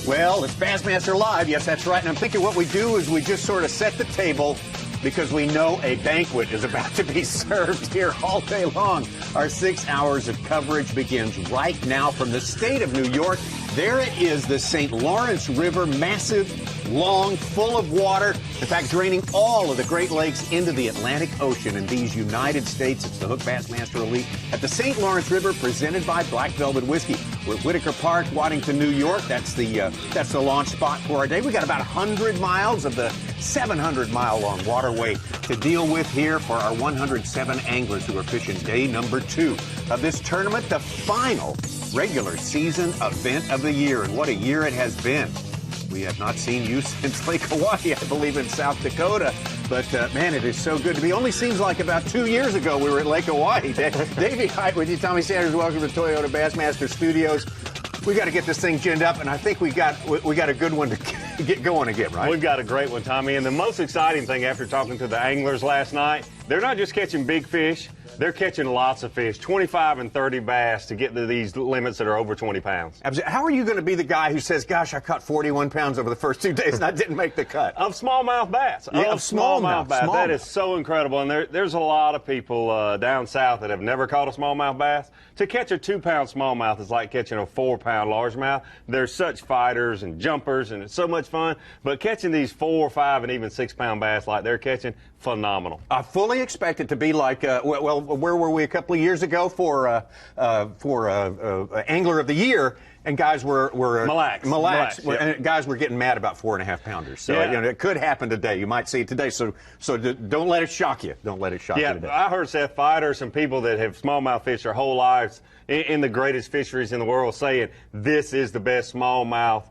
Well, it's Bassmaster Live. Yes, that's right. And I'm thinking what we do is we just sort of set the table because we know a banquet is about to be served here all day long. Our 6 hours of coverage begins right now from the state of New York. There it is, the St. Lawrence River, massive, long, full of water. In fact, draining all of the Great Lakes into the Atlantic Ocean in these United States. It's the Hook Bassmaster Elite at the St. Lawrence River, presented by Black Velvet Whiskey. We're at Whitaker Park, Waddington, New York. That's the launch spot for our day. We got about 100 miles of the 700-mile-long waterway to deal with here for our 107 anglers who are fishing day number 2 of this tournament, the final regular season event of the year. And what a year it has been. We have not seen you since Lake Hawaii, I believe, in South Dakota. But, man, it is so good to be. Only seems like about 2 years ago we were at Lake Hawaii. Davey Height with you, Tommy Sanders. Welcome to Toyota Bassmaster Studios. We got to get this thing ginned up, and I think we got a good one to get going again, right? We've got a great one, Tommy. And the most exciting thing after talking to the anglers last night, they're not just catching big fish. They're catching lots of fish, 25 and 30 bass to get to these limits that are over 20 pounds. How are you going to be the guy who says, gosh, I caught 41 pounds over the first 2 days and I didn't make the cut? Of smallmouth bass. Yeah, of smallmouth bass. That is so incredible. And there's a lot of people down south that have never caught a smallmouth bass. To catch a 2-pound smallmouth is like catching a 4-pound largemouth. They're such fighters and jumpers, and it's so much fun. But catching these 4, 5, and even 6-pound bass like they're catching, phenomenal. I fully expect it to be like, well, where were we a couple of years ago for Angler of the Year? And guys were Mille Lacs. Yep. And guys were getting mad about 4.5 pounders. So yeah. You know, it could happen today. You might see it today. So don't let it shock you. Don't let it shock you today. I heard Seth Fighters and people that have smallmouth fished their whole lives in the greatest fisheries in the world saying this is the best smallmouth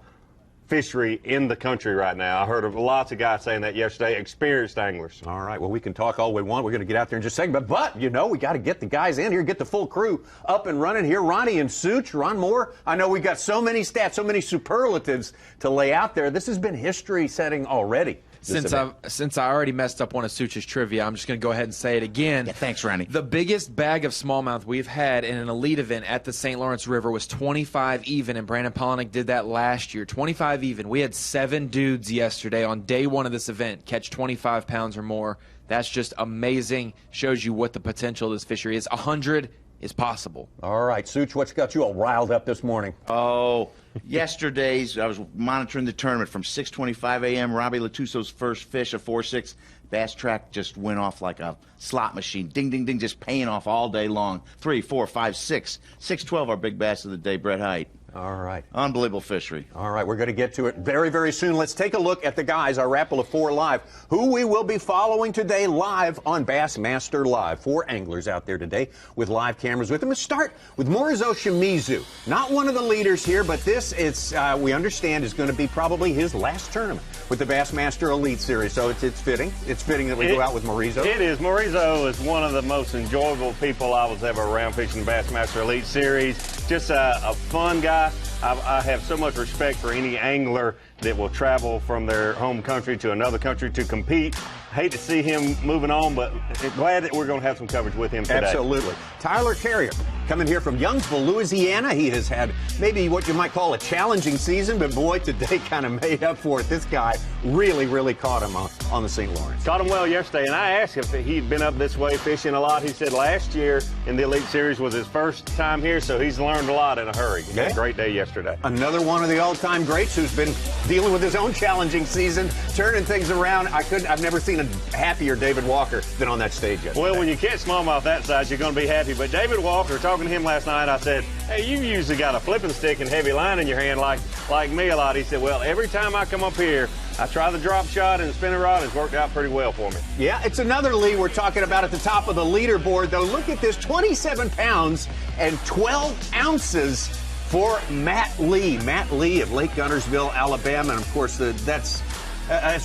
fishery in the country right now. I heard of lots of guys saying that yesterday, experienced anglers. All right, well, we can talk all we want. We're going to get out there in just a second. But you know, we got to get the guys in here, get the full crew up and running here. Ronnie and Such, Ron Moore. I know we got so many stats, so many superlatives to lay out there. This has been history setting already. Since I already messed up one of Such's trivia, I'm just going to go ahead and say it again. Yeah, thanks, Ronnie. The biggest bag of smallmouth we've had in an elite event at the St. Lawrence River was 25 even, and Brandon Polinick did that last year. 25 even. We had 7 dudes yesterday on day 1 of this event catch 25 pounds or more. That's just amazing. Shows you what the potential of this fishery is. 100 is possible. All right, Such, what's got you all riled up this morning? Oh, yesterday's, I was monitoring the tournament from 6:25 a.m. Robbie Lattuso's first fish, a 4.6. Bass track just went off like a slot machine. Ding, ding, ding, just paying off all day long. 3, 4, 5, 6. 6.12, our big bass of the day, Brett Height. All right. Unbelievable fishery. All right, we're going to get to it very, very soon. Let's take a look at the guys, our Rapple of 4 Live, who we will be following today live on Bassmaster Live. 4 anglers out there today with live cameras with them. Let's start with Morizo Shimizu. Not one of the leaders here, but this is, we understand, is going to be probably his last tournament with the Bassmaster Elite Series. So it's fitting. It's fitting that we go out with Morizo. It is. Morizo is one of the most enjoyable people I was ever around fishing the Bassmaster Elite Series. Just a fun guy. I have so much respect for any angler that will travel from their home country to another country to compete. Hate to see him moving on, but glad that we're going to have some coverage with him today. Absolutely. Tyler Carrier, coming here from Youngsville, Louisiana. He has had maybe what you might call a challenging season, but boy, today kind of made up for it. This guy really, really caught him on the St. Lawrence. Caught him well yesterday, and I asked him if he'd been up this way fishing a lot. He said last year in the Elite Series was his first time here, so he's learned a lot in a hurry. He had a great day yesterday. Another one of the all-time greats who's been dealing with his own challenging season, turning things around. I've never seen a happier David Walker than on that stage yesterday. Well, when you catch smallmouth that size, you're going to be happy. But David Walker, talking to him last night, I said, hey, you usually got a flipping stick and heavy line in your hand like me a lot. He said, well, every time I come up here, I try the drop shot and the spinning rod. It's worked out pretty well for me. Yeah, it's another Lee we're talking about at the top of the leaderboard, though. Look at this, 27 pounds and 12 ounces for Matt Lee. Matt Lee of Lake Guntersville, Alabama. And, of course, that's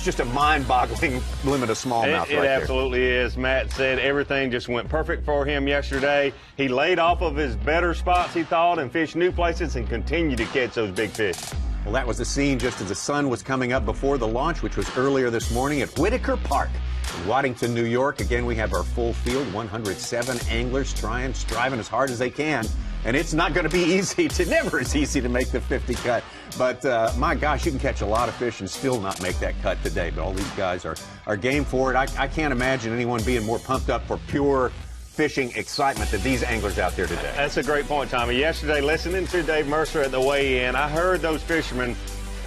just a mind-boggling limit of smallmouth It absolutely is. Matt said everything just went perfect for him yesterday. He laid off of his better spots, he thought, and fished new places and continued to catch those big fish. Well, that was the scene just as the sun was coming up before the launch, which was earlier this morning at Whitaker Park in Waddington, New York. Again, we have our full field, 107 anglers striving as hard as they can And it's not going to be easy to, never is easy to make the 50 cut. But my gosh, you can catch a lot of fish and still not make that cut today. But all these guys are game for it. I can't imagine anyone being more pumped up for pure fishing excitement than these anglers out there today. That's a great point, Tommy. Yesterday, listening to Dave Mercer at the weigh-in, I heard those fishermen,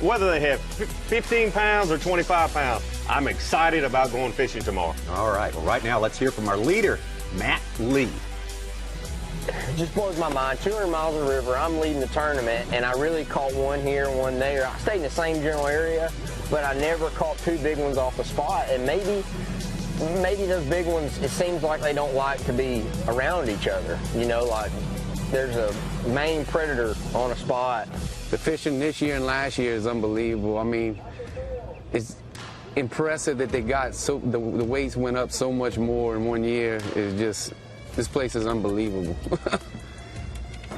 whether they have 15 pounds or 25 pounds, I'm excited about going fishing tomorrow. All right. Well, right now, let's hear from our leader, Matt Lee. It just blows my mind. 200 miles of river, I'm leading the tournament, and I really caught one here and one there. I stayed in the same general area, but I never caught two big ones off the spot, and maybe those big ones, it seems like they don't like to be around each other. You know, like there's a main predator on a spot. The fishing this year and last year is unbelievable. I mean, it's impressive that they got so the weights went up so much more in 1 year. It's just, this place is unbelievable.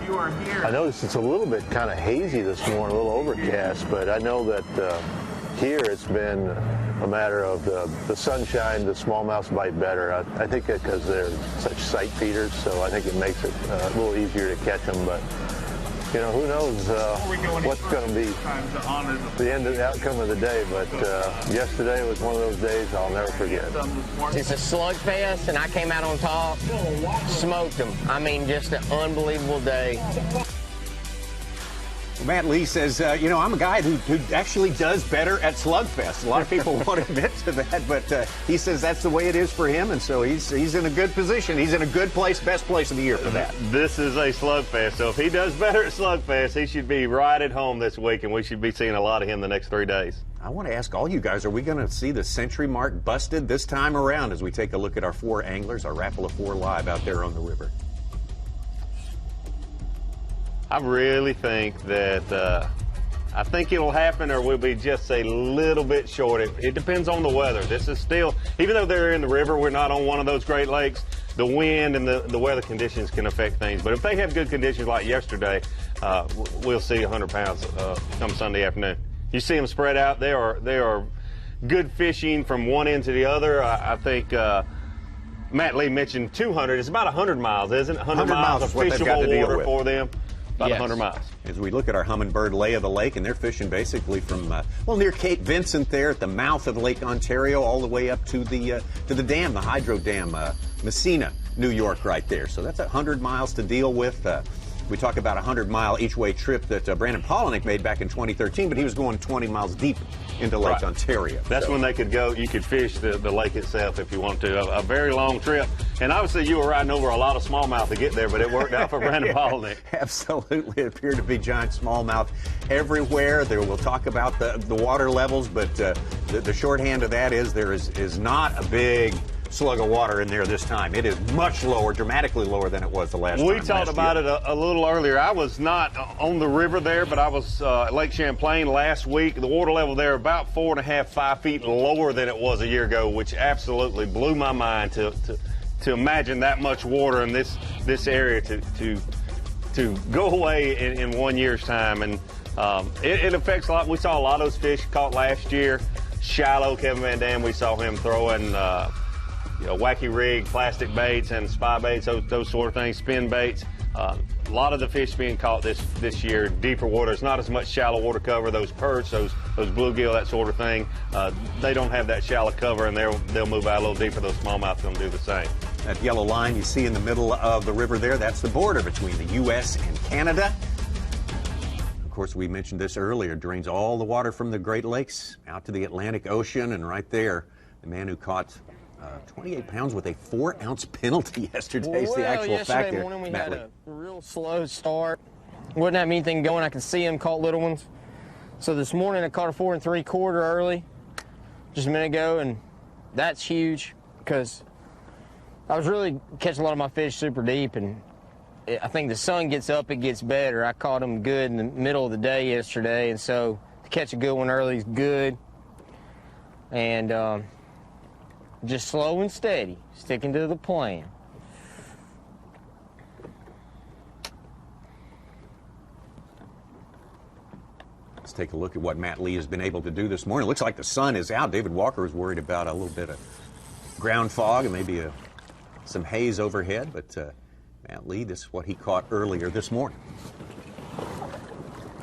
You are here. I noticed it's a little bit kind of hazy this morning, a little overcast, but I know that here it's been a matter of the sunshine, the smallmouths bite better. I think because they're such sight feeders, so I think it makes it a little easier to catch them. But you know, who knows what's going to be the outcome of the day. But yesterday was one of those days I'll never forget. It's a slugfest, and I came out on top, smoked them. I mean, just an unbelievable day. Matt Lee says, you know, I'm a guy who actually does better at Slugfest. A lot of people won't admit to that, but he says that's the way it is for him, and so he's in a good position. He's in a good place, best place of the year for that. This is a Slugfest, so if he does better at Slugfest, he should be right at home this week, and we should be seeing a lot of him the next 3 days. I want to ask all you guys, are we going to see the century mark busted this time around as we take a look at our 4 anglers, our Raffle of 4 live out there on the river? I really think that I think it'll happen, or we'll be just a little bit short. It depends on the weather. This is still, even though they're in the river, we're not on one of those Great Lakes. The wind and the weather conditions can affect things. But if they have good conditions like yesterday, we'll see 100 pounds come Sunday afternoon. You see them spread out. They are good fishing from one end to the other. I think Matt Lee mentioned 200. It's about 100 miles, isn't it? 100 miles of fishable water for them. About 100 miles. As we look at our Hummingbird lay of the lake, and they're fishing basically from, well, near Cape Vincent there at the mouth of Lake Ontario all the way up to the dam, the hydro dam, Messina, New York right there. So that's 100 miles to deal with. We talk about a 100-mile each-way trip that Brandon Polinick made back in 2013, but he was going 20 miles deep into Lake Ontario. That's when they could go, you could fish the lake itself if you want to. A very long trip. And obviously you were riding over a lot of smallmouth to get there, but it worked out for Brandon Polinick. Absolutely. It appeared to be giant smallmouth everywhere. There, we'll talk about the water levels, but the shorthand of that is there is not a big slug of water in there this time. It is much lower, dramatically lower than it was the last time. We talked about it a little earlier. I was not on the river there, but I was at Lake Champlain last week. The water level there about 4.5, 5 feet lower than it was a year ago, which absolutely blew my mind to imagine that much water in this area to go away in 1 year's time. And it affects a lot. We saw a lot of those fish caught last year. Shallow Kevin Van Dam, we saw him throwing wacky rig, plastic baits and spy baits, those sort of things, spin baits. A lot of the fish being caught this year, deeper waters, not as much shallow water cover. Those perch, those bluegill, that sort of thing, they don't have that shallow cover, and they'll move out a little deeper. Those smallmouth going to do the same. That yellow line you see in the middle of the river there, that's the border between the U.S. and Canada. Of course, we mentioned this earlier, drains all the water from the Great Lakes out to the Atlantic Ocean, and right there, the man who caught 28 pounds with a 4-ounce penalty yesterday is the actual fact there. Yesterday morning we had a real slow start. Wouldn't have anything going. I could see him caught little ones. So this morning I caught a 4 3/4 early, just a minute ago, and that's huge because I was really catching a lot of my fish super deep, and I think the sun gets up, it gets better. I caught them good in the middle of the day yesterday, and so to catch a good one early is good. And just slow and steady, sticking to the plan. Let's take a look at what Matt Lee has been able to do this morning. It looks like the sun is out. David Walker was worried about a little bit of ground fog and maybe some haze overhead, but Matt Lee, this is what he caught earlier this morning.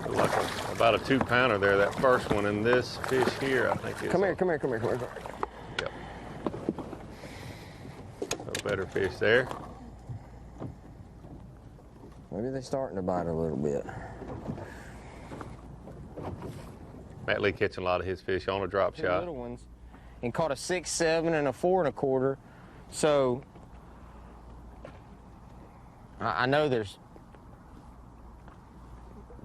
Like about a 2-pounder there, that first one, and this fish here, I think is. Come here. Yep. A better fish there. Maybe they're starting to bite a little bit. Matt Lee catching a lot of his fish on a drop shot. Little ones, and caught a 6, 7, and a 4 1/4. So I know there's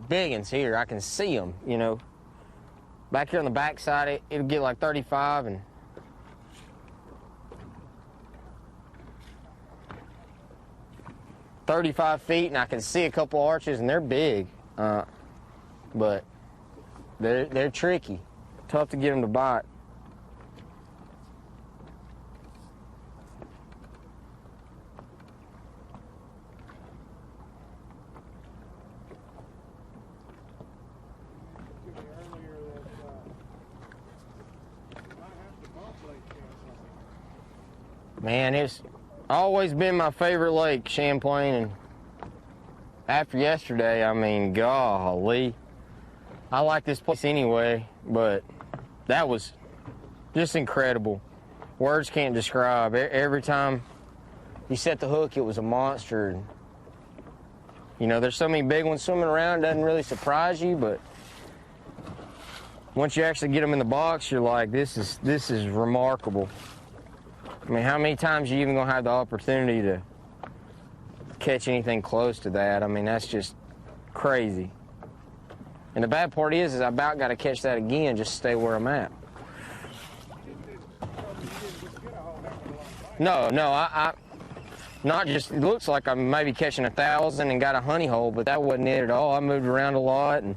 big ones here. I can see them, you know. Back here on the backside, it'll get like 35 and 35 feet, and I can see a couple arches, and they're big, but they're tricky. Tough to get them to bite. Man, it's always been my favorite lake, Champlain, and after yesterday, I mean, golly. I like this place anyway, but that was just incredible. Words can't describe. Every time you set the hook, it was a monster. You know, there's so many big ones swimming around, it doesn't really surprise you, but once you actually get them in the box, you're like, this is remarkable. I mean, how many times are you even gonna have the opportunity to catch anything close to that? I mean, that's just crazy. And the bad part is I about got to catch that again just to stay where I'm at. No, I not just, it looks like I'm maybe catching 1,000 and got a honey hole, but that wasn't it at all. I moved around a lot and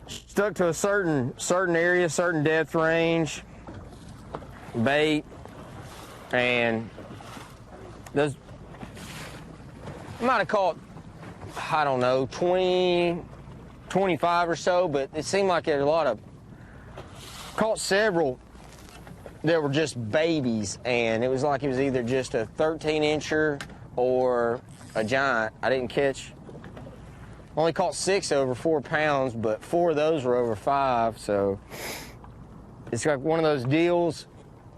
stuck to a certain area, certain depth range, bait, and those, I might have caught, I don't know, 20, 25 or so, but it seemed like there were a lot of, caught several that were just babies, and it was like it was either just a 13-incher or a giant. I didn't catch, only caught 6 over 4 pounds, but 4 of those were over 5, so it's like one of those deals.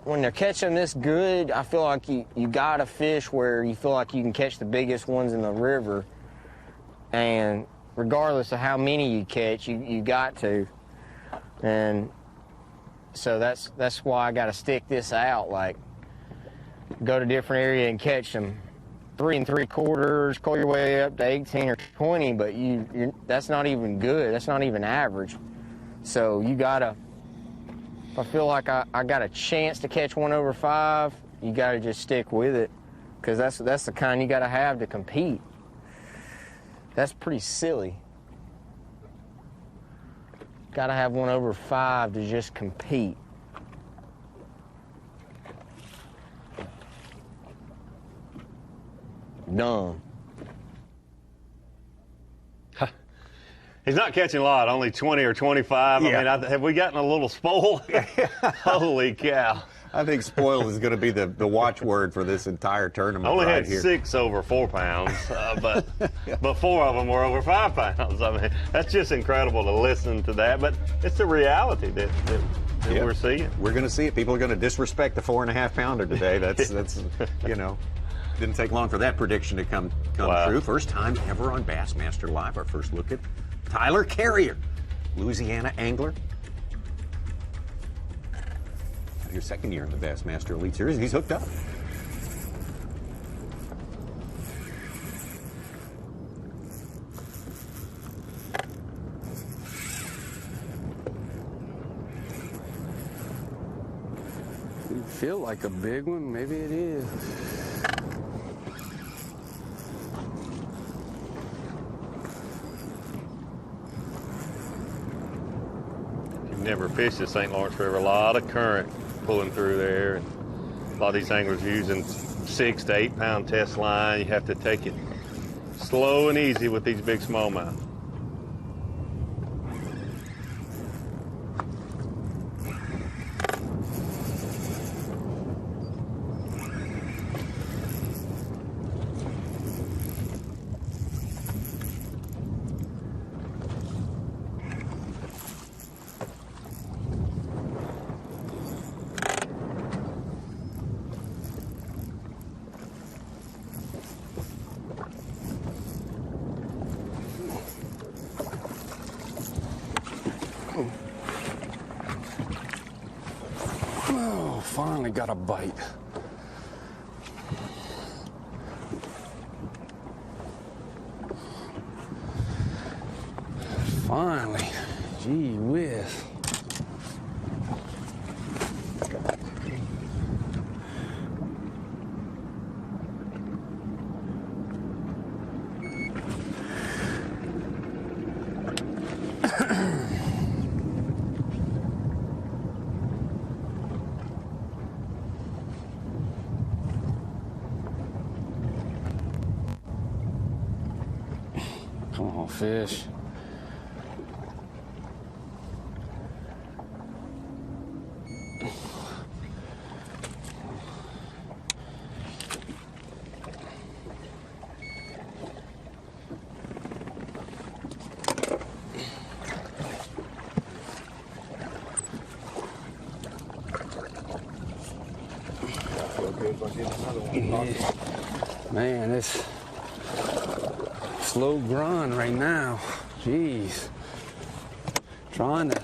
When they're catching this good, I feel like you got a fish where you feel like you can catch the biggest ones in the river, and regardless of how many you catch, you got to. And so that's why I got to stick this out, like go to different area and catch them 3 3/4, call your way up to 18 or 20, but that's not even good. That's not even average. So you gotta, if I feel like I got a chance to catch 1 over 5, you gotta just stick with it, because that's the kind you gotta have to compete. That's pretty silly. Gotta have 1 over 5 to just compete. Dumb. He's not catching a lot, only 20 or 25. Yeah. I mean, have we gotten a little spoiled? Holy cow. I think spoiled is going to be the watchword for this entire tournament. I only right had here. 6 over 4 pounds, but 4 of them were over 5 pounds. I mean, that's just incredible to listen to that, but it's the reality that we're seeing. We're going to see it. People are going to disrespect the 4.5 pounder today. That's you know, didn't take long for that prediction to come Wow. true. First time ever on Bassmaster Live. Our first look at Tyler Carrier, Louisiana angler. His second year in the Bassmaster Elite Series. He's hooked up. You feel like a big one, maybe it is. Never fished the St. Lawrence River. A lot of current pulling through there. And a lot of these anglers are using 6 to 8 pound test line. You have to take it slow and easy with these big smallmouth. Finally got a bite. Finally. Gee whiz. Come on, fish. Man, it's slow grind right now. Jeez. Trying to.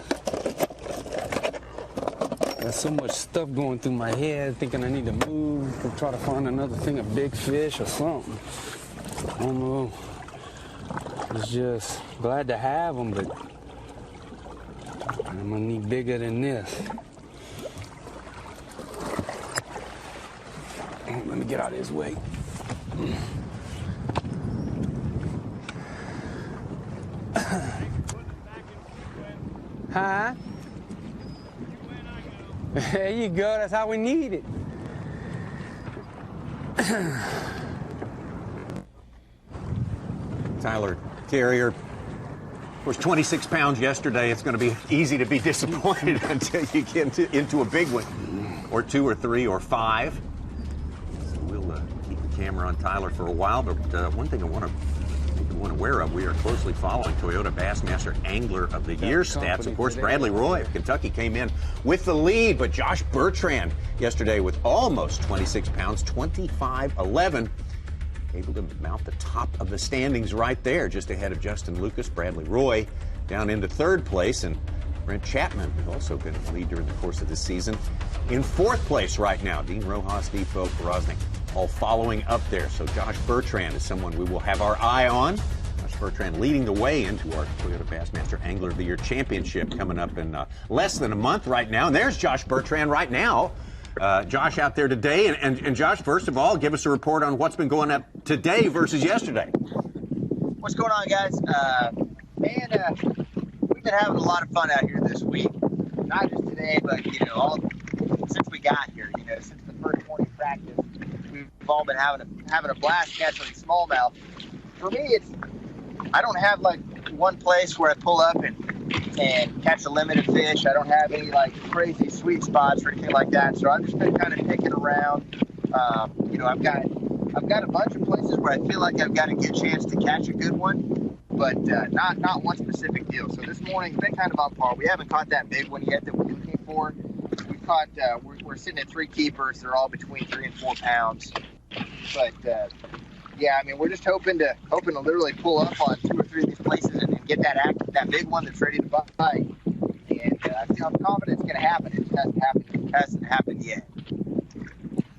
There's so much stuff going through my head, thinking I need to move, to try to find another thing, a big fish or something. I don't know. It's just glad to have them, but I'm gonna need bigger than this. Let me get out of his way. Huh? There you go. That's how we need it. Tyler Carrier was 26 pounds yesterday. It's going to be easy to be disappointed until you get into a big one, or 2 or 3 or 5. So we'll keep the camera on Tyler for a while. But one thing I want to make everyone aware of, we are closely following Toyota Bassmaster Angler of the Year stats. Of course, Bradley Roy of Kentucky came in with the lead, but Josh Bertrand yesterday with almost 26 pounds, 25-11. Able to mount the top of the standings right there, just ahead of Justin Lucas. Bradley Roy down into 3rd place, and Brent Chapman, who's also been a lead during the course of the season, in 4th place right now. Dean Rojas, Defoe, Porosnik, all following up there. So Josh Bertrand is someone we will have our eye on. Josh Bertrand leading the way into our Toyota Bassmaster Angler of the Year Championship coming up in less than a month right now. And there's Josh Bertrand right now. Josh out there today. And Josh, first of all, give us a report on what's been going up today versus yesterday. What's going on, guys? We've been having a lot of fun out here this week. Not just today, but, since we got here, since the first morning practice, we've all been having a blast catching smallmouth. For me, I don't have like one place where I pull up and catch a limited fish. I don't have any like crazy sweet spots or anything like that. So I've just been kind of picking around. I've got a bunch of places where I feel like I've got a good chance to catch a good one, but not one specific deal. So this morning's been kind of on par. We haven't caught that big one yet that we're looking for. We've caught we're sitting at 3 keepers. They're all between 3 and 4 pounds. But we're just hoping to literally pull up on 2 or 3 of these places and get that big one that's ready to bite. And I'm confident it's going to happen. It just hasn't happened yet.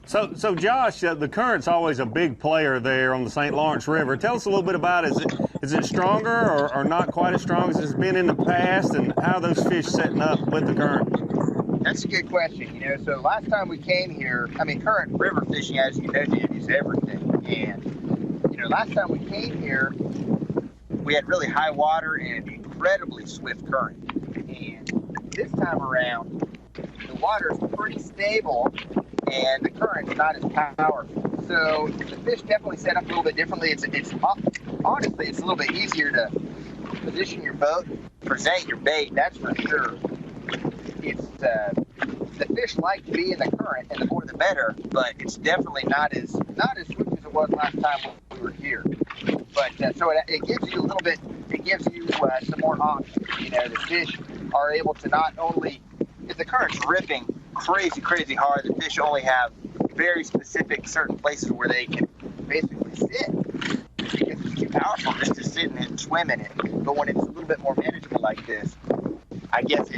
So Josh, the current's always a big player there on the St. Lawrence River. Tell us a little bit about it. Is it stronger or not quite as strong as it's been in the past, and how are those fish setting up with the current? That's a good question. So last time we came here, current river fishing, as you know, Jim, is everything. And, last time we came here, we had really high water and an incredibly swift current. And this time around, the water is pretty stable and the current's not as powerful. So the fish definitely set up a little bit differently. Honestly, it's a little bit easier to position your boat, present your bait, that's for sure. It's the fish like to be in the current, and the more the better, but it's definitely not as swift as it was last time when we were here. But so it gives you a little bit, it gives you some more options. The fish are able to not only, if the current's ripping crazy hard, the fish only have very specific certain places where they can basically sit, because it's too powerful just to sit and swim in it. But when it's a little bit more manageable like this, I guess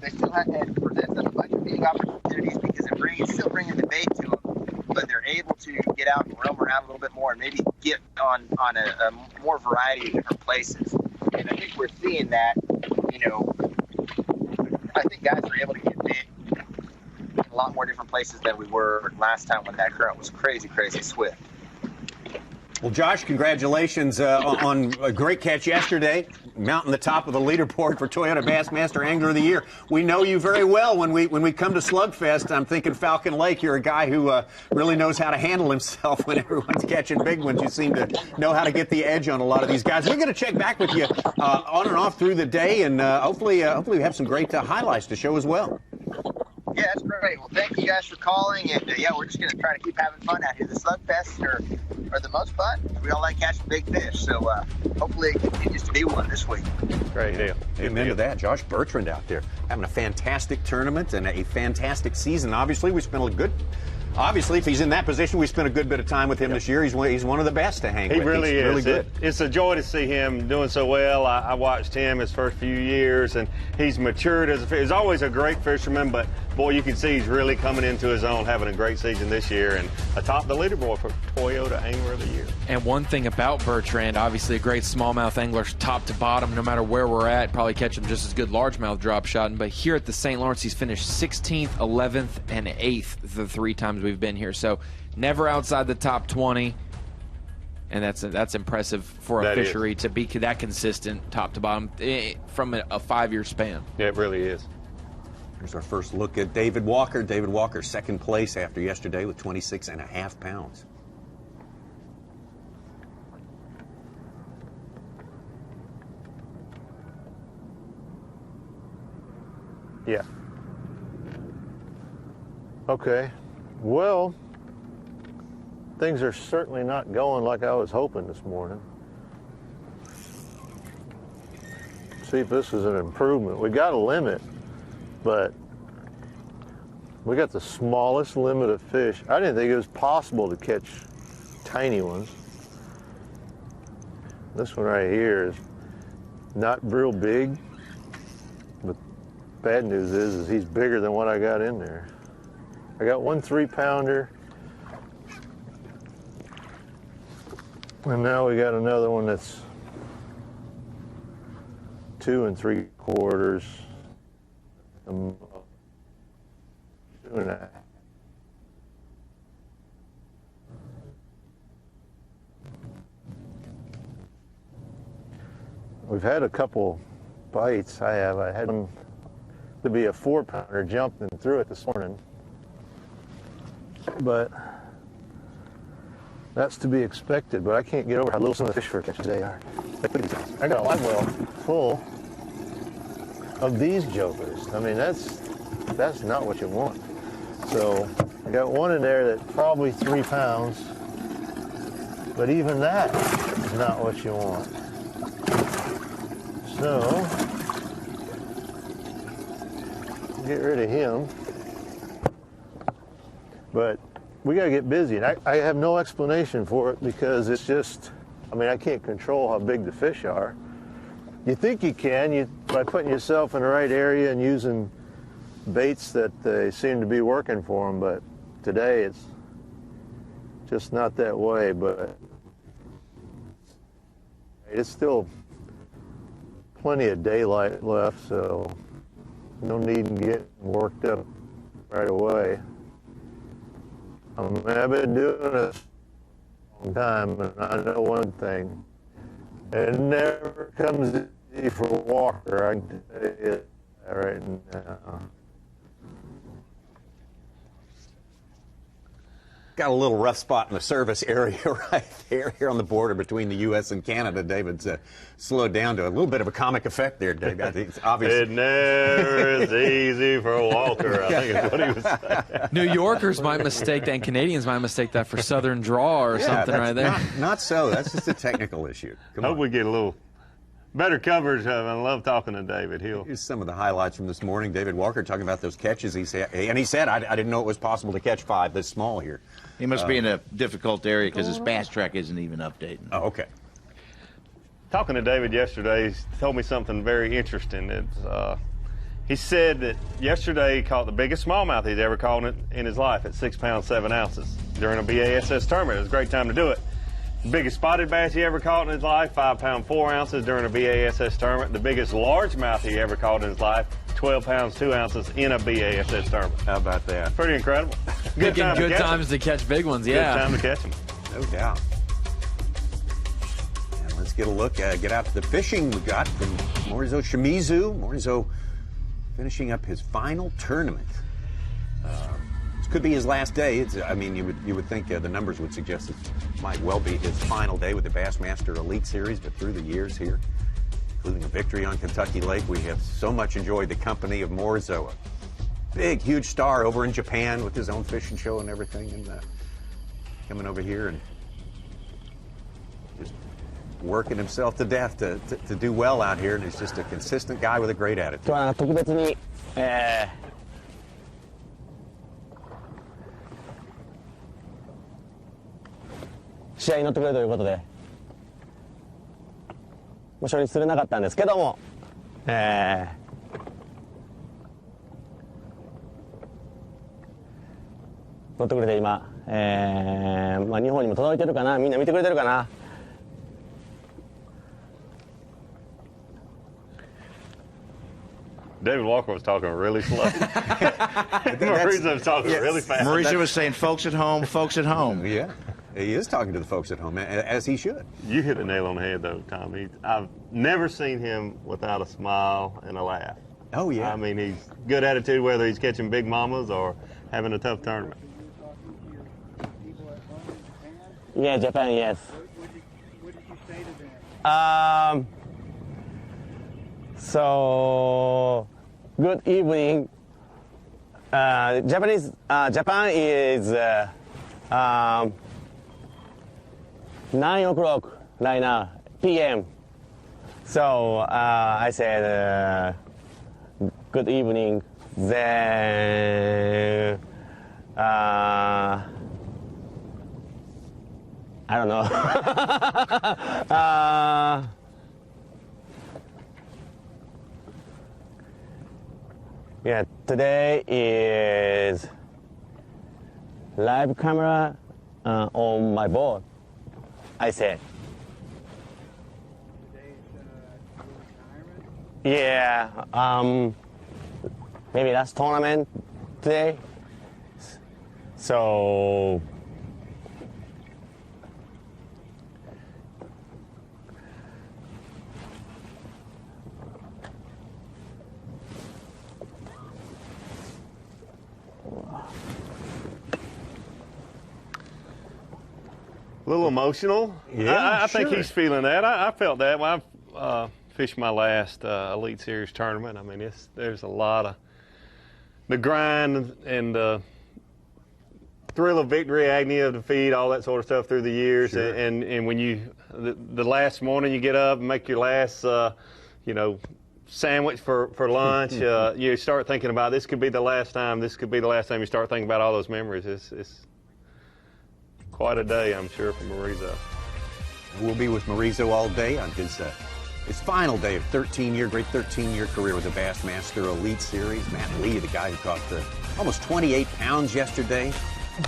they still have to present them a bunch of big opportunities because it's still bringing the bait to them, but they're able to get out and roam around a little bit more and maybe get on a more variety of different places. And I think we're seeing that, I think guys are able to get big in a lot more different places than we were last time when that current was crazy, crazy swift. Well, Josh, congratulations on a great catch yesterday, mounting the top of the leaderboard for Toyota Bassmaster Angler of the Year. We know you very well. When we come to Slugfest, I'm thinking Falcon Lake. You're a guy who really knows how to handle himself when everyone's catching big ones. You seem to know how to get the edge on a lot of these guys. We're going to check back with you on and off through the day, and hopefully we have some great highlights to show as well. Yeah, that's great. Well, thank you guys for calling, and we're just going to try to keep having fun out here. The Slugfests are the most fun. We all like catching big fish, so hopefully it continues to be one this week. Great deal. Amen to that. Josh Bertrand out there having a fantastic tournament and a fantastic season. Obviously, if he's in that position, we spent a good bit of time with him this year. He's one of the best to hang with. He really is. Really good. It's a joy to see him doing so well. I watched him his first few years, and he's matured as a fisherman. He's always a great fisherman, but boy, you can see he's really coming into his own, having a great season this year, and atop the leaderboard for Toyota Angler of the Year. And one thing about Bertrand, obviously a great smallmouth angler, top to bottom, no matter where we're at, probably catch him just as good largemouth drop shotting. But here at the St. Lawrence, he's finished 16th, 11th, and 8th the 3 times we've been here. So never outside the top 20. And that's impressive for a fishery to be that consistent top to bottom from a 5-year span. Yeah, it really is. Here's our first look at David Walker. David Walker, second place after yesterday with 26.5 pounds. Yeah. Okay. Well, things are certainly not going like I was hoping this morning. See if this is an improvement. We got a limit, but we got the smallest limit of fish. I didn't think it was possible to catch tiny ones. This one right here is not real big, but bad news is he's bigger than what I got in there. I got one 3-pounder, and now we got another one that's 2 3/4. 2.5. We've had a couple bites. I had one to be a 4-pounder, jumped and threw it this morning. But that's to be expected. But I can't get over how little some of the fish for catch today are. Look at these guys. I got a live well full of these jokers. I mean, that's not what you want. So I got one in there that's probably 3 pounds, but even that is not what you want. So get rid of him. But we got to get busy, and I have no explanation for it because it's just, I mean, I can't control how big the fish are. You think you can by putting yourself in the right area and using baits that they seem to be working for them, but today it's just not that way. But it's still plenty of daylight left, so no need in getting worked up right away. I've been doing this a long time, and I know one thing. It never comes easy for Walker, I can tell you that right now. Got a little rough spot in the service area right there, here on the border between the U.S. and Canada. David's slowed down to a little bit of a comic effect there, Dave. I think it's obvious. It never is easy for Walker, I think is what he was saying. New Yorkers might mistake that, and Canadians might mistake that for Southern draw or something right there. Not so. That's just a technical issue. Hope we get a little better coverage of it. I love talking to David. Here's some of the highlights from this morning. David Walker talking about those catches. He said, I didn't know it was possible to catch 5 this small here. He must be in a difficult area because his bass track isn't even updating. Oh, okay. Talking to David yesterday, he told me something very interesting. He said that yesterday he caught the biggest smallmouth he's ever caught in his life at 6 pounds 7 ounces during a B.A.S.S. tournament. It was a great time to do it. The biggest spotted bass he ever caught in his life, 5 pounds 4 ounces during a B.A.S.S. tournament. The biggest largemouth he ever caught in his life, 12 pounds 2 ounces in a B.A.S.S. tournament. How about that? Pretty incredible. Good times to catch big ones, yeah. Good time to catch them. No doubt. And let's get a look, get out to the fishing we got from Morizo Shimizu. Morizo finishing up his final tournament. This could be his last day. I mean, you would think the numbers would suggest it might well be his final day with the Bassmaster Elite Series, but through the years here, including a victory on Kentucky Lake, we have so much enjoyed the company of Morizo, a big, huge star over in Japan with his own fishing show and everything, and coming over here and just working himself to death to do well out here, and he's just a consistent guy with a great attitude. 今日は特別に、試合に乗ってくれるということで、もう初日釣れなかったんですけども、乗ってくれて今、まあ、日本にも届いてるかな、みんな見てくれてるかな。David Walker was talking really slow. Morizo was talking really fast. Morizo was saying, folks at home, folks at home. Yeah, he is talking to the folks at home, as he should. You hit the nail on the head, though, Tom. I've never seen him without a smile and a laugh. Oh, yeah. I mean, he's good attitude whether he's catching big mamas or having a tough tournament. Yeah, Japan, yes. What did you say to them? So, good evening. Japan is 9 o'clock right now, p.m. So I said, good evening. Then I don't know. Yeah, today is live camera on my board, I said. Today's retirement? Yeah, maybe last tournament today. So A little emotional. Yeah, I think sure. he's feeling that. I felt that when I fished my last Elite Series tournament. I mean, there's a lot of the grind and the thrill of victory, agony of defeat, all that sort of stuff through the years. Sure. And when you the last morning you get up and make your last sandwich for lunch, you start thinking about this could be the last time. This could be the last time you start thinking about all those memories. It's quite a day, I'm sure, for Morizo. We'll be with Morizo all day on his final day of great 13-year career with the Bassmaster Elite Series. Matt Lee, the guy who caught almost 28 pounds yesterday.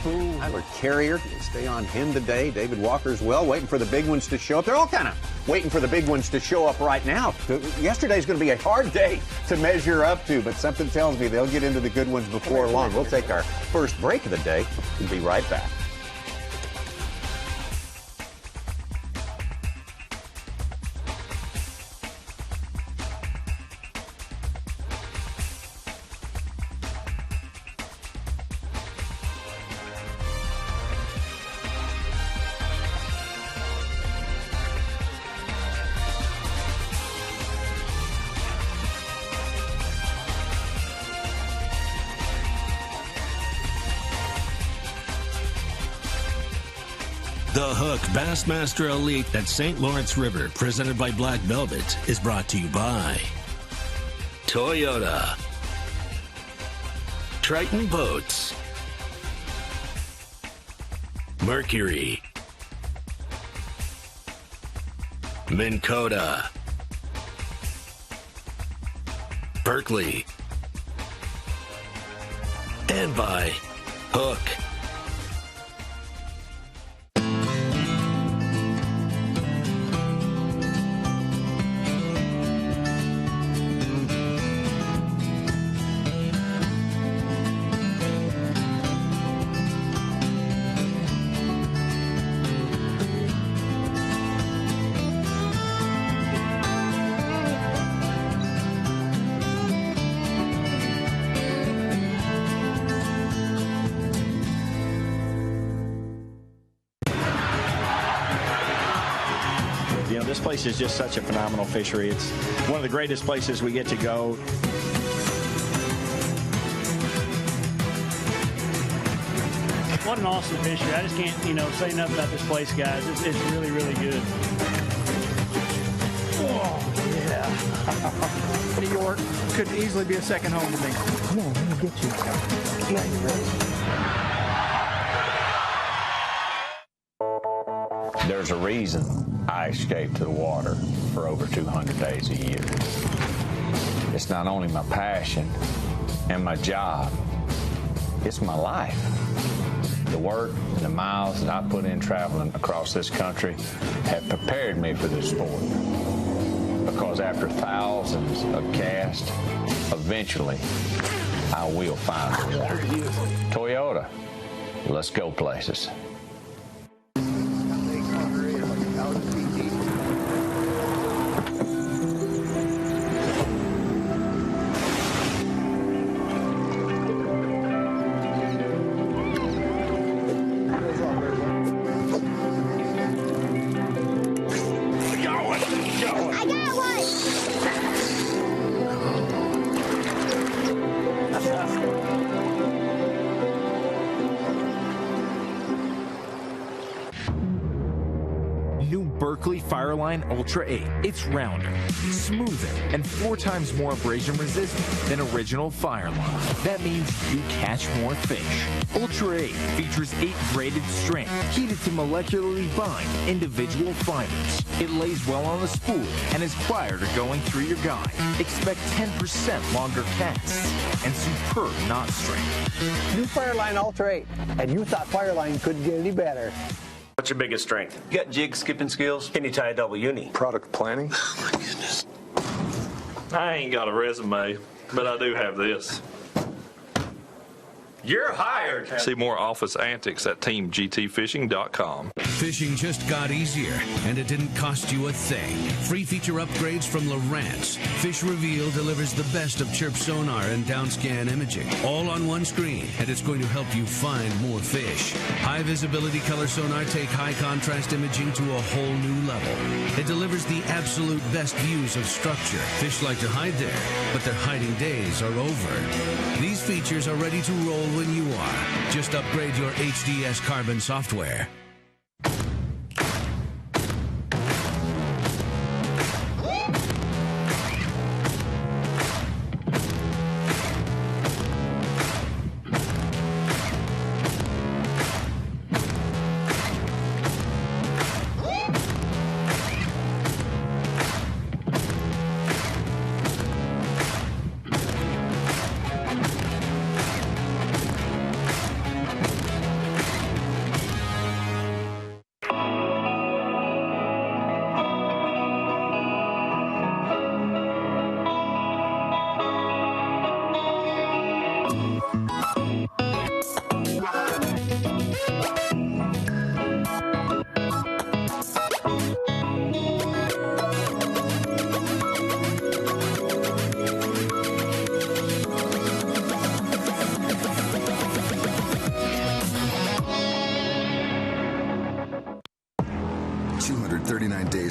Tyler Carrier, stay on him today. David Walker's waiting for the big ones to show up. They're all kind of waiting for the big ones to show up right now. Yesterday's going to be a hard day to measure up to, but something tells me they'll get into the good ones before long. We'll take our first break of the day. We'll be right back. The Hook Bassmaster Elite at St. Lawrence River, presented by Black Velvet, is brought to you by Toyota, Triton Boats, Mercury, Minn Kota, Berkeley, and by Hook. This place is just such a phenomenal fishery. It's one of the greatest places we get to go. What an awesome fishery. I just can't, say enough about this place, guys. It's really, really good. Oh, yeah. New York could easily be a second home to me. Come on, let me get you. Yeah, you're ready. There's a reason I escape to the water for over 200 days a year. It's not only my passion and my job, it's my life. The work and the miles that I put in traveling across this country have prepared me for this sport. Because after thousands of casts, eventually I will find the water. Toyota, let's go places. Fireline Ultra 8. It's rounder, smoother, and 4 times more abrasion resistant than original Fireline. That means you catch more fish. Ultra 8 features 8 braided strands heated to molecularly bind individual fibers. It lays well on the spool and is prior to going through your guide. Expect 10% longer casts and superb knot strength. New Fireline Ultra 8, and you thought Fireline couldn't get any better. What's your biggest strength? You got jig skipping skills? Can you tie a double uni? Product planning? Oh my goodness. I ain't got a resume, but I do have this. You're hired. See more office antics at teamgtfishing.com. Fishing just got easier, and it didn't cost you a thing. Free feature upgrades from Lowrance. Fish Reveal delivers the best of chirp sonar and downscan imaging, all on one screen, and it's going to help you find more fish. High visibility color sonar take high contrast imaging to a whole new level. It delivers the absolute best views of structure. Fish like to hide there, but their hiding days are over. These features are ready to roll when you are. Just upgrade your HDS Carbon software.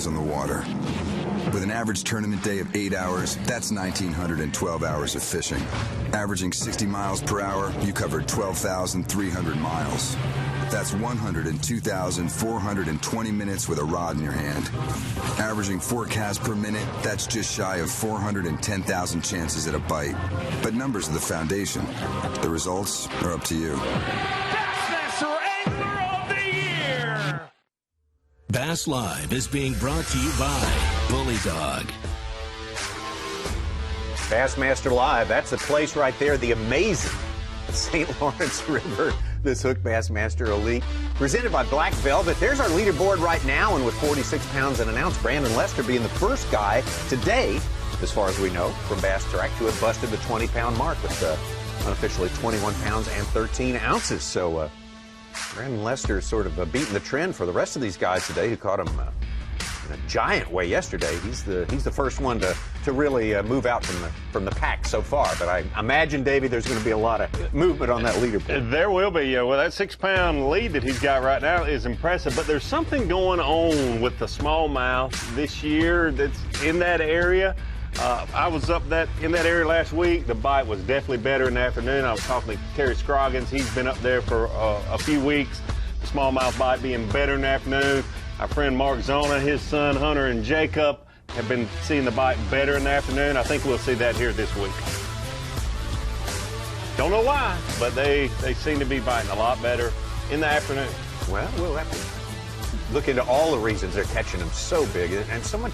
On the water. With an average tournament day of 8 hours, that's 1,912 hours of fishing. Averaging 60 miles per hour, you covered 12,300 miles. That's 102,420 minutes with a rod in your hand. Averaging 4 casts per minute, that's just shy of 410,000 chances at a bite. But numbers are the foundation. The results are up to you. Bassmaster Angler of the Year! Bass Live is being brought to you by Bully Dog. Bassmaster Live, that's the place right there, the amazing St. Lawrence River, this Hook Bassmaster Elite, presented by Black Velvet. There's our leaderboard right now, and with 46 pounds and an ounce, Brandon Lester being the first guy today, as far as we know, from Bass Track to have busted the 20-pound mark with unofficially 21 pounds and 13 ounces. So Brandon Lester is sort of beating the trend for the rest of these guys today who caught him in a giant way yesterday. He's the first one to really move out from the pack so far. But I imagine, Davey, there's going to be a lot of movement on that leaderboard. There will be. Well, that 6-pound lead that he's got right now is impressive. But there's something going on with the smallmouth this year that's in that area. I was up in that area last week. The bite was definitely better in the afternoon. I was talking to Terry Scroggins. He's been up there for a few weeks. The smallmouth bite being better in the afternoon. Our friend Mark Zona, his son Hunter, and Jacob have been seeing the bite better in the afternoon. I think we'll see that here this week. Don't know why, but they seem to be biting a lot better in the afternoon. Well, we'll have to look into all the reasons they're catching them so big and so much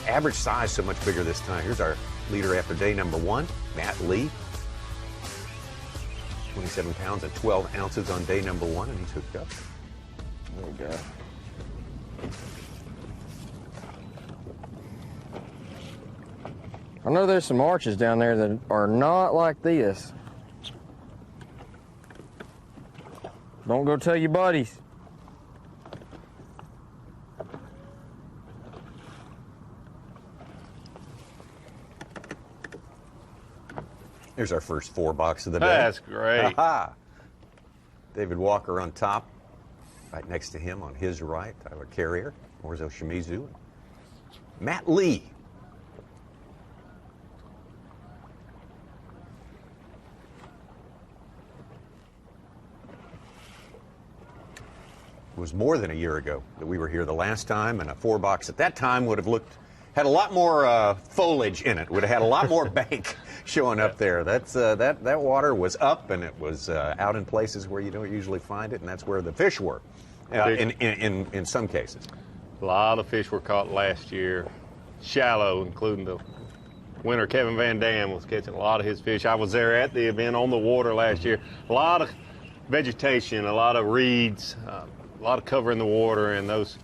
average size, so much bigger this time. Here's our leader after day number 1, Matt Lee. 27 pounds and 12 ounces on day number 1, and he's hooked up. There we go. I know there's some arches down there that are not like this. Don't go tell your buddies. Here's our first 4 box of the day. That's great. David Walker on top. Right next to him on his right, Tyler Carrier, Morizo Shimizu, Matt Lee. It was more than a year ago that we were here the last time, and a 4-box at that time would have had a lot more foliage in it. Would have had a lot more bank showing up there. That water was up, and it was out in places where you don't usually find it, and that's where the fish were. In some cases. A lot of fish were caught last year, shallow, including the winner Kevin Van Dam was catching a lot of his fish. I was there at the event on the water last year. A lot of vegetation, a lot of reeds, a lot of cover in the water, and those.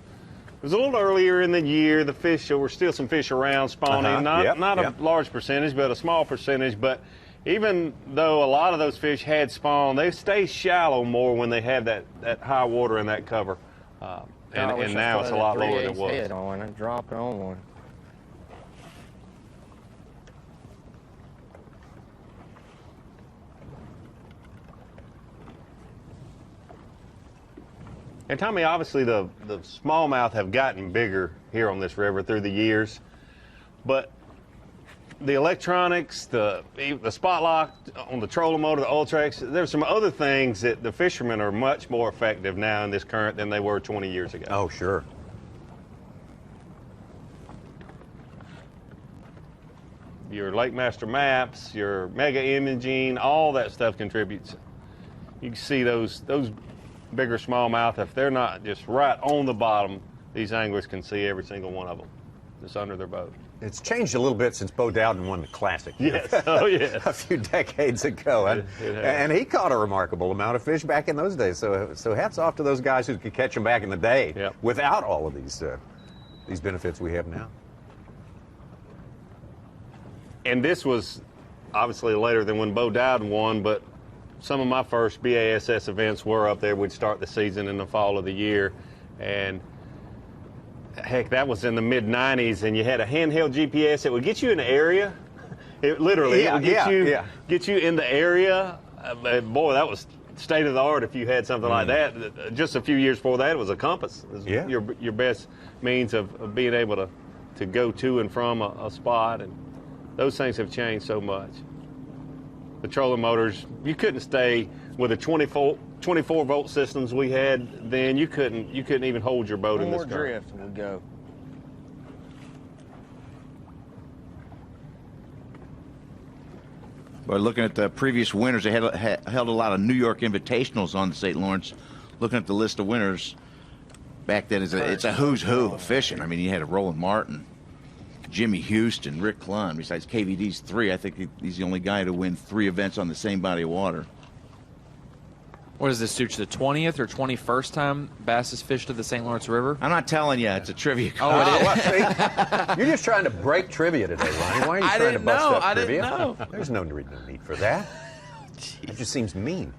It was a little earlier in the year. The fish, there were still some fish around spawning, not a large percentage, but a small percentage. But even though a lot of those fish had spawned, they stay shallow more when they have that high water and that cover. And now it's a lot lower than it was. Head on and drop it on one. And Tommy, obviously the smallmouth have gotten bigger here on this river through the years, but the electronics, the spot lock on the trolling motor, the Ultrex, there's some other things that the fishermen are much more effective now in this current than they were 20 years ago. Oh, sure. Your Lake Master maps, your mega imaging, all that stuff contributes. You can see those bigger smallmouth, if they're not just right on the bottom, these anglers can see every single one of them just under their boat. It's changed a little bit since Bo Dowden won the Classic. Yes, oh yes. A few decades ago. And he caught a remarkable amount of fish back in those days. So hats off to those guys who could catch them back in the day without all of these benefits we have now. And this was obviously later than when Bo Dowden won, but some of my first B.A.S.S. events were up there. We'd start the season in the fall of the year. And heck, that was in the mid-90s, and you had a handheld GPS that would get you in the area. It would get you in the area. Boy, that was state of the art if you had something like that. Just a few years before that, it was a compass. It was your best means of being able to go to and from a spot, and those things have changed so much. The trolling motors, you couldn't stay with the 24 volt systems we had then. You couldn't even hold your boat in this current. One more drift and we'll go. But looking at the previous winners, they held a lot of New York Invitationals on the St. Lawrence. Looking at the list of winners, back then it's a who's who of fishing. I mean, you had Roland Martin, Jimmy Houston, Rick Clunn. Besides KVD's 3, I think he's the only guy to win 3 events on the same body of water. What is this, Such, the 20th or 21st time Bass has fished at the St. Lawrence River? I'm not telling you. It's a trivia Oh, question. it is? Well, see, you're just trying to break trivia today, Ronnie. Why are you I trying to didn't bust know. up I trivia? didn't know. There's no need for that. That just seems mean.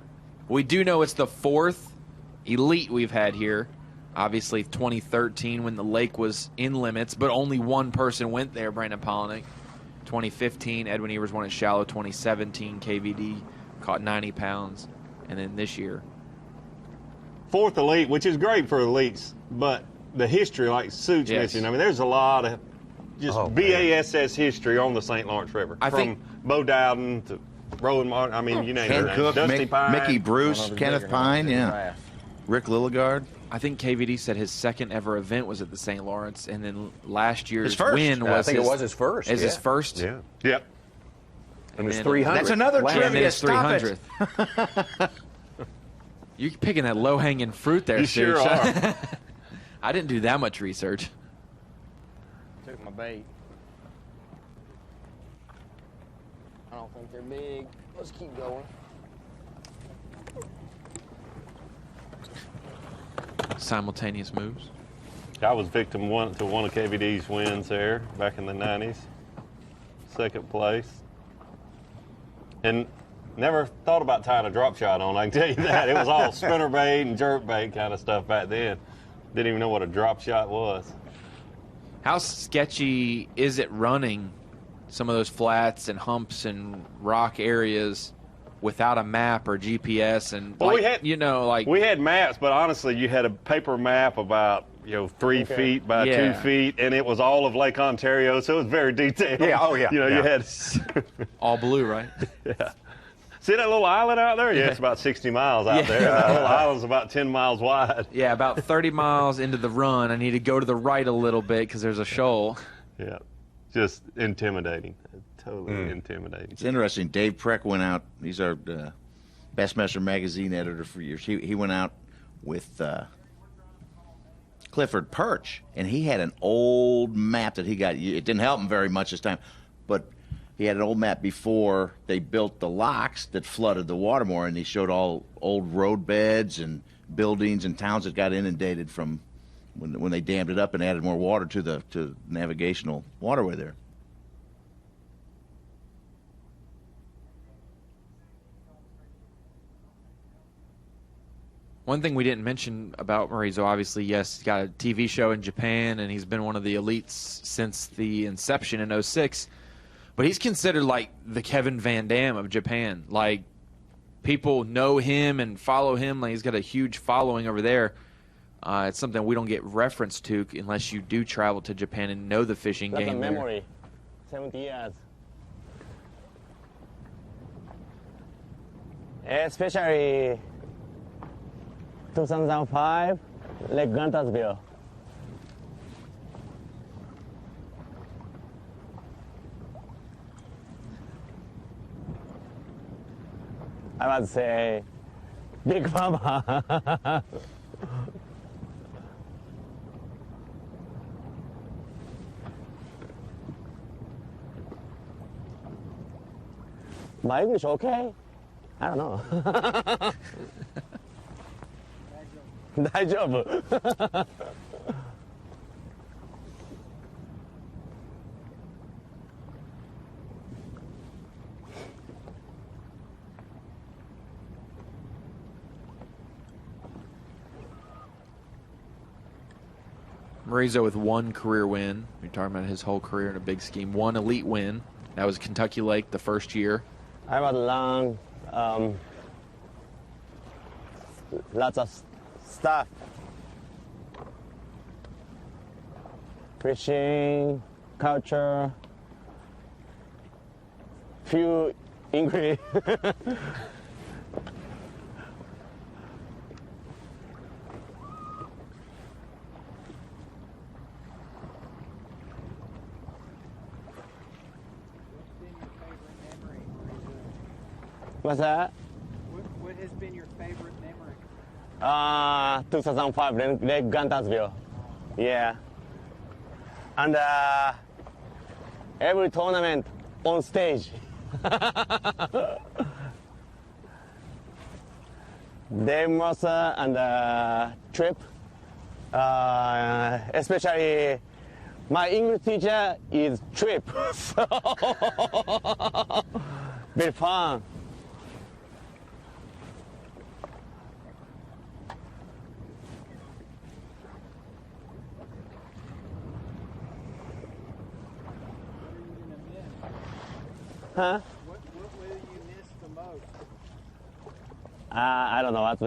We do know it's the 4th elite we've had here. Obviously, 2013 when the lake was in limits, but only one person went there, Brandon Polnick. 2015, Edwin Evers won at shallow. 2017, KVD caught 90 pounds. And then this year. 4th elite, which is great for elites, but the history, like Such mentioned, I mean, there's a lot of just B.A.S.S. history on the St. Lawrence River. From Bo Dowden to Roland Martin, I mean, you name Ken it. Cook, Dusty Pine. Mickey Bruce, Kenneth Pine, yeah. Rick Lilligard. I think KVD said his second ever event was at the St. Lawrence, and then last year's His first. win was I think it was his first. Is his first? Yeah. Yep. And his 300th. That's another And trivia. his Stop 300th. You're picking that low-hanging fruit there, You sure Such. are. I didn't do that much research. Took my bait. I don't think they're big. Let's keep going. Simultaneous moves. I was victim to one of KVD's wins there back in the 90s. Second place. And never thought about tying a drop shot on, I can tell you that. It was all spinner bait and jerk bait kind of stuff back then. Didn't even know what a drop shot was. How sketchy is it running some of those flats and humps and rock areas without a map or GPS? And Well, like, we had maps, but honestly, you had a paper map about 3 feet by 2 feet, and it was all of Lake Ontario, so it was very detailed. Yeah, oh yeah. You had all blue, right? Yeah. See that little island out there? Yeah, it's about 60 miles out there. That little island's about 10 miles wide. Yeah, about 30 miles into the run, I need to go to the right a little bit because there's a shoal. Yeah, just intimidating. Totally intimidating. It's interesting. Dave Preck went out. He's our Bassmaster magazine editor for years. He went out with Clifford Perch, and he had an old map that he got. It didn't help him very much this time, but he had an old map before they built the locks that flooded the water more, and he showed all old road beds and buildings and towns that got inundated from when they dammed it up and added more water to the navigational waterway there. One thing we didn't mention about Morizo, obviously, yes, he's got a TV show in Japan, and he's been one of the elites since the inception in 06. But he's considered like the Kevin Van Dam of Japan. Like, people know him and follow him. Like, he's got a huge following over there. It's something we don't get reference to unless you do travel to Japan and know the fishing That's game a there. memory. 70 years. Especially 2005, Lake Guntersville. I would say Big Mama. My English okay? I don't know. 大丈夫。Morizo with one career win. We're talking about his whole career in a big scheme. One elite win. That was Kentucky Lake the first year. I was learn lots of stuff. Fishing, culture, few English. What's that? What has been your favorite memory? 2005, Lake Guntersville. Yeah. And every tournament on stage. Dave Mercer and Trip. Especially my English teacher is Trip. So very fun. Huh? What will you miss the most? I don't know what.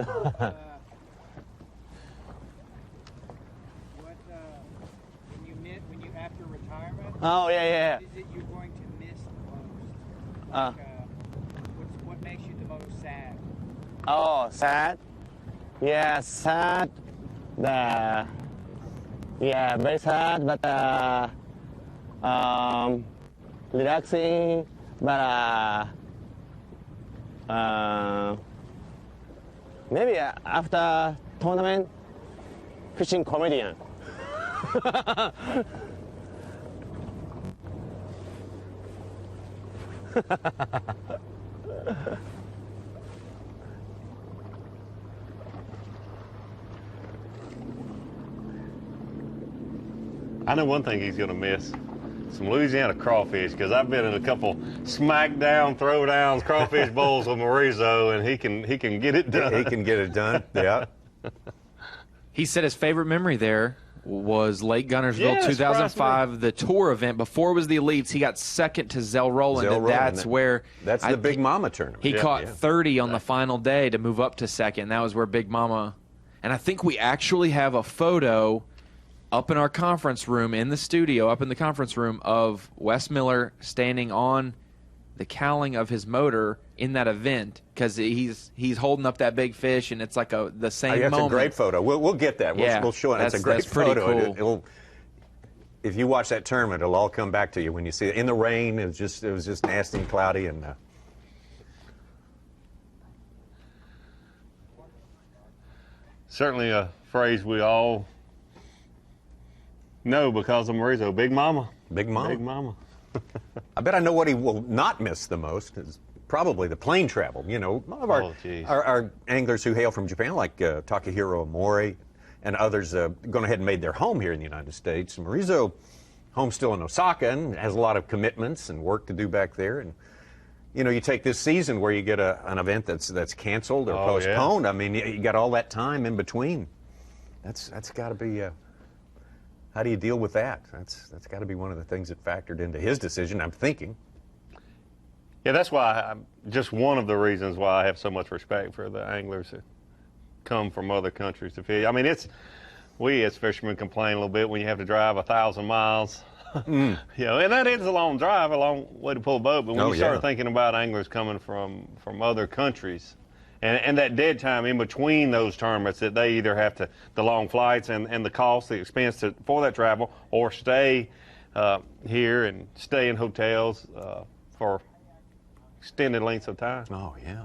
When you after retirement? Oh, yeah. What is it you're going to miss the most? What makes you the most sad? Oh, sad? Yeah, sad. Yeah, very sad, but relaxing, but maybe after tournament, fishing comedian. I know one thing he's going to miss. Some Louisiana crawfish, because I've been in a couple smackdown, throwdowns, crawfish bowls with Morizo, and he can get it done. He can get it done, yeah. He said his favorite memory there was Lake Gunnersville 2005, the tour event. Before it was the elites, he got second to Zell Rowland, and that's where... That's the Big Mama tournament. He caught 30 on the final day to move up to second. That was where Big Mama... And I think we actually have a photo up in our conference room, in the studio, up in the conference room, of Wes Miller standing on the cowling of his motor in that event, because he's holding up that big fish, and it's like the same moment. That's a great photo. We'll get that. We'll show it. It's a great photo. Cool. If you watch that tournament, it'll all come back to you when you see it. In the rain, it was just nasty and cloudy, and certainly a phrase we all know because of Morizo. Big Mama. Big Mama. Big Mama. I bet I know what he will not miss the most is probably the plane travel. You know, a lot of our anglers who hail from Japan, like Takahiro Omori and others, gone ahead and made their home here in the United States. Morizo, home still in Osaka, and has a lot of commitments and work to do back there. And you know, you take this season where you get an event that's canceled or postponed. I mean, you got all that time in between. That's got to be. How do you deal with that? That's got to be one of the things that factored into his decision, I'm thinking. Yeah, that's why just one of the reasons why I have so much respect for the anglers that come from other countries to fish. I mean, we as fishermen complain a little bit when you have to drive 1,000 miles. You know, and that is a long drive, a long way to pull a boat. But when you start thinking about anglers coming from other countries, and that dead time in between those tournaments, that they either have to, the long flights and the cost, the expense for that travel, or stay here and stay in hotels for extended lengths of time. Oh, yeah.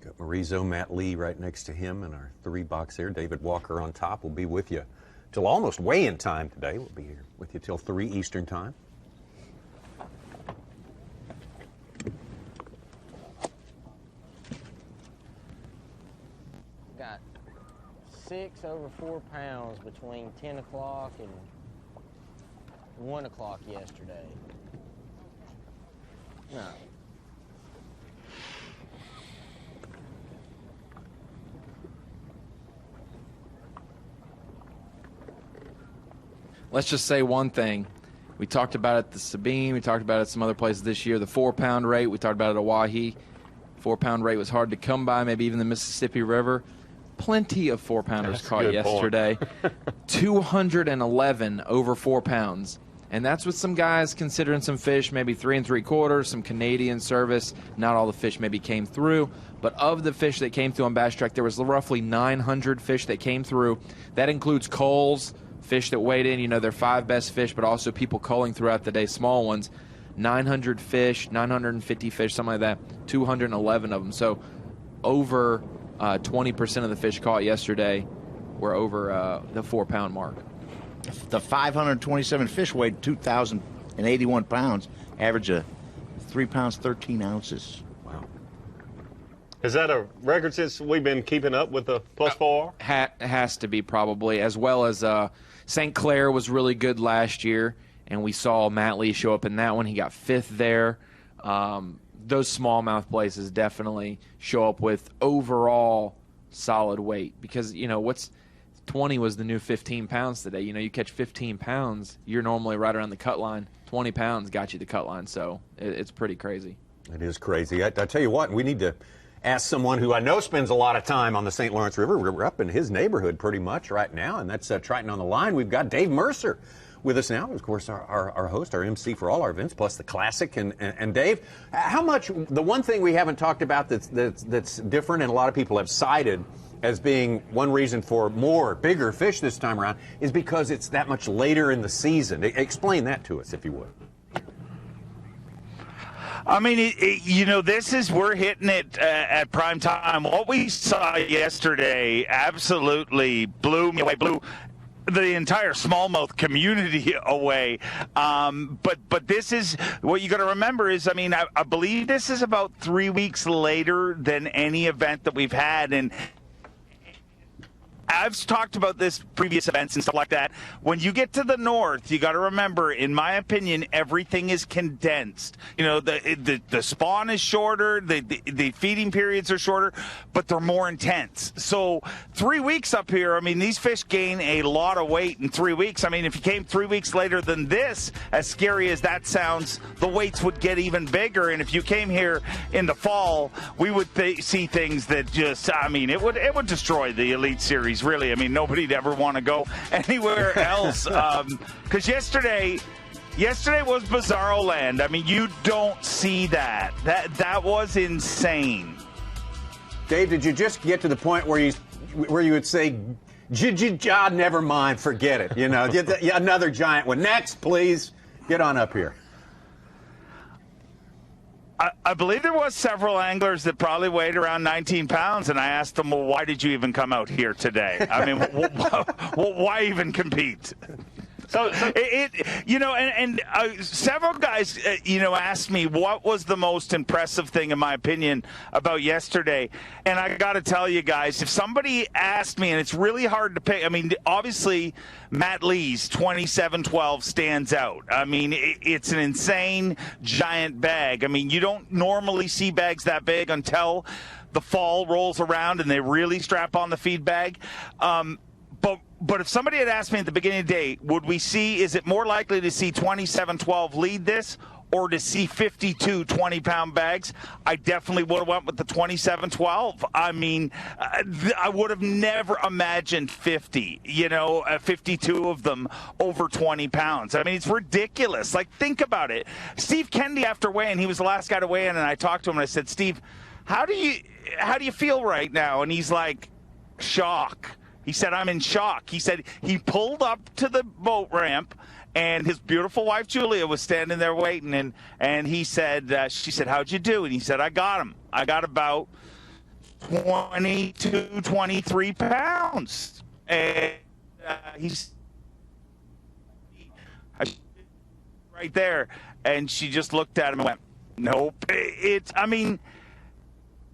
Got Morizo, Matt Lee right next to him in our 3-box there. David Walker on top. We'll be with you till almost weigh-in time today. We'll be here with you till 3 Eastern time. Got 6 over 4 pounds between 10 o'clock and 1 o'clock yesterday. No. Let's just say one thing. We talked about it at the Sabine. We talked about it at some other places this year. The 4-pound rate. We talked about it at Oahe. 4-pound rate was hard to come by, maybe even the Mississippi River. Plenty of 4-pounders caught yesterday. 211 over 4 pounds. And that's with some guys considering some fish, maybe 3 3/4, some Canadian service. Not all the fish maybe came through. But of the fish that came through on Bass Track, there was roughly 900 fish that came through. That includes culls, fish that weighed in, you know, their 5 best fish, but also people culling throughout the day, small ones. 900 fish, 950 fish, something like that, 211 of them. So over 20% of the fish caught yesterday were over the 4-pound mark. The 527 fish weighed 2,081 pounds, average of 3 pounds, 13 ounces. Wow. Is that a record since we've been keeping up with the plus 4? Has to be probably, as well as St. Clair was really good last year, and we saw Matt Lee show up in that one. He got 5th there. Those smallmouth places definitely show up with overall solid weight because, 20 was the new 15 pounds today. You catch 15 pounds, you're normally right around the cut line. 20 pounds got you the cut line, so it's pretty crazy. It is crazy. I tell you what, we need to ask someone who I know spends a lot of time on the St. Lawrence River. We're up in his neighborhood pretty much right now, and that's Triton on the Line. We've got Dave Mercer with us now, of course, our host, our MC for all our events, plus the Classic. And Dave, how much, the one thing we haven't talked about that's different and a lot of people have cited as being one reason for bigger fish this time around is because it's that much later in the season. Explain that to us, if you would. I mean, we're hitting it at prime time. What we saw yesterday absolutely blew me away, blew the entire smallmouth community away. But this is what you got to remember is, I believe this is about 3 weeks later than any event that we've had. And I've talked about this previous events and stuff like that. When you get to the north, you got to remember, in my opinion, everything is condensed. The spawn is shorter, the feeding periods are shorter, but they're more intense. So 3 weeks up here, these fish gain a lot of weight in 3 weeks. If you came 3 weeks later than this, as scary as that sounds, the weights would get even bigger. And if you came here in the fall, we would see things that just, it would destroy the Elite Series. Really, nobody'd ever want to go anywhere else. Because yesterday was Bizarro Land. You don't see that. That was insane. Dave, did you just get to the point where you would say, never mind, forget it? Another giant one. Next, please, get on up here. I believe there was several anglers that probably weighed around 19 pounds, and I asked them, well, why did you even come out here today? Why even compete? So several guys, asked me what was the most impressive thing, in my opinion, about yesterday. And I got to tell you guys, if somebody asked me, and it's really hard to pick, obviously Matt Lee's 27-12 stands out. It's an insane giant bag. You don't normally see bags that big until the fall rolls around and they really strap on the feed bag. But if somebody had asked me at the beginning of the day, is it more likely to see 27-12 lead this or to see 52 20-pound bags? I definitely would have went with the 27-12. I would have never imagined 50, 52 of them over 20 pounds. It's ridiculous. Think about it. Steve Kendi, after weighing, he was the last guy to weigh in, and I talked to him and I said, Steve, how do you feel right now? And he's like, shock. He said, I'm in shock. He said he pulled up to the boat ramp, and his beautiful wife, Julia, was standing there waiting. And he said, she said, how'd you do? And he said, I got him. I got about 22, 23 pounds. And he's right there. And she just looked at him and went, nope.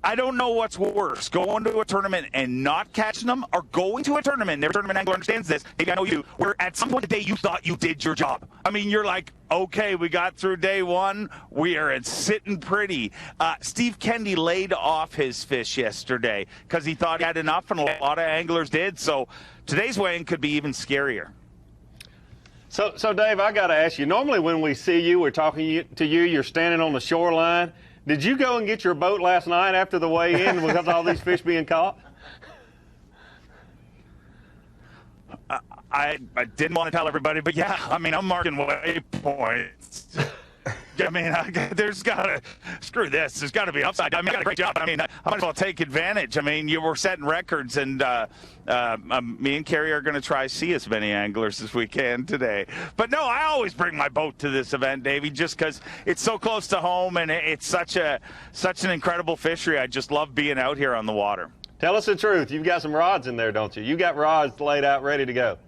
I don't know what's worse, going to a tournament and not catching them, or going to a tournament, every tournament angler understands this, maybe I know you, where at some point today you thought you did your job. You're like, okay, we got through day one, we are sitting pretty. Steve Kendi laid off his fish yesterday because he thought he had enough, and a lot of anglers did, so today's weighing could be even scarier. So Dave, I got to ask you, normally when we see you, we're talking to you, you're standing on the shoreline. Did you go and get your boat last night after the weigh-in because of all these fish being caught? I didn't want to tell everybody, but yeah, I'm marking waypoints. I mean, there's got to, screw this, there's got to be upside. I mean, I got a great job. I mean, I might as well take advantage. I mean, you were setting records, and me and Kerry are going to try to see as many anglers as we can today. But no, I always bring my boat to this event, Davey, just because it's so close to home, and it's such an incredible fishery. I just love being out here on the water. Tell us the truth. You've got some rods in there, don't you? You got rods laid out ready to go.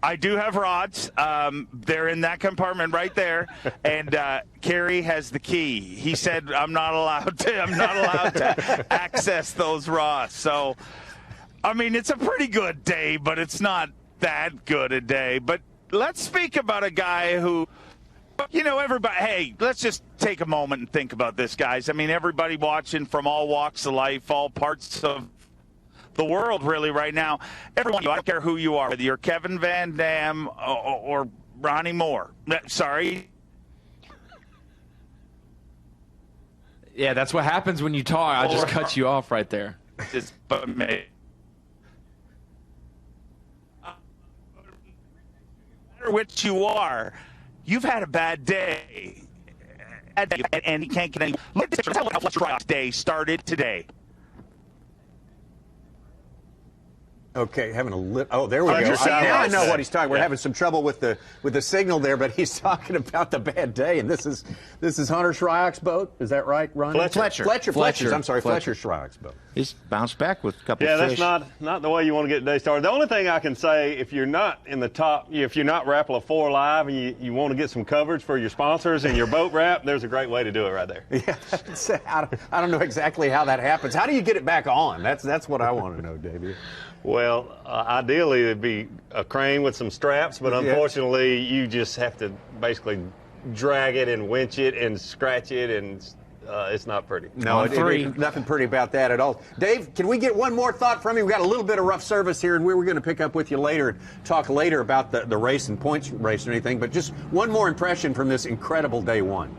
I do have rods. They're in that compartment right there, and Kerry has the key. He said I'm not allowed to access those rods. So, I mean, it's a pretty good day, but it's not that good a day. But let's speak about a guy who, you know, everybody, hey, let's just take a moment and think about this, guys. I mean, everybody watching from all walks of life, all parts of the world really right now. Everyone, I don't care who you are, whether you're Kevin Van Dam or Ronnie Moore. Sorry. Yeah, that's what happens when you talk. I just cut you off right there. Just but me. No matter which you are, you've had a bad day. And you can't get any. Look at this picture. Tell me how Fletcher day started today. Okay, having a oh, there we go. Now I know what he's talking. We're having some trouble with the signal there, but he's talking about the bad day, and this is Hunter Shryock's boat. Is that right, Ron? Fletcher. I'm sorry, Fletcher Shryock's boat. He's bounced back with a couple of fish. Yeah, that's not the way you want to get the day started. The only thing I can say, if you're not in the top, if you're not Rapala 4 Live and you want to get some coverage for your sponsors and your boat wrap, there's a great way to do it right there. Yeah, I don't know exactly how that happens. How do you get it back on? That's what I want to know, Davey. Well, ideally it'd be a crane with some straps, but unfortunately you just have to basically drag it and winch it and scratch it, and it's not pretty. No, nothing pretty about that at all. Dave, can we get one more thought from you? We've got a little bit of rough service here, and we were going to pick up with you later and talk later about the race and points race and anything, but just one more impression from this incredible day one.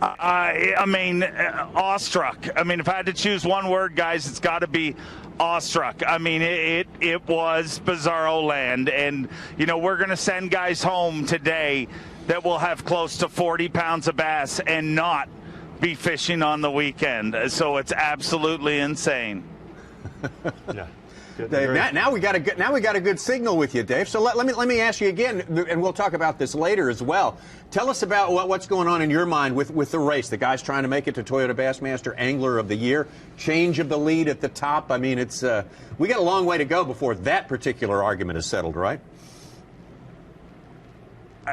I mean, awestruck. I mean, if I had to choose one word, guys, it's got to be awestruck. I mean, it was bizarro land. And, you know, we're going to send guys home today that will have close to 40 pounds of bass and not be fishing on the weekend. So it's absolutely insane. Yeah. Dave, now we got a good signal with you, Dave. So let me ask you again, and we'll talk about this later as well. Tell us about what's going on in your mind with the race. The guys trying to make it to Toyota Bassmaster Angler of the Year, change of the lead at the top. I mean, it's we got a long way to go before that particular argument is settled, right?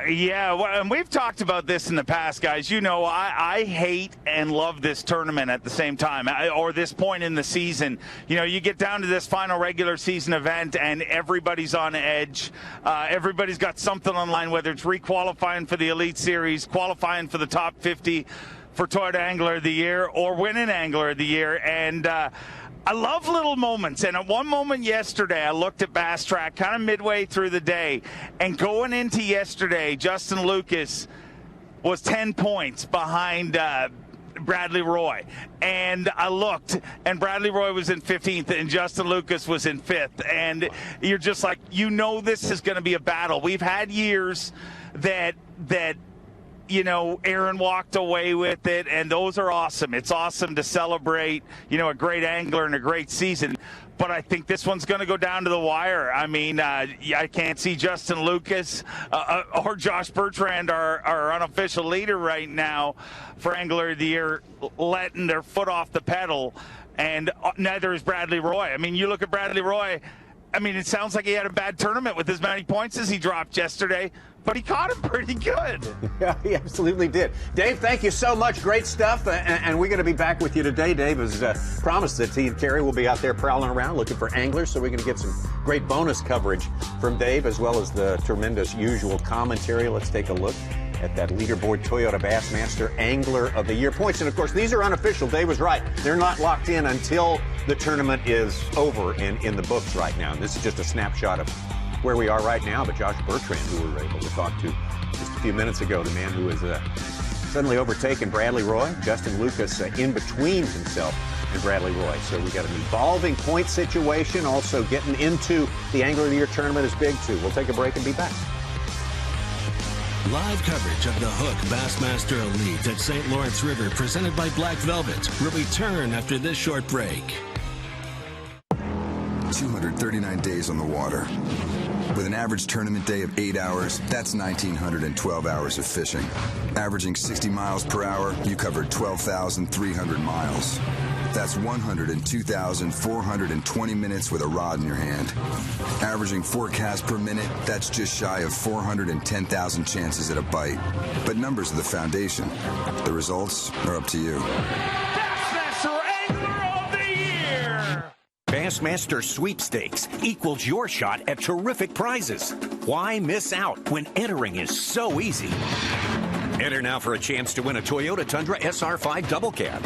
Yeah, well, and we've talked about this in the past, guys. You know, I hate and love this tournament at the same time, or this point in the season. You know, you get down to this final regular season event, and everybody's on edge. Everybody's got something on line, whether it's re-qualifying for the Elite Series, qualifying for the top 50 for Toyota Angler of the Year, or winning Angler of the Year. And I love little moments, and at one moment yesterday, I looked at Bass Track kind of midway through the day, and going into yesterday, Justin Lucas was 10 points behind Bradley Roy. And I looked, and Bradley Roy was in 15th, and Justin Lucas was in 5th. And you're just like, you know this is going to be a battle. We've had years that you know, Aaron walked away with it, and those are awesome. It's awesome to celebrate, you know, a great angler and a great season. But I think this one's going to go down to the wire. I mean, I can't see Justin Lucas or Josh Bertrand, our unofficial leader right now for Angler of the Year, letting their foot off the pedal, and neither is Bradley Roy. I mean, you look at Bradley Roy, I mean, it sounds like he had a bad tournament with as many points as he dropped yesterday, but he caught him pretty good. Yeah, he absolutely did. Dave, thank you so much. Great stuff. And we're going to be back with you today. Dave has promised that he and Kerry will be out there prowling around looking for anglers, so we're going to get some great bonus coverage from Dave, as well as the tremendous usual commentary. Let's take a look at that leaderboard Toyota Bassmaster Angler of the Year points. And, of course, these are unofficial. Dave was right. They're not locked in until the tournament is over and in the books right now. And this is just a snapshot of where we are right now. But Josh Bertrand, who we were able to talk to just a few minutes ago, the man who has suddenly overtaken Bradley Roy, Justin Lucas in between himself and Bradley Roy. So we got an evolving point situation. Also getting into the Angler of the Year tournament is big, too. We'll take a break and be back. Live coverage of the Hook Bassmaster Elite at St. Lawrence River, presented by Black Velvet, will return after this short break. 239 days on the water. With an average tournament day of 8 hours, that's 1,912 hours of fishing. Averaging 60 miles per hour, you covered 12,300 miles. That's 102,420 minutes with a rod in your hand. Averaging 4 casts per minute, that's just shy of 410,000 chances at a bite. But numbers are the foundation. The results are up to you. Bassmaster Angler of the Year! Bassmaster Sweepstakes equals your shot at terrific prizes. Why miss out when entering is so easy? Enter now for a chance to win a Toyota Tundra SR5 Double Cab.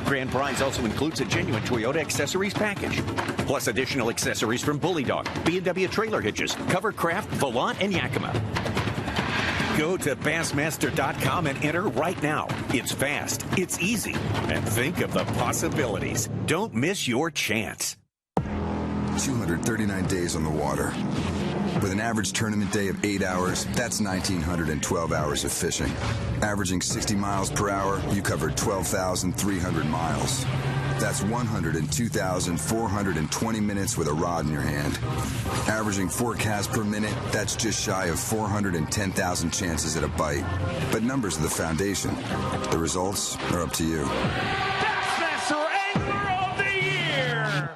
Grand prize also includes a genuine Toyota accessories package, plus additional accessories from Bully Dog, B&W trailer hitches, Covercraft, Volant, and Yakima. Go to Bassmaster.com and enter right now. It's fast, it's easy, and think of the possibilities. Don't miss your chance. 239 days on the water. With an average tournament day of 8 hours, that's 1,912 hours of fishing. Averaging 60 miles per hour, you covered 12,300 miles. That's 102,420 minutes with a rod in your hand. Averaging 4 casts per minute, that's just shy of 410,000 chances at a bite. But numbers are the foundation. The results are up to you. Bassmaster Angler of the Year!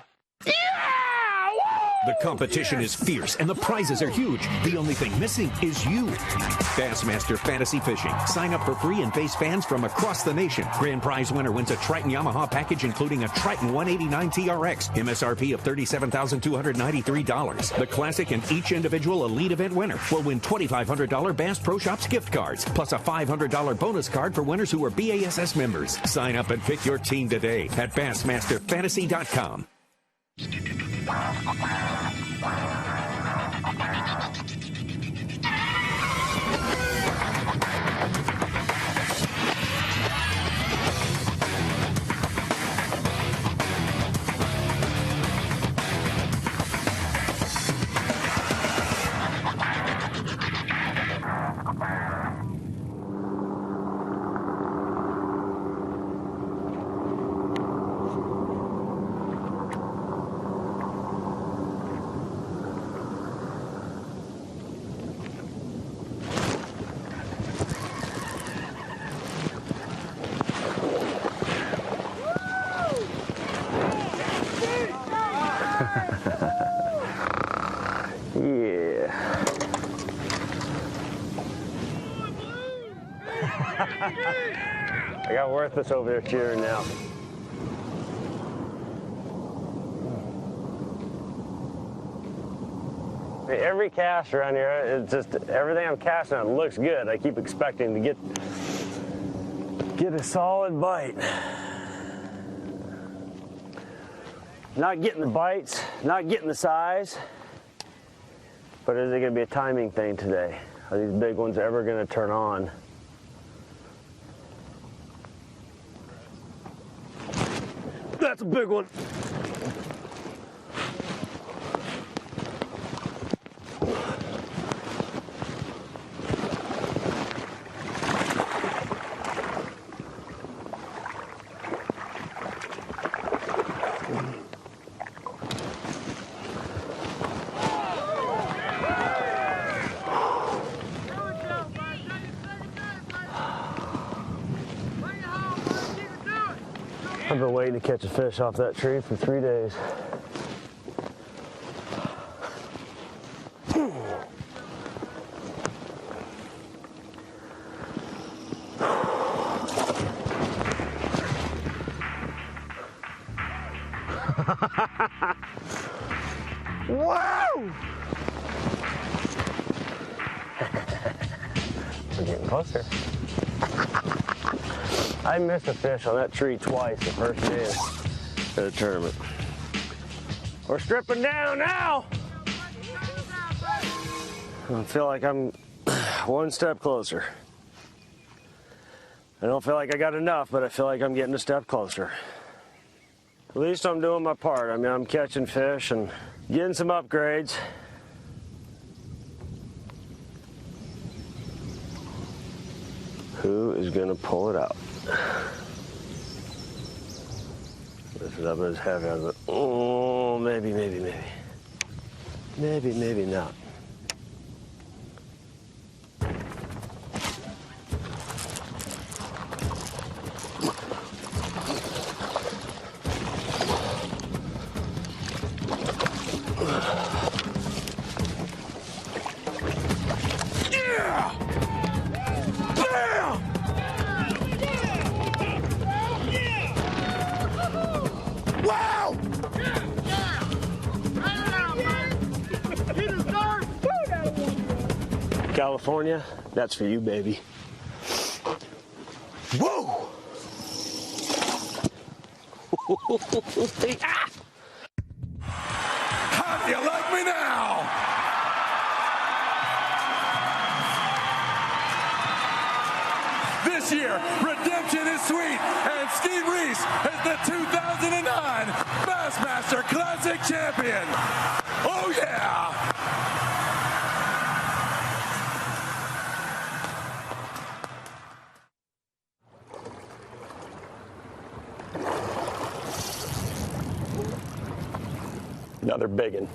The competition is fierce and the prizes are huge. The only thing missing is you. Bassmaster Fantasy Fishing. Sign up for free and face fans from across the nation. Grand prize winner wins a Triton Yamaha package including a Triton 189 TRX. MSRP of $37,293. The classic and each individual elite event winner will win $2,500 Bass Pro Shops gift cards, plus a $500 bonus card for winners who are B.A.S.S. members. Sign up and pick your team today at BassmasterFantasy.com. I got Worthless over there cheering now. Every cast around here, it's just everything I'm casting on looks good. I keep expecting to get a solid bite. Not getting the bites, not getting the size, but is it going to be a timing thing today? Are these big ones ever going to turn on? That's a big one. I've been waiting to catch a fish off that tree for 3 days. Wow! We're getting closer. I missed a fish on that tree twice the first day of the tournament. We're stripping down now. I feel like I'm one step closer. I don't feel like I got enough, but I feel like I'm getting a step closer. At least I'm doing my part. I mean, I'm catching fish and getting some upgrades. Who is going to pull it out? Lift it up as heavy as it. Oh, maybe. Maybe not. California, that's for you, baby. Whoa! Ah! How do you like me now? This year, redemption is sweet, and Steve Reese is the 2009 Bassmaster Classic champion. Oh, yeah! Another big one.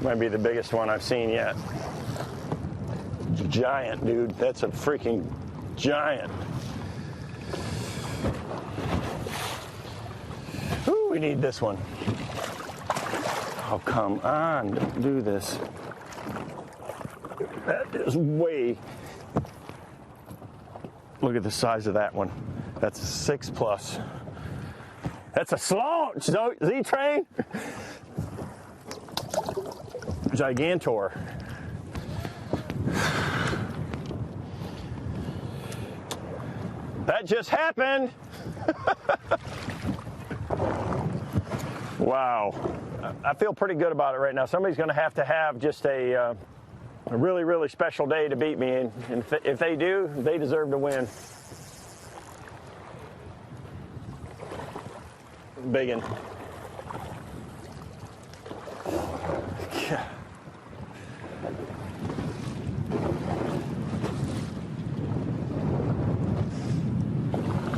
Might be the biggest one I've seen yet. It's a giant, dude. That's a freaking giant. Ooh, we need this one. Oh, come on. Don't do this. That is way. Look at the size of that one. That's a 6+. That's a Z-Train. Gigantor. That just happened. Wow. I feel pretty good about it right now. Somebody's going to have just a really, really special day to beat me, and if they do, they deserve to win. Big one. Yeah.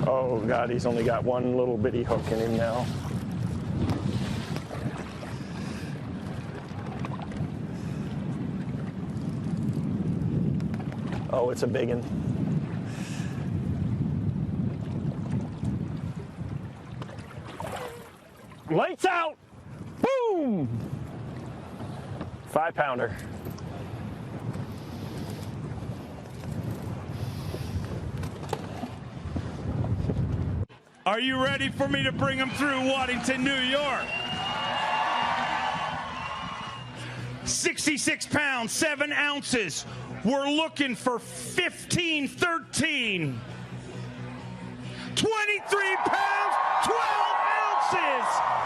Oh, God, he's only got one little bitty hook in him now. Oh, it's a big one. Lights out! Boom! 5-pounder. Are you ready for me to bring them through Waddington, New York? 66 pounds, 7 ounces. We're looking for 15-13. 23 pounds, 12 ounces.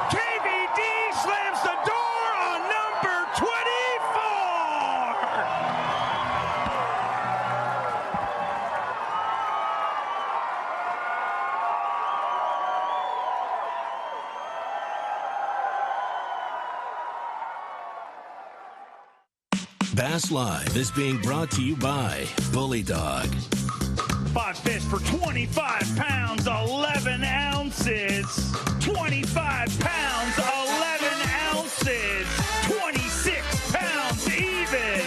KVD slams the door on number 24. Bass Live is being brought to you by Bully Dog. 5 fish for 25 pounds, 11 ounces. 25 pounds, 11 ounces. 26 pounds even.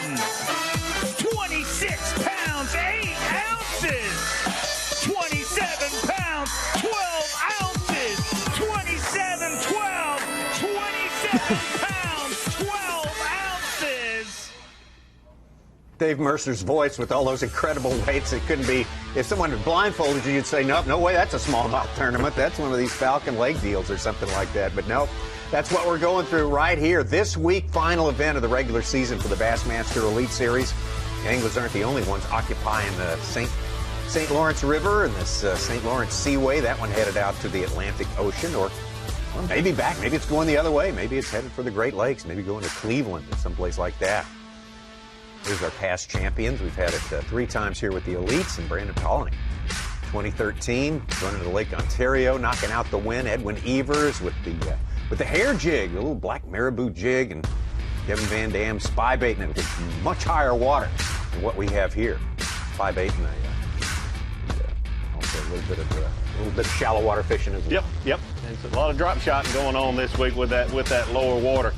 26 pounds, 8 ounces. 27 pounds, 12 ounces. 27, 12, 27 pounds, 12 ounces. Dave Mercer's voice with all those incredible weights. It couldn't be, if someone had blindfolded you, you'd say, nope, no way, that's a smallmouth tournament. That's one of these Falcon Lake deals or something like that. But nope, that's what we're going through right here. This week, final event of the regular season for the Bassmaster Elite Series. The anglers aren't the only ones occupying the St. Lawrence River and this St. Lawrence Seaway. That one headed out to the Atlantic Ocean, or maybe back. Maybe it's going the other way. Maybe it's headed for the Great Lakes. Maybe going to Cleveland or someplace like that. Here's our past champions. We've had it 3 times here with the Elites, and Brandon Pollock 2013, going into Lake Ontario, knocking out the win. Edwin Evers with the hair jig, the little black marabou jig, and Kevin Van Dam spy baiting it with much higher water than what we have here. Spy baiting, also a little bit of shallow water fishing as well. Yep. There's a lot of drop shotting going on this week with that lower water.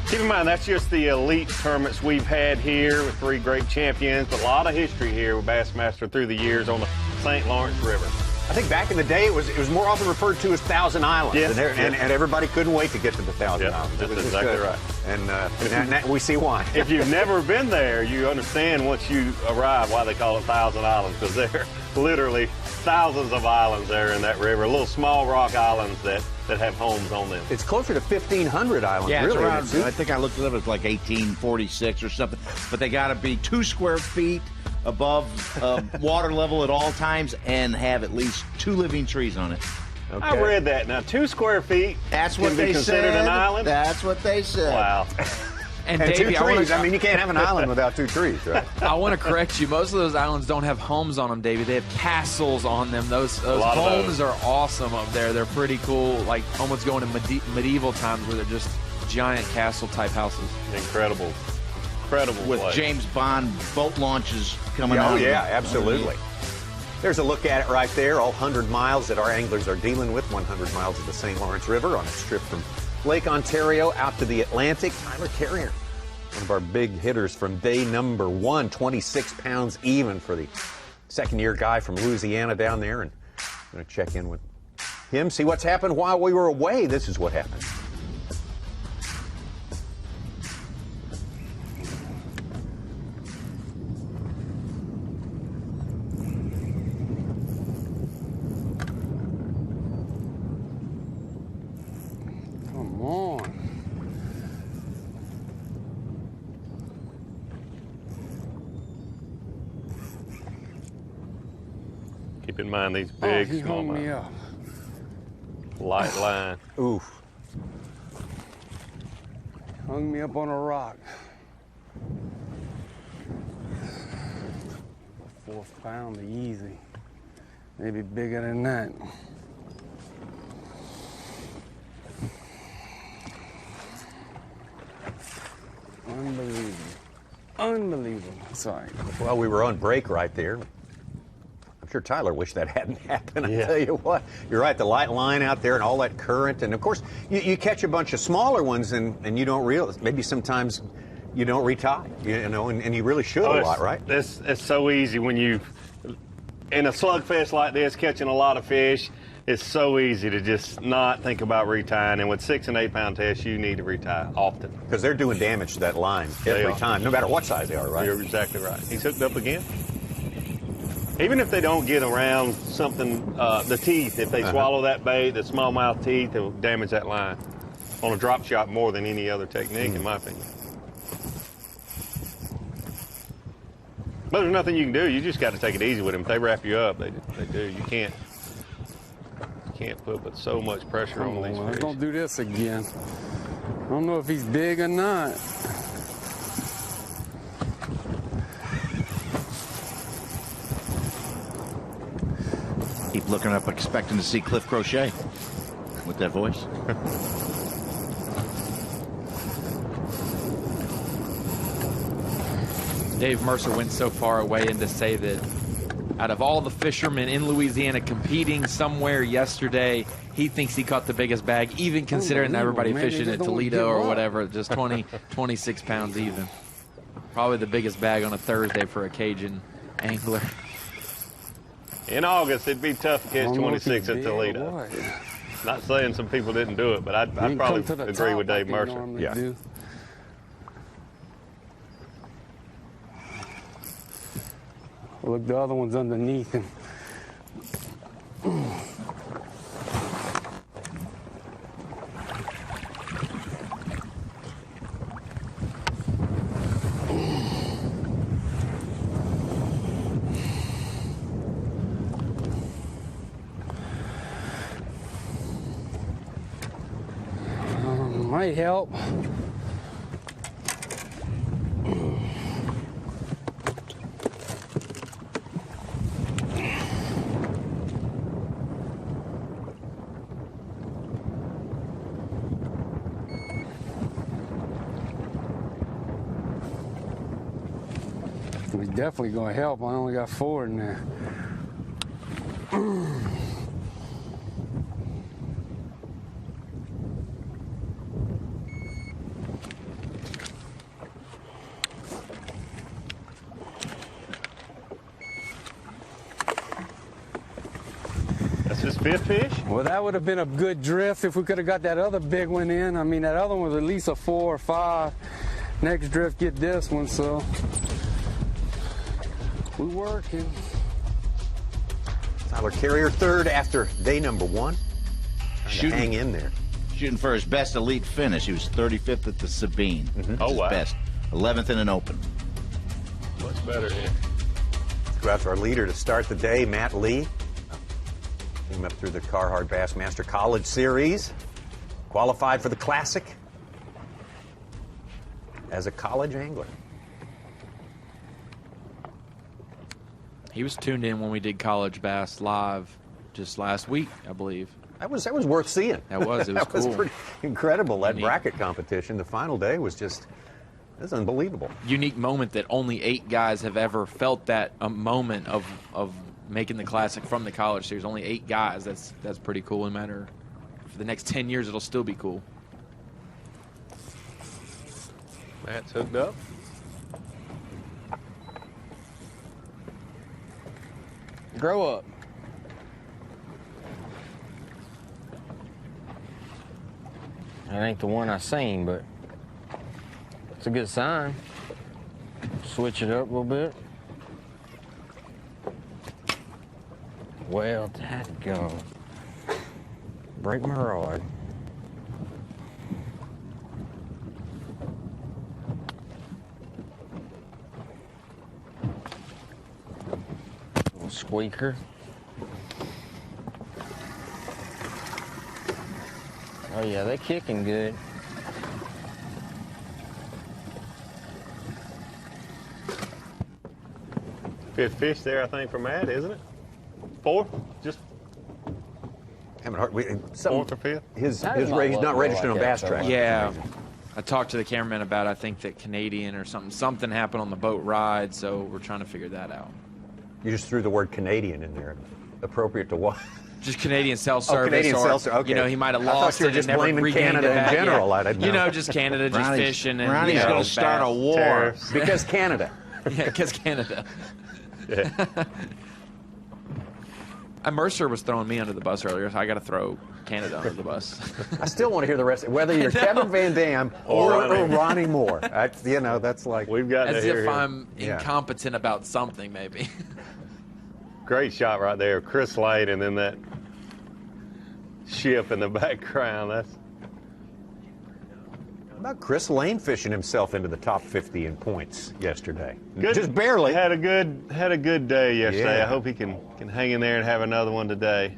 Keep in mind, that's just the elite tournaments we've had here with 3 great champions, but a lot of history here with Bassmaster through the years on the St. Lawrence River. I think back in the day, it was more often referred to as Thousand Islands, yes, and everybody couldn't wait to get to the Thousand Islands. That's exactly right. And we see why. If you've never been there, you understand once you arrive why they call it Thousand Islands, because there are literally thousands of islands there in that river, little small rock islands that have homes on them. It's closer to 1,500 islands, yeah, really. It's around, I think I looked it up, it's like 1846 or something. But they got to be 2 square feet above water level at all times and have at least 2 living trees on it. Okay. I read that. Now, 2 square feet That's what can they be considered said. an island? That's what they said. Wow. And Davey, 2 trees. I mean, you can't have an island without 2 trees, right? I want to correct you. Most of those islands don't have homes on them, Davey. They have castles on them. Those homes are awesome up there. They're pretty cool, like almost going to medieval times where they're just giant castle-type houses. Incredible With place. James Bond boat launches coming out. Oh, yeah, absolutely. There's a look at it right there, all 100 miles that our anglers are dealing with, 100 miles of the St. Lawrence River on its trip from Lake Ontario out to the Atlantic. Tyler Carrier, one of our big hitters from day number 1, 26 pounds even for the second-year guy from Louisiana down there. And I'm going to check in with him, see what's happened while we were away. This is what happened. Come on. Keep in mind these big he hung me smallmouth. up. Light line. Oof. Hung me up on a rock. 4 pounder easy. Maybe bigger than that. Unbelievable. Sorry. Well, we were on break right there. I'm sure Tyler wished that hadn't happened. I tell you what, you're right. The light line out there and all that current, and of course, you catch a bunch of smaller ones, and you don't realize. Maybe sometimes you don't retie, and you really should a lot, right? It's so easy when you in a slugfest like this, catching a lot of fish. It's so easy to just not think about retying, and with 6 and 8 pound tests, you need to retie often because they're doing damage to that line every time, no matter what size they are, right? You're exactly right. He's hooked up again. Even if they don't get around something, the teeth, if they swallow that bait, the smallmouth teeth, they'll damage that line on a drop shot more than any other technique, in my opinion. But there's nothing you can do. You just got to take it easy with them. If they wrap you up, they do. You can't put so much pressure on these fish. Don't do this again. I don't know if he's big or not. Keep looking up, expecting to see Cliff Crochet with that voice. Dave Mercer went so far away in to say that out of all the fishermen in Louisiana competing somewhere yesterday, he thinks he caught the biggest bag, even considering everybody fishing at Toledo or whatever, just 26 pounds even. Probably the biggest bag on a Thursday for a Cajun angler. In August, it'd be tough to catch 26 at Toledo. Not saying some people didn't do it, but I'd probably agree with Dave Mercer. Yeah. Look, the other one's underneath him. Might help. was definitely going to help. I only got 4 in there. That's his 5th fish? Well, that would have been a good drift if we could have got that other big one in. I mean, that other one was at least a 4 or 5. Next drift, get this one, so we're working. Tyler Carrier, 3rd after day number 1. Trying to hang in there. Shooting for his best elite finish. He was 35th at the Sabine. Oh, his wow. best. 11th in an open. Much better here. Let's go out to our leader to start the day, Matt Lee. Came up through the Carhartt Bassmaster College Series. Qualified for the Classic as a college angler. He was tuned in when we did College Bass Live just last week, I believe. That was worth seeing. That was. It was that cool. was pretty incredible. That bracket competition, the final day was just, it was unbelievable. Unique moment that only 8 guys have ever felt that moment of making the Classic from the College Series. Only 8 guys. That's pretty cool. No matter for the next 10 years, it'll still be cool. Matt's hooked up. Grow up. That ain't the one I seen, but it's a good sign. Switch it up a little bit. Well, that go. Break my rod. Little squeaker. Oh yeah, they're kicking good. Fifth fish there, I think, for Matt, isn't it? 4th? Just Having hard. 4th or 5th? His race not registered on Bass Track. Yeah. I talked to the cameraman about, I think, that Canadian or something happened on the boat ride, so we're trying to figure that out. You just threw the word Canadian in there. Appropriate to what? Just Canadian self-service. Canadian or, self-service. Okay. You know, he might have I thought lost you were it just and never blaming regained Canada it back. in general. Yeah. I didn't know. You know, just Canada just fishing. And, Ronnie's going to start a war. Tariffs. Because Canada. Yeah, because Canada. Yeah. Mercer was throwing me under the bus earlier, so I got to throw Canada under the bus. I still want to hear the rest. Whether you're Kevin Van Dam or Ronnie Moore. That's like. We've got As to hear if him. I'm incompetent about something, maybe. Great shot right there. Chris Lane, and then that ship in the background. That's How about Chris Lane fishing himself into the top 50 in points yesterday? good. Just barely. Had a good day yesterday. Yeah. I hope he can hang in there and have another one today.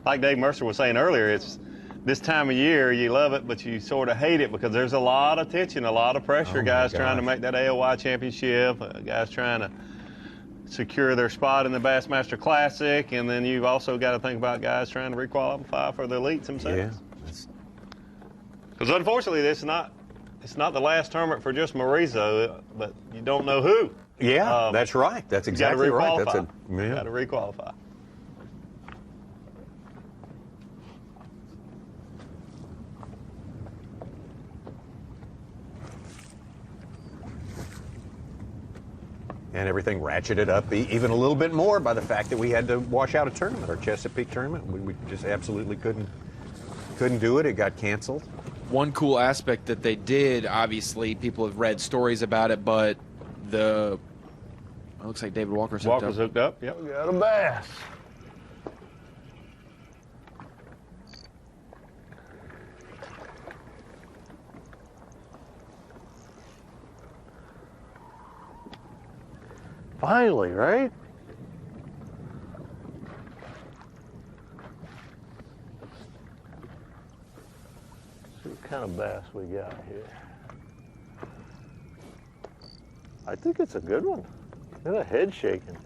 Like Dave Mercer was saying earlier, it's this time of year, you love it, but you sort of hate it because there's a lot of tension, a lot of pressure. Guys trying to make that AOY championship, guys trying to secure their spot in the Bassmaster Classic, and then you've also got to think about guys trying to requalify for the elites themselves. Yeah. Because unfortunately, it's not the last tournament for just Morizo, but you don't know who. Yeah, that's right. That's exactly right. That's Got to requalify. And everything ratcheted up even a little bit more by the fact that we had to wash out a tournament, our Chesapeake tournament. We just absolutely couldn't do it. It got canceled. One cool aspect that they did, obviously, people have read stories about it, but it looks like David Walker's hooked up. hooked up. Yep. We got a bass. Finally, right? See what kind of bass we got here. I think it's a good one. Look at the head shaking.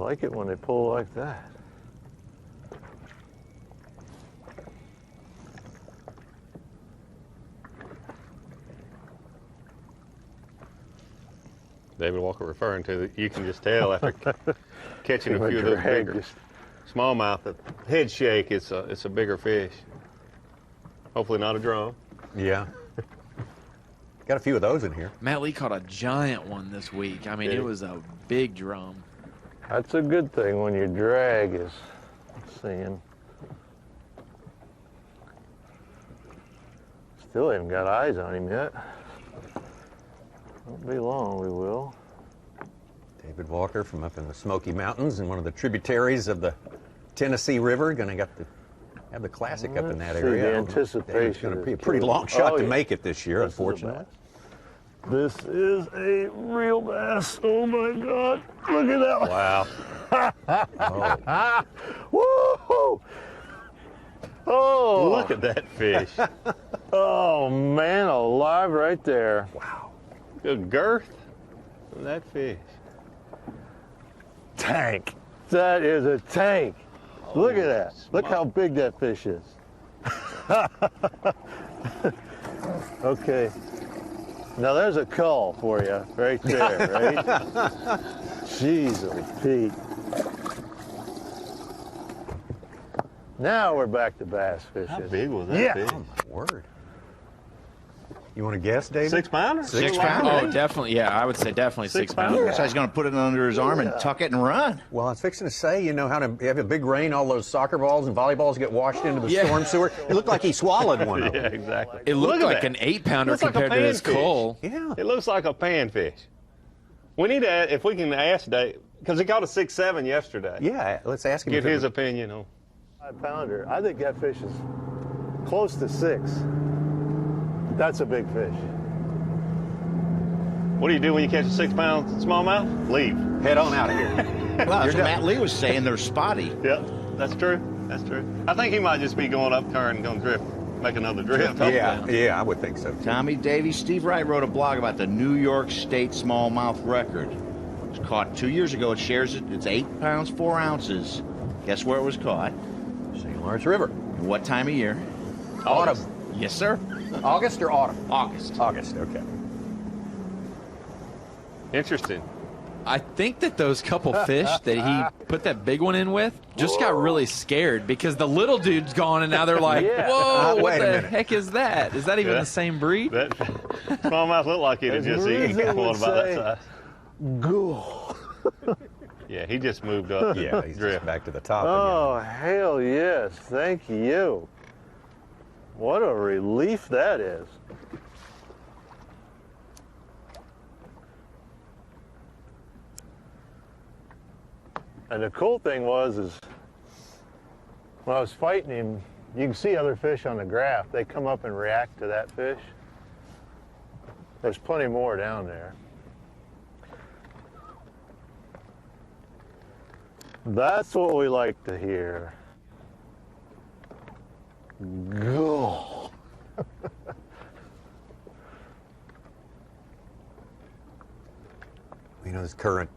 like it when they pull like that. David Walker referring to, you can just tell after catching a few of those bigger smallmouth, the head shake, it's a bigger fish. Hopefully not a drum. Yeah. Got a few of those in here. Matt Lee caught a giant one this week. I mean, it was a big drum. That's a good thing when your drag is seeing. Still haven't got eyes on him yet. Won't be long, we will. David Walker from up in the Smoky Mountains and one of the tributaries of the Tennessee River. Going to have the classic up in that area. The anticipation. It's going to be a pretty long shot to make it this year, unfortunately. This is a real bass. Oh my God. Look at that one. Wow. Woo! Oh. Look at that fish. Oh man, alive right there. Wow. Good girth on that fish. Tank. That is a tank. Look at that. Look how big that fish is. Okay. Now there's a cull for you right there, right? Jeez, Pete. Now we're back to bass fishing. How big was that fish? Oh, my word. You want to guess, David? 6 pounder? 6 pounder? Oh, definitely. Yeah, I would say definitely 6 pounder. So he's going to put it under his arm and tuck it and run. Well, I was fixing to say, you know how to have a big rain, all those soccer balls and volleyballs get washed into the storm sewer? It looked like he swallowed one of them. Yeah, exactly. It looked like an 8-pounder compared to his cull. Yeah. It looks like a panfish. We need to, if we can ask Dave, because he caught a 6-7 yesterday. Yeah, let's ask him. Get his opinion on. 5-pounder. I think that fish is close to 6. That's a big fish. What do you do when you catch a 6-pound smallmouth? Leave. Head on out of here. Well, that's what Matt Lee was saying. They're spotty. Yep, that's true. That's true. I think he might just be going up current and going to drift, make another drift. Yeah, I would think so. Too. Tommy Davies, Steve Wright wrote a blog about the New York State smallmouth record. It was caught 2 years ago. It shares it. It's 8 pounds, 4 ounces. Guess where it was caught? St. Lawrence River. What time of year? Autumn. Yes, sir. August or autumn? August. August, okay. Interesting. I think that those couple fish that he put that big one in with just got really scared because the little dude's gone and now they're like, whoa, what the heck is that? Is that even the same breed? That smallmouth looked like he'd have just eaten one about that size. Go. Yeah, he just moved up. Yeah, he's just back to the top Oh, hell yes. Thank you. What a relief that is. And the cool thing is when I was fighting him, you can see other fish on the graph. They come up and react to that fish. There's plenty more down there. That's what we like to hear. Go. You know, this current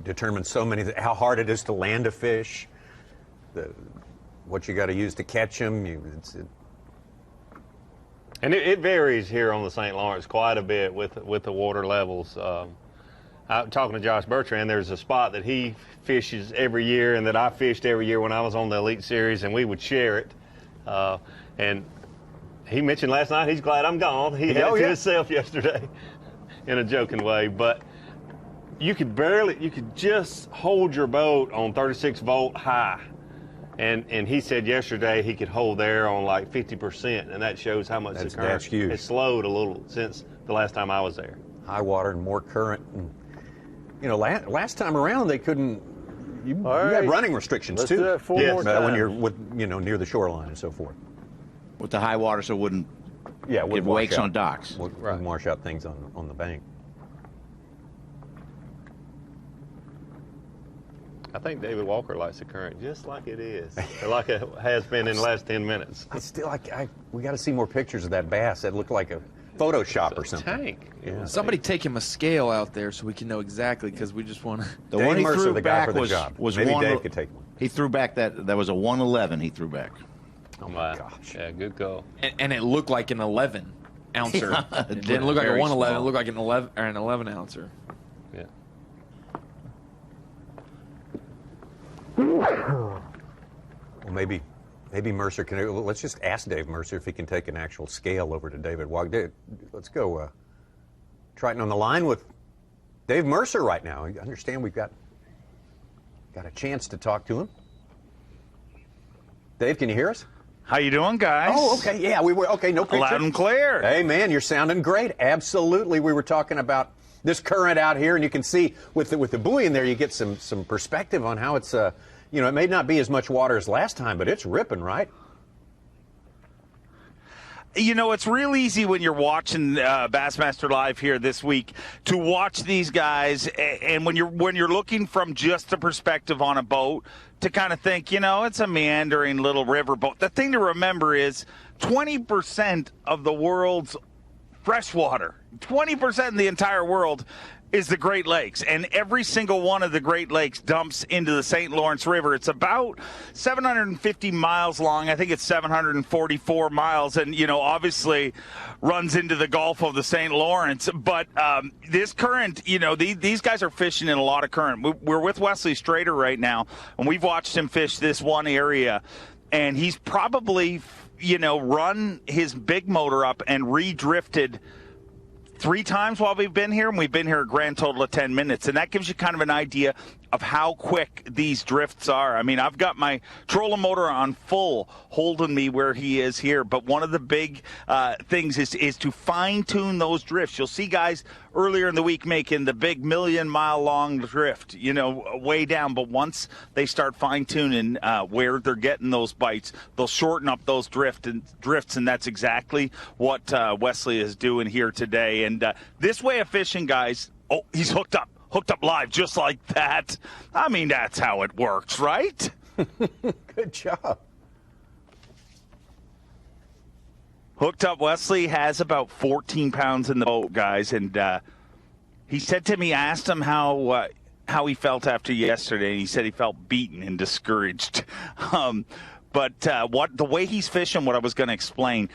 determines so many, how hard it is to land a fish, what you got to use to catch them. And it varies here on the St. Lawrence quite a bit with the water levels. Talking to Josh Bertrand, there's a spot that he fishes every year and that I fished every year when I was on the Elite Series, and we would share it. And he mentioned last night he's glad I'm gone. He had it to himself yesterday in a joking way. But you could just hold your boat on 36-volt high. And he said yesterday he could hold there on like 50%, and that shows how much the current has slowed a little since the last time I was there. High water and more current. And, you know, last time around they couldn't. You had running restrictions Let's too. do that four more times. When you're near the shoreline and so forth. With the high water, so it wouldn't get wakes on docks. Wouldn't wash out things on the bank. I think David Walker likes the current just like it is, like it has been in the last 10 minutes. We got to see more pictures of that bass. That looked like Photoshop or something. Tank. Yeah. Somebody take him a scale out there so we can know exactly, because we just want to. The Dave one he Mercer, threw the guy back for the job. was Maybe one. Dave could take one. He threw back that was a 111. He threw back. Oh my gosh. Yeah, good call. And it looked like an 11 ouncer. Yeah, It didn't look like a very 111. It small. looked like an 11 or an 11 ouncer. Yeah. Well, maybe Mercer can. Let's just ask Dave Mercer if he can take an actual scale over to David Walker. Dave, let's go. Triton on the line with Dave Mercer right now. I understand we've got a chance to talk to him. Dave, can you hear us? How you doing, guys? Oh, okay. Yeah, we were. Okay, no picture. Loud and clear. Hey, man, you're sounding great. Absolutely. We were talking about this current out here, and you can see with the buoy in there, you get some perspective on how it's, it may not be as much water as last time, but it's ripping, right? You know, it's real easy when you're watching Bassmaster Live here this week to watch these guys, and when you're looking from just the perspective on a boat, to kind of think, it's a meandering little river boat. The thing to remember is 20% of the world's freshwater, 20% in the entire world is the Great Lakes, and every single one of the Great Lakes dumps into the St. Lawrence River. It's about 750 miles long. I think it's 744 miles, and, obviously runs into the Gulf of the St. Lawrence. But this current, these guys are fishing in a lot of current. We're with Wesley Strader right now, and we've watched him fish this one area, and he's probably, run his big motor up and re-drifted 3 times while we've been here, and we've been here a grand total of 10 minutes. And that gives you kind of an idea of how quick these drifts are. I mean, I've got my trolling motor on full, holding me where he is here. But one of the big things is to fine-tune those drifts. You'll see guys earlier in the week making the big million-mile-long drift, way down. But once they start fine-tuning where they're getting those bites, they'll shorten up those drifts, and that's exactly what Wesley is doing here today. And this way of fishing, guys, he's hooked up live just like that. I mean, that's how it works, right? Good job. Hooked up Wesley has about 14 pounds in the boat, guys, and he said to me, I asked him how he felt after yesterday, and he said he felt beaten and discouraged. But the way he's fishing, what I was going to explain,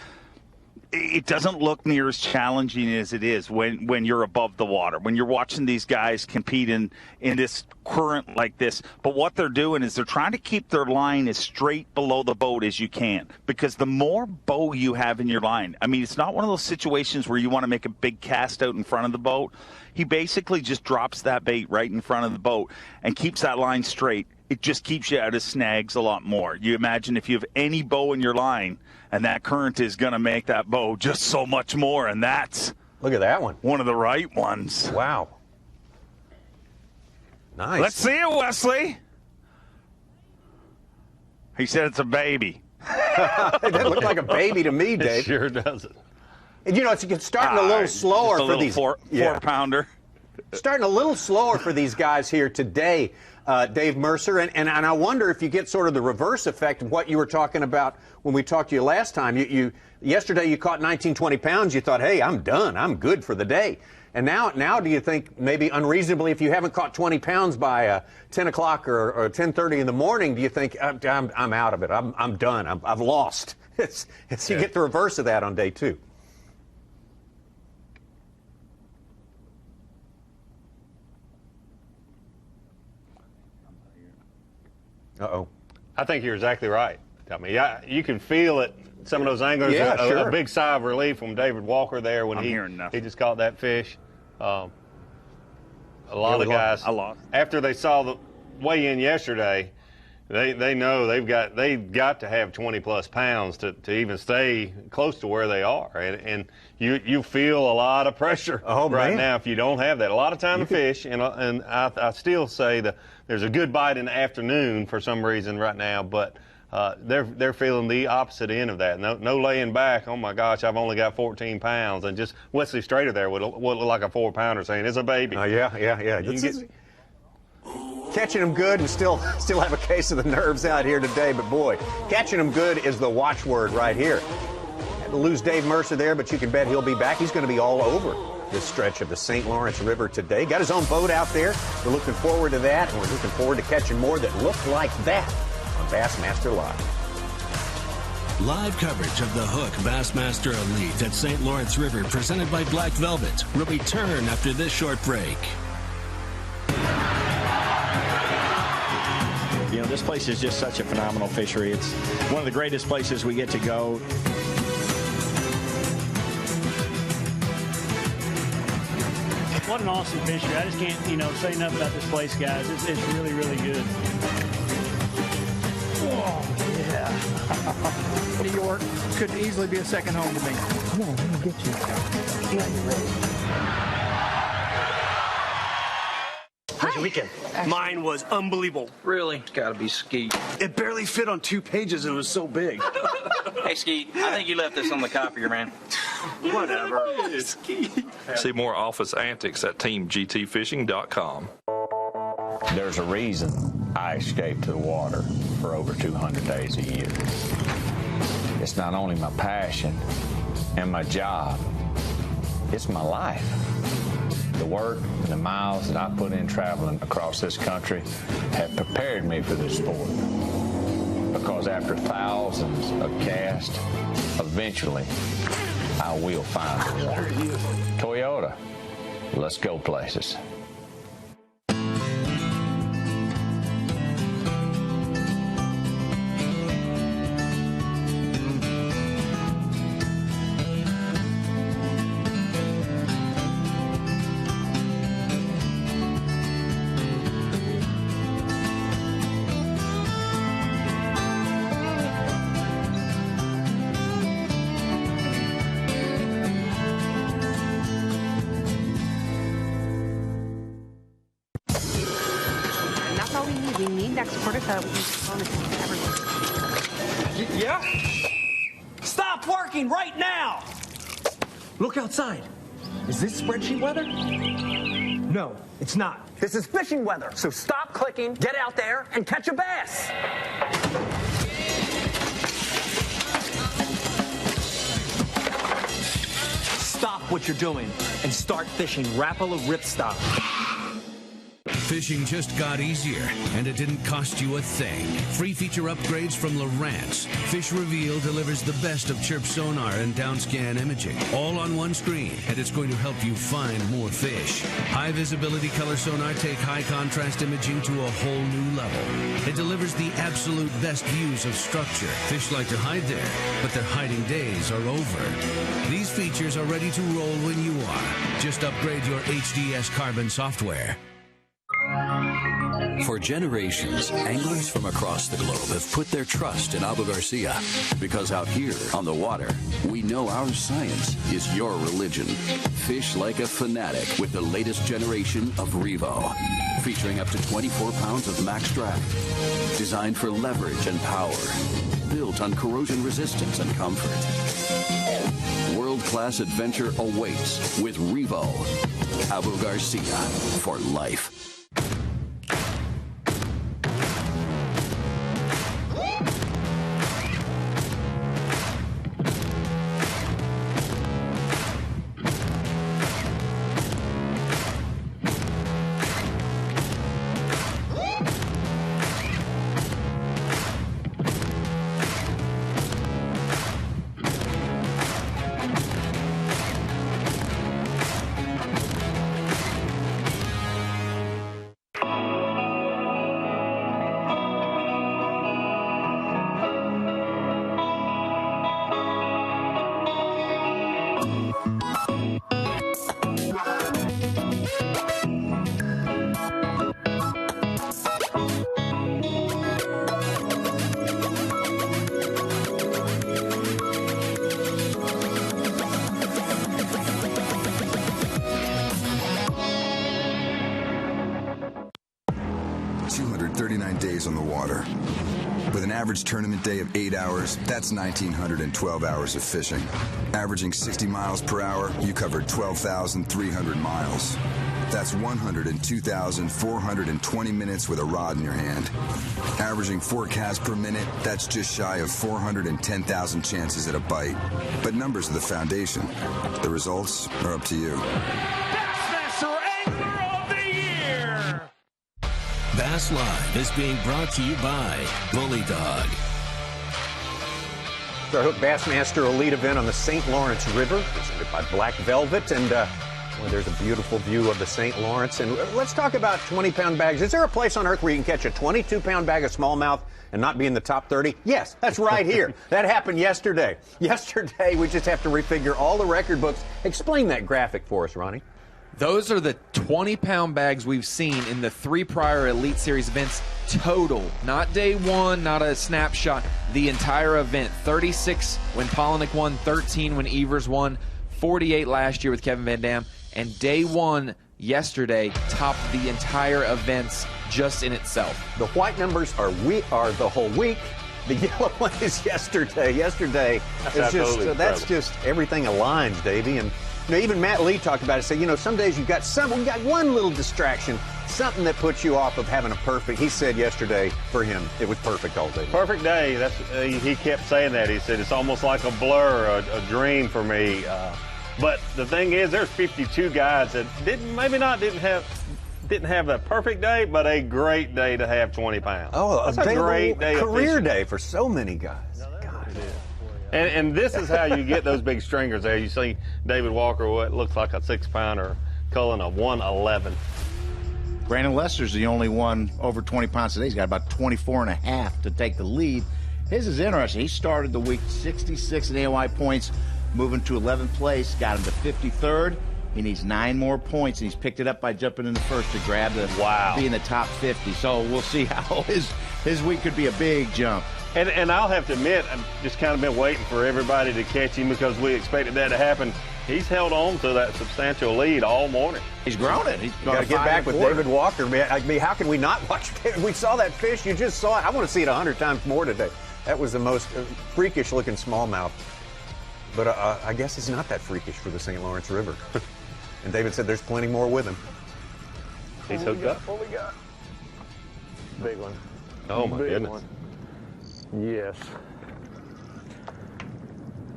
it doesn't look near as challenging as it is when you're above the water, when you're watching these guys compete in this current like this. But what they're doing is they're trying to keep their line as straight below the boat as you can, because the more bow you have in your line, I mean, it's not one of those situations where you want to make a big cast out in front of the boat. He basically just drops that bait right in front of the boat and keeps that line straight. It just keeps you out of snags a lot more. You imagine if you have any bow in your line, and that current is going to make that bow just so much more, and that's... Look at that one. One of the right ones. Wow. Nice. Let's see it, Wesley. He said it's a baby. It doesn't look like a baby to me, Dave. It sure doesn't. And, it's starting a little slower for these... four-pounder. Starting a little slower for these guys here today, Dave Mercer, and I wonder if you get sort of the reverse effect of what you were talking about when we talked to you last time. Yesterday you caught 19, 20 pounds. You thought, hey, I'm done. I'm good for the day. And now do you think maybe unreasonably, if you haven't caught 20 pounds by 10 o'clock or 10:30 in the morning, do you think I'm out of it? I'm done. I've lost. You get the reverse of that on day 2. Uh-oh. I think you're exactly right. I mean, you can feel it. Some of those anglers, a big sigh of relief from David Walker there when he just caught that fish. A lot of guys, after they saw the weigh-in yesterday, they know they've got to have 20-plus pounds to even stay close to where they are. And you feel a lot of pressure right now if you don't have that. A lot of time to fish, and I still say that there's a good bite in the afternoon for some reason right now, but they're feeling the opposite end of that. No laying back. Oh my gosh, I've only got 14 pounds, and just Wesley Strader there would look like a 4-pounder saying it's a baby. Yeah. You can get catching them good and still have a case of the nerves out here today, but boy, catching them good is the watchword right here. Had to lose Dave Mercer there, but you can bet he'll be back. He's going to be all over this stretch of the St. Lawrence River today. Got his own boat out there. We're looking forward to that, and we're looking forward to catching more that look like that on Bassmaster Live. Live coverage of the Hook Bassmaster Elite at St. Lawrence River, presented by Black Velvet, will return after this short break. You know, this place is just such a phenomenal fishery. It's one of the greatest places we get to go. What an awesome fishery. I just can't, say enough about this place, guys. It's really, really good. Oh, yeah. New York could easily be a second home to me. Come on, let me get you. Yeah, you're ready. How's your weekend? Mine was unbelievable. Really? It's gotta be Skeet. It barely fit on 2 pages. It was so big. Hey, Skeet, I think you left this on the copier, man. Whatever. See more office antics at teamgtfishing.com. There's a reason I escape to the water for over 200 days a year. It's not only my passion and my job, it's my life. The work and the miles that I put in traveling across this country have prepared me for this sport. Because after thousands of casts, eventually I will find the water. Toyota, let's go places. Yeah? Stop working right now! Look outside. Is this spreadsheet weather? No, it's not. This is fishing weather, so stop clicking, get out there, and catch a bass. Stop what you're doing and start fishing Rapala ripstop. Fishing just got easier, and it didn't cost you a thing. Free feature upgrades from Lowrance. Fish Reveal delivers the best of chirp sonar and downscan imaging, all on one screen, and it's going to help you find more fish. High visibility color sonar take high contrast imaging to a whole new level. It delivers the absolute best views of structure. Fish like to hide there, but their hiding days are over. These features are ready to roll when you are. Just upgrade your HDS Carbon software. For generations, anglers from across the globe have put their trust in Abu Garcia. Because out here on the water, we know our science is your religion. Fish like a fanatic with the latest generation of Revo. Featuring up to 24 pounds of max drag. Designed for leverage and power. Built on corrosion resistance and comfort. World-class adventure awaits with Revo. Abu Garcia for life. On the water. With an average tournament day of 8 hours, that's 1,912 hours of fishing. Averaging 60 miles per hour, you covered 12,300 miles. That's 102,420 minutes with a rod in your hand. Averaging 4 casts per minute, that's just shy of 410,000 chances at a bite. But numbers are the foundation. The results are up to you. Bassmaster Angler of the Year! Bass Live is being brought to you by Bully Dog. It's our Hook Bassmaster Elite event on the St. Lawrence River, presented by Black Velvet, and well, there's a beautiful view of the St. Lawrence. And let's talk about 20-pound bags. Is there a place on earth where you can catch a 22-pound bag of smallmouth and not be in the top 30? Yes, that's right here. That happened yesterday. Yesterday, we just have to refigure all the record books. Explain that graphic for us, Ronnie. Those are the 20-pound bags we've seen in the 3 prior Elite Series events total. Not day one, not a snapshot. The entire event. 36 when Polinick won, 13 when Evers won, 48 last year with Kevin Van Dam. And day one yesterday topped the entire events just in itself. The white numbers are the whole week. The yellow one is yesterday. Yesterday is just that's just everything aligns, Davey. And you know, even Matt Lee talked about it. Said, you know, some days you got one little distraction, something that puts you off of having a perfect. He said yesterday for him it was perfect all day. Perfect day. That's he kept saying that. He said it's almost like a blur, a dream for me. But the thing is, there's 52 guys that didn't have a perfect day, but a great day to have 20 pounds. Oh, that's a great day, career day for so many guys. And this is how you get those big stringers there. You see David Walker, what looks like a 6-pounder, culling a 111. Brandon Lester's the only one over 20 pounds today. He's got about 24 and a half to take the lead. His is interesting. He started the week 66 in AOI points, moving to 11th place, got him to 53rd. He needs 9 more points, and he's picked it up by jumping in the first to grab the be in the top 50. So we'll see how his week could be a big jump. And I'll have to admit, I've just kind of been waiting for everybody to catch him because we expected that to happen. He's held on to that substantial lead all morning. He's grown it. He's got to get back with David Walker, man. I mean, how can we not watch David? We saw that fish. You just saw it. I want to see it 100 times more today. That was the most freakish-looking smallmouth. But I guess it's not that freakish for the St. Lawrence River. And David said there's plenty more with him. He's hooked up. What we got? Big one. Oh, my goodness. One. Yes.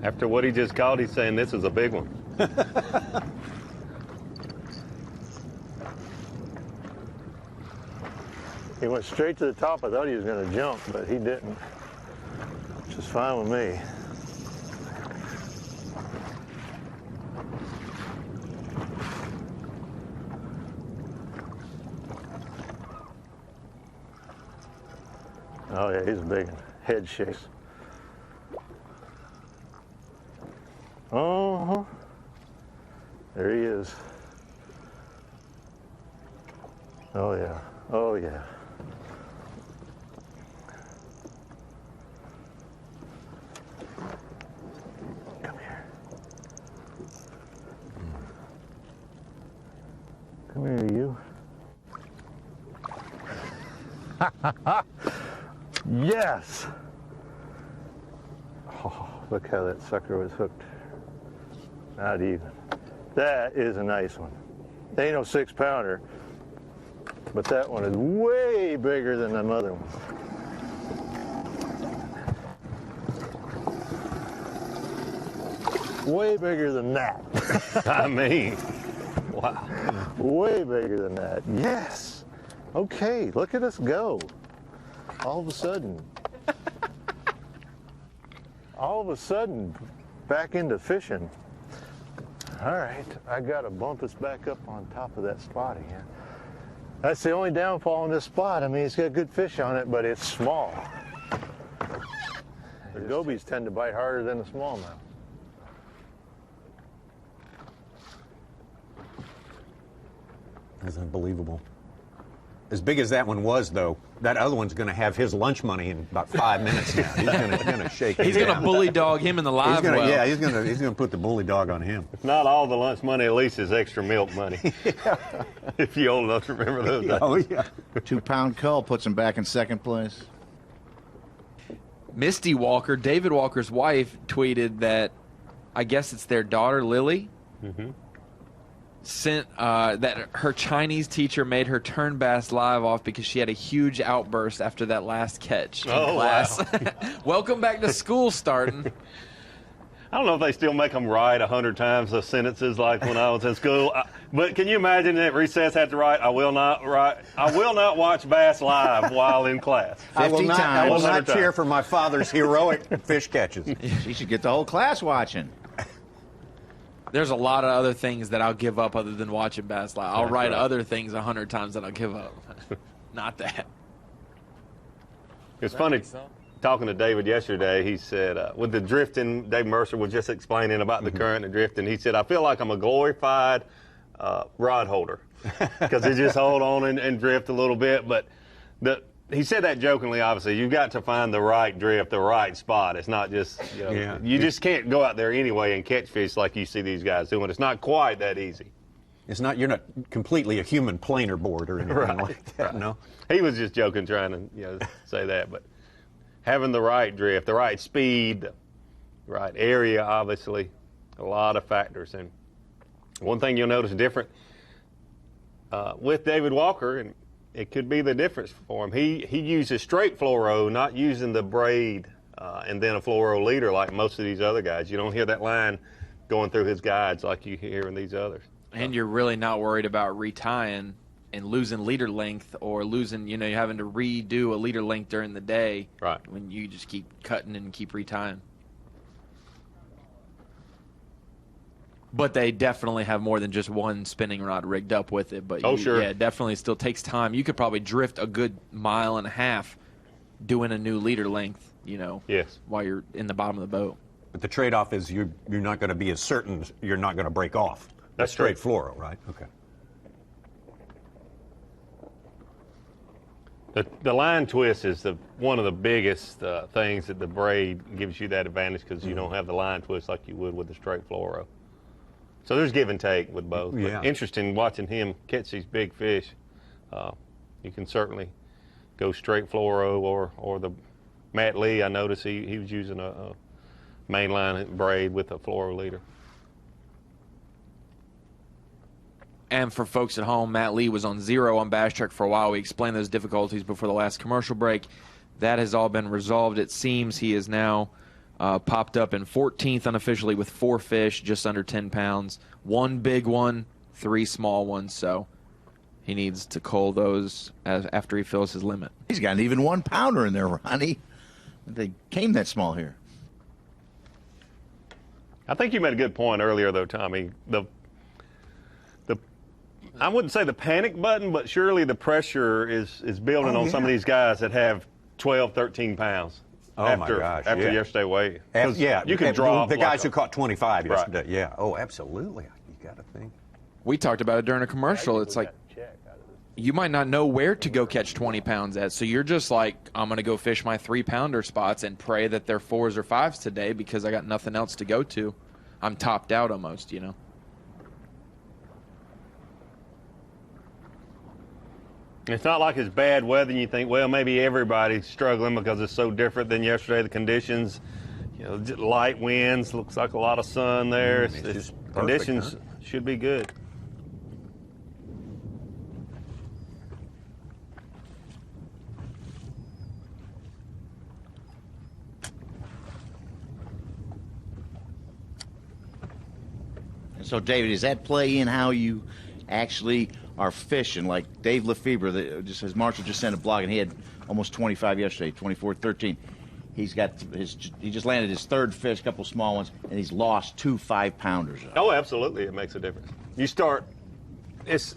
After what he just caught, he's saying this is a big one. He went straight to the top. I thought he was going to jump, but he didn't. Which is fine with me. Oh, yeah, he's a big one. Head shakes. Uh-huh. There he is. Oh, yeah. Oh, yeah. Come here. Come here, you. Yes! Oh, look how that sucker was hooked. Not even. That is a nice one. They ain't no 6-pounder, but that one is way bigger than them other ones. Way bigger than that. I mean, wow. Way bigger than that. Yes. Okay, look at us go. All of a sudden, back into fishing. All right, I got to bump us back up on top of that spot again. That's the only downfall in this spot. I mean, it's got good fish on it, but it's small. The gobies tend to bite harder than the smallmouth. That's unbelievable. As big as that one was, though, that other one's going to have his lunch money in about 5 minutes now. He's going to shake it. He's going to bully dog him in the live well. Yeah, he's going to put the bully dog on him. If not all the lunch money, at least his extra milk money. If you're old enough to remember those days. Oh, yeah. 2-pound cull puts him back in 2nd place. Misty Walker, David Walker's wife, tweeted that I guess it's their daughter, Lily. sent that her Chinese teacher made her turn Bass Live off because she had a huge outburst after that last catch in class. Wow. Welcome back to school starting. I don't know if they still make them write 100 times the sentences like when I was in school. But can you imagine at recess had to write, I will not watch Bass Live while in class. I will not cheer for my father's heroic fish catches. She should get the whole class watching. There's a lot of other things that I'll give up other than watching Bass Live. I'll write other things 100 times that I'll give up. Not that. It's funny. Talking to David yesterday, he said, with the drifting, Dave Mercer was just explaining about the current and drifting. He said, I feel like I'm a glorified rod holder because they just hold on and drift a little bit. But he said that jokingly, obviously. You've got to find the right drift, the right spot. It's not just, you just can't go out there anyway and catch fish like you see these guys doing. It's not quite that easy. You're not completely a human planer board or anything like that, no? He was just joking, trying to say that. But having the right drift, the right speed, the right area, obviously, a lot of factors. And one thing you'll notice different with David Walker, and it could be the difference for him, he uses straight fluoro, not using the braid and then a fluoro leader like most of these other guys. You don't hear that line going through his guides like you hear in these others. And you're really not worried about retying and losing leader length or losing, you're having to redo a leader length during the day. Right. When you just keep cutting and keep retying. But they definitely have more than just one spinning rod rigged up with it. But sure. Yeah, it definitely still takes time. You could probably drift a good 1.5 miles doing a new leader length, yes, while you're in the bottom of the boat. But the trade-off is you're not going to be as certain you're not going to break off. That's straight fluoro, right? Okay. The line twist is one of the biggest things that the braid gives you that advantage because you don't have the line twist like you would with the straight fluoro. So there's give and take with both. Yeah. But interesting watching him catch these big fish. You can certainly go straight fluoro or the Matt Lee. I noticed he was using a mainline braid with a fluoro leader. And for folks at home, Matt Lee was on 0 on Bass Track for a while. We explained those difficulties before the last commercial break. That has all been resolved. It seems he is now popped up in 14th unofficially with 4 fish, just under 10 pounds. 1 big one, 3 small ones. So he needs to cull those after he fills his limit. He's got an even 1 pounder in there, Ronnie. They came that small here. I think you made a good point earlier, though, Tommy. I wouldn't say the panic button, but surely the pressure is building on some of these guys that have 12, 13 pounds. After yesterday weigh. You can draw the guys who caught 25 yesterday. Right. Yeah. Oh, absolutely. You got to think. We talked about it during a commercial. It's like you might not know where to go catch 20 pounds at, so you're just like, I'm going to go fish my 3-pounder spots and pray that they're 4s or 5s today because I got nothing else to go to. I'm topped out almost, It's not like it's bad weather and you think, well, maybe everybody's struggling because it's so different than yesterday. The conditions, light winds, looks like a lot of sun there. It's conditions should be good. So, David, does that play in how you actually are fishing? Like Dave Lefebvre, as Marshall just sent a blog, and he had almost 25 yesterday, 24, 13. He just landed his 3rd fish, a couple small ones, and he's lost 2 5-pounders. Oh, absolutely, it makes a difference. You start, it's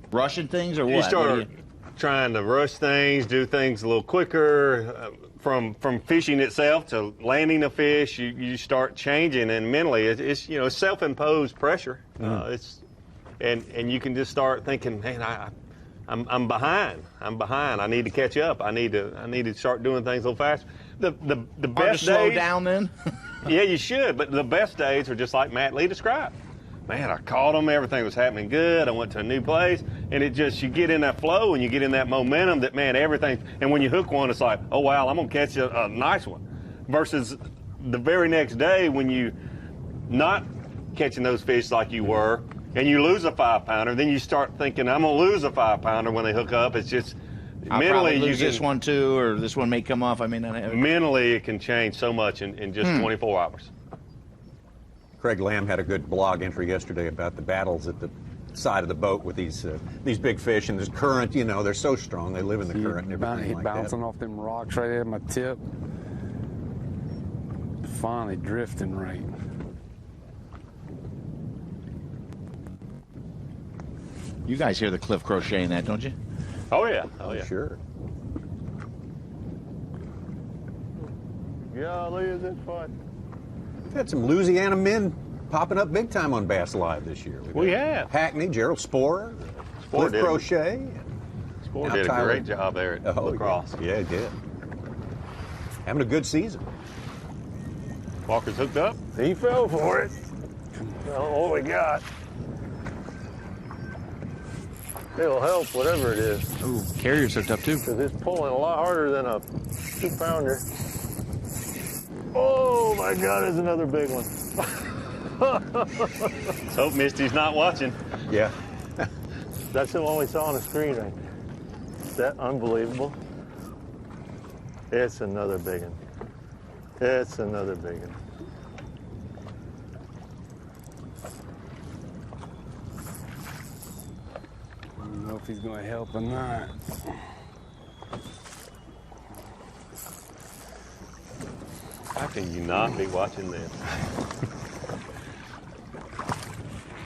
rushing things or what? You start trying to rush things, do things a little quicker. From fishing itself to landing a fish, you start changing, and mentally it's self-imposed pressure. And you can just start thinking, man, I'm behind. I need to catch up. I need to start doing things a little faster. The best days, slow down then. Yeah, you should. But the best days are just like Matt Lee described. Man, I caught them. Everything was happening good. I went to a new place, and you get in that flow and you get in that momentum that, man, everything. And when you hook one, it's like, oh wow, I'm gonna catch a nice one. Versus the very next day when you not catching those fish like you were, and you lose a 5-pounder, then you start thinking, I'm going to lose a 5-pounder when they hook up. It's just I'll mentally probably you lose this one too, or this one may come off. I mean, mentally it can change so much in just 24 hours. Craig Lamb had a good blog entry yesterday about the battles at the side of the boat with these big fish, and there's current. You know, they're so strong, they live in the current and everything like bouncing that. off them rocks right at my tip. Finally drifting right. You guys hear the cliff crocheting that, don't you? Oh yeah, oh yeah, sure. Golly, is it fun? We've had some Louisiana men popping up big time on Bass Live this year. We have. Hackney, Gerald Sporer, Cliff did. Crochet. Spore did a great job there at lacrosse. Yeah, he did. Having a good season. Walker's hooked up. He fell for it. Well, what we got? It'll help, whatever it is. Ooh, carrier's hooked up too. Because it's pulling a lot harder than a 2-pounder. Oh my God, there's another big one. Let's hope Misty's not watching. Yeah. That's the one we saw on the screen right there. Is that unbelievable? It's another big one. It's another big one. I don't know if he's going to help or not. How can you not be watching this?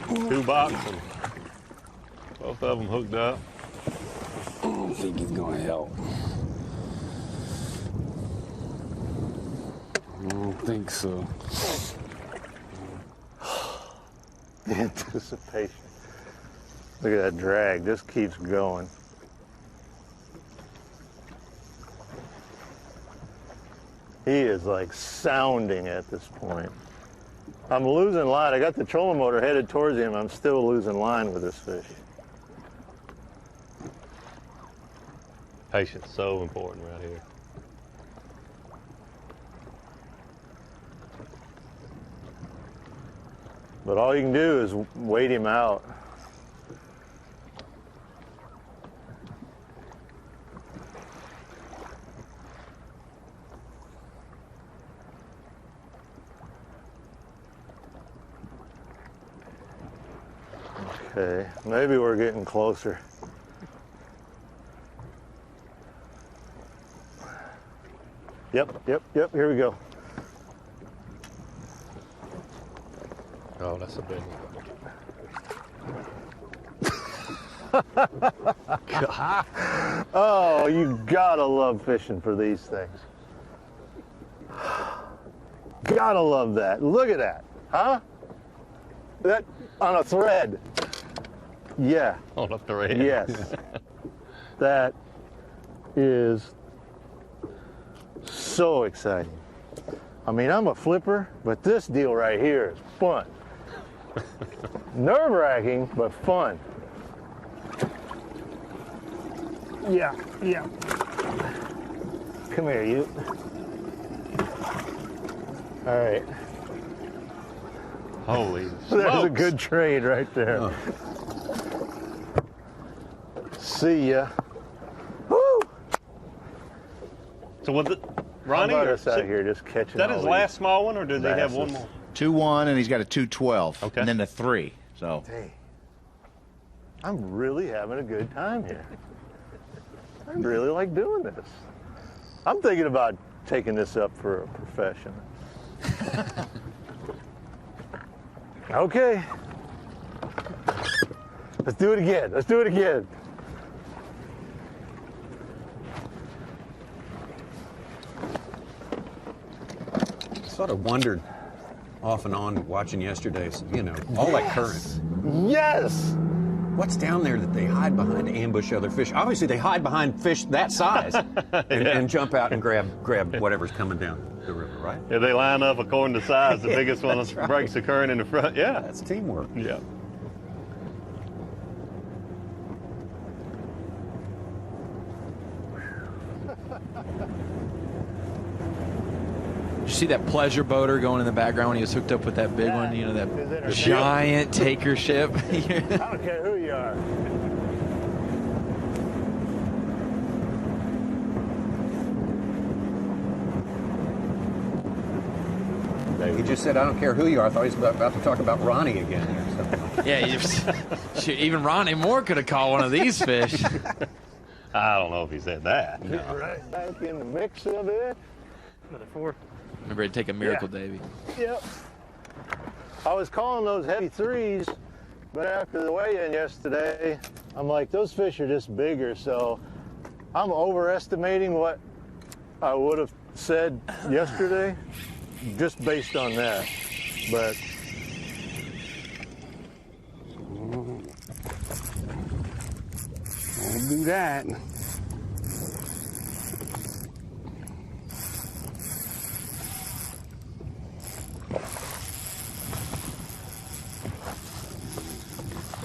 2 box and both of them hooked up. I don't think he's going to help. I don't think so. The anticipation. Look at that drag, just keeps going. He is like sounding at this point. I'm losing line. I got the trolling motor headed towards him. I'm still losing line with this fish. Patience, so important right here. But all you can do is wait him out. Okay, maybe we're getting closer. Yep, here we go. Oh, that's a big one. Oh, you gotta love fishing for these things. Gotta love that. Look at that, huh? That on a thread. Yeah. On a thread. Yes. That is so exciting. I mean, I'm a flipper, but this deal right here is fun. Nerve-wracking, but fun. Yeah. Come here, you. All right. Holy smokes. There's a good trade right there. Oh. See ya. Woo! So was it Ronnie? How about us out here just catching Is that his last small one, or does he have one more? 2-1, and he's got a 2-12. Okay. And then a 3. So. Hey, I'm really having a good time here. I really like doing this. I'm thinking about taking this up for a profession. Okay. Let's do it again. Let's do it again. Sort of wondered off and on watching yesterday's, you know, all that current. Yes! What's down there that they hide behind to ambush other fish? Obviously, they hide behind fish that size and jump out and grab whatever's coming down the river, right? Yeah, they line up according to size. The biggest one That's right. breaks the current in the front. Yeah. That's teamwork. Yeah. you see that pleasure boater going in the background when he was hooked up with that big one? You know, that giant taker ship. I don't care who you are. He just said, I don't care who you are. I thought he was about to talk about Ronnie again or something. Yeah, even Ronnie Moore could have caught one of these fish. I don't know if he said that. No. Right back in the mix of it. Another 4. Remember to take a Miracle Davy. Yep. I was calling those heavy 3s, but after the weigh-in yesterday, I'm like, those fish are just bigger, so I'm overestimating what I would have said yesterday, just based on that. But I'll do that.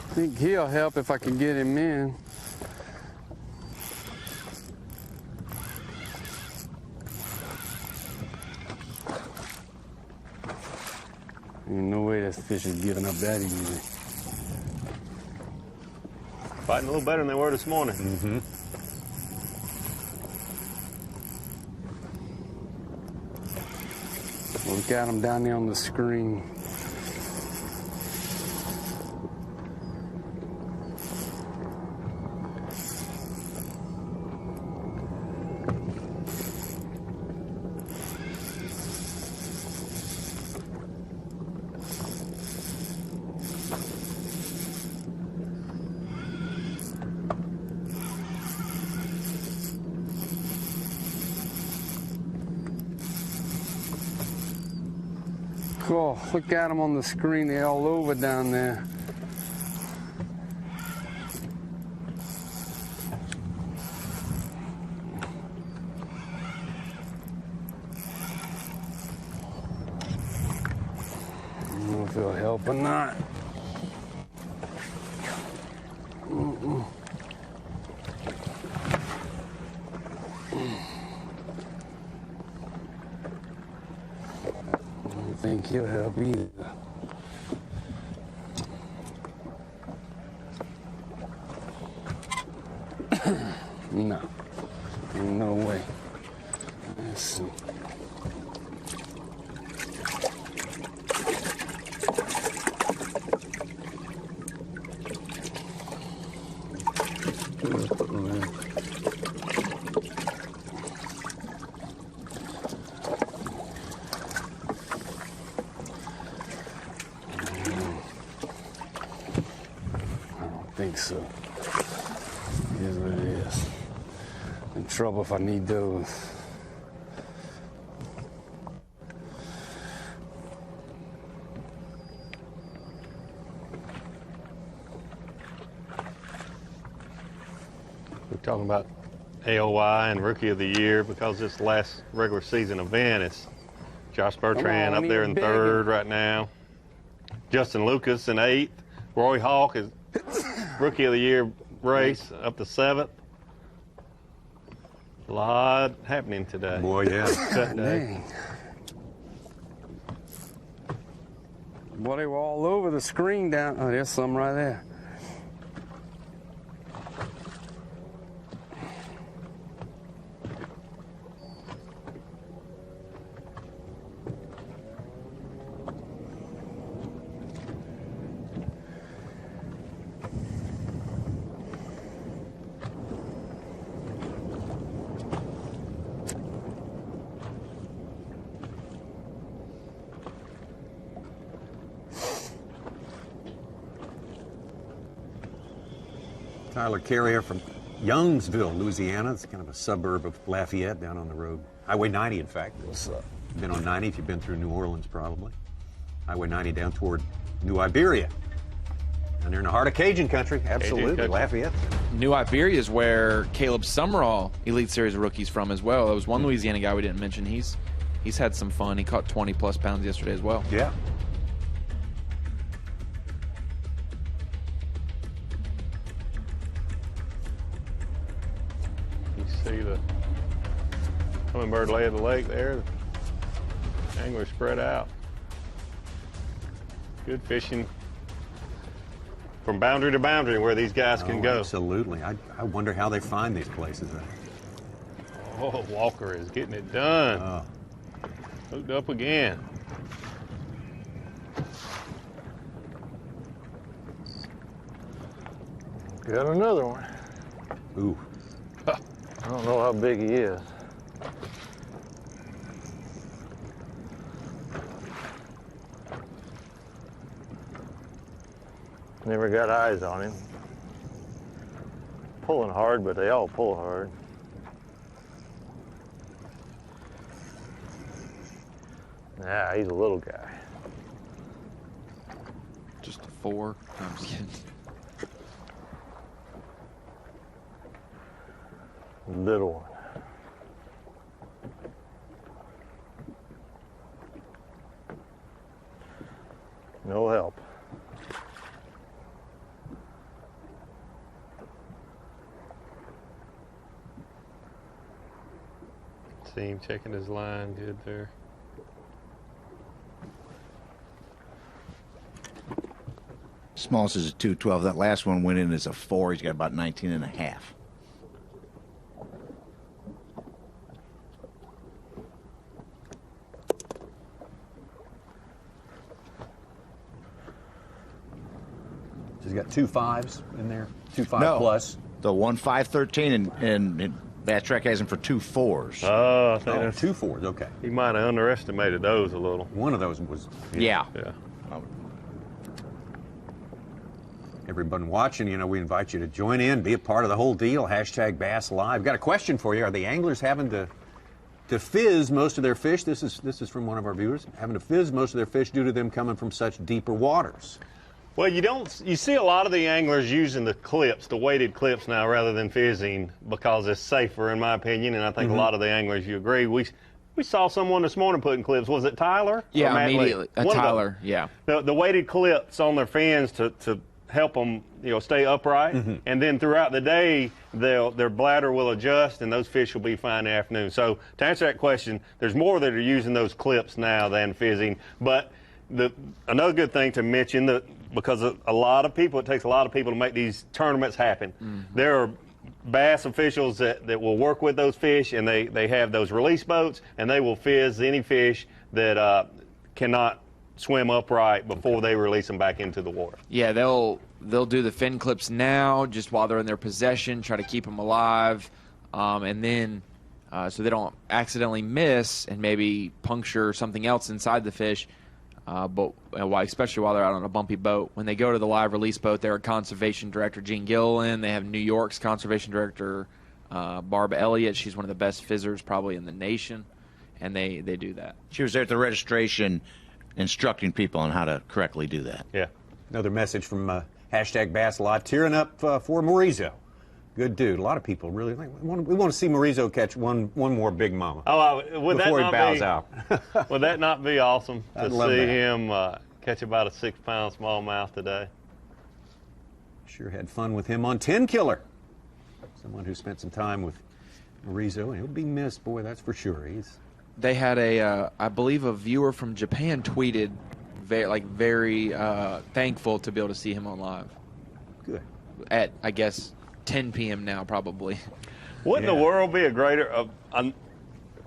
I think he'll help if I can get him in. Ain't no way this fish is giving up that easy. Fighting a little better than they were this morning. Mm-hmm. We've got him down there on the screen. Cool. Look at them on the screen. They're all over down there. I don't know if it'll help or not. I don't think he'll help either. No. Ain't no way. Let's see. So, here's what it is. In trouble if I need those. We're talking about AOY and Rookie of the Year because this last regular season event is Josh Bertrand up there in third right now. Justin Lucas in 8th. Roy Hawk is Rookie of the Year race up to 7th. A lot happening today. Boy, yeah. Dang. Boy, they were all over the screen down. Oh, there's some right there. Tyler Carrier from Youngsville, Louisiana. It's kind of a suburb of Lafayette down on the road. Highway 90, in fact. What's up? You've been on 90 if you've been through New Orleans, probably. Highway 90 down toward New Iberia. And they're in the heart of Cajun country. Absolutely. Cajun. Lafayette. New Iberia is where Caleb Summerall, Elite Series rookie's from as well. There was one Louisiana guy we didn't mention. He's had some fun. He caught 20-plus pounds yesterday as well. Yeah. You see the hummingbird lay of the lake there. Anglers spread out. Good fishing from boundary to boundary where these guys can go. Absolutely. I wonder how they find these places. Oh, Walker is getting it done. Hooked up again. Got another one. Ooh. I don't know how big he is. Never got eyes on him. Pulling hard, but they all pull hard. Yeah, he's a little guy. Just a 4. No, I'm just kidding. Little one. No help. See him checking his line good there. Smallest is a 212. That last one went in as a 4. He's got about 19 and a half. He's got 2 5s in there, 2 5 plus. The 1 513 and Bass Track has him for 2 4s. Oh, I think that's 2 4s. Okay. He might have underestimated those a little. One of those was. Yeah. Everyone watching, we invite you to join in, be a part of the whole deal. Hashtag Bass Live. Got a question for you. Are the anglers having to fizz most of their fish? This is from one of our viewers. Having to fizz most of their fish due to them coming from such deeper waters. Well, you see a lot of the anglers using the clips, the weighted clips now rather than fizzing because it's safer in my opinion, and I think a lot of the anglers, you agree. We saw someone this morning putting clips. Was it Tyler? Yeah, immediately. Tyler, yeah. The weighted clips on their fins to help them, stay upright, and then throughout the day, their bladder will adjust, and those fish will be fine in the afternoon. So to answer that question, there's more that are using those clips now than fizzing. But another good thing to mention because it takes a lot of people to make these tournaments happen. There are bass officials that will work with those fish, and they have those release boats, and they will fizz any fish that cannot swim upright before they release them back into the water. Yeah, they'll do the fin clips now just while they're in their possession, try to keep them alive, and then so they don't accidentally miss and maybe puncture something else inside the fish. But especially while they're out on a bumpy boat. When they go to the live release boat, they're Conservation Director Gene Gilliland. They have New York's Conservation Director Barb Elliott. She's one of the best fizzers probably in the nation, and they do that. She was there at the registration instructing people on how to correctly do that. Yeah. Another message from hashtag Bass Live, tearing up for Morizo. Good dude. A lot of people really we want to see Morizo catch one more big mama. Before he bows out. Would that not be awesome to see that. him catch about a 6-pound smallmouth today? Sure had fun with him on 10 Killer. Someone who spent some time with Morizo, and he'll be missed, boy, that's for sure. They had I believe a viewer from Japan tweeted very thankful to be able to see him on live. Good. At, I guess, 10 p.m. now, probably. Wouldn't the world be a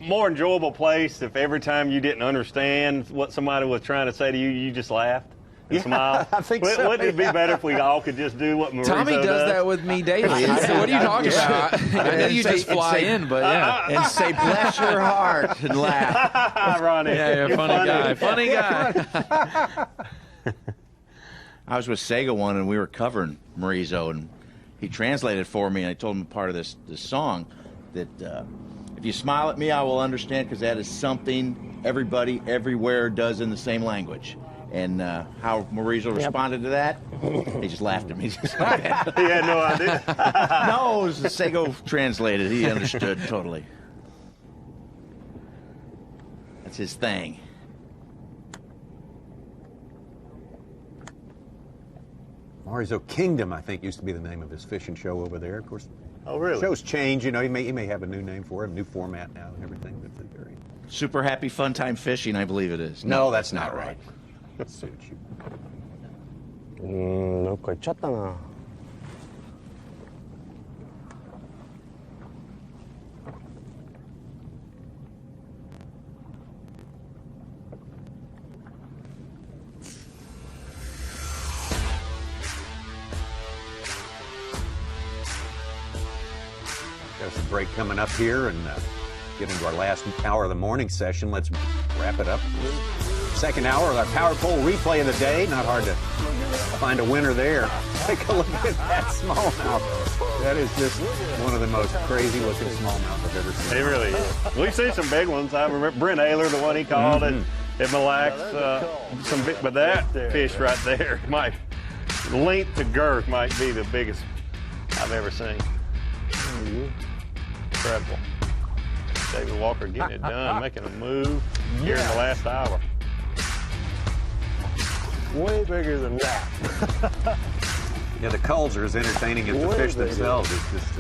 more enjoyable place if every time you didn't understand what somebody was trying to say to you, you just laughed and smiled? I think so. Wouldn't it be better if we all could just do what Morizo Tommy does that with me daily. So what are you talking about? I know you just fly in, but yeah. And say, bless your heart, and laugh. Ronnie, yeah, you're a funny guy. I was with Sega one, and we were covering Morizo, and he translated for me, and I told him part of this song that if you smile at me, I will understand, because that is something everybody everywhere does in the same language. And how Morizo responded to that, he just laughed at me. He had no idea. No, it was Sego translated. He understood totally. That's his thing. Morizo Kingdom, I think, used to be the name of his fishing show over there. Of course, oh really? Shows change. He may have a new name for it, a new format now, and everything. But very Super happy fun time fishing, I believe it is. No, that's not right. Suit you. 놓고 쳤다나. There's a break coming up here and get into our last hour of the morning session. Let's wrap it up. Second hour of our power pole replay of the day. Not hard to find a winner there. Take a look at that smallmouth. That is just one of the most crazy looking smallmouth I've ever seen. It really is. We've seen some big ones. I remember Brent Ayler, the one he called it at Mille Lacs. But that fish right there, my length to girth might be the biggest I've ever seen. Incredible. David Walker getting it done, making a move here in the last hour. Way bigger than that. Yeah, the culls are as entertaining as the fish themselves. It's just.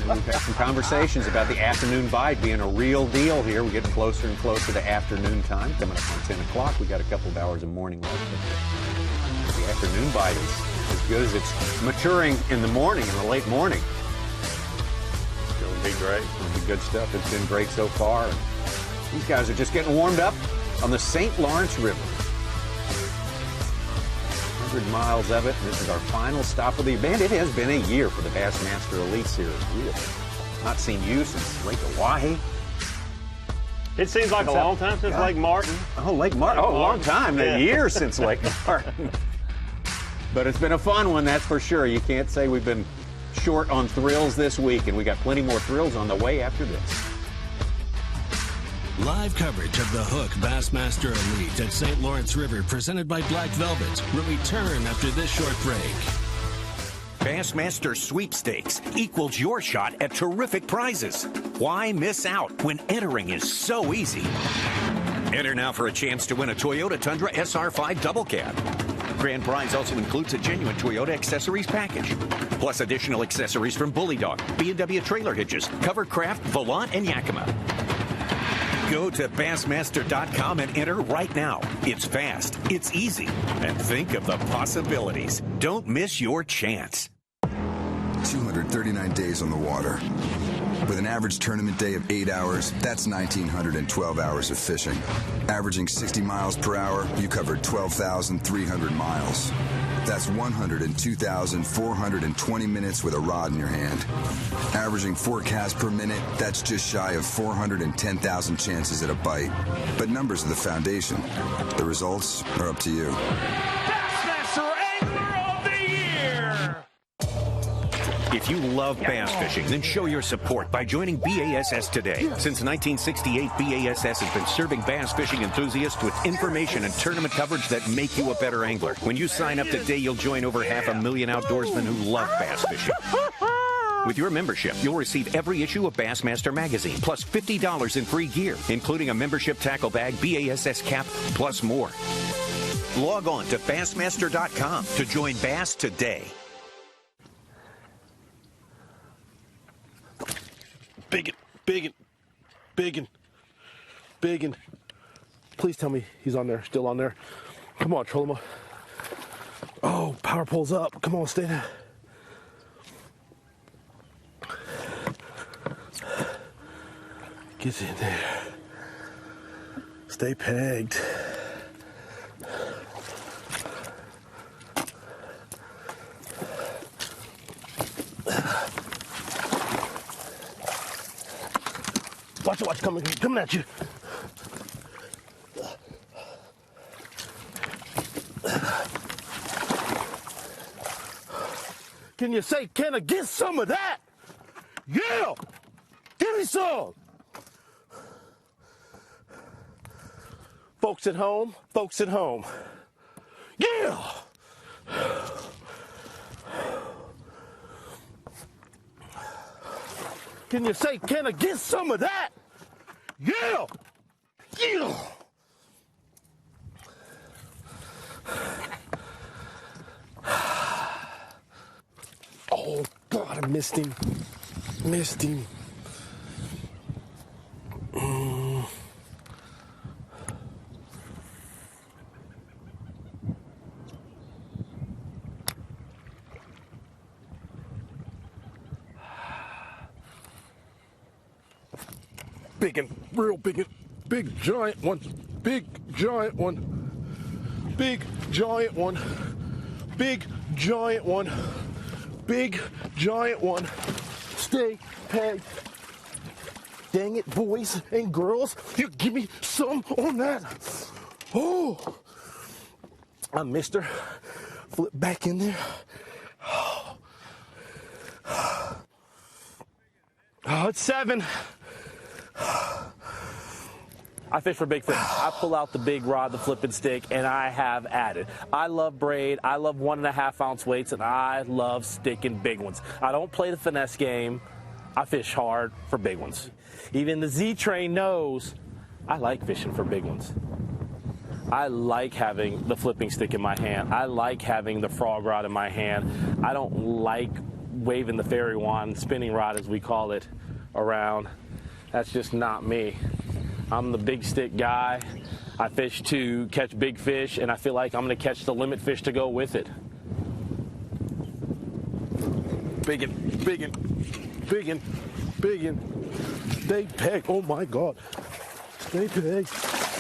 We've had some conversations about the afternoon bite being a real deal here. We're getting closer and closer to afternoon time. Coming up on 10 o'clock, we got a couple of hours of morning left. But the afternoon bite is as good as it's maturing in the morning, in the late morning. It's going to be great. It's going to be good stuff. It's been great so far. And these guys are just getting warmed up on the St. Lawrence River. 100 miles of it. This is our final stop of the event. It has been a year for the Bassmaster Elite Series. We have not seen you since Lake Oahe. It seems like a long time since Lake Martin. Oh, Lake Martin. Oh, a long time. A year since Lake Martin. But it's been a fun one, that's for sure. You can't say we've been short on thrills this week, and we got plenty more thrills on the way after this. Live coverage of the Hook Bassmaster Elite at St. Lawrence River, presented by Black Velvet, will return after this short break. Bassmaster Sweepstakes equals your shot at terrific prizes. Why miss out when entering is so easy? Enter now for a chance to win a Toyota Tundra SR5 Double Cab. Grand prize also includes a genuine Toyota accessories package, plus additional accessories from Bully Dog, B&W trailer hitches, Covercraft, Volant, and Yakima. Go to Bassmaster.com and enter right now. It's fast, it's easy, and think of the possibilities. Don't miss your chance. 239 days on the water. With an average tournament day of 8 hours, that's 1,912 hours of fishing. Averaging 60 miles per hour, you covered 12,300 miles. That's 102,420 minutes with a rod in your hand. Averaging 4 casts per minute, that's just shy of 410,000 chances at a bite. But numbers are the foundation. The results are up to you. Bassmaster Angler of the Year! If you love bass fishing, then show your support by joining B.A.S.S. today. Since 1968, B.A.S.S. has been serving bass fishing enthusiasts with information and tournament coverage that make you a better angler. When you sign up today, you'll join over 500,000 outdoorsmen who love bass fishing. With your membership, you'll receive every issue of Bassmaster magazine, plus $50 in free gear, including a membership tackle bag, BASS cap, plus more. Log on to Bassmaster.com to join Bass today. Biggin. Please tell me he's on there, still on there. Come on, troll him up. Oh, power pole's up. Come on, stay there. Get in there. Stay pegged. Watch it, coming at you. Can you say, can I get some of that? Yeah! Give me some! Folks at home. Yeah! Can you say, can I get some of that? Yeah! Yeah! Oh, God, I missed him. big and real big and big giant one. Big giant one. Big giant one. Big giant one. Big giant one. Stay pegged. Dang it, boys and girls. You give me some on that. Oh, I missed her. Flip back in there. Oh, it's 7. I fish for big fish. I pull out the big rod, the flipping stick, and I have at it. I love braid. I love 1.5 ounce weights, and I love sticking big ones. I don't play the finesse game. I fish hard for big ones. Even the Z train knows I like fishing for big ones. I like having the flipping stick in my hand. I like having the frog rod in my hand. I don't like waving the fairy wand, spinning rod as we call it, around. That's just not me. I'm the big stick guy. I fish to catch big fish, and I feel like I'm going to catch the limit fish to go with it. Biggin, biggin, biggin, biggin. Stay pegged. Oh my God. Stay pegged.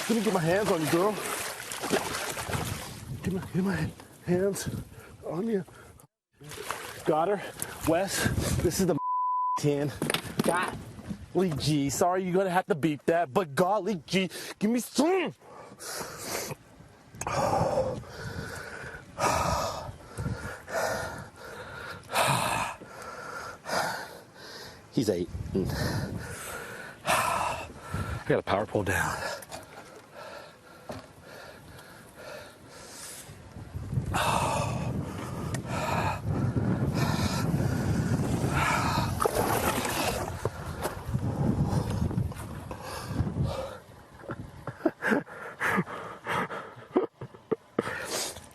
Let me get my hands on you, girl. Get my hands on you. Got her. Wes, this is the 10. Golly gee, sorry you're gonna have to beep that, but golly gee, give me some. He's 8. I got a power pole down.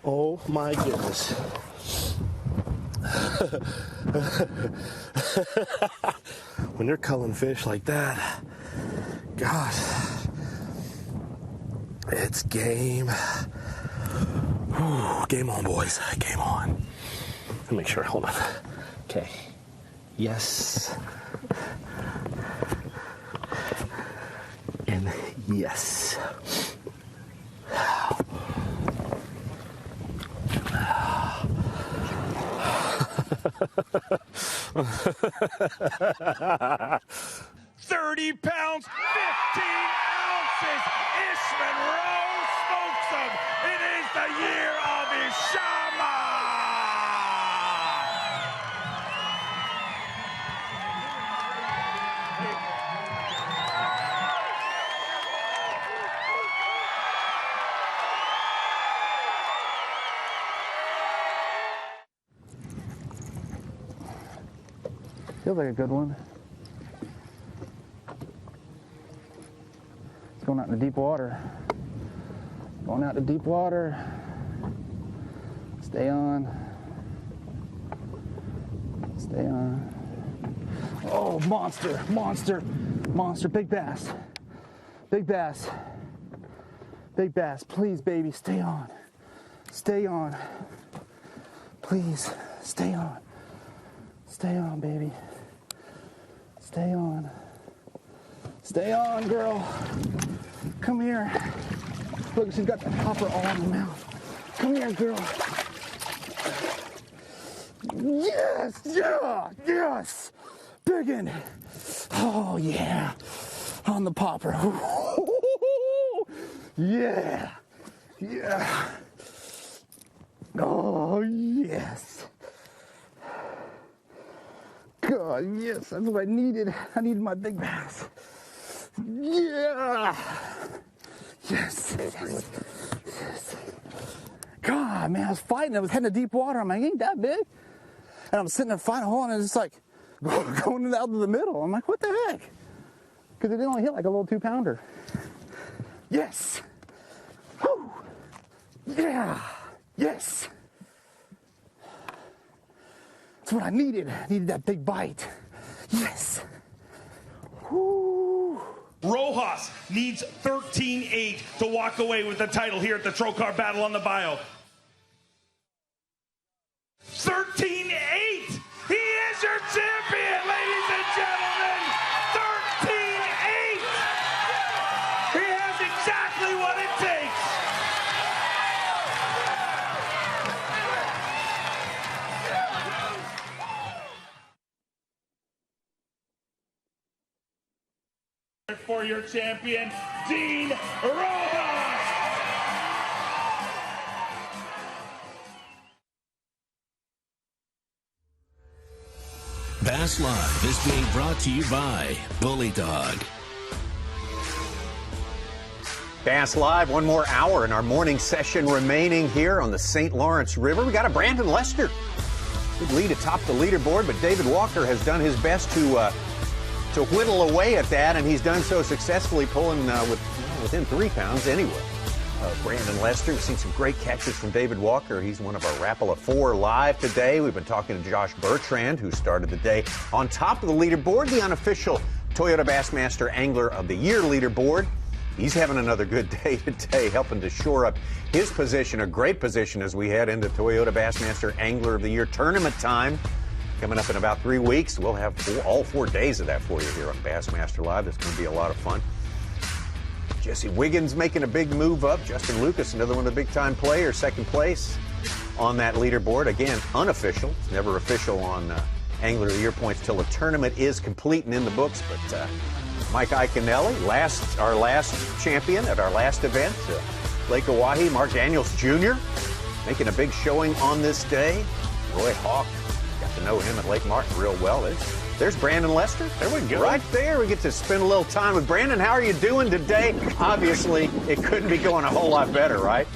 Oh my goodness. When they're culling fish like that, God, it's game. Whew, game on, boys. Game on. Let me make sure. Hold on. Okay. Yes. And yes. $30 pounds, 15 ounces. Ishman Rose smokes him. It is the year of Ishama. Feels like a good one. It's going out in the deep water. Going out to deep water. Stay on. Stay on. Oh, monster, monster, monster. Big bass. Big bass. Big bass. Please, baby, stay on. Stay on. Please, stay on. Stay on, baby. Stay on. Stay on, girl. Come here. Look, she's got the popper all in her mouth. Come here, girl. Yes, yeah, yes. Biggin. Oh, yeah. On the popper. Yeah. Yeah. Oh, yes. God, yes, that's what I needed. I needed my big bass. Yeah. Yes, yes, yes. God, man, I was fighting. I was heading to deep water. I'm like, ain't that big? And I'm sitting there fighting a hole, and it's just like going out to the middle. I'm like, what the heck? Because it didn't only hit like a little 2-pounder. Yes. Whew. Yeah. Yes. That's what I needed. I needed that big bite. Yes. Woo. Rojas needs 13-8 to walk away with the title here at the Trocar Battle on the Bayou. 13-8! He is your champion, ladies and gentlemen! 13-8! For your champion, Dean Rojas. Bass Live is being brought to you by Bully Dog. Bass Live, one more hour in our morning session remaining here on the St. Lawrence River. We got a Brandon Lester. Good lead atop the leaderboard, but David Walker has done his best to whittle away at that, and he's done so successfully, pulling within 3 pounds anyway. Brandon Lester, we've seen some great catches from David Walker. He's one of our Rapala 4 live today. We've been talking to Josh Bertrand, who started the day on top of the leaderboard, the unofficial Toyota Bassmaster Angler of the Year leaderboard. He's having another good day today, helping to shore up his position, a great position as we head into Toyota Bassmaster Angler of the Year tournament time. Coming up in about 3 weeks, we'll have all 4 days of that for you here on Bassmaster Live. That's going to be a lot of fun. Jesse Wiggins making a big move up. Justin Lucas, another one of the big-time players, second place on that leaderboard. Again, unofficial. It's never official on Angler of the Year points till the tournament is complete and in the books. But Mike Iaconelli, our last champion at our last event, Lake Oahe. Mark Daniels Jr. making a big showing on this day. Roy Hawk. Got to know him at Lake Martin real well. There's Brandon Lester. There we go. Right there. We get to spend a little time with Brandon. How are you doing today? Obviously, it couldn't be going a whole lot better, right?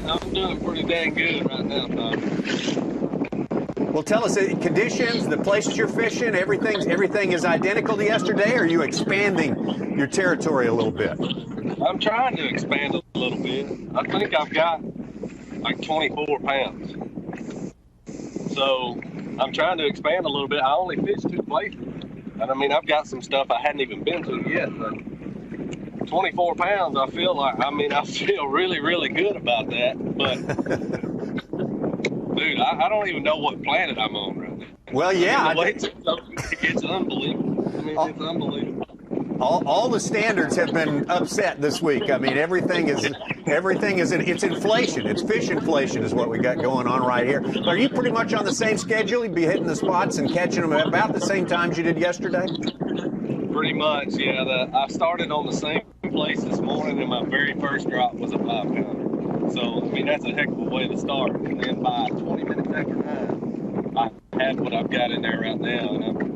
I'm doing pretty dang good right now, Tom. Well, tell us, conditions, the places you're fishing, everything is identical to yesterday, or are you expanding your territory a little bit? I'm trying to expand a little bit. I think I've got like 24 pounds. So I'm trying to expand a little bit. I only fish 2 places. And I mean, I've got some stuff I hadn't even been to yet. But 24 pounds, I feel really, really good about that. But, dude, I don't even know what planet I'm on right now. Well, yeah. It's unbelievable. I mean, it's unbelievable. All the standards have been upset this week. I mean, everything is it's inflation. It's fish inflation is what we got going on right here. Are you pretty much on the same schedule? You'd be hitting the spots and catching them at about the same times you did yesterday? Pretty much, yeah. I started on the same place this morning, and my very first drop was a 5-pounder. So, I mean, that's a heck of a way to start. And then by 20 minutes after 9, I had what I've got in there right now, and I'm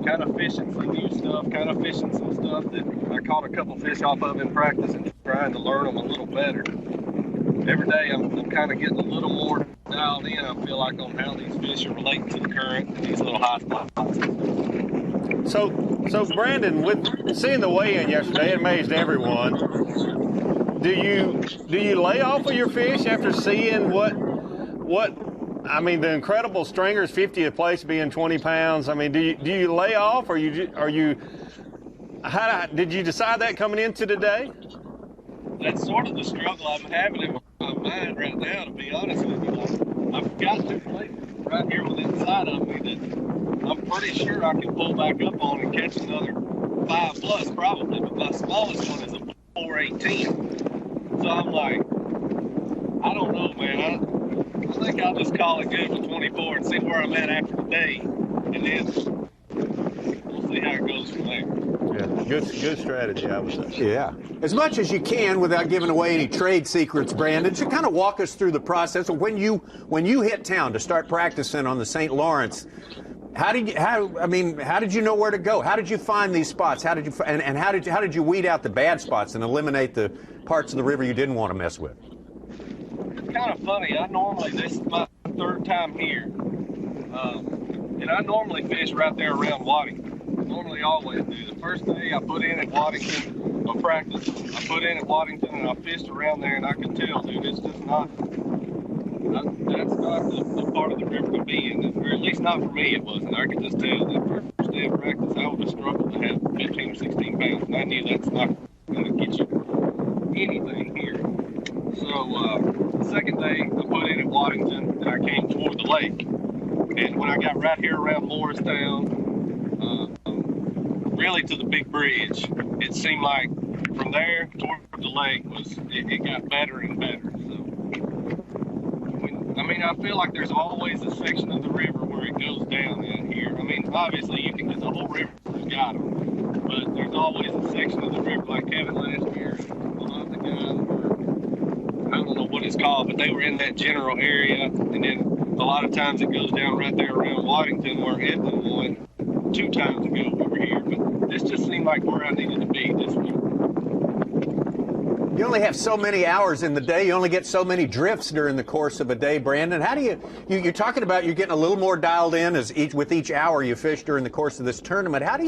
kind of fishing some new stuff, kind of fishing some stuff that I caught a couple fish off of in practice and trying to learn them a little better. Every day I'm kind of getting a little more dialed in, I feel like, on how these fish are relating to the current and these little high spots. So Brandon, with seeing the weigh-in yesterday, it amazed everyone. Do you lay off of your fish after seeing what I mean, the incredible stringers, 50th place being 20 pounds. I mean, do you lay off, or did you decide that coming into today? That's sort of the struggle I'm having in my mind right now, to be honest with you. I've got 2 places right here within sight of me that I'm pretty sure I can pull back up on and catch another 5 plus probably, but my smallest one is a 418. So I'm like, I don't know, man. I think I'll just call it good with 24 and see where I'm at after the day, and then we'll see how it goes from there. Yeah, good strategy, I would say. Yeah. As much as you can without giving away any trade secrets, Brandon, to kind of walk us through the process of when you hit town to start practicing on the St. Lawrence. How did you know where to go? How did you find these spots? How did you weed out the bad spots and eliminate the parts of the river you didn't want to mess with? It's kind of funny. This is my 3rd time here, and I normally fish right there around Waddington. Normally always do. The first day I put in at Waddington, I practiced. I put in at Waddington and I fished around there, and I could tell, dude, it's just not. That's not the part of the river to be in, or at least not for me it wasn't. I could just tell that first day of practice I would have struggled to have 15 or 16 pounds, and I knew that's not going to get you anything here. So the second day I put in at Waddington and I came toward the lake, and when I got right here around Morristown, really to the big bridge, it seemed like from there toward the lake it got better and better. I feel like there's always a section of the river where it goes down in here. I mean, obviously, the whole river's got them. but there's always a section of the river like Kevin last year. A lot of the guys were, I don't know what it's called, but they were in that general area. And then a lot of times it goes down right there around Waddington where Edmund won 2 times ago we were here. But this just seemed like where I needed to be this week. You only have so many hours in the day. You only get so many drifts during the course of a day, Brandon. How do you're talking about you're getting a little more dialed in with each hour you fish during the course of this tournament. How do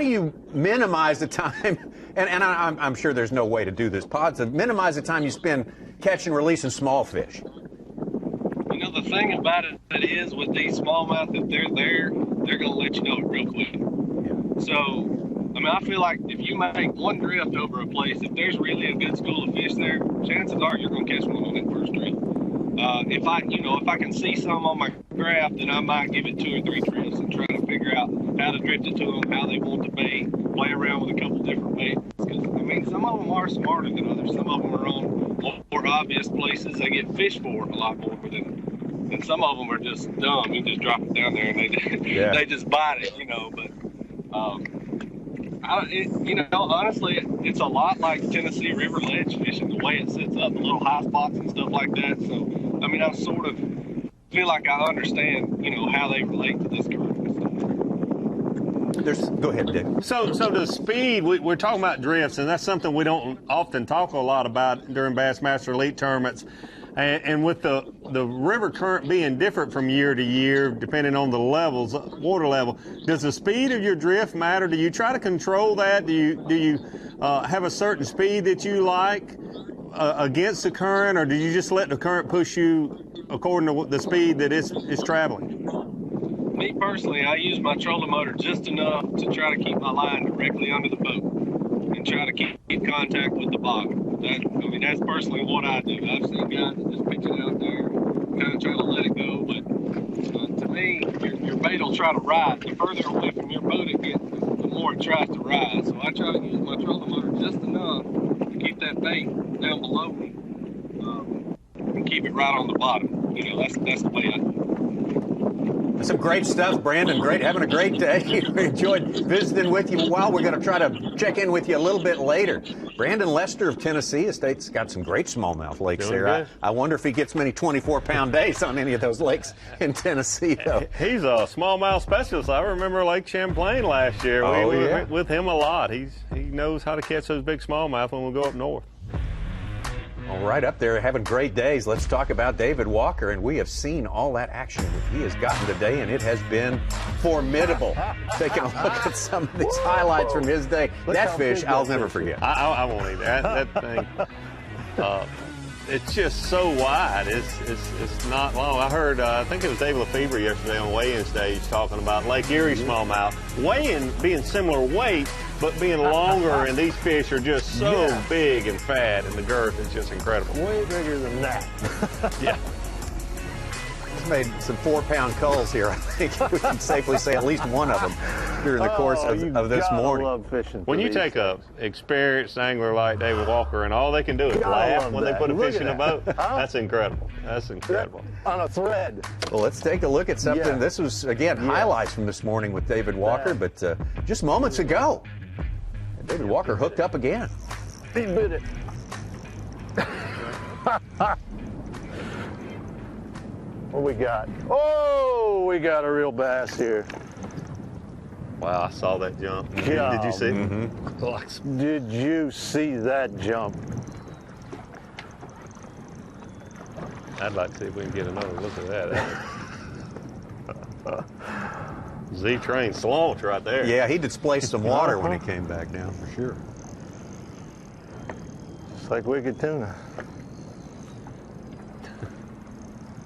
you minimize the time? And I'm sure there's no way to do this positive. Minimize the time you spend catching, releasing small fish. You know, the thing about it is with these smallmouth, if they're there, they're going to let you know it real quick. Yeah. So, I mean, I feel like if you make one drift over a place, if there's really a good school of fish there, chances are you're going to catch one on that first drift. If I can see some on my graph, then I might give it 2 or 3 drifts and try to figure out how to drift it to them, how they want the bait, play around with a couple different baits. Because, I mean, some of them are smarter than others. Some of them are on more obvious places they get fished for a lot more than some of them are just dumb. You just drop it down there and they just bite it, But, honestly, it's a lot like Tennessee River ledge fishing, the way it sets up, the little high spots and stuff like that. So, I mean, I sort of feel like I understand, how they relate to this current. Go ahead, Dick. So the speed, we're talking about drifts, and that's something we don't often talk a lot about during Bassmaster Elite tournaments. And with the river current being different from year to year, depending on the levels, water level, does the speed of your drift matter? Do you try to control that? Do you have a certain speed that you like against the current, or do you just let the current push you according to the speed that it's traveling? Me personally, I use my trolling motor just enough to try to keep my line directly under the boat and try to keep contact with the bottom. That's personally what I do. I've seen guys that just pitch it out there, kind of try to let it go, but to me, your bait will try to rise. The further away from your boat it gets, the more it tries to rise. So I try to use my trolling motor just enough to keep that bait down below me and keep it right on the bottom. That's the way I do it. Some great stuff, Brandon. Having a great day. We enjoyed visiting with you a while. We're going to try to check in with you a little bit later. Brandon Lester of Tennessee Estate's got some great smallmouth lakes there. I wonder if he gets many 24-pound days on any of those lakes in Tennessee, though. He's a smallmouth specialist. I remember Lake Champlain last year. We were with him a lot. He knows how to catch those big smallmouth when we go up north. All right, up there having great days. Let's talk about David Walker, and we have seen all that action that he has gotten today, and it has been formidable. Taking a look at some of these highlights from his day. That fish, I'll never forget. I won't eat that thing. It's just so wide. It's not long. I heard, I think it was Dave Lefebvre yesterday on weigh-in stage talking about Lake Erie smallmouth. Weigh-in being similar weight, but being longer, and these fish are just so big and fat, and the girth is just incredible. Way bigger than that. Yeah. He's made some 4-pound culls here. I think we can safely say at least one of them during the course of this morning. Love fishing when you take a experienced angler like David Walker, and all they can do is laugh when they put a fish in a boat, that's incredible. That's incredible. On a thread. Well, let's take a look at something. Yeah. This was, again, highlights from this morning with David Walker, but just moments ago, David Walker hooked up again. He bit it. What we got? Oh, we got a real bass here. Wow, I saw that jump. Did you see it? Mm-hmm. Did you see that jump? I'd like to see if we can get another look at that. Z-Train launch right there. Yeah, he displaced some water when he came back down, for sure. Just like wicked tuna.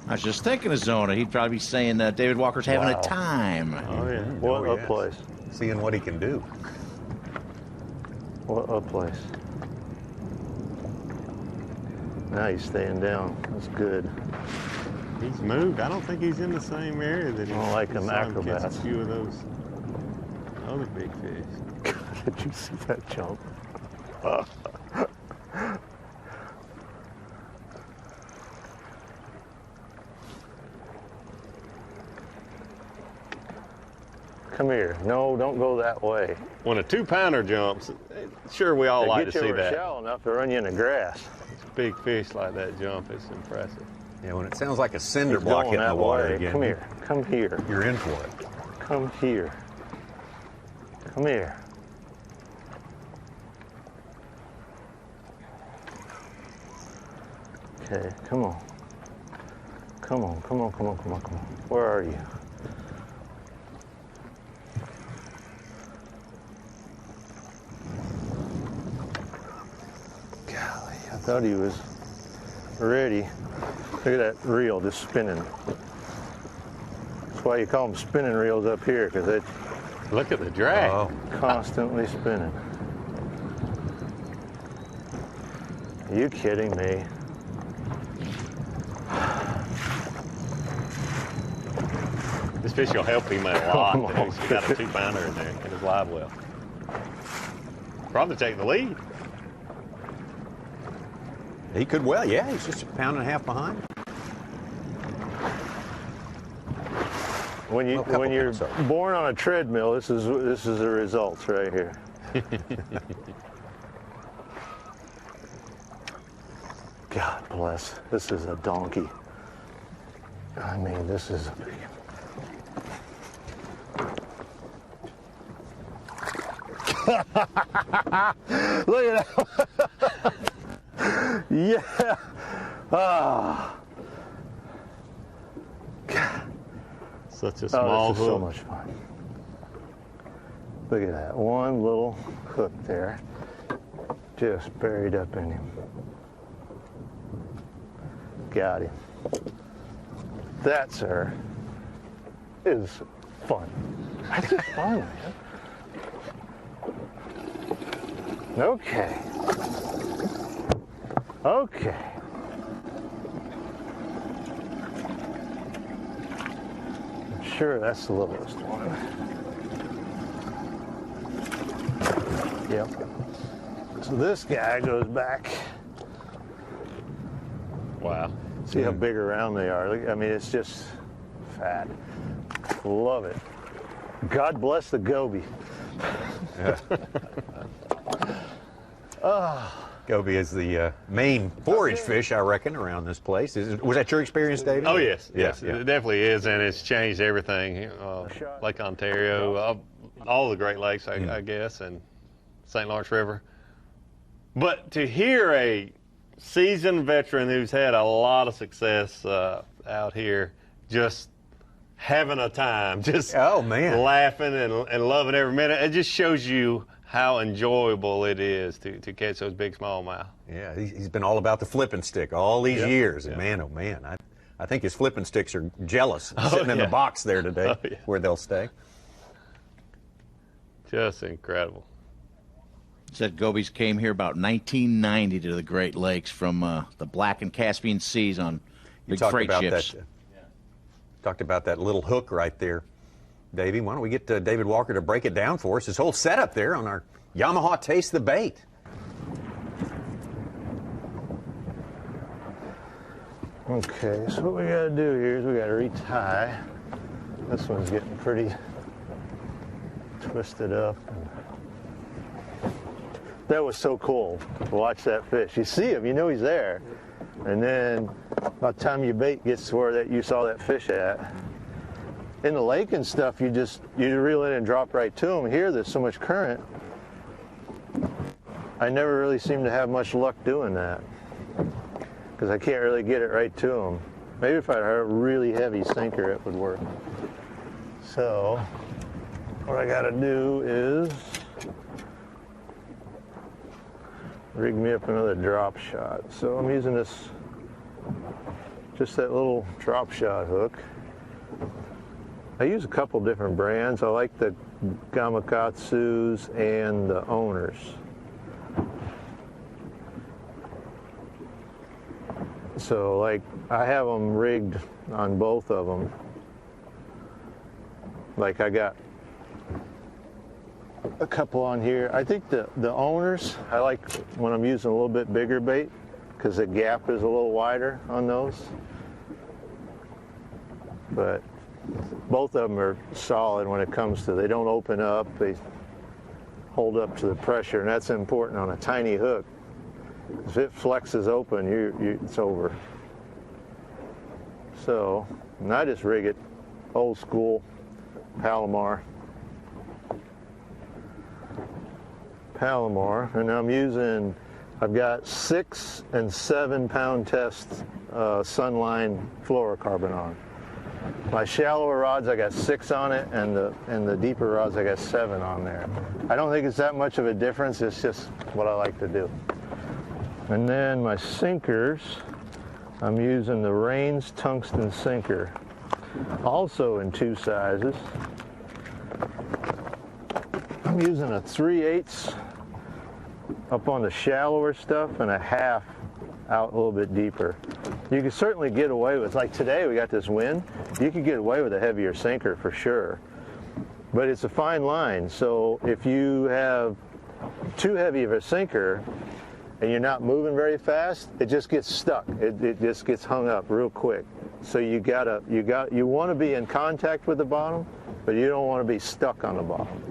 I was just thinking of Zona. He'd probably be saying that David Walker's having a time. Oh, yeah. What a place. Seeing what he can do. What a place. Now he's staying down. That's good. He's moved. I don't think he's in the same area that he I don't like them acrobats. A few of those other big fish. Did you see that jump? Come here. No, don't go that way. When a 2-pounder jumps, sure, we all like to see that. Shallow enough to run you in the grass. Big fish like that jump, it's impressive. Yeah, when it sounds like a cinder He's block going hitting the that water way. again. Come here. Come here. You're in for it. Come here. Come here. Okay, come on. Come on, come on, come on, come on, come on. Where are you? Golly, I thought he was ready. Look at that reel just spinning. That's why you call them spinning reels up here, because it. Look at the drag. Constantly spinning. Are you kidding me? This fish will help him a lot. He's got a 2-pounder in there in his live well. Probably taking the lead. He could well, yeah. He's just a 1.5 pounds behind. When you're born on a treadmill, this is the results right here. God bless. This is a donkey. I mean, this is a big. Look at that. Yeah. Ah. Such a small this is hook. so much fun. Look at that. One little hook there. Just buried up in him. Got him. That, sir, is fun. That's fun, man. Okay. Okay. I'm sure that's the littlest one. Yep. So this guy goes back. Wow. See how big around they are. Look, I mean, it's just fat. Love it. God bless the goby. Yeah. Goby is the main forage fish, I reckon, around this place. Was that your experience, David? Oh, yes. Yes, It definitely is, and it's changed everything. Lake Ontario, all the Great Lakes, I guess, and St. Lawrence River. But to hear a seasoned veteran who's had a lot of success out here just having a time, just laughing and loving every minute, it just shows you how enjoyable it is to catch those big smallmouth. Yeah, he's been all about the flipping stick all these years. And man, oh man, I think his flipping sticks are jealous sitting in the box there today where they'll stay. Just incredible. Said gobies came here about 1990 to the Great Lakes from the Black and Caspian Seas on big freight ships. Talked about that little hook right there. Davey, why don't we get David Walker to break it down for us? His whole setup there on our Yamaha Taste the Bait. Okay, so what we got to do here is we got to retie. This one's getting pretty twisted up. That was so cool to watch that fish. You see him, you know he's there. And then by the time your bait gets to where you saw that fish at, in the lake and stuff, you reel in and drop right to them. Here, there's so much current. I never really seem to have much luck doing that because I can't really get it right to them. Maybe if I had a really heavy sinker, it would work. So what I got to do is rig me up another drop shot. So I'm using just that little drop shot hook. I use a couple different brands. I like the Gamakatsus and the Owners. So like I have them rigged on both of them. Like I got a couple on here. I think the Owners, I like when I'm using a little bit bigger bait because the gap is a little wider on those. But both of them are solid when it comes to, they don't open up, they hold up to the pressure, and that's important on a tiny hook. If it flexes open, it's over. So, and I just rig it old school Palomar, and I'm using, I've got 6 and 7 pound test Sunline fluorocarbon on. My shallower rods, I got 6 on it, and the deeper rods, I got 7 on there. I don't think it's that much of a difference. It's just what I like to do. And then my sinkers, I'm using the Rains tungsten sinker, also in 2 sizes. I'm using a 3/8 up on the shallower stuff and a 1/2 out a little bit deeper. You can certainly get away with, like today we got this wind, you could get away with a heavier sinker for sure. But it's a fine line, so if you have too heavy of a sinker and you're not moving very fast, it just gets stuck. It just gets hung up real quick. So you want to be in contact with the bottom, but you don't want to be stuck on the bottom.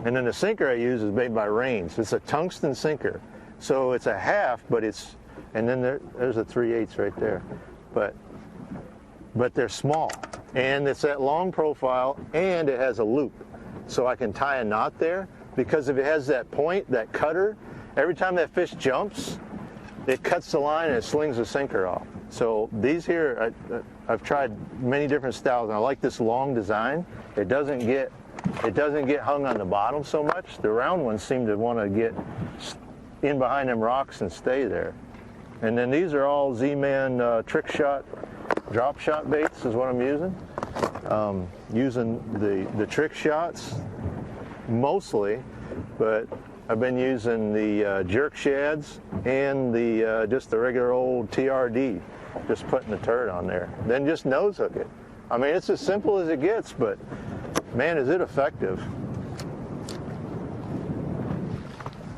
And then the sinker I use is made by Rains. It's a tungsten sinker. So it's a 1/2, but it's, and then there's a 3/8 right there. But they're small. And it's that long profile, and it has a loop. So I can tie a knot there, because if it has that point, that cutter, every time that fish jumps, it cuts the line and it slings the sinker off. So these here, I've tried many different styles, and I like this long design. It doesn't get hung on the bottom so much. The round ones seem to want to get in behind them rocks and stay there. And then these are all Z-Man trick shot, drop shot baits is what I'm using. Using the trick shots mostly, but I've been using the jerk shads and the just the regular old TRD, just putting the turd on there. Then just nose hook it. I mean, it's as simple as it gets, but man, is it effective.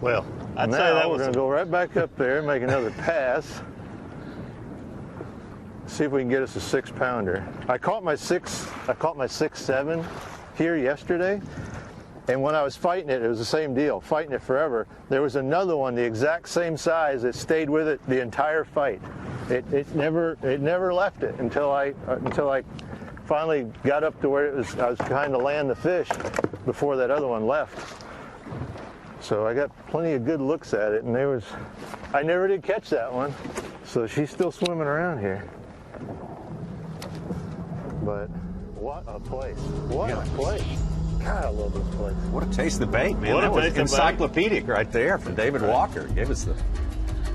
Well, I'd say now that we're going to go right back up there and make another pass. See if we can get us a 6-pounder. I caught my 6.7 here yesterday, and when I was fighting it, it was the same deal, fighting it forever. There was another one the exact same size that stayed with it the entire fight. It never left it until I finally got up to where I was trying to land the fish before that other one left. So I got plenty of good looks at it, and I never did catch that one. So she's still swimming around here. But what a place. What a place. God, I love this place. What a taste of bait, man. That was encyclopedic right there from David Walker. Gave us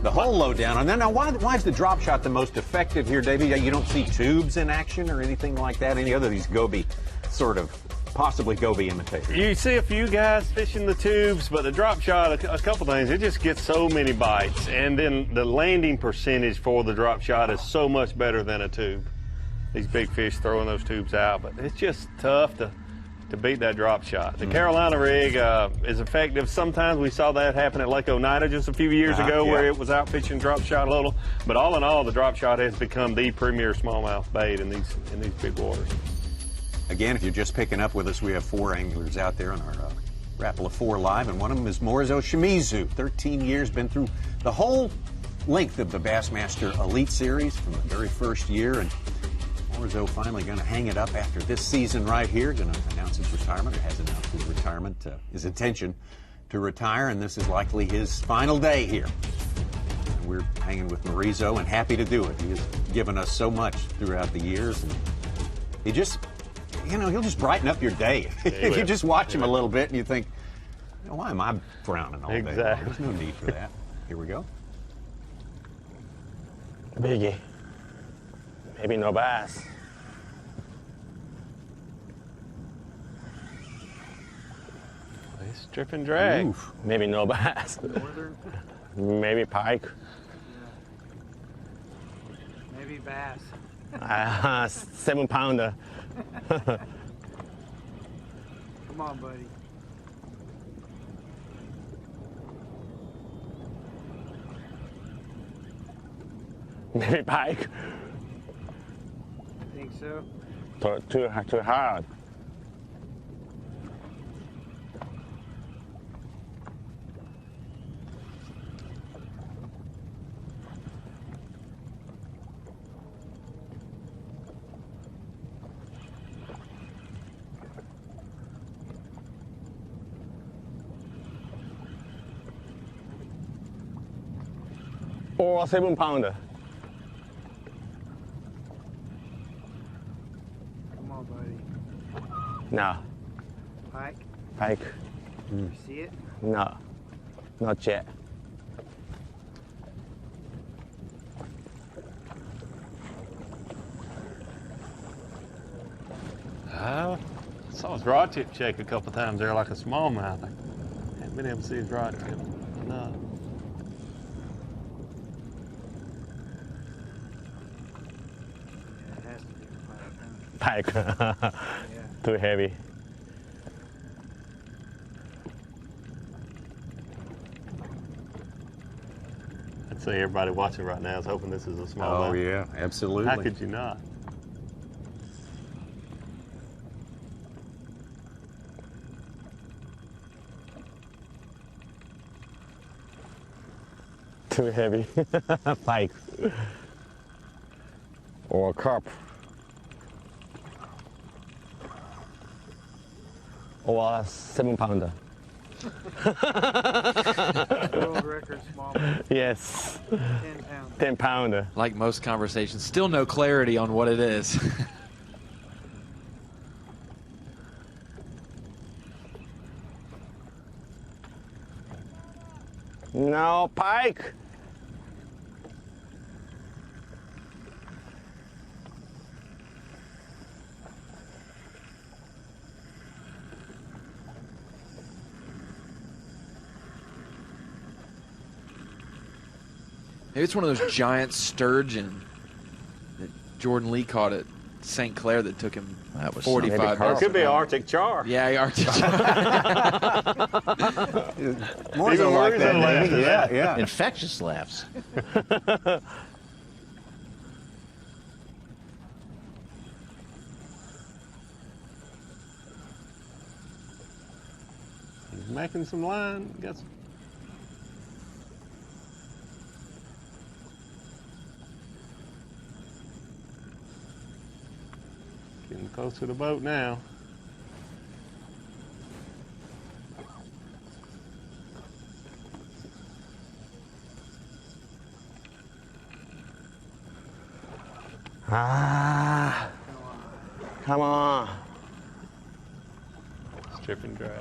the whole lowdown. And then now, why is the drop shot the most effective here, David? You don't see tubes in action or anything like that? Any other of these goby sort of possibly goby imitators? You see a few guys fishing the tubes, but the drop shot, a couple things, it just gets so many bites. And then the landing percentage for the drop shot is so much better than a tube. These big fish throwing those tubes out, but it's just tough to beat that drop shot. The Carolina rig is effective. Sometimes we saw that happen at Lake Oneida just a few years ago, where it was out fishing drop shot a little. But all in all, the drop shot has become the premier smallmouth bait in these big waters. Again, if you're just picking up with us, we have 4 anglers out there on our Rapala 4 Live, and one of them is Morizo Shimizu. 13 years, been through the whole length of the Bassmaster Elite Series from the very first year, and Morizo finally going to hang it up after this season right here, going to announce his retirement, or has announced his retirement, his intention to retire, and this is likely his final day here. And we're hanging with Morizo and happy to do it. He has given us so much throughout the years, and he just, he'll just brighten up your day. If you just watch him a little bit and you think, why am I frowning all day? Exactly. There's no need for that. Here we go. Biggie. Maybe no bass. Nice strip and drag. Oof. Maybe no bass. Maybe pike. Maybe bass. 7-pounder. Come on, buddy. Maybe pike. Think so? Too hard. Or 7 pounder. Come on, buddy. No. Pike. Pike. You see it? No. Not yet. I saw his rod tip shake a couple times there like a smallmouth. I haven't been able to see his rod tip enough. It has to be a Pike. Yeah. Too heavy. I'd say everybody watching right now is hoping this is a smallmouth. Oh, yeah, absolutely. How could you not? Too heavy. Pike. Or carp. Or 7 pounder. World record smallmouth. Yes. 10 pounds. 10 pounder. Like most conversations, still no clarity on what it is. No, pike. Maybe it's one of those giant sturgeon that Jordan Lee caught at St. Clair that took him 45 minutes. It could be Arctic char. Yeah, Arctic char. Morizo like that, maybe. Yeah. Infectious laughs. He's making some line. Got some. Getting close to the boat now. Ah. Come on. Strip and drag.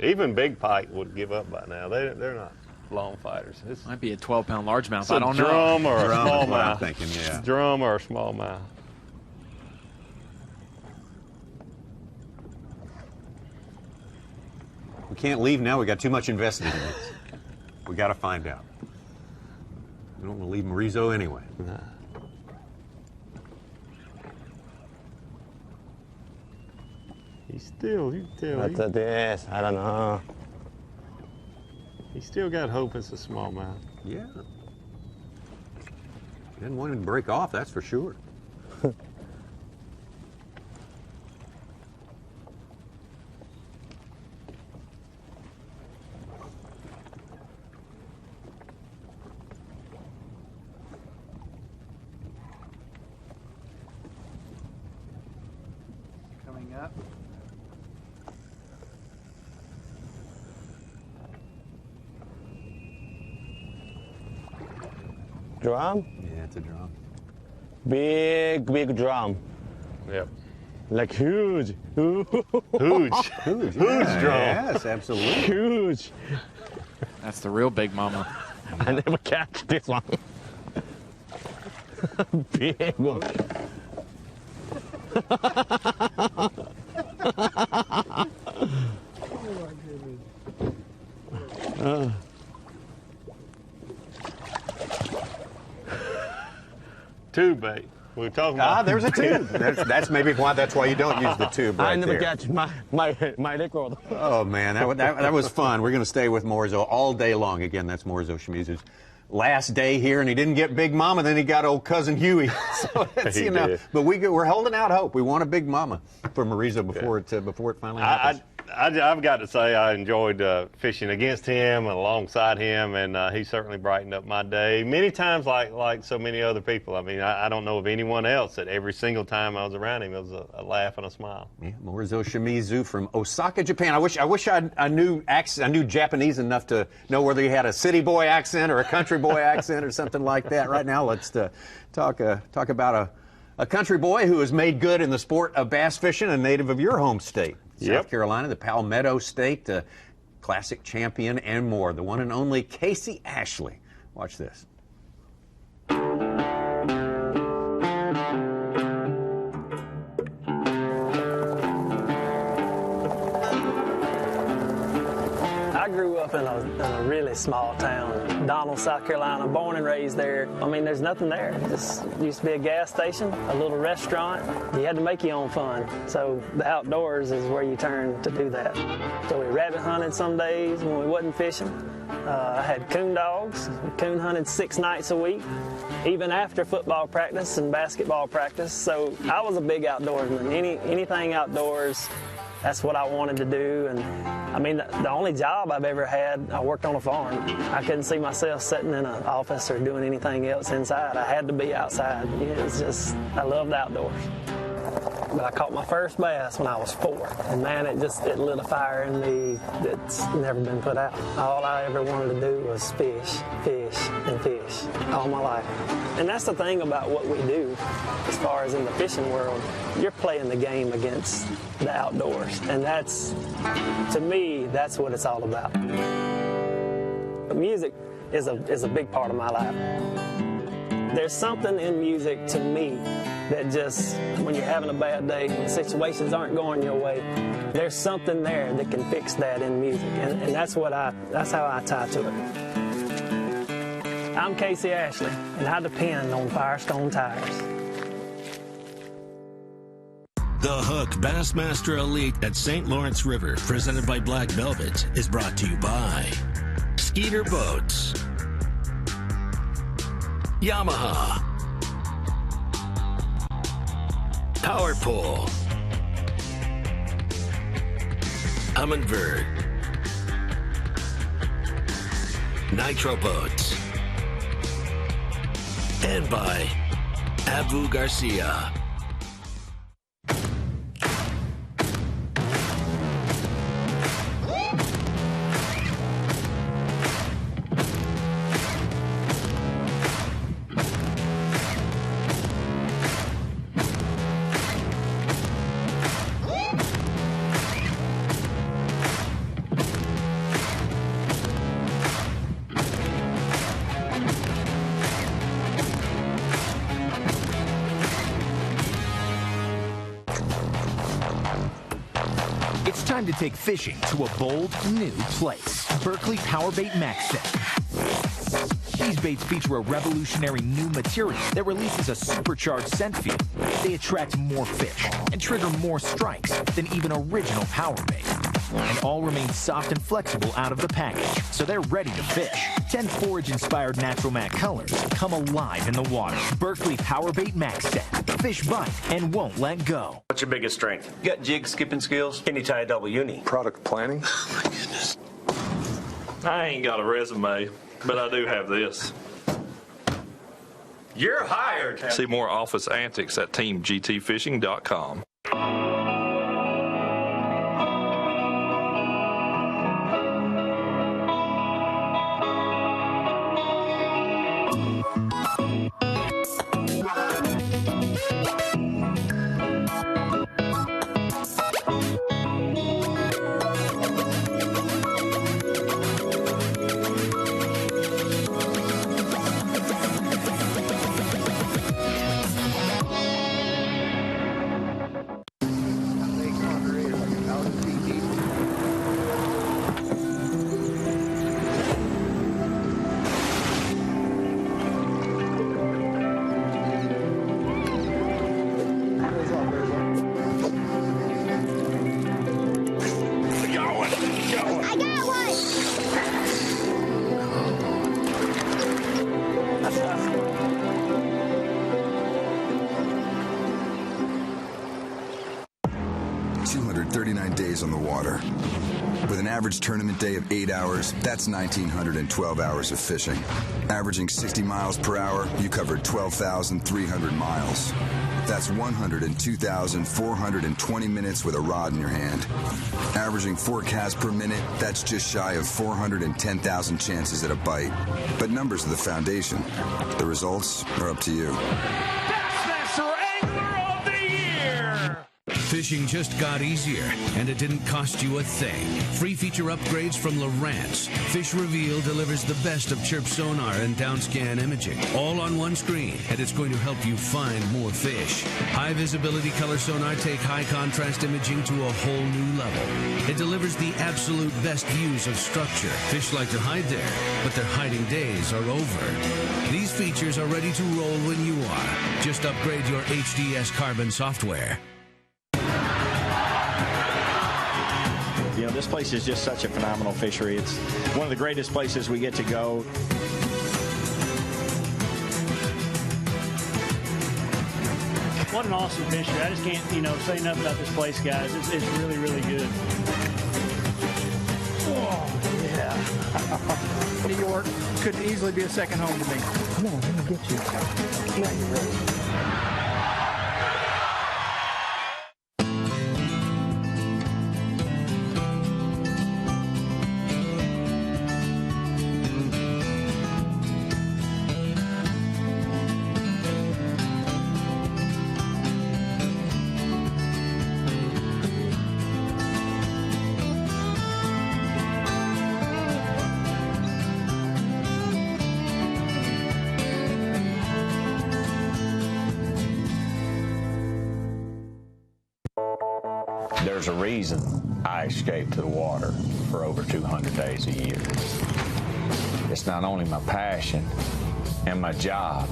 Even big pike would give up by now. They're not long fighters. This might be a 12-pound largemouth. I don't know. Drum or a smallmouth. I'm thinking, yeah. Drum or a smallmouth. We can't leave now. We got too much invested in this. We got to find out. We don't want to leave Morizo anyway. Nah. He's still, you can tell. That's a yes. I don't know. He's still got hope it's a smallmouth. Yeah. Didn't want him to break off, that's for sure. Coming up. Drum? Yeah, it's a drum. Big drum. Yep. Like huge. Huge. Huge Huge yeah, drum. Yes, absolutely. Huge. That's the real big mama. I never catch this one. Big one. Tube bait. We were talking about. There's a tube. That's maybe why. That's why you don't use the tube right I never there. catch my dick roll. Oh man, that was fun. We're going to stay with Morizo all day long. Again, that's Morizo Shimizu's last day here, and he didn't get Big Mama. Then he got old cousin Huey. So that's, He did. but we're holding out hope. We want a Big Mama for Morizo before it finally happens. I've got to say I enjoyed fishing against him and alongside him, and he certainly brightened up my day many times, like so many other people. I mean, I don't know of anyone else that every single time I was around him, it was a laugh and a smile. Yeah, Morizo Shimizu from Osaka, Japan. I wish I knew Japanese enough to know whether he had a city boy accent or a country boy accent or something like that. Right now, let's talk about a country boy who has made good in the sport of bass fishing, a native of your home state. South Carolina, the Palmetto State Classic champion and more. The one and only Casey Ashley. Watch this. I grew up in a really small town, Donald, South Carolina, born and raised there. I mean, there's nothing there. It just used to be a gas station, a little restaurant. You had to make your own fun. So the outdoors is where you turn to do that. So we rabbit hunted some days when we wasn't fishing. I had coon dogs. We coon hunted 6 nights a week, even after football practice and basketball practice. So I was a big outdoorsman. Anything outdoors, that's what I wanted to do. And I mean, the only job I've ever had, I worked on a farm. I couldn't see myself sitting in an office or doing anything else inside. I had to be outside. It's just, I love the outdoors. But I caught my first bass when I was 4. And man, it lit a fire in me that's never been put out. All I ever wanted to do was fish, fish, and fish all my life. And that's the thing about what we do as far as in the fishing world. You're playing the game against the outdoors. And that's, to me, that's what it's all about. Music is a big part of my life. There's something in music to me that just, when you're having a bad day, when situations aren't going your way, there's something there that can fix that in music. And that's how I tie to it. I'm Casey Ashley, and I depend on Firestone tires. The Hook Bassmaster Elite at St. Lawrence River, presented by Black Velvet, is brought to you by Skeeter Boats, Yamaha, Power Pole, Humminbird, Nitro Boats, and by Abu Garcia. It's time to take fishing to a bold, new place. Berkley Powerbait Max Set. These baits feature a revolutionary new material that releases a supercharged scent field. They attract more fish and trigger more strikes than even original Powerbait. And all remain soft and flexible out of the package, so they're ready to fish. 10 forage-inspired natural matte colors come alive in the water. Berkley Powerbait Max Set. Fish bite and won't let go. What's your biggest strength? You got jig skipping skills? Can you tie a double uni? Product planning? Oh my goodness. I ain't got a resume, but I do have this. You're hired. See more office antics at teamgtfishing.com. 39 days on the water. With an average tournament day of 8 hours, that's 1,912 hours of fishing. Averaging 60 miles per hour, you covered 12,300 miles. That's 102,420 minutes with a rod in your hand. Averaging 4 casts per minute, that's just shy of 410,000 chances at a bite. But numbers are the foundation. The results are up to you. Bassmaster Angler of the Year! Fishing just got easier, and it didn't cost you a thing. Free feature upgrades from Lowrance. Fish Reveal delivers the best of chirp sonar and downscan imaging, all on one screen, and it's going to help you find more fish. High visibility color sonar take high contrast imaging to a whole new level. It delivers the absolute best views of structure. Fish like to hide there, but their hiding days are over. These features are ready to roll when you are. Just upgrade your HDS Carbon software. You know, this place is just such a phenomenal fishery. It's one of the greatest places we get to go. What an awesome fishery. I just can't, say enough about this place, guys. It's really, really good. Oh, yeah. New York could easily be a second home to me. Come on, let me get you. Now you're ready. There's a reason I escape to the water for over 200 days a year. It's not only my passion and my job,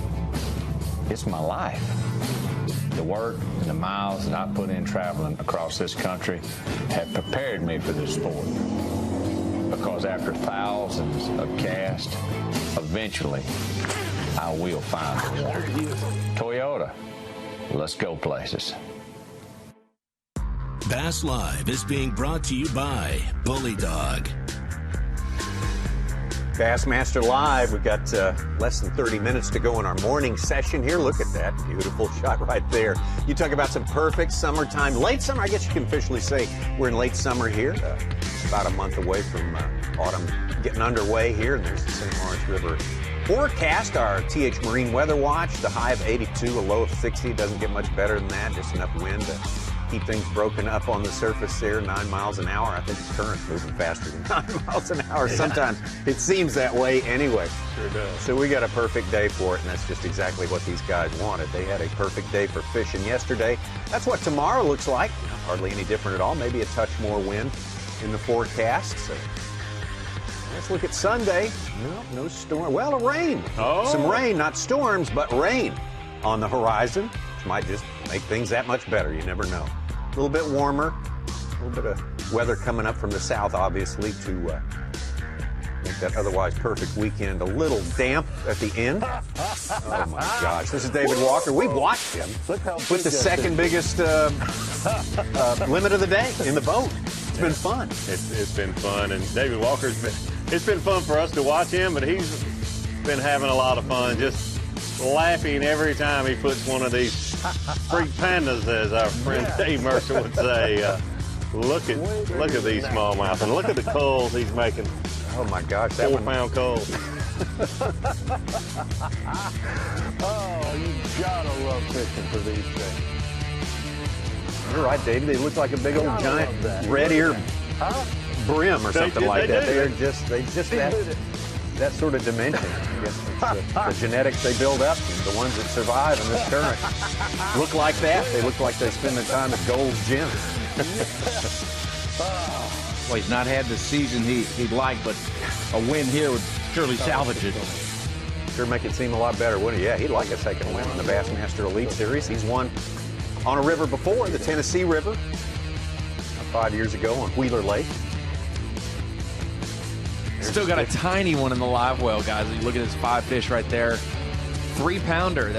it's my life. The work and the miles that I put in traveling across this country have prepared me for this sport. Because after thousands of casts, eventually I will find the water. Toyota, let's go places. Bass Live is being brought to you by Bully Dog. Bassmaster Live. We've got less than 30 minutes to go in our morning session here. Look at that beautiful shot right there. You talk about some perfect summertime, late summer. I guess you can officially say we're in late summer here. About a month away from autumn getting underway here. And there's the St. Lawrence River forecast. Our TH Marine Weather Watch. The high of 82, a low of 60. Doesn't get much better than that. Just enough wind to keep things broken up on the surface there, 9 miles an hour. I think the current's moving faster than 9 miles an hour. Sometimes it seems that way anyway. Sure does. So we got a perfect day for it, and that's just exactly what these guys wanted. They had a perfect day for fishing yesterday. That's what tomorrow looks like. Hardly any different at all. Maybe a touch more wind in the forecast. So let's look at Sunday. No storm. Well, a rain. Some rain, not storms, but rain on the horizon, which might just make things that much better. You never know. A little bit warmer, a little bit of weather coming up from the south, obviously, to make that otherwise perfect weekend a little damp at the end. Oh, my gosh. This is David Walker. We've watched him with the second biggest limit of the day in the boat. It's been fun. It's been fun, and David Walker's it's been fun for us to watch him, but he's been having a lot of fun, just laughing every time he puts one of these freak pandas, as our friend Dave Mercer would say. Look at these smallmouth, and look at the culls he's making. Oh my gosh, that 4-pound culls. Oh, you gotta love fishing for these things. You're right, David. They look like a big old giant red ear brim or something like that. They just that sort of dimension. I guess it's the genetics they build up, and the ones that survive in this current look like that. They look like they spend their time at Gold's Gym. Well, he's not had the season he'd like, but a win here would surely salvage it. Sure make it seem a lot better, wouldn't he? Yeah, he'd like a second win in the Bassmaster Elite Series. He's won on a river before, the Tennessee River, 5 years ago on Wheeler Lake. Still got a tiny one in the live well, guys. You look at his 5 fish right there. 3-pounder.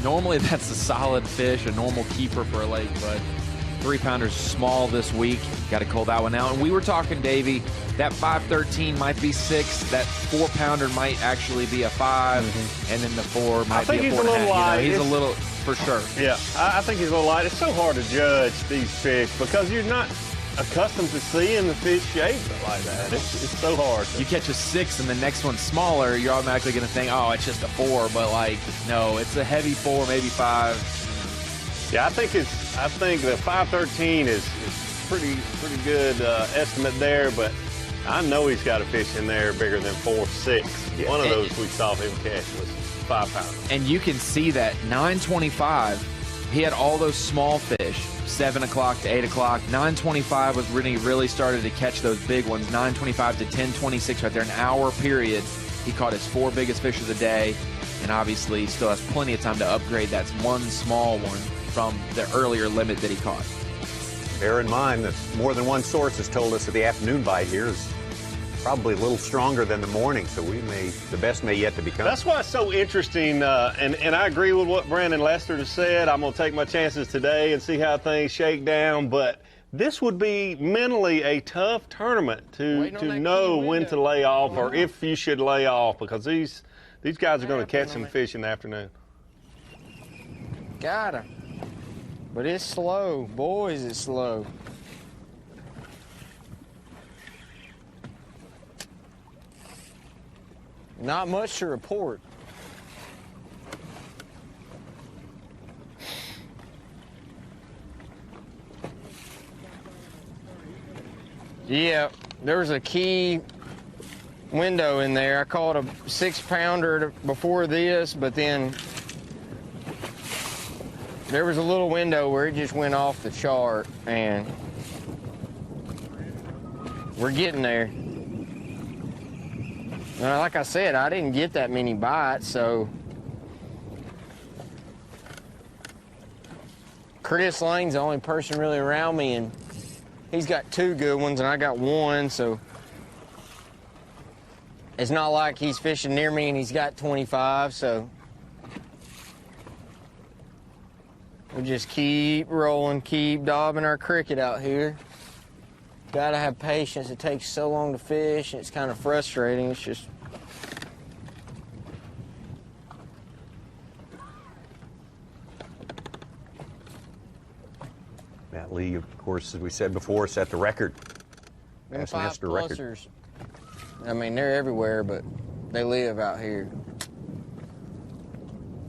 Normally that's a solid fish, a normal keeper for a lake, but 3-pounders small this week. Got to call that one out. And we were talking, Davey, that 513 might be 6. That 4-pounder might actually be a 5, and then the 4 might be a 4.5. He's a little light. He's a little, for sure. Yeah, I think he's a little light. It's so hard to judge these fish because you're not accustomed to seeing the fish shaped like that. It's so hard. You catch a 6 and the next one's smaller, you're automatically going to think, oh, it's just a 4. But, like, no, it's a heavy 4, maybe 5. Yeah, I think the 513 is pretty good estimate there, but I know he's got a fish in there bigger than 4.6. Yeah. One of those we saw him catch was 5-pounder. And you can see that 925, he had all those small fish, 7 o'clock to 8 o'clock. 925 was when he really started to catch those big ones. 925 to 1026 right there, an hour period. He caught his 4 biggest fish of the day, and obviously still has plenty of time to upgrade that one small one from the earlier limit that he caught. Bear in mind that more than one source has told us that the afternoon bite here is probably a little stronger than the morning, so the best may yet to become. That's why it's so interesting, and I agree with what Brandon Lester has said. I'm going to take my chances today and see how things shake down, but this would be mentally a tough tournament to know when to lay off or if you should lay off, because these guys are going to catch some fish in the afternoon. Got him. But it's slow. Boys, it's slow. Not much to report. Yeah, there was a key window in there. I caught a 6-pounder before this, but then there was a little window where it just went off the chart, and we're getting there. Now, like I said, I didn't get that many bites, so Chris Lane's the only person really around me, and he's got 2 good ones, and I got 1, so it's not like he's fishing near me and he's got 25, so we just keep rolling, keep daubing our cricket out here. Gotta have patience. It takes so long to fish, and it's kind of frustrating. It's just... Matt Lee, of course, as we said before, set the record. Bassmaster record. I mean, they're everywhere, but they live out here.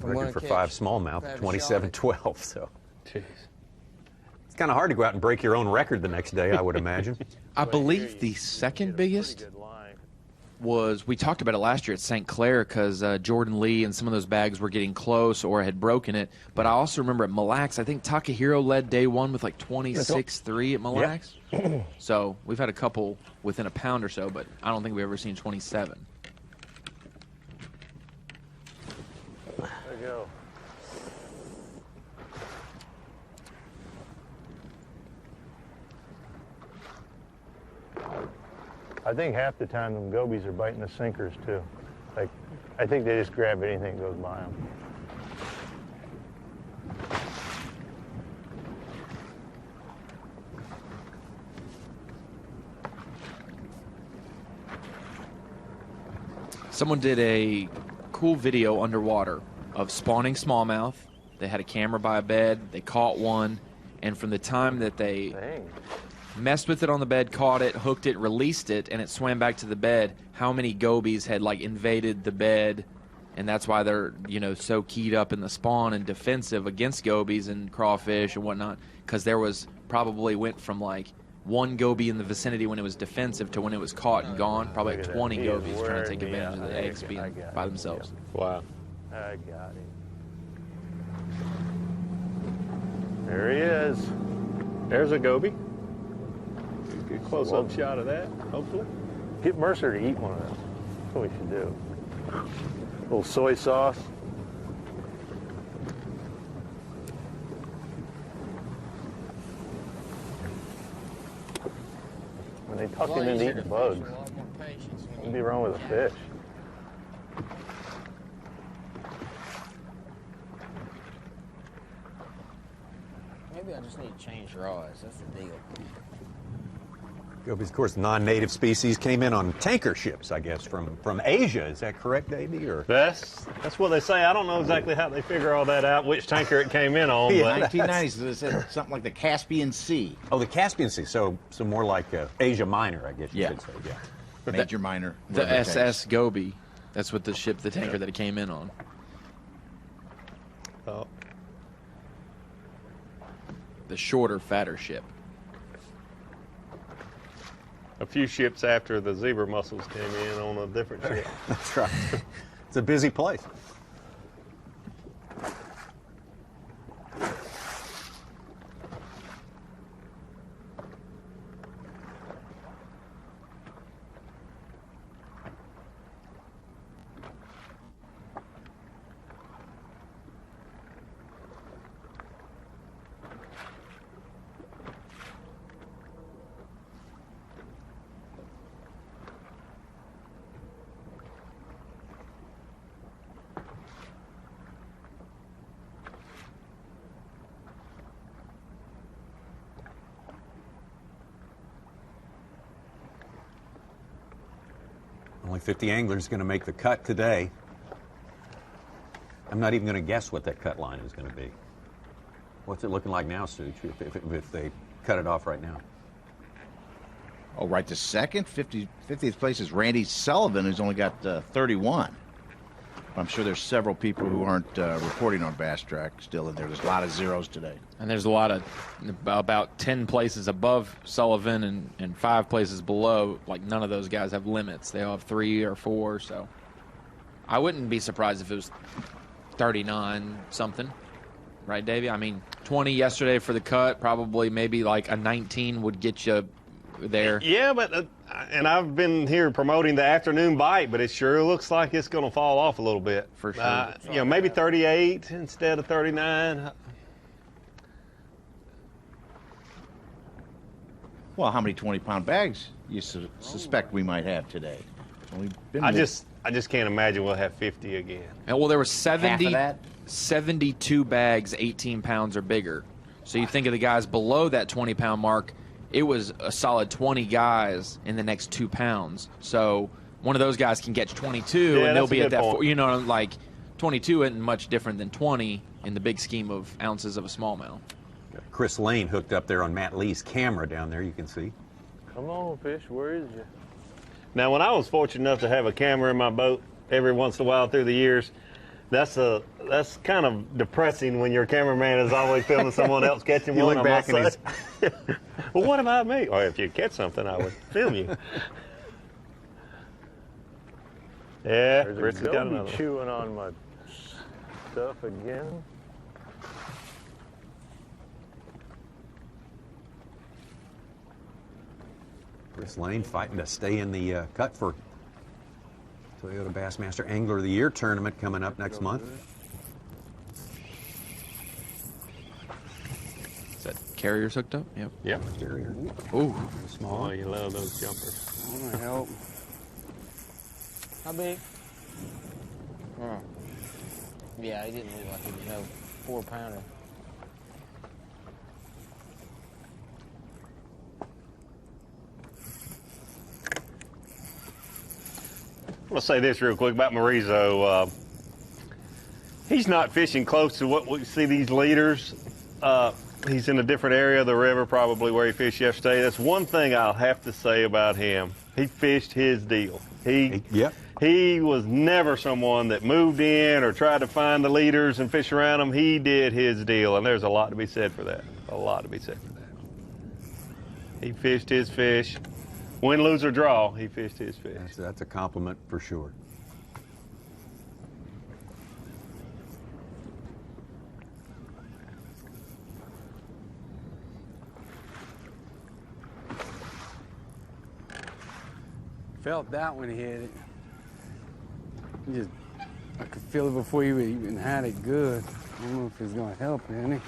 Record for 5 smallmouth, 27-12. So, jeez, it's kind of hard to go out and break your own record the next day, I would imagine. I believe the second biggest was, we talked about it last year at St. Clair, because Jordan Lee and some of those bags were getting close or had broken it. But I also remember at Mille Lacs, I think Takahiro led day 1 with like 26.3 at Mille Lacs. Yep. So we've had a couple within a pound or so, but I don't think we've ever seen 27. There you go. I think half the time them gobies are biting the sinkers too. Like, I think they just grab anything that goes by them. Someone did a cool video underwater of spawning smallmouth. They had a camera by a bed. They caught one, and from the time that they messed with it on the bed, caught it, hooked it, released it, and it swam back to the bed, how many gobies had like invaded the bed, and that's why they're, you know, so keyed up in the spawn and defensive against gobies and crawfish and whatnot, because there was probably went from like 1 goby in the vicinity when it was defensive to when it was caught and gone, probably like 20 gobies trying to take advantage of the eggs being by themselves. Wow. I got him. There he is. There's a goby. Get a close-up shot of that, hopefully. Get Mercer to eat one of those. That's what we should do. A little soy sauce. When they tuck him into eating bugs, what'd be wrong with a fish? Maybe I just need to change rods. That's the deal. Gobies, of course, non-native species came in on tanker ships, I guess, from Asia. Is that correct, Davey? Or That's what they say. I don't know exactly how they figure all that out, which tanker it came in on. Yeah, But 1990s, they said something like the Caspian Sea. Oh, the Caspian Sea. So more like Asia Minor, I guess you could say. Yeah. Major, minor. The whatever it S.S. takes. Gobi. That's what the tanker that it came in on. Oh. The shorter, fatter ship. A few ships after the zebra mussels came in on a different ship. That's right. It's a busy place. Only 50 anglers going to make the cut today. I'm not even going to guess what that cut line is going to be. What's it looking like now, Such, if they cut it off right now? Oh, right to second. 50th place is Randy Sullivan, who's only got 31. I'm sure there's several people who aren't reporting on Bass Track still in there. There's a lot of zeros today. And there's a lot of, about 10 places above Sullivan and 5 places below. Like, none of those guys have limits. They all have 3 or 4, so I wouldn't be surprised if it was 39 something. Right, Davey? I mean, 20 yesterday for the cut, probably maybe like a 19 would get you there. Yeah, but andVe been here promoting the afternoon bite, but it sure looks like it's going to fall off a little bit. For sure. Maybe 38 instead of 39. Well, how many 20-pound bags you suspect we might have today? I just can't imagine we'll have 50 again. And well, there were Half of that? 72 bags 18 pounds or bigger. So you think of the guys below that 20-pound mark, it was a solid 20 guys in the next 2 pounds. So one of those guys can catch 22, and they'll be at that. Like 22 isn't much different than 20 in the big scheme of ounces of a smallmouth. Chris Lane hooked up there on Matt Lee's camera down there, you can see. Come on, fish, where is you? Now, when I was fortunate enough to have a camera in my boat every once in a while through the years, that's kind of depressing when your cameraman is always filming someone else catching You one. look back and Well, what about me? Or if you catch something, I would film you. Yeah, There's Chris a has got goby another one. chewing on my stuff again. Chris Lane fighting to stay in the cut for Toyota Bassmaster Angler of the Year tournament coming up next month. Is that carriers hooked up? Yep. Yep. Carrier. Ooh. Small. Oh, you love those jumpers. I'm gonna help. How big? Oh. Yeah, he didn't look like he was no 4-pounder. I want to say this real quick about Morizo. He's not fishing close to what we see these leaders. He's in a different area of the river, probably where he fished yesterday. That's one thing I'll have to say about him. He fished his deal. He was never someone that moved in or tried to find the leaders and fish around them. He did his deal, and there's a lot to be said for that. A lot to be said for that. He fished his fish. Win, lose, or draw, he fished his fish. That's a compliment for sure. Felt that when he hit it. I could feel it before you even had it good. I don't know if it's gonna help any.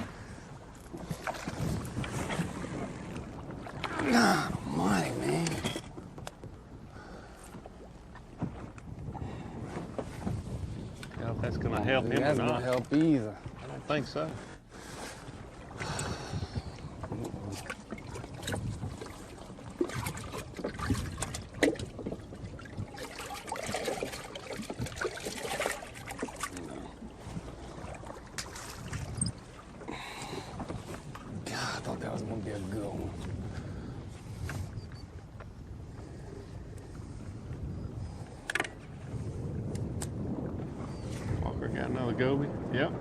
Nah, my man. I don't know if that's going to help him or That's not. gonna help either. I don't think so. gonna be a good one. Walker got another goby. Yep.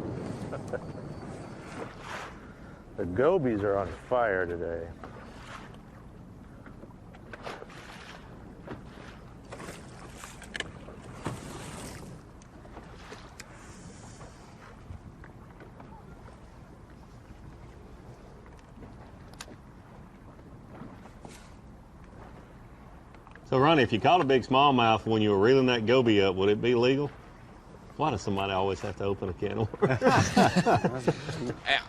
The gobies are on fire today. So, Ronnie, if you caught a big smallmouth when you were reeling that goby up, would it be legal? Why does somebody always have to open a can of worms?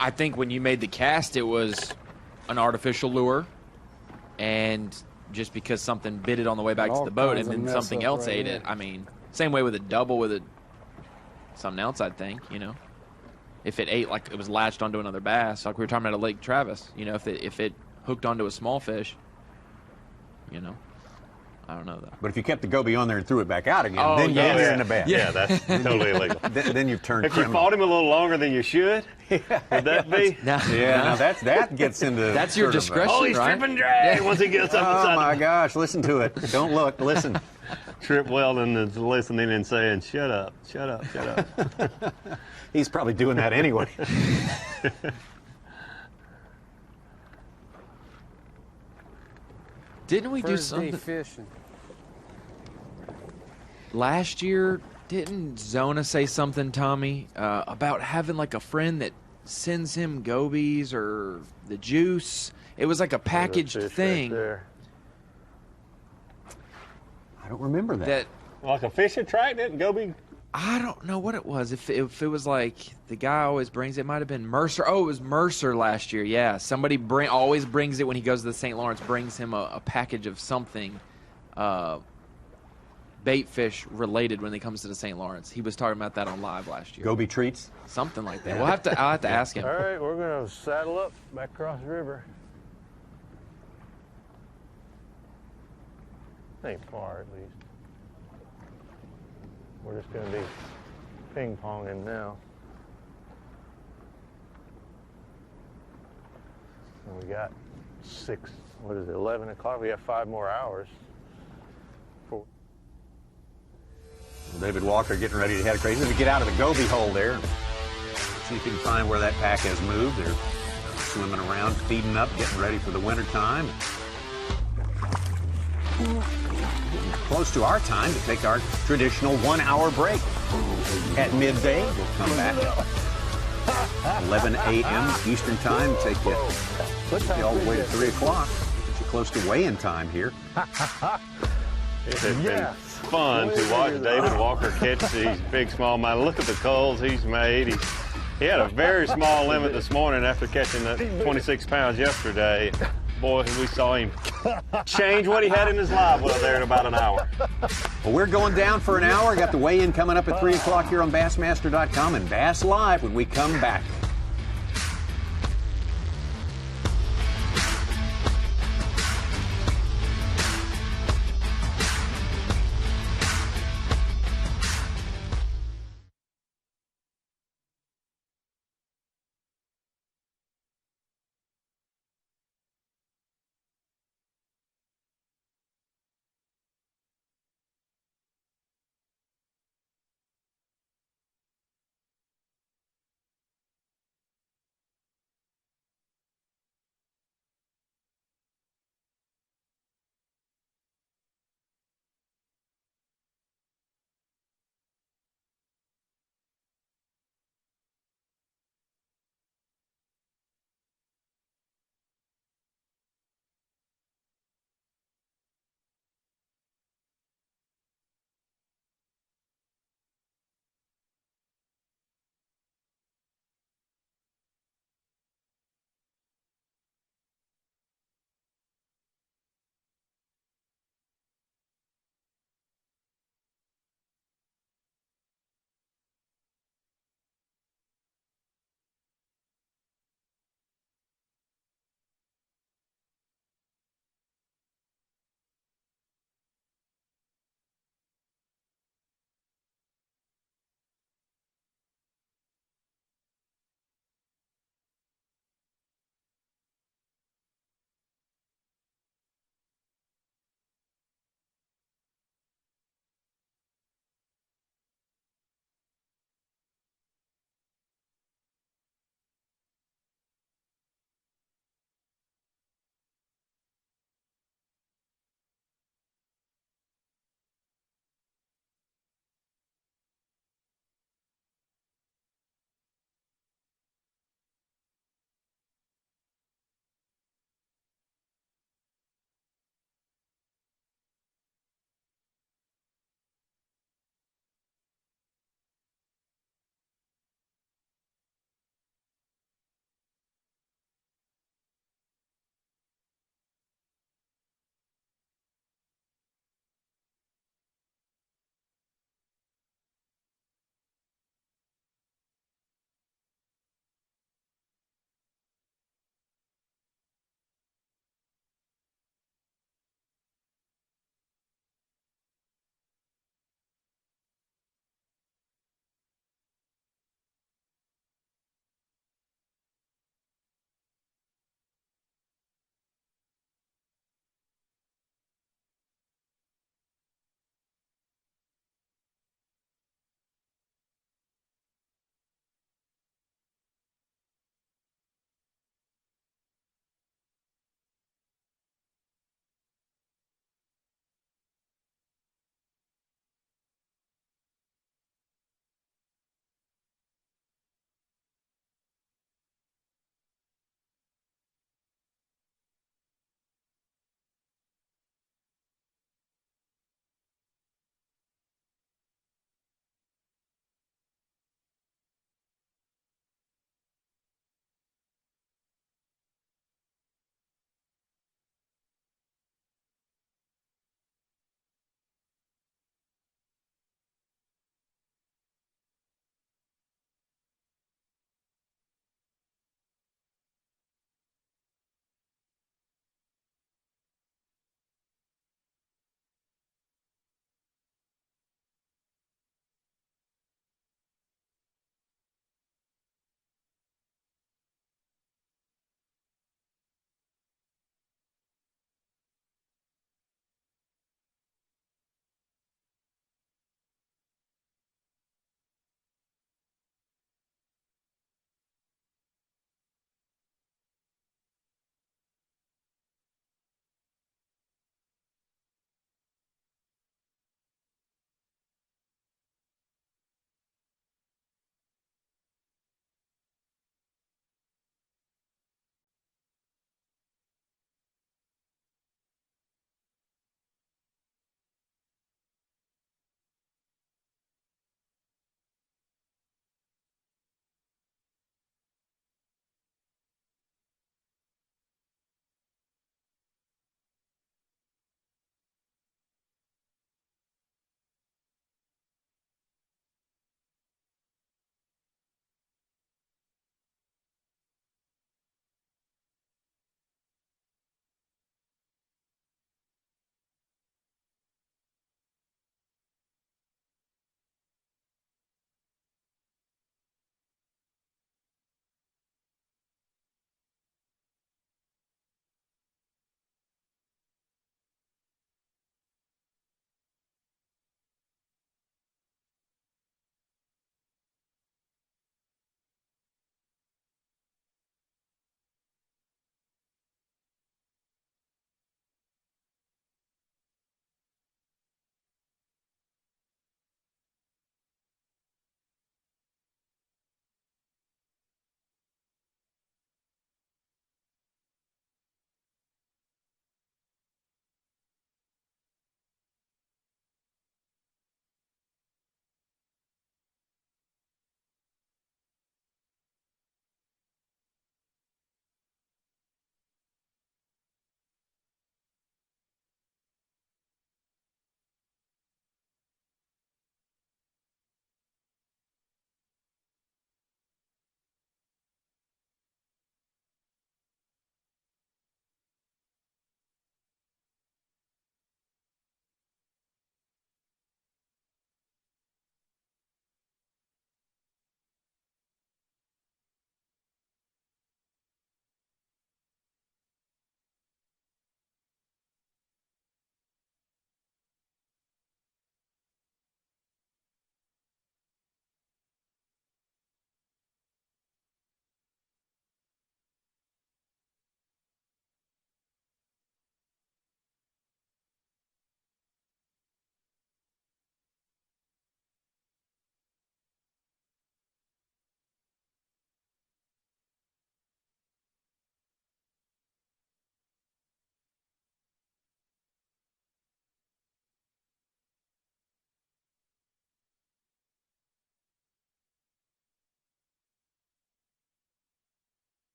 I think when you made the cast, it was an artificial lure, and just because something bit it on the way back to the boat and then something else ate it. I mean, same way with a double with something else, I think, you know. If it ate, like it was latched onto another bass, like we were talking about at Lake Travis, you know, if it hooked onto a small fish, you know. I don't know that. But if you kept the goby on there and threw it back out again, Oh, then yeah. you're in the bad. Yeah, that's totally illegal. Then you've turned If you criminal. fought him a little longer than you should, would that be? Now that gets into That's your sort of discretion, Oh, he's right? tripping drag once he gets up inside. Oh my gosh! Listen to it. Don't look. Listen. Trip Weldon is listening and saying, "Shut up, shut up, shut up." He's probably doing that anyway. Didn't we do First day something fishing. last year? Didn't Zona say something, Tommy, about having like a friend that sends him gobies or the juice? It was like a packaged thing. I don't remember that. That Like a fishing track, didn't goby? I don't know what it was. If it was like the guy always brings it, might have been Mercer. Oh, it was Mercer last year. Yeah, somebody always brings it when he goes to the St. Lawrence. Brings him a package of something, bait fish related when he comes to the St. Lawrence. He was talking about that on live last year. Goby treats, something like that. I'll have to ask him. All right, we're gonna saddle up back across the river. Ain't far, at least. We're just gonna be ping-ponging now. And we got 11 o'clock? We have 5 more hours. David Walker getting ready to head crazy. To get out of the goby hole there. See if you can find where that pack has moved. They're swimming around, feeding up, getting ready for the winter time. Close to our time to take our traditional 1-hour break. At midday, we'll come back at 11 a.m. Eastern time, take you all the way to 3 o'clock. Get you close to weigh-in time here. It has been fun to watch David Walker catch these big smallmouth. Look at the culls he's made. He had a very small limit this morning after catching that 26 pounds yesterday. Boy, we saw him change what he had in his live well there in about an hour. Well, we're going down for an hour. Got the weigh-in coming up at 3 o'clock here on Bassmaster.com and Bass Live when we come back.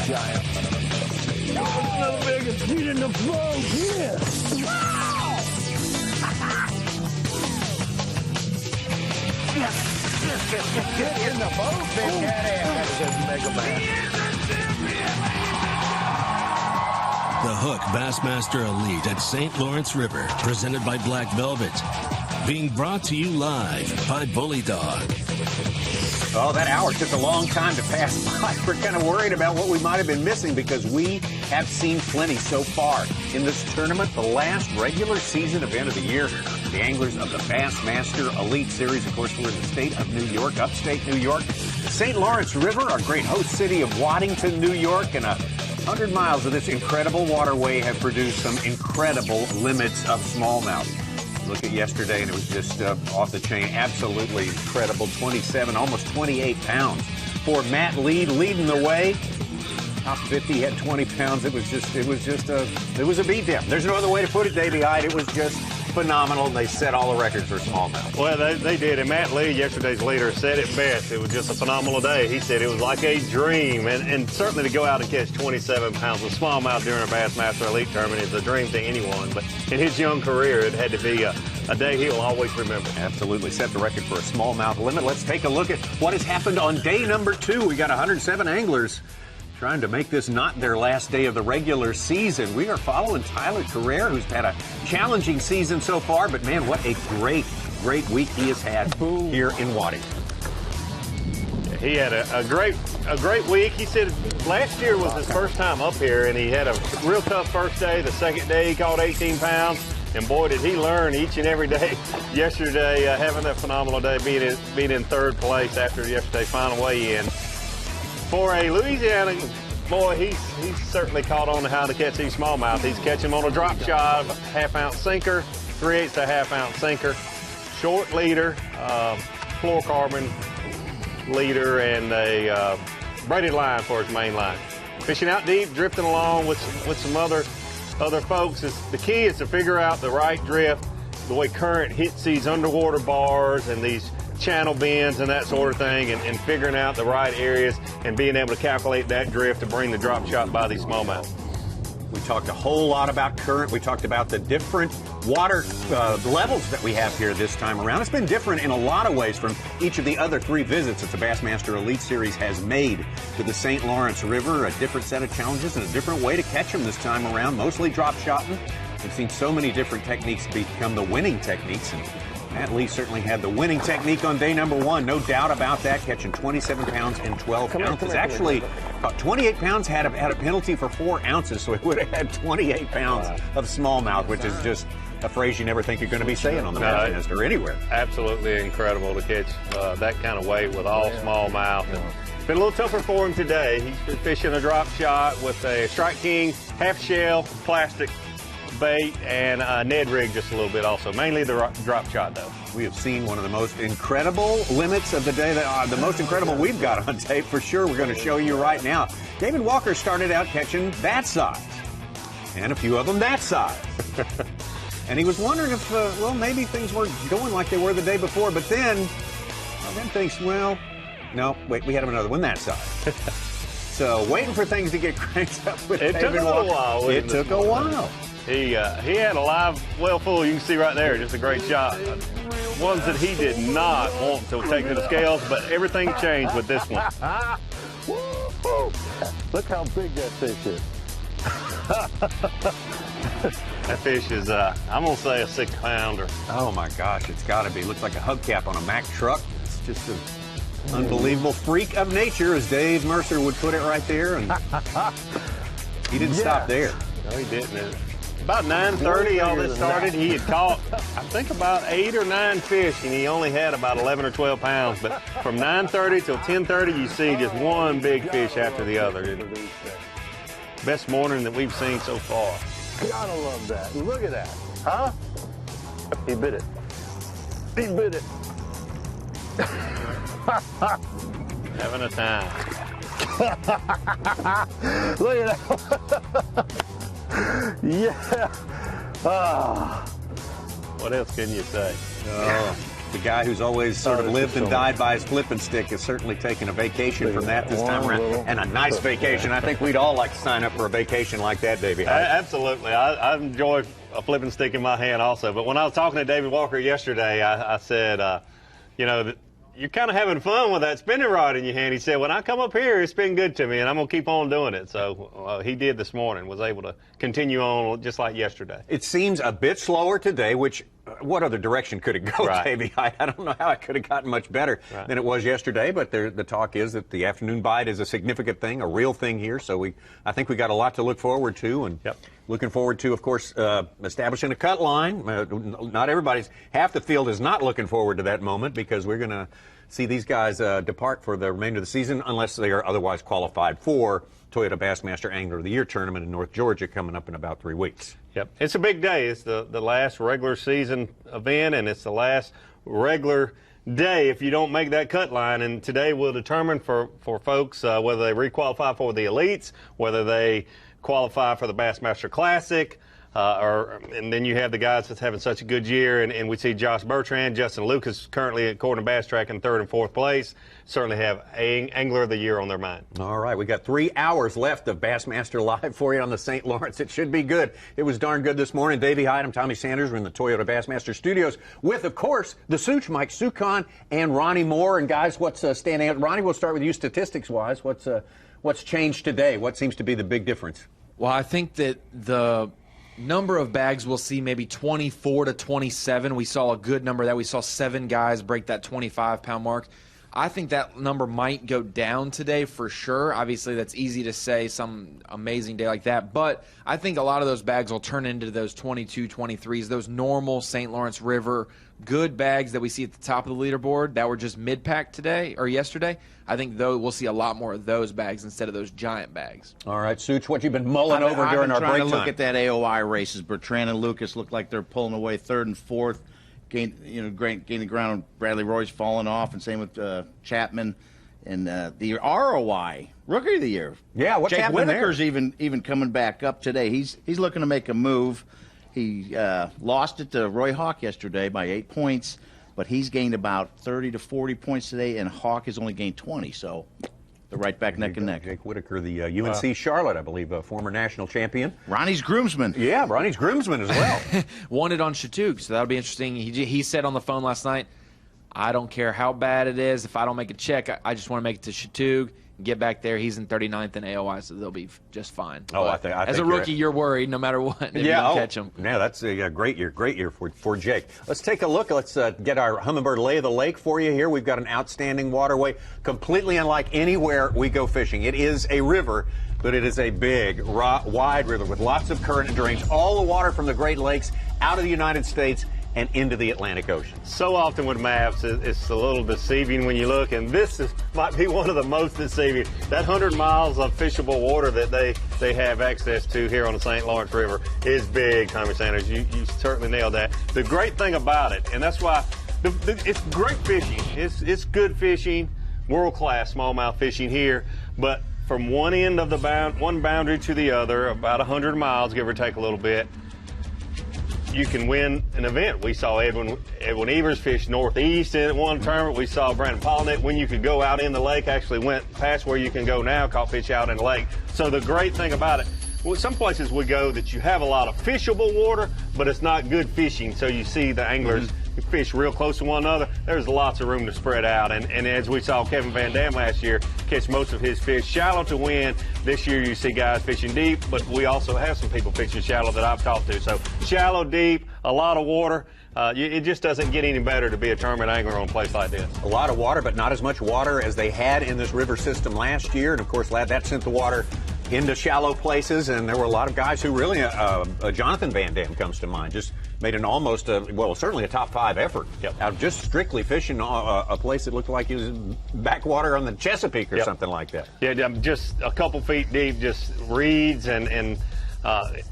giant. Another big one. Get in the boat. Yeah. Get in the boat, big daddy. That is a mega bass. The Hook Bassmaster Elite at St. Lawrence River, presented by Black Velvet. Being brought to you live by Bully Dog. Oh, that hour took a long time to pass by. We're kind of worried about what we might have been missing because we have seen plenty so far in this tournament, the last regular season event of the year. The anglers of the Bassmaster Elite Series, of course, we're in the state of New York, upstate New York. The St. Lawrence River, our great host city of Waddington, New York, and 100 miles of this incredible waterway have produced some incredible limits of smallmouth. Look at yesterday, and it was just off the chain. Absolutely incredible. 27, almost 28 pounds. For Matt Lead leading the way. Top 50 had 20 pounds. It was a beatdown. There's no other way to put it, Davey Hyde. It was just phenomenal, and they set all the records for smallmouth. Well, they did, and Matt Lee, yesterday's leader, said it best. It was just a phenomenal day. He said it was like a dream, and certainly to go out and catch 27 pounds of smallmouth during a Bassmaster Elite tournament is a dream to anyone, but in his young career, it had to be a day he'll always remember. Absolutely. Set the record for a smallmouth limit. Let's take a look at what has happened on day number 2. We got 107 anglers trying to make this not their last day of the regular season. We are following Tyler Carrere, who's had a challenging season so far, but man, what a great week he has had here in Waddington. He had a great week. He said last year was his first time up here, and he had a real tough first day. The second day, he caught 18 pounds, and boy, did he learn each and every day. Yesterday, having a phenomenal day, being in third place after yesterday's final weigh-in. For a Louisiana boy, he's certainly caught on to how to catch these smallmouth. He's catching them on a drop shot, a half-ounce sinker, 3/8 to half-ounce sinker, short leader, fluorocarbon leader, and a braided line for his main line. Fishing out deep, drifting along with some other folks. The key is to figure out the right drift, the way current hits these underwater bars and these channel bends and that sort of thing, and figuring out the right areas and being able to calculate that drift to bring the drop shot by these smallmouth. We talked a whole lot about current. We talked about the different water levels that we have here this time around. It's been different in a lot of ways from each of the other 3 visits that the Bassmaster Elite Series has made to the St. Lawrence River. A different set of challenges and a different way to catch them this time around, mostly drop shotting. We've seen so many different techniques become the winning techniques, and Matt Lee certainly had the winning technique on day number 1, no doubt about that, catching 27 pounds and 12 ounces. Actually, about 28 pounds had a penalty for 4 ounces, so he would have had 28 pounds of smallmouth, which is just a phrase you never think you're going to be saying on the Bassmaster or anywhere. Absolutely incredible to catch that kind of weight with all smallmouth. And it's been a little tougher for him today. He's been fishing a drop shot with a Strike King half shell plastic bait and Ned rig just a little bit also, mainly the drop shot though. We have seen one of the most incredible limits of the day, the most incredible we've got on tape for sure. We're going to show you right now. David Walker started out catching that size and a few of them that size. And he was wondering if, well, maybe things weren't going like they were the day before, but then thinks, well, no, wait, we had another one that size. So waiting for things to get cranked up with David Walker. It took a little while. It took a while. He had a live well full. You can see right there, just a great shot. Ones that he did not want to take to the scales, but everything changed with this one. Look how big that fish is. That fish is, I'm going to say a 6-pounder. Oh my gosh, it's got to be. Looks like a hubcap on a Mack truck. It's just an unbelievable freak of nature, as Dave Mercer would put it right there. And he didn't stop there. No, he didn't. About 9:30, all this started. He had caught, I think, about 8 or 9 fish, and he only had about 11 or 12 pounds. But from 9:30 till 10:30, you see just one big fish after the other. Best morning that we've seen so far. Gotta love that. Look at that. Huh? He bit it. He bit it. Having a time. Look at that. Yeah. Ah. What else can you say? Oh. The guy who's always sort of lived and died by his flipping stick is certainly taking a vacation from that this time around. And a nice vacation. I think we'd all like to sign up for a vacation like that, Davey. Absolutely. I enjoy a flipping stick in my hand also. But when I was talking to David Walker yesterday, I said, you're kind of having fun with that spinning rod in your hand. He said, when I come up here, it's been good to me, and I'm going to keep on doing it. So he did this morning, was able to continue on just like yesterday. It seems a bit slower today, which what other direction could it go, Davey? I don't know how it could have gotten much better than it was yesterday, but the talk is that the afternoon bite is a significant thing, a real thing here. So I think we got a lot to look forward to, and looking forward to, of course, establishing a cut line. Not everybody's, half the field is not looking forward to that moment, because we're going to see these guys depart for the remainder of the season unless they are otherwise qualified for Toyota Bassmaster Angler of the Year tournament in North Georgia coming up in about 3 weeks. Yep, it's a big day. It's the last regular season event, and it's the last regular day if you don't make that cut line. And today will determine for folks whether they requalify for the elites, whether they qualify for the Bassmaster Classic, and then you have the guys that's having such a good year, and we see Josh Bertrand, Justin Lucas currently according to Bass Track in 3rd and 4th place, certainly have Angler of the Year on their mind. All right, we got 3 hours left of Bassmaster Live for you on the St. Lawrence. It should be good. It was darn good this morning. Davey Hyde, I'm Tommy Sanders. We're in the Toyota Bassmaster Studios with, of course, the Such, Mike Sucon, and Ronnie Moore. And guys, what's standing out? Ronnie, we'll start with you statistics-wise. What's changed today? What seems to be the big difference? Well, I think that the number of bags we'll see maybe 24 to 27. We saw a good number of that. We saw 7 guys break that 25-pound mark. I think that number might go down today for sure. Obviously, that's easy to say some amazing day like that. But I think a lot of those bags will turn into those 22, 23s, those normal St. Lawrence River good bags that we see at the top of the leaderboard that were just mid-pack today or yesterday. I think we'll see a lot more of those bags instead of those giant bags. All right, Such, what you've been mulling over during our break time? I've been trying to look at that AOI races. Bertrand and Lucas look like they're pulling away 3rd and 4th. Gaining ground. Bradley Roy's falling off, and same with Chapman. And the ROI Rookie of the Year. Yeah, what's Jake happening Whitaker's there? even coming back up today. He's looking to make a move. He lost it to Roy Hawk yesterday by 8 points, but he's gained about 30 to 40 points today, and Hawk has only gained 20. So they're right back neck and neck. Jake Whitaker, the UNC Charlotte, I believe, former national champion. Ronnie's groomsman. Yeah, Ronnie's groomsman as well. Wanted on Chattooga, so that'll be interesting. He said on the phone last night, I don't care how bad it is. If I don't make a check, I just want to make it to Chattooga. Get back there. He's in 39th in AOI, so they'll be just fine. Oh, I think as a rookie, you're worried no matter what. If you don't catch him. Yeah, that's a great year for Jake. Let's take a look. Let's get our Humminbird lay of the lake for you here. We've got an outstanding waterway, completely unlike anywhere we go fishing. It is a river, but it is a big, wide river with lots of current and drains all the water from the Great Lakes out of the United States and into the Atlantic Ocean. So often with maps, it's a little deceiving when you look, and this might be one of the most deceiving. That 100 miles of fishable water that they have access to here on the St. Lawrence River is big, Tommy Sanders. You certainly nailed that. The great thing about it, and that's why it's great fishing. It's good fishing, world-class smallmouth fishing here, but from one end of one boundary to the other, about 100 miles, give or take a little bit, you can win an event. We saw Edwin Evers fish northeast in one tournament. We saw Brandon Polnick, when you could go out in the lake, actually went past where you can go now, caught fish out in the lake. So the great thing about it, well, some places we go that you have a lot of fishable water, but it's not good fishing. So you see the anglers fish real close to one another. There's lots of room to spread out. And as we saw Kevin Van Dam last year catch most of his fish shallow to win, this year you see guys fishing deep, but we also have some people fishing shallow that I've talked to. So shallow, deep, a lot of water. It just doesn't get any better to be a tournament angler on a place like this. A lot of water, but not as much water as they had in this river system last year. And, of course, that sent the water into shallow places, and there were a lot of guys who really, Jonathan Van Dam comes to mind, just made an almost, certainly a top 5 effort out of just strictly fishing a place that looked like it was backwater on the Chesapeake or something like that. Yeah, just a couple feet deep, just reeds, and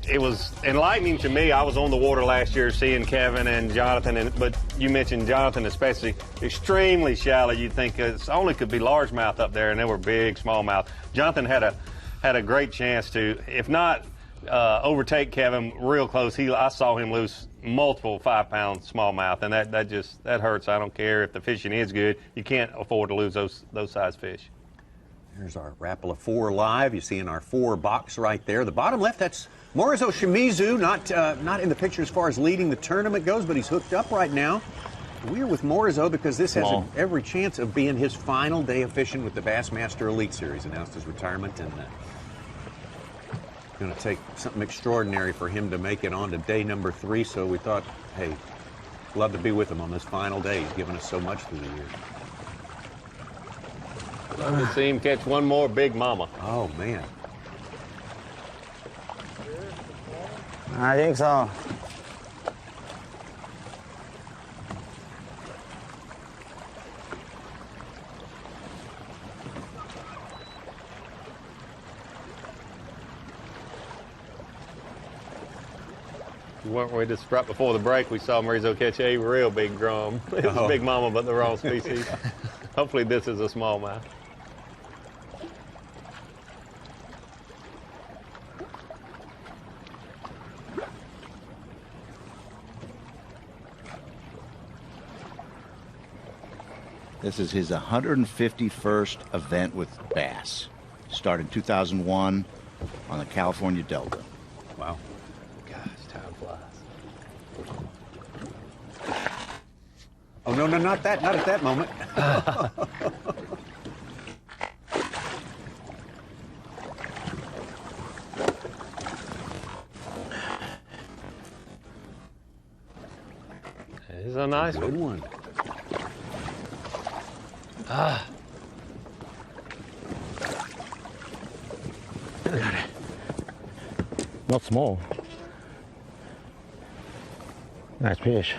it was enlightening to me. I was on the water last year seeing Kevin and Jonathan, but you mentioned Jonathan especially, extremely shallow. You'd think it only could be largemouth up there, and they were big smallmouth. Jonathan had a great chance to, if not overtake Kevin real close. I saw him lose multiple 5-pound smallmouth, and that hurts. I don't care if the fishing is good. You can't afford to lose those size fish. Here's our Rapala 4 live. You see in our 4 box right there. The bottom left, that's Morizo Shimizu, not in the picture as far as leading the tournament goes, but he's hooked up right now. We're with Morizo because this has every chance of being his final day of fishing with the Bassmaster Elite Series. Announced his retirement, and going to take something extraordinary for him to make it on to day number 3. So we thought, hey, love to be with him on this final day. He's given us so much through the years. Love to see him catch one more big mama. Oh, man. I think so. Weren't we just right before the break, we saw Morizo catch a real big drum. It was a big mama, but the wrong species. Hopefully this is a smallmouth. This is his 151st event with Bass. Started in 2001 on the California Delta. Wow. Gosh, time flies. Oh, no, not that. Not at that moment. It's a nice Good one. Ah. Look at it. Not small. Nice fish.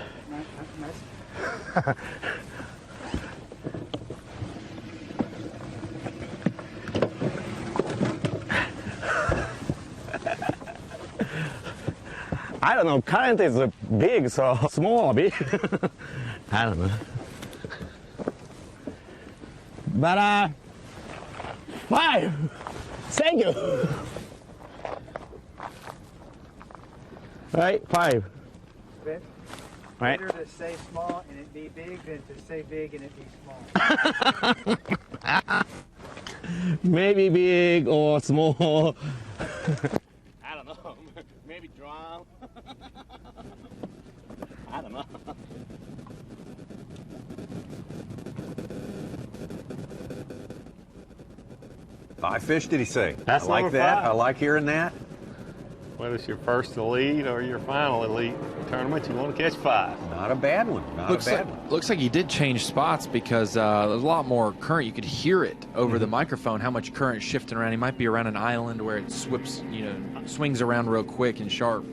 I don't know, current is big, so small, big. I don't know. But 5. Thank you. Right, 5. Right. Better to say small and it be big than to say big and it be small. Maybe big or small. I don't know. Maybe drown. I don't know. Five fish, did he say? That's I like number that. 5. I like hearing that. Whether it's your first elite or your final elite tournament, you want to catch 5. Not a bad one. Not a bad one. Looks like he did change spots because there's a lot more current. You could hear it over the microphone, how much current shifting around. He might be around an island where it swings around real quick and sharp.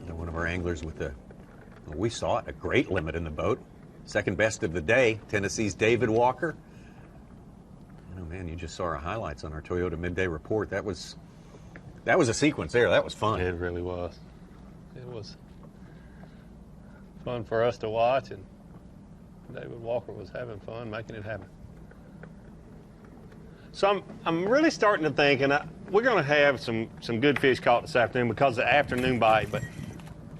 One of our anglers with we saw it, a great limit in the boat. Second best of the day, Tennessee's David Walker. Oh man, you just saw our highlights on our Toyota Midday Report. That was a sequence there. That was fun. It really was. It was fun for us to watch, and David Walker was having fun making it happen. So I'm really starting to think, and we're going to have some good fish caught this afternoon because of the afternoon bite, but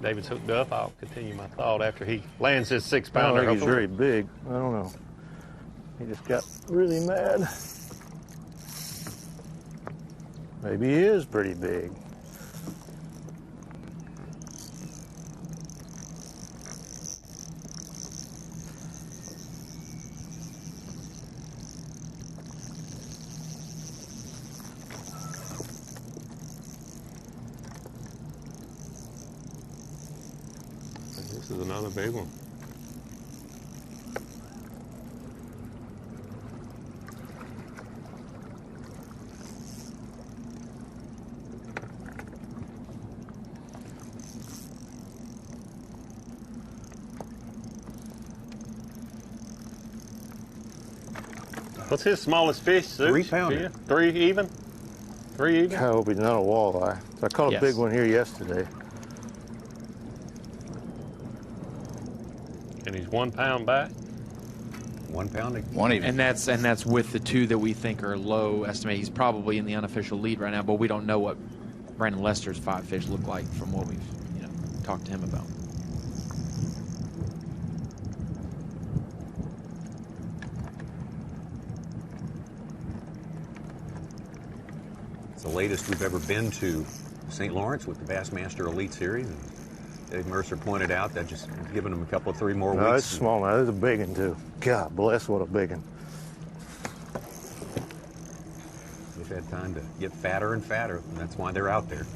David's hooked up. I'll continue my thought after he lands his 6-pounder. I don't think he's very big. I don't know. He just got really mad. Maybe he is pretty big. This is another big one. What's his smallest fish, Zeus? 3-pounder. 3 even? 3 even? I hope he's not a walleye. I caught a big one here yesterday. And he's 1 pound back. 1 pound. One even. And that's with the two that we think are low estimate. He's probably in the unofficial lead right now, but we don't know what Brandon Lester's 5 fish look like from what we've talked to him about. It's the latest we've ever been to St. Lawrence with the Bassmaster Elite Series. And Dave Mercer pointed out that just giving them a couple of 3 more weeks. No, it's small now. It's a big one, too. God bless, what a big one. They've had time to get fatter and fatter, and that's why they're out there.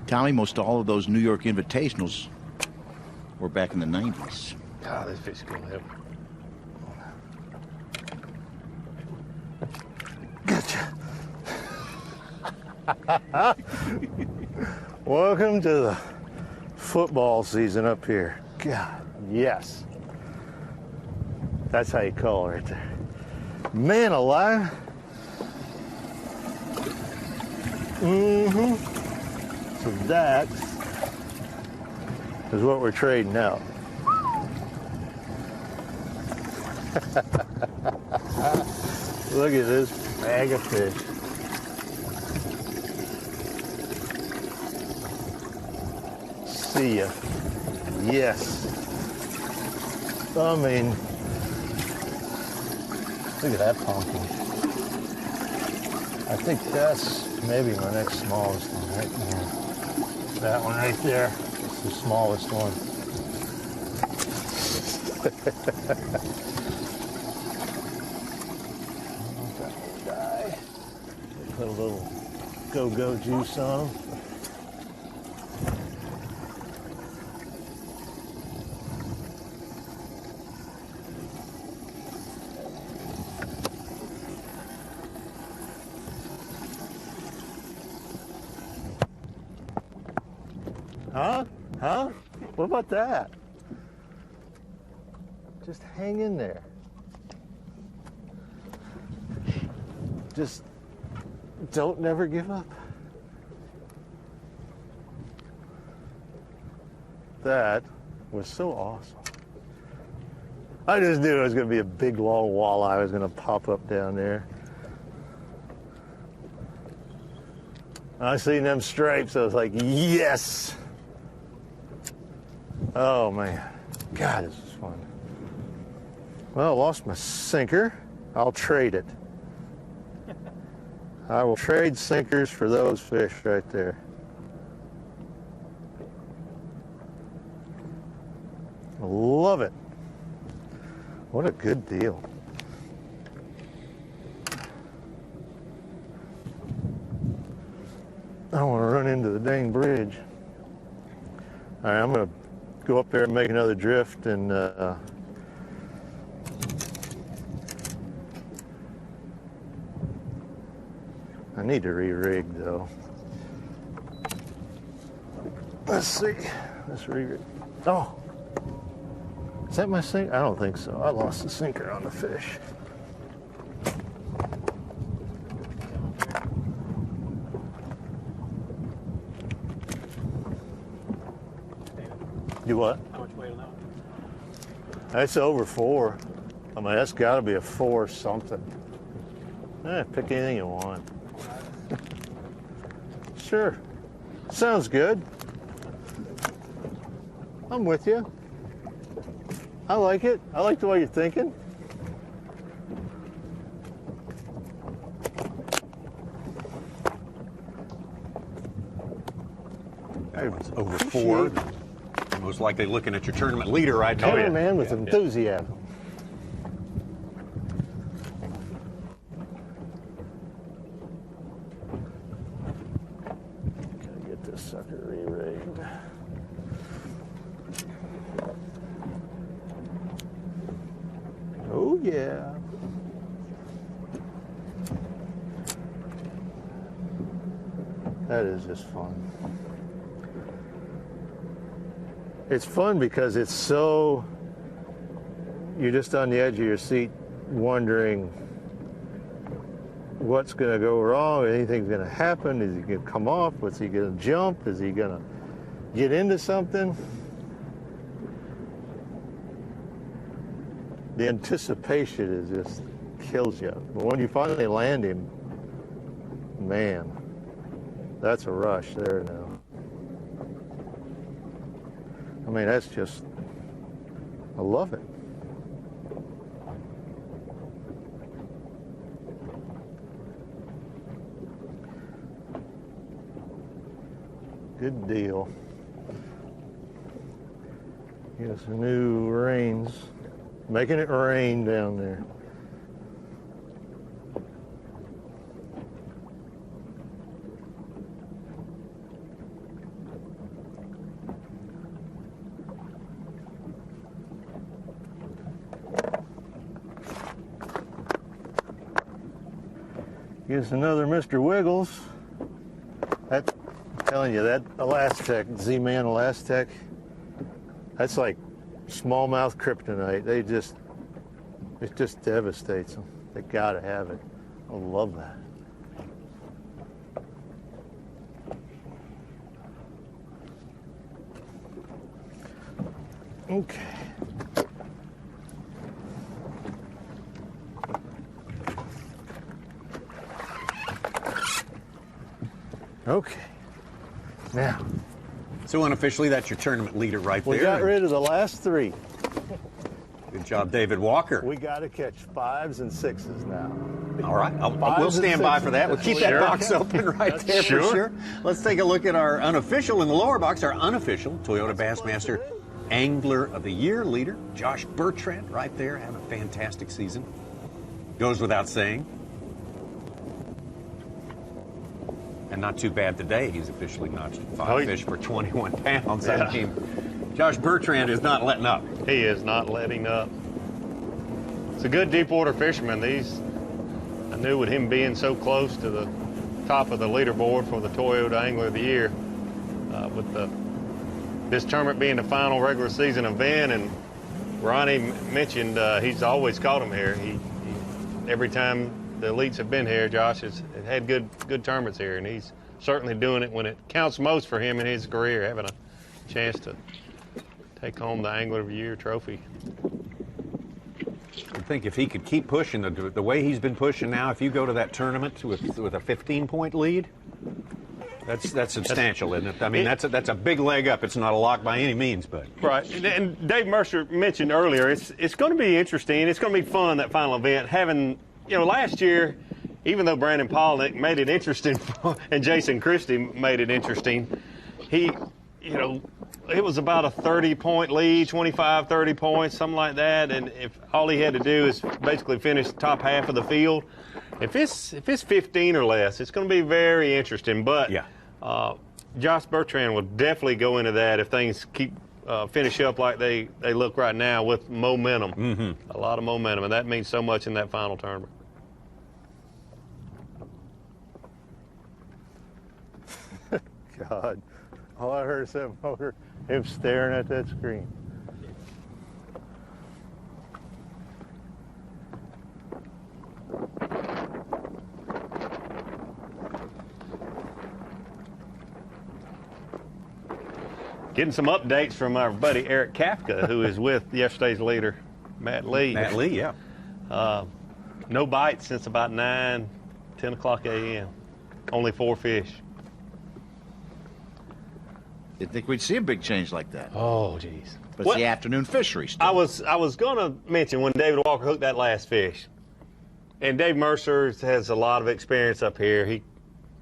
Tommy, most all of those New York Invitationals were back in the 90s. God, this fish is going to help. Gotcha. Welcome to the football season up here. God, yes. That's how you call it right there. Man alive. So that is what we're trading out. Look at this bag of fish. See ya. Yes. I mean, look at that pumpkin. I think that's maybe my next smallest one right now. That one right there. It's the smallest one. Put a little go-go juice on them. Huh? What about that? Just hang in there. Just don't never give up. That was so awesome. I just knew it was going to be a big, long walleye was going to pop up down there. I seen them stripes. I was like, yes. Oh, man. God, this is fun. Well, I lost my sinker. I'll trade it. I will trade sinkers for those fish right there. Love it. What a good deal. I don't want to run into the dang bridge. All right, I'm going to go up there and make another drift and I need to re-rig though. Let's see. Let's re-rig. Oh, is that my sinker? I don't think so. I lost the sinker on the fish. Do what? How much weight on that one? That's over 4. I mean, that's got to be a 4 something. Pick anything you want. Sure. Sounds good. I'm with you. I like it. I like the way you're thinking. That one's over 4. Most likely looking at your tournament leader right now. Cameraman with enthusiasm. Gotta get this sucker re-rigged. Oh yeah. That is just fun. It's fun because it's so, you're just on the edge of your seat wondering what's going to go wrong, anything's going to happen, is he going to come off, what's he going to jump, is he going to get into something? the anticipation is just kills you. But when you finally land him, man, that's a rush there now. I mean, that's just, I love it. Good deal. Get some new reins. Making it rain down there. Gives another Mr. Wiggles. That, I'm telling you, that Elastec, Z-Man Elastec, that's like smallmouth kryptonite. It just devastates them. They gotta have it. I love that. Okay. Okay. Now. So unofficially, that's your tournament leader right there. We got rid of the last three. Good job, David Walker. We got to catch 5s and 6s now. All right, we'll stand by for that. We'll keep that box open right there for sure. Let's take a look at our unofficial in the lower box, our unofficial Toyota Bassmaster Angler of the Year leader, Josh Bertrand, right there, having a fantastic season. Goes without saying. And not too bad today. He's officially notched 5 fish for 21 pounds. Yeah. I mean, Josh Bertrand is not letting up. He is not letting up. It's a good deep water fisherman. I knew with him being so close to the top of the leaderboard for the Toyota Angler of the Year, with this tournament being the final regular season event, and Ronnie mentioned he's always caught him here. Every time the elites have been here, Josh has had good tournaments here, and he's certainly doing it when it counts most for him in his career, having a chance to take home the Angler of the Year trophy. I think if he could keep pushing the way he's been pushing now, if you go to that tournament with a 15-point lead, that's substantial, isn't it? I mean, that's a big leg up. It's not a lock by any means, but right. And Dave Mercer mentioned earlier, it's going to be interesting. It's going to be fun, that final event. Having, last year, even though Brandon Polnick made it interesting and Jason Christie made it interesting, it was about a 30-point lead, 25, 30 points, something like that. And if all he had to do is basically finish the top half of the field, if it's 15 or less, it's going to be very interesting. But Josh Bertrand will definitely go into that if things keep finish up like they look right now with momentum. Mm-hmm. A lot of momentum, and that means so much in that final tournament. God, all I heard is that motor, him staring at that screen. Getting some updates from our buddy Eric Kafka, who is with yesterday's leader, Matt Lee. Matt Lee, yeah. No bites since about 10 o'clock a.m. Only 4 fish. Didn't think we'd see a big change like that. Oh, geez. But it's the afternoon fishery still. I was going to mention when David Walker hooked that last fish, and Dave Mercer has a lot of experience up here. He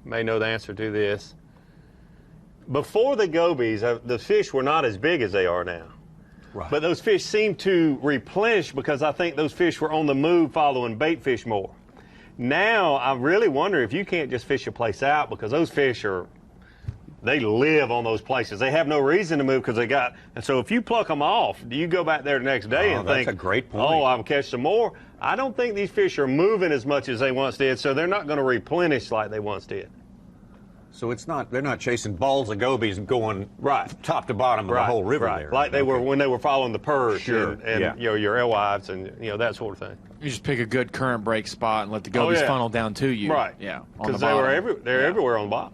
may know the answer to this. Before the gobies, the fish were not as big as they are now. Right. But those fish seemed to replenish because I think those fish were on the move following bait fish more. Now, I really wonder if you can't just fish a place out, because those fish they live on those places. They have no reason to move because and so if you pluck them off, do you go back there the next day and think, that's a great point. Oh, I'll catch some more? I don't think these fish are moving as much as they once did, so they're not going to replenish like they once did. So they're not chasing balls of gobies and going top to bottom of Right, the whole river right. there. Like they were when they were following the purge Sure, and your alewives and that sort of thing. You just pick a good current break spot and let the gobies funnel down to you. Right. Yeah. Because they're everywhere on the bottom.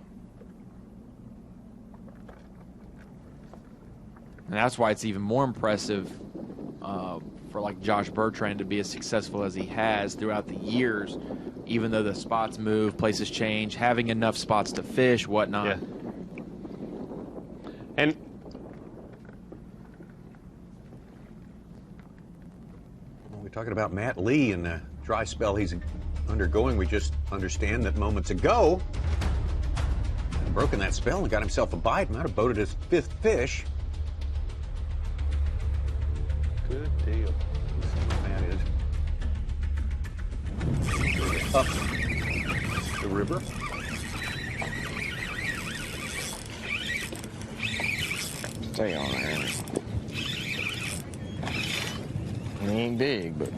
And that's why it's even more impressive for like Josh Bertrand to be as successful as he has throughout the years, even though the spots move, places change, having enough spots to fish, whatnot. Yeah. And we're talking about Matt Lee and the dry spell he's undergoing. We just understand that moments ago, he'd broken that spell and got himself a bite. Might have boated his 5th fish. good deal. That is up the river. Stay on there. He ain't big, but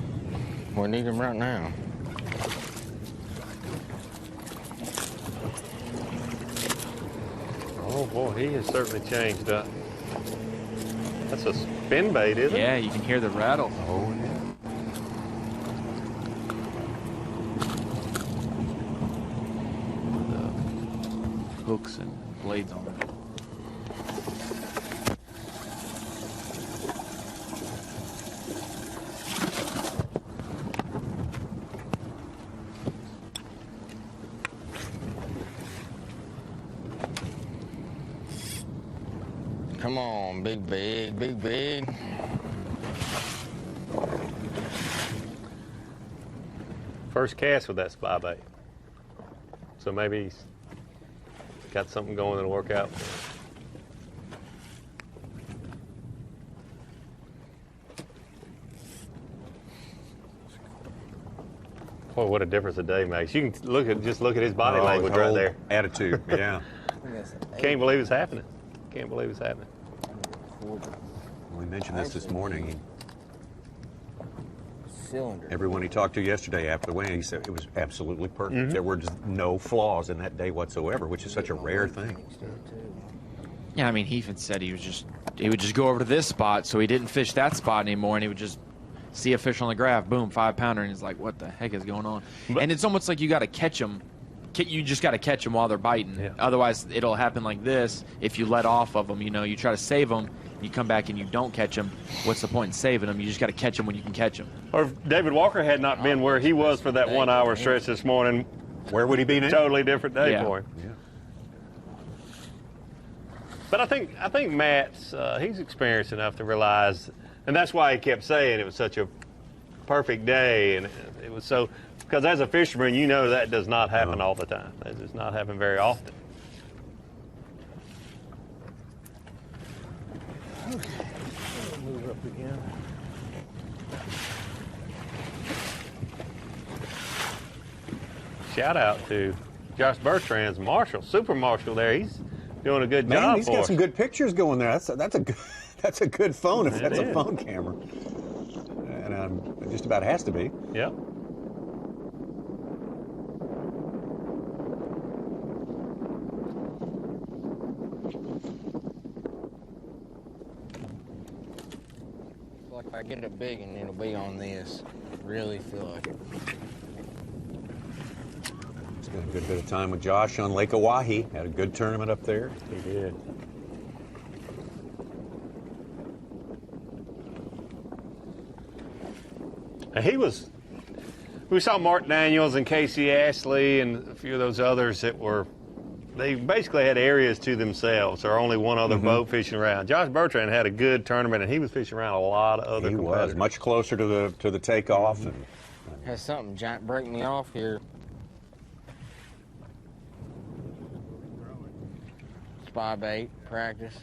we need him right now. Oh boy, he has certainly changed up. That's a spin bait, isn't it? Yeah, you can hear the rattle. Oh, yeah. The hooks and blades on it. Come on, big, big. First cast with that spy bait. So maybe he's got something going that'll work out. Boy, what a difference a day makes. You can just look at his body language his right whole there. Attitude, yeah. Can't believe it's happening. Can't believe it's happening. We mentioned this morning. Cylinder. Everyone he talked to yesterday after the weigh-in, he said it was absolutely perfect. Mm-hmm. There were just no flaws in that day whatsoever, which is such a rare thing. Yeah, I mean, he even said he would just go over to this spot, so he didn't fish that spot anymore, and he would just see a fish on the graph, boom, 5-pounder, and he's like, what the heck is going on? And it's almost like you got to catch them. You just got to catch them while they're biting. Yeah. Otherwise, it'll happen like this. If you let off of them, you try to save them, you come back and you don't catch them. What's the point in saving them? You just got to catch them when you can catch them. Or if David Walker had not been where he was for that 1 hour stretch this morning, where would he be now? Totally different day for him. Yeah. But I think Matt's he's experienced enough to realize, and that's why he kept saying it was such a perfect day, and it was so. Because as a fisherman, that does not happen all the time. That does not happen very often. Okay. Move up again. Shout out to Josh Bertrand's marshal, super marshal there. He's doing a good Man, job he's for got us. some good pictures going there. That's a good phone if that's a phone camera. And it just about has to be. Yep. Like if I get it big and it'll be on this. Really feel like it. Spent a good bit of time with Josh on Lake Oahe. Had a good tournament up there. He did. And we saw Mark Daniels and Casey Ashley and a few of those others they basically had areas to themselves, or only one other boat fishing around. Josh Bertrand had a good tournament, and he was fishing around a lot of other competitors. He was much closer to the takeoff. And has something giant break me off here. Spy bait practice.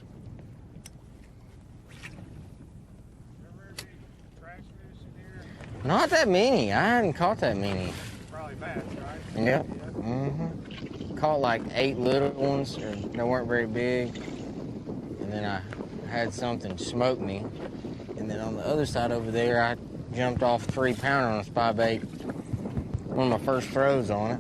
Not that many. I hadn't caught that many. Probably bass, right? Yep. Mm-hmm. Caught like 8 little ones, or they weren't very big. And then I had something smoke me. And then on the other side over there, I jumped off 3-pounder on a spy bait. One of my first throws on it.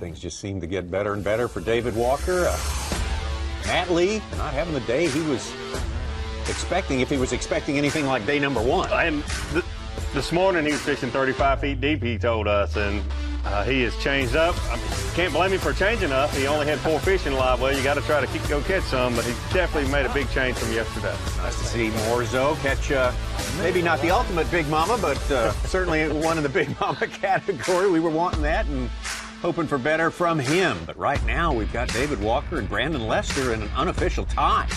things just seem to get better and better for David Walker. Matt Lee not having the day he was expecting, if he was expecting anything like day number one. And This morning he was fishing 35 feet deep, he told us, and he has changed up. I mean, can't blame him for changing up. He only had 4 fish in live well. You got to try to go catch some, but he definitely made a big change from yesterday. Nice to see Morizo catch, maybe not the ultimate big mama, but certainly one in the big mama category. We were wanting that and hoping for better from him. But right now we've got David Walker and Brandon Lester in an unofficial tie.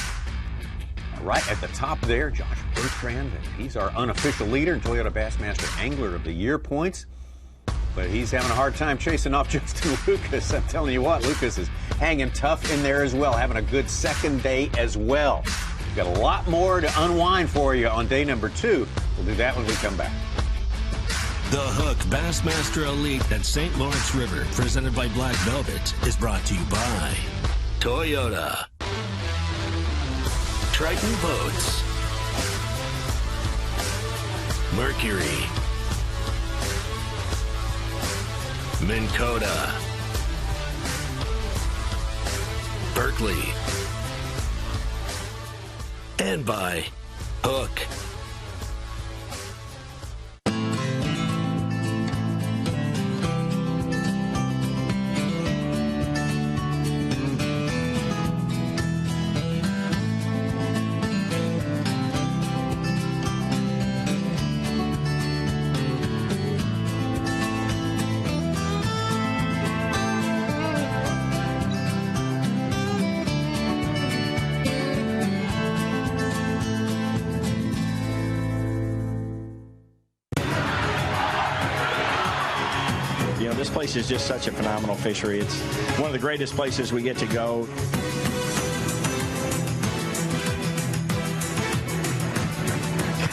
Right at the top there, Josh Bertrand, and he's our unofficial leader in Toyota Bassmaster Angler of the Year points. But he's having a hard time chasing off Justin Lucas. I'm telling you what, Lucas is hanging tough in there as well, having a good second day as well. We've got a lot more to unwind for you on day number 2. We'll do that when we come back. The Hook Bassmaster Elite at St. Lawrence River, presented by Black Velvet, is brought to you by Toyota, Triton Boats, Mercury, Minn Kota, Berkeley, and by Hook. This place is just such a phenomenal fishery. It's one of the greatest places we get to go.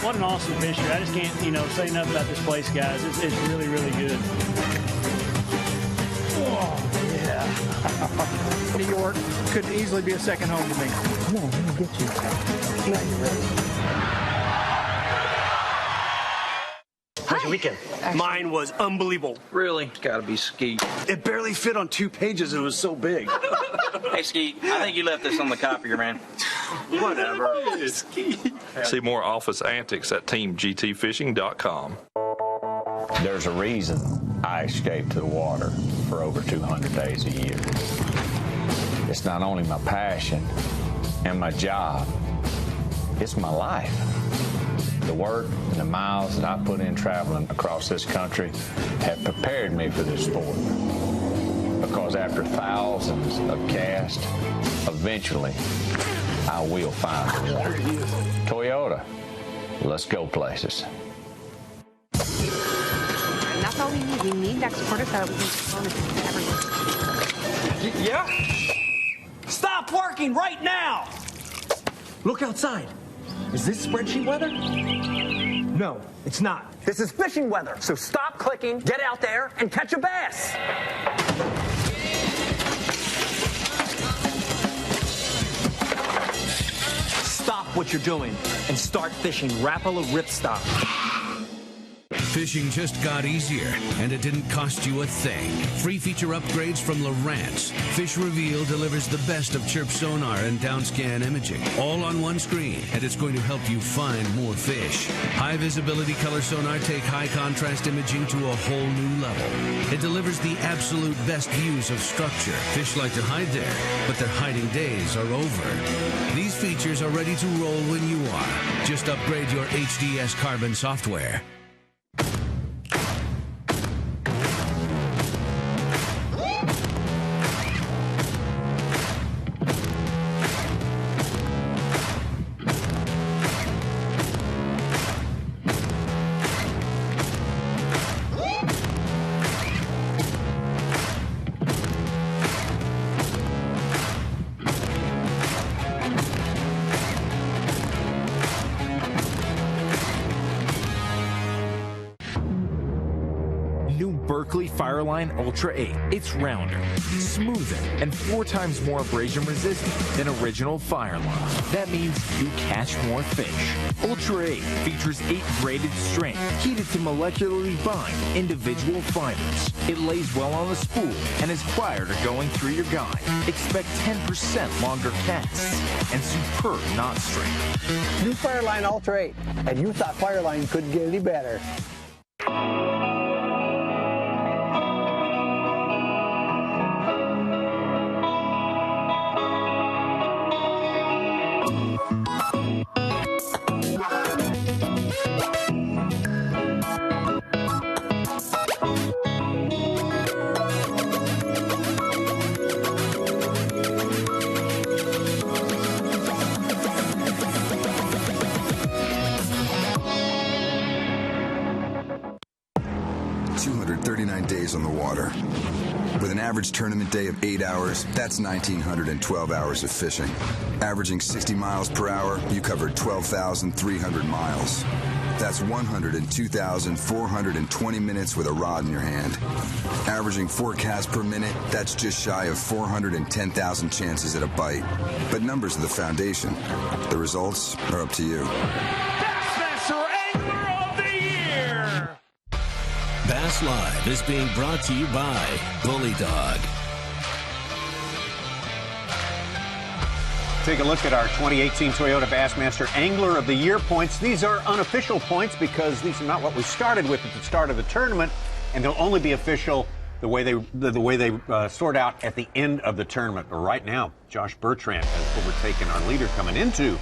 What an awesome fishery. I just can't, say enough about this place, guys. It's really, really good. Oh, yeah. New York could easily be a second home to me. Come on, let me get you. Now you're ready. Weekend. Mine was unbelievable. Really? It's got to be Skeet. It barely fit on 2 pages. It was so big. Hey, Skeet, I think you left this on the copier, man. Whatever. Skeet. See more office antics at teamgtfishing.com. There's a reason I escape to the water for over 200 days a year. It's not only my passion and my job, it's my life. The work and the miles that I put in traveling across this country have prepared me for this sport. Because after thousands of casts, eventually I will find the water. Toyota, let's go places. And that's all we need. We need that supporter so we can everyone. Yeah? Stop working right now! Look outside. Is this spreadsheet weather? No, it's not. This is fishing weather. So stop clicking, get out there, and catch a bass. Stop what you're doing and start fishing Rapala Ripstop. Fishing just got easier, and it didn't cost you a thing. Free feature upgrades from Lowrance. Fish Reveal delivers the best of chirp sonar and downscan imaging, all on one screen, and it's going to help you find more fish. High visibility color sonar take high contrast imaging to a whole new level. It delivers the absolute best views of structure. Fish like to hide there, but their hiding days are over. These features are ready to roll when you are. Just upgrade your HDS Carbon software. Fireline Ultra 8. It's rounder, smoother, and 4 times more abrasion resistant than original Fireline. That means you catch more fish. Ultra 8 features 8 braided strings heated to molecularly bind individual fibers. It lays well on the spool and is prior to going through your guide. Expect 10% longer casts and superb knot strength. New Fireline Ultra 8, and you thought Fireline couldn't get any better. Days on the water. With an average tournament day of 8 hours, that's 1,912 hours of fishing. Averaging 60 miles per hour, you covered 12,300 miles. That's 102,420 minutes with a rod in your hand. Averaging 4 casts per minute, that's just shy of 410,000 chances at a bite. But numbers are the foundation. The results are up to you. Bassmaster Angler of the Year! Bass Live is being brought to you by Bully Dog. Take a look at our 2018 Toyota Bassmaster Angler of the Year points. These are unofficial points because these are not what we started with at the start of the tournament, and they'll only be official the way they sort out at the end of the tournament. But right now, Josh Bertrand has overtaken our leader coming into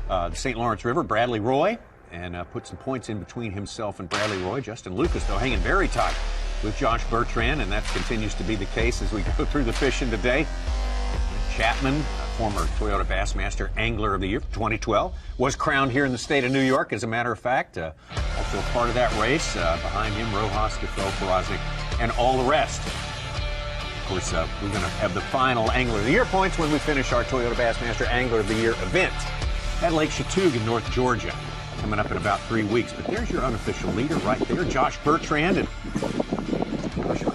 the St. Lawrence River, Bradley Roy, and put some points in between himself and Bradley Roy. Justin Lucas, though, hanging very tight with Josh Bertrand, and that continues to be the case as we go through the fishing today. Chapman, former Toyota Bassmaster Angler of the Year for 2012, was crowned here in the state of New York, as a matter of fact. Also part of that race. Behind him, Rojas, Defoe, Perazik, and all the rest. Of course, we're going to have the final Angler of the Year points when we finish our Toyota Bassmaster Angler of the Year event at Lake Chatuga in North Georgia, coming up in about 3 weeks. But there's your unofficial leader right there, Josh Bertrand. And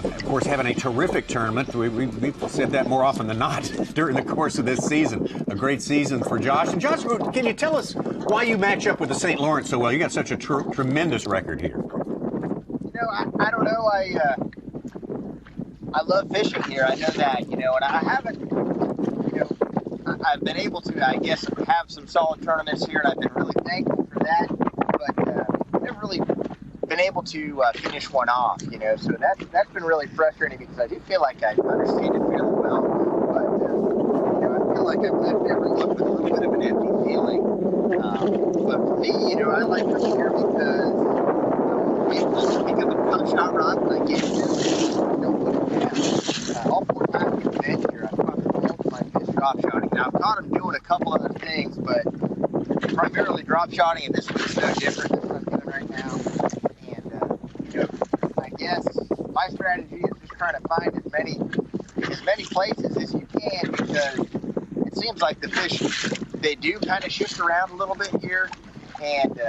of course, having a terrific tournament. We've said that more often than not during the course of this season. A great season for Josh. And Josh, can you tell us why you match up with the St. Lawrence so well? You got such a tremendous record here. You know, I don't know. I love fishing here. I know that, and I haven't, I've been able to, I guess, have some solid tournaments here, and I've been really thankful for that. But I've never really been able to finish one off, so that's been really frustrating because I do feel like I understand it fairly well, but I feel like I've left every look with a little bit of an empty feeling. But for me, I like fishing here because I pick up a top shot rod when I get to, don't put it down. All 4 times in the bench here, I've caught all my fish drop shotting. Now I've caught them doing a couple other things, but primarily drop shotting, and this one's no different than what I'm doing right now. I guess my strategy is just trying to find as many places as you can, because it seems like the fish, they do kind of shift around a little bit here, and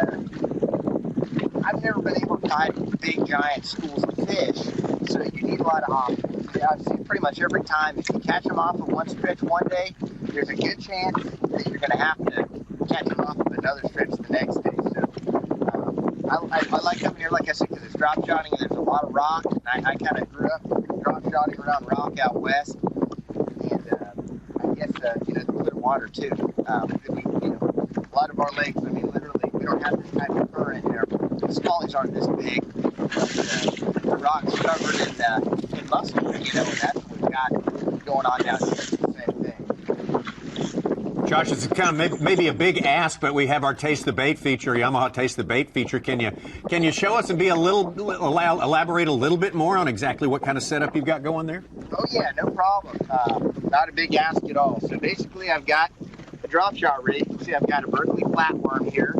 I've never been able to find big giant schools of fish, so you need a lot of options. I've seen pretty much every time, if you catch them off of one stretch one day, there's a good chance that you're going to have to catch them off of another stretch the next day. So I like coming here, like I said, because it's drop shotting and there's a lot of rock. And I kind of grew up drop shotting around rock out west, and I guess the clear water too. A lot of our lakes, I mean, literally, we don't have this type of current here. The smallies aren't this big, but the rock's covered in mussel, and that's what we've got going on down here. It's the same thing. Josh, it's kind of maybe a big ask, but we have our Taste the Bait feature, Yamaha Taste the Bait feature. Can you show us and elaborate a little bit more on exactly what kind of setup you've got going there? Oh yeah, no problem. Not a big ask at all. So basically, I've got a drop shot rig. You can see I've got a Berkeley flatworm here.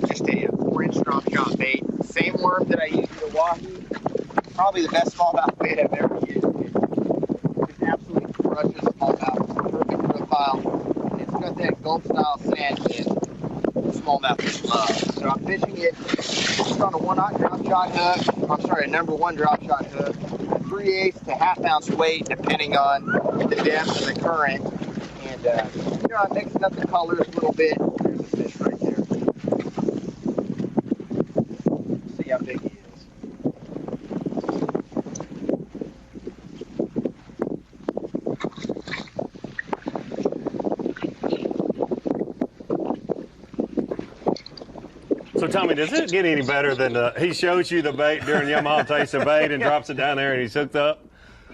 Just a 4-inch drop shot bait. Same worm that I use for the wahoo. Probably the best smallmouth bait I've ever used. It absolutely crushes smallmouth. Perfect profile. And it's got that Gulf style sand that smallmouth just love. So I'm fishing it just on a 1/0 drop shot hook. I'm sorry, a number 1 drop shot hook. 3/8 to 1/2 ounce weight, depending on the depth of the current. And I'm mixing up the colors a little bit. There's a fish right there. See how big he is. So, Tommy, does it get any better than he shows you the bait during Yamaha Taste the Bait and drops it down there and he's hooked up?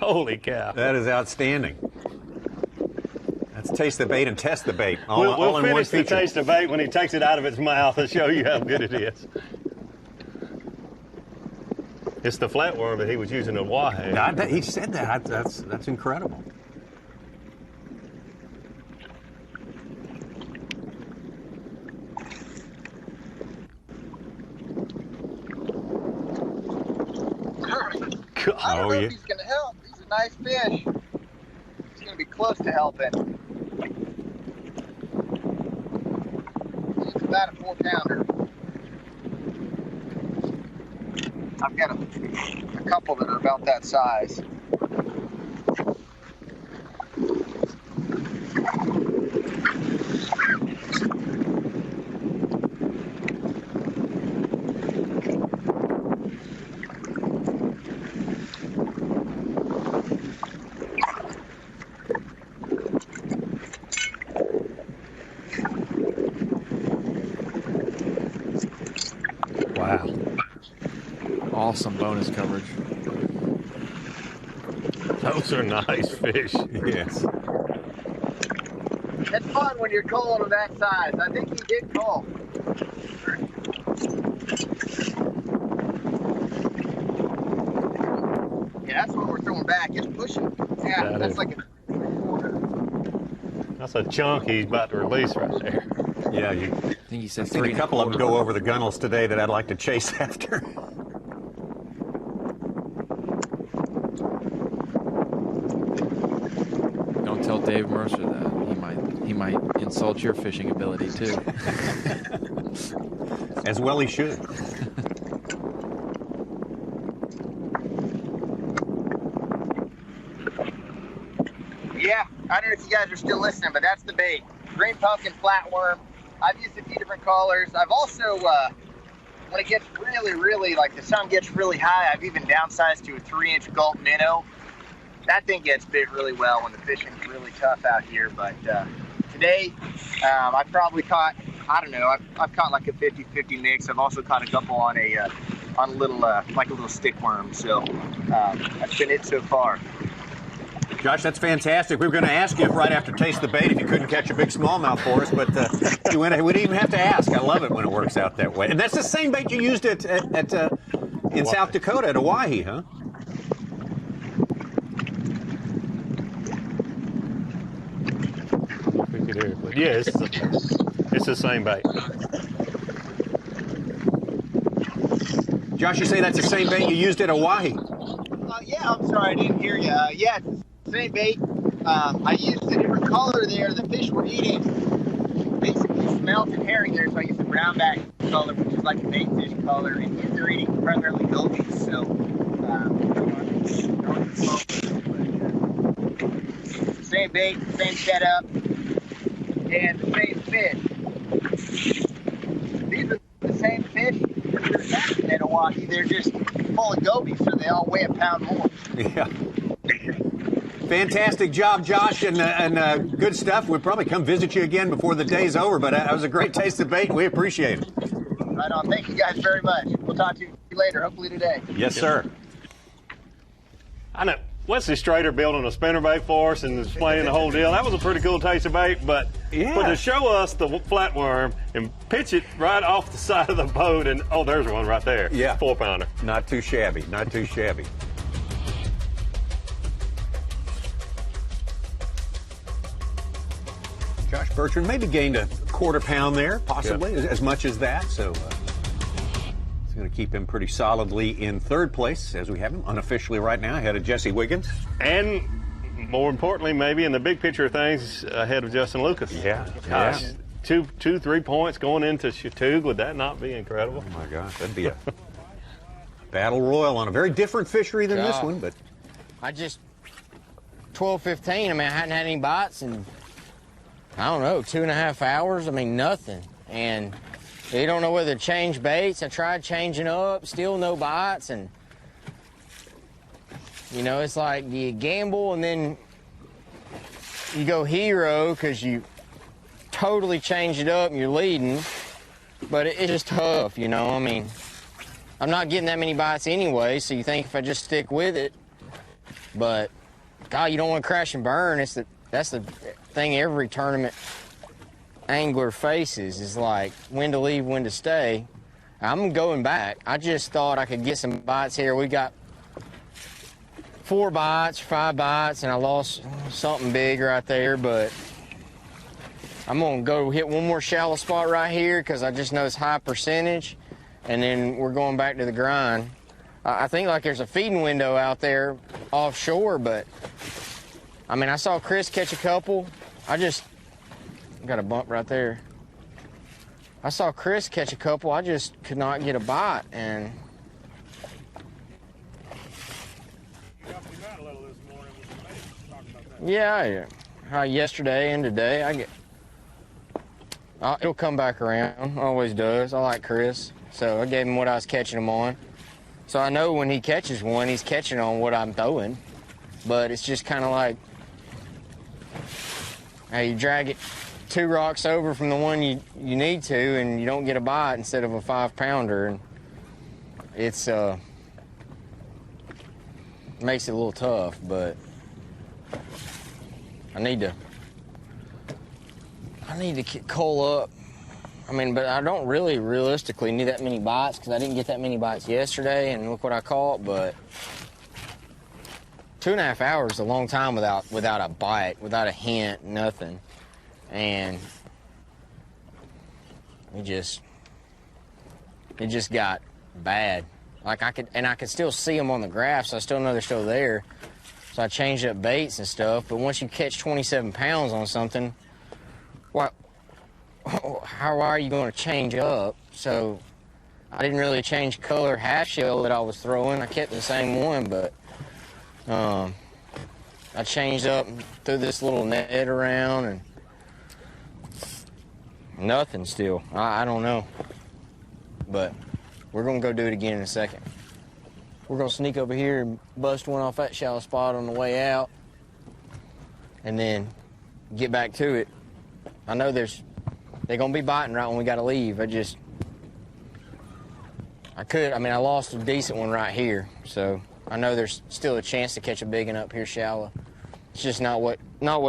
Holy cow. That is outstanding. Let's taste the bait and test the bait. We'll all in one finish the feature. taste of bait when he takes it out of its mouth and show you how good it is. It's the flatworm that he was using at Wahoo. He said that. That's incredible. I don't know if he's going to help. He's a nice fish. He's going to be close to helping. It's about a 4-pounder. I've got a couple that are about that size. Wow. Awesome bonus coverage. Those are nice fish. Yes. It's fun when you're calling them that size. I think he did call. Yeah, that's what we're throwing back. It's pushing. Yeah, that's like a That's a chunk he's about to release right there. Yeah, I think he said I've seen a couple of them go over the gunnels today that I'd like to chase after. Don't tell Dave Mercer that. He might insult your fishing ability too. As well he should. Yeah, I don't know if you guys are still listening, but that's the bait. Green pumpkin flatworm. I've used a few different colors. I've also, when it gets really, like the sun gets really high, I've even downsized to a 3-inch gulp minnow. That thing gets big really well when the fishing's really tough out here. But today, I probably caught, I don't know, I've caught like a 50-50 mix. I've also caught a couple on a little, like a little stick worm. So that's been it so far. Josh, that's fantastic. We were going to ask you right after Taste the Bait if you couldn't catch a big smallmouth for us, but we didn't even have to ask. I love it when it works out that way. And that's the same bait you used in South Dakota at Hawaii, huh? We could hear it, but yeah, it's the same bait. Josh, you say that's the same bait you used at Hawaii? Yeah, I'm sorry, I didn't hear you. Yeah, it's the same bait. I used a different color there. The fish were eating basically smelted herring there, so I used the brownback color, which is like a bait fish color, and they're eating primarily gobies. So, same bait, same setup, and the same fish. These are the same fish that we're catching at Hawaii. They're just full of gobies, so they all weigh a pound more. Yeah. Fantastic job, Josh, and good stuff. We'll probably come visit you again before the day's over, but that was a great taste of bait. We appreciate it. Right on. Thank you guys very much. We'll talk to you later, hopefully today. Yes, sir. I know. Wesley Strader building a spinnerbait for us and explaining the whole deal. That was a pretty cool taste of bait, but to show us the flatworm and pitch it right off the side of the boat, and oh, there's one right there. Yeah. 4-pounder. Not too shabby. Not too shabby. Josh Bertrand maybe gained a quarter pound there, possibly, as much as that. So it's going to keep him pretty solidly in third place, as we have him unofficially right now, ahead of Jesse Wiggins. And more importantly, maybe in the big picture of things, ahead of Justin Lucas. Yeah. Gosh, Yeah. 3 points going into Chattooga. Would that not be incredible? Oh, my gosh. That'd be a battle royal on a very different fishery than this one, but I just 12-15. I mean, I hadn't had any bites in, I don't know, 2.5 hours. I mean, nothing. And you don't know whether to change baits. I tried changing up, still no bites. And, you know, it's like, do you gamble and then you go hero because you totally change it up and you're leading? but it's just tough, you know. I mean, I'm not getting that many bites anyway, so you think if I just stick with it, but God, you don't want to crash and burn. That's the thing every tournament angler faces, is like when to leave, when to stay. I'm going back. I just thought I could get some bites here. We got 4 bites, 5 bites, and I lost something big right there, but I'm gonna go hit one more shallow spot right here because I just know it's high percentage, and then we're going back to the grind. I think like there's a feeding window out there offshore, but I mean, I saw Chris catch a couple. I got a bump right there. I saw Chris catch a couple. I just could not get a bite, and yeah, yesterday and today, it'll come back around. Always does. I like Chris, so I gave him what I was catching him on. So I know when he catches one, he's catching on what I'm throwing. But it's just kind of like, hey, you drag it 2 rocks over from the one you need to, and you don't get a bite instead of a 5-pounder, and it's makes it a little tough. But I need to coal up. I mean, but I don't really realistically need that many bites because I didn't get that many bites yesterday, and look what I caught. But 2.5 hours is a long time without a bite, without a hint, nothing. And it just got bad. Like I could still see them on the graph, so I still know they're still there. So I changed up baits and stuff. But once you catch 27 pounds on something, how are you going to change up? So I didn't really change color half shell that I was throwing. I kept the same one, but I changed up and threw this little net around, and nothing still. I don't know. But we're going to go do it again in a second. We're going to sneak over here and bust one off that shallow spot on the way out, and then get back to it. I know they're going to be biting right when we got to leave. I lost a decent one right here, so I know there's still a chance to catch a big one up here shallow. It's just not what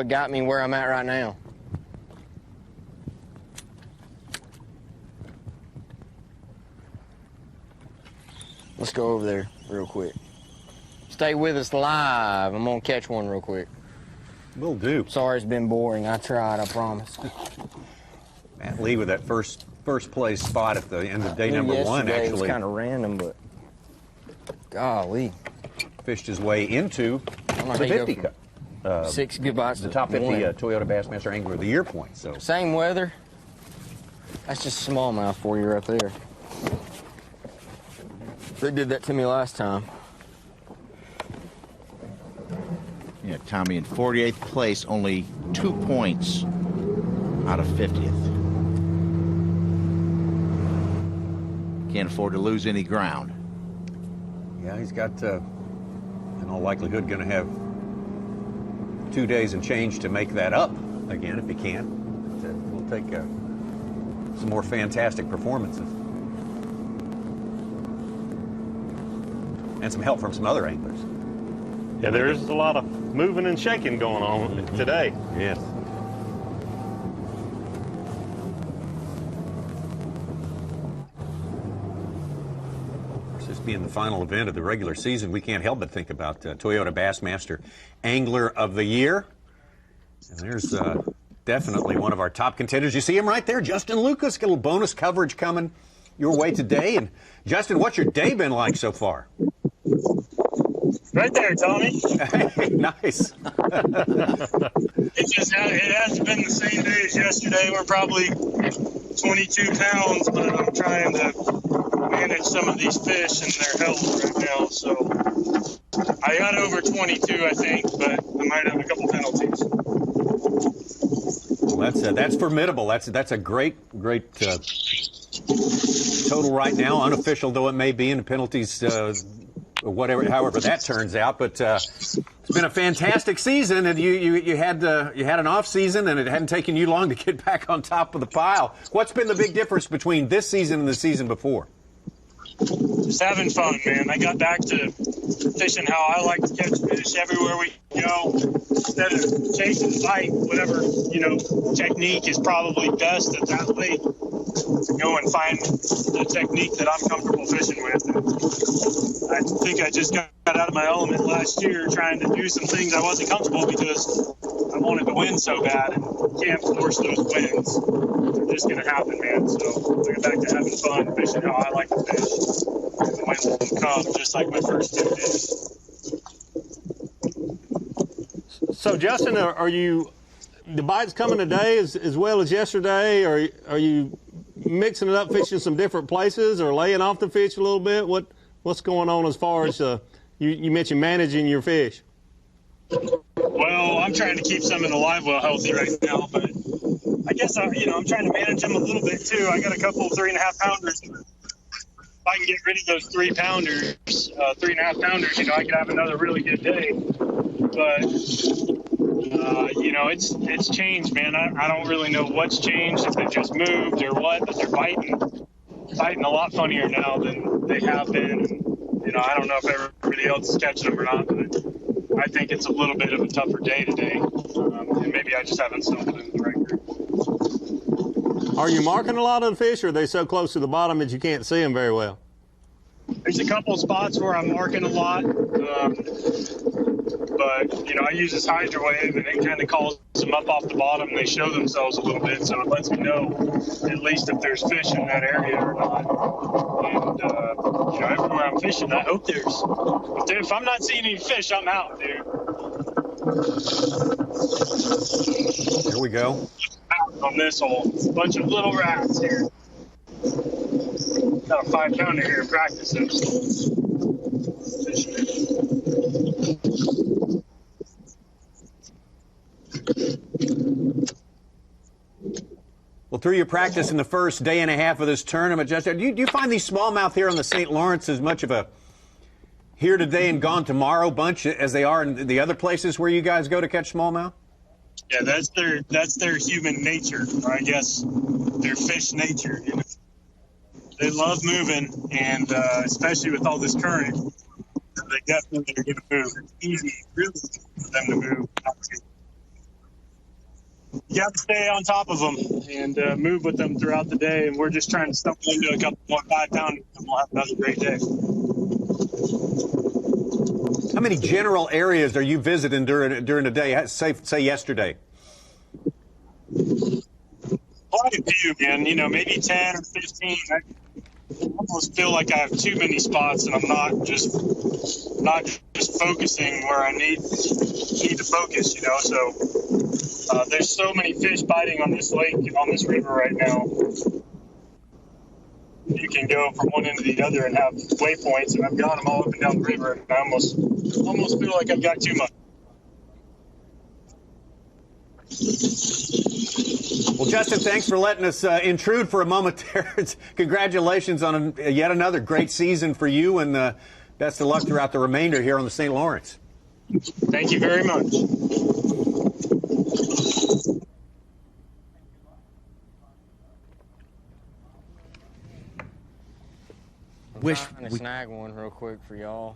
got me where I'm at right now. Let's go over there real quick. Stay with us live. I'm going to catch one real quick. Will do. Sorry it's been boring. I tried, I promise. Matt Lee with that first place spot at the end of day number 1, actually. It was kind of random, but golly. Fished his way into the 50 Cup. 6 good bites. The top 50 Toyota Bassmaster Angler of the Year point. So same weather. That's just smallmouth for you right there. They did that to me last time. Yeah, Tommy in 48th place, only 2 points out of 50th. Can't afford to lose any ground. Yeah, he's got, in all likelihood, going to have 2 days and change to make that up again if he can. We'll take some more fantastic performances. And some help from some other anglers. Yeah, there's a lot of moving and shaking going on today. Yes. This being the final event of the regular season, we can't help but think about Toyota Bassmaster Angler of the Year. And there's definitely one of our top contenders. You see him right there, Justin Lucas. Got a little bonus coverage coming your way today. And Justin, what's your day been like so far? Right there, Tommy. Nice. It hasn't been the same day as yesterday. We're probably 22 pounds, but I'm trying to manage some of these fish and their health right now. So I got over 22, I think, but I might have a couple penalties. Well, that's formidable. That's a great total right now, unofficial though it may be, and the penalties however that turns out. But it's been a fantastic season, and you had an off season, and it hadn't taken you long to get back on top of the pile. What's been the big difference between this season and the season before? Just having fun, man. I got back to fishing how I like to catch fish everywhere we go. Instead of chase and fight, whatever, technique is probably best at that lake. Go and find the technique that I'm comfortable fishing with. And I think I just got out of my element last year trying to do some things I wasn't comfortable because I wanted to win so bad. And you can't force those wins. They're just going to happen, man. So I got back to having fun, fishing how I like to fish. And the wins will come, just like my first 2 days. So, Justin, are you the bites coming today as well as yesterday? Or are you mixing it up, fishing some different places, or laying off the fish a little bit? What's going on as far as you mentioned managing your fish? Well, I'm trying to keep some in the live well healthy right now, but I guess I'm trying to manage them a little bit too. I got a couple 3.5 pounders. If I can get rid of those 3.5 pounders, I could have another really good day. But it's changed, man. I don't really know what's changed, if they just moved or what, but they're biting a lot funnier now than they have been. I don't know if everybody else is catching them or not, but I think it's a little bit of a tougher day today. And maybe I just haven't settled in the right group. Are you marking a lot of the fish, or are they so close to the bottom that you can't see them very well? There's a couple of spots where I'm marking a lot. But, I use this hydro wave, and it kind of calls them up off the bottom, and they show themselves a little bit, so it lets me know at least if there's fish in that area or not. And, everywhere I'm fishing, I hope there's. But if I'm not seeing any fish, I'm out, dude. Here we go. On this hole, a bunch of little rats here. Got a 5-pounder here in practice. Well, through your practice in the first day and a half of this tournament, Justin, do you find these smallmouth here on the St. Lawrence as much of a here today and gone tomorrow bunch as they are in the other places where you guys go to catch smallmouth? Yeah, that's their human nature, or I guess their fish nature. They love moving, and especially with all this current, they definitely are going to move. It's easy, really, for them to move. You have to stay on top of them and move with them throughout the day, and we're just trying to stumble into a couple more 5-pounders, and we'll have another great day. How many general areas are you visiting during the day? Say yesterday. Quite a few, man. Maybe 10 or 15. I almost feel like I have too many spots, and I'm not just focusing where I need to focus. So there's so many fish biting on this lake and on this river right now. You can go from one end to the other and have waypoints, and I've got them all up and down the river, and I almost feel like I've got too much. Well, Justin, thanks for letting us intrude for a moment there. Congratulations on yet another great season for you, and best of luck throughout the remainder here on the St. Lawrence. Thank you very much. Trying to snag one real quick for y'all.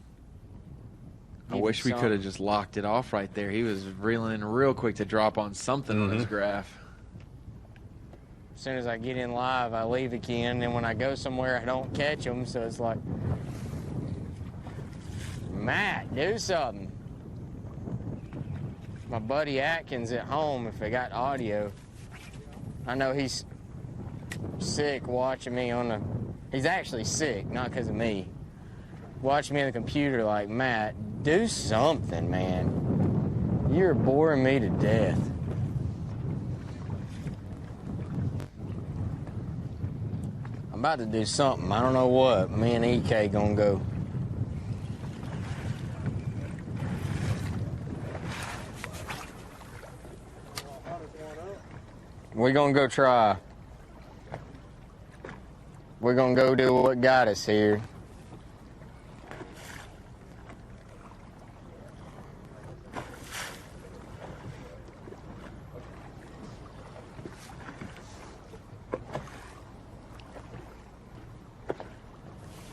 I wish we could have just locked it off right there. He was reeling in real quick to drop on something on his graph. As soon as I get in live, I leave again. And when I go somewhere, I don't catch them. So it's like, Matt, do something. My buddy Atkins at home, if they got audio, I know he's sick watching me on the... He's actually sick, not because of me. Watching me on the computer like, Matt, do something, man. You're boring me to death. I'm about to do something. I don't know what. Me and EK gonna go. We're gonna go try. We're gonna go do what got us here.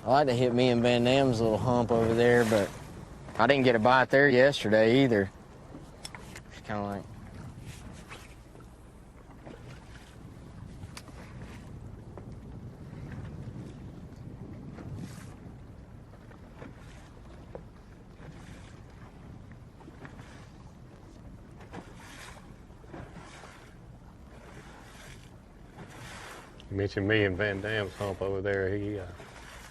I like to hit me and Van Dam's little hump over there, but I didn't get a bite there yesterday either. It's kind of like... You mentioned me and Van Dam's hump over there.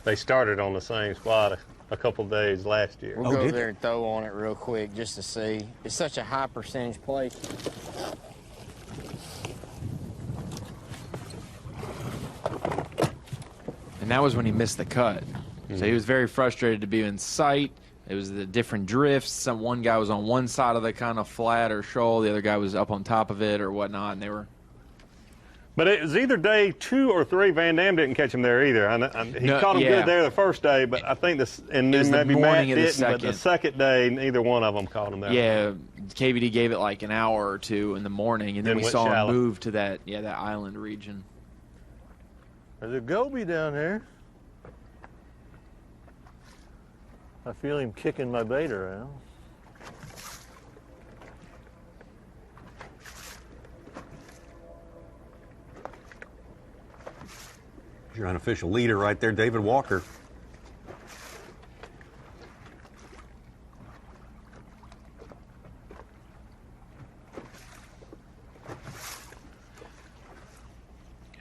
They started on the same spot a couple days last year. We'll go over there and throw on it real quick just to see. It's such a high percentage place. And that was when he missed the cut. So he was very frustrated to be in sight. It was the different drifts. One guy was on one side of the kind of flat or shoal. The other guy was up on top of it or whatnot, and they were... But it was either day 2 or 3. Van Dam didn't catch him there either. He caught him good there the first day, but I think this, and then maybe Matt didn't. But the second day, neither one of them caught him there. Yeah, KVD gave it like an hour or two in the morning, and then we saw him move to that island region. There's a goby down there. I feel him kicking my bait around. Your unofficial leader right there, David Walker.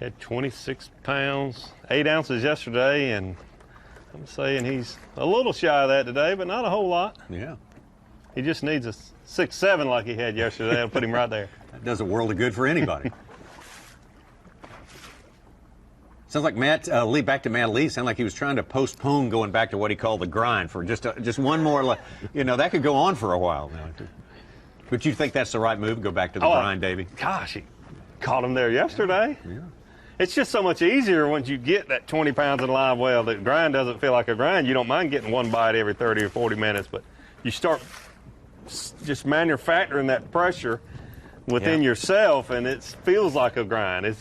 Had 26 pounds, 8 ounces yesterday, and I'm saying he's a little shy of that today, but not a whole lot. Yeah. He just needs a 6-7 like he had yesterday. That'll put him right there. That does a world of good for anybody. Sounds like Matt Lee, back to Matt Lee, sounded like he was trying to postpone going back to what he called the grind for just one more, that could go on for a while now. But you think that's the right move, go back to the grind, Davey? Gosh, he caught him there yesterday. Yeah. It's just so much easier once you get that 20 pounds in live well. The grind doesn't feel like a grind. You don't mind getting one bite every 30 or 40 minutes, but you start just manufacturing that pressure within yourself, and it feels like a grind.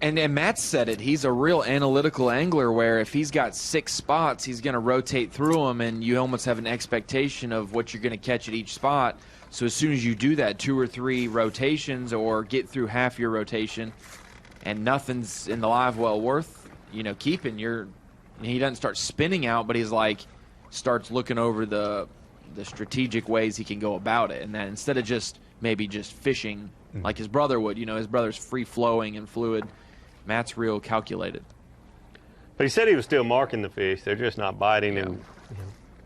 And Matt said it. He's a real analytical angler where if he's got 6 spots, he's going to rotate through them, and you almost have an expectation of what you're going to catch at each spot. So as soon as you do that 2 or 3 rotations or get through half your rotation and nothing's in the live well worth, keeping, he doesn't start spinning out, but he's starts looking over the strategic ways he can go about it. And that instead of just fishing like his brother would, his brother's free-flowing and fluid. Matt's real calculated. But he said he was still marking the fish. They're just not biting him.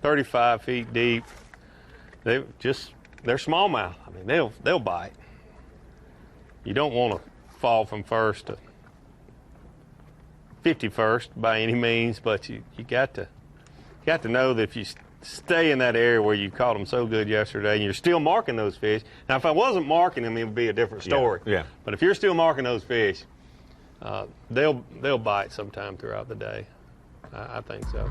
35 feet deep. They're smallmouth. I mean, they'll bite. You don't want to fall from first to 51st by any means, but you got to know that if you stay in that area where you caught them so good yesterday and you're still marking those fish. Now, if I wasn't marking them, it would be a different story. Yeah. But if you're still marking those fish, they'll bite sometime throughout the day. I think so.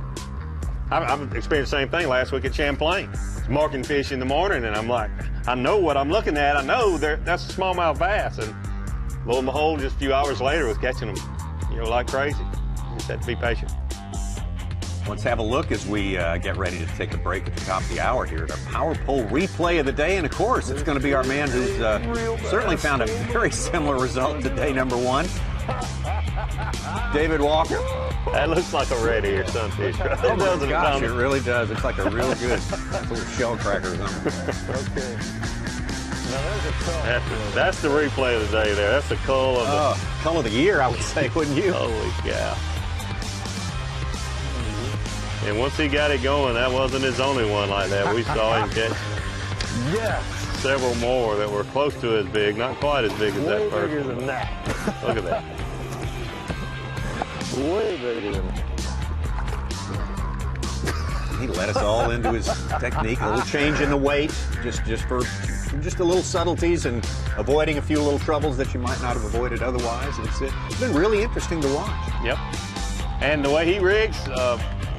I've experienced the same thing last week at Champlain. I was marking fish in the morning, and I'm like, I know what I'm looking at. I know that's a smallmouth bass. And lo and behold, just a few hours later, was catching them, like crazy. You just had to be patient. Let's have a look as we get ready to take a break at the top of the hour here at our Power Pole replay of the day. And, of course, it's going to be our man who's certainly found a very similar result to day number 1. David Walker. That looks like a red ear sunfish. Oh my gosh, it really does. It's like a really good little shell cracker or something. Okay. That's the replay of the day there. That's the cull of the year, I would say, wouldn't you? Holy cow. And once he got it going, that wasn't his only one like that. We saw him catch several more that were close to as big, not quite as big as that first one. Way bigger than that. Look at that. Way bigger than that. He let us all into his technique, a little change in the weight, just a little subtleties and avoiding a few little troubles that you might not have avoided otherwise. It's been really interesting to watch. Yep. And the way he rigs,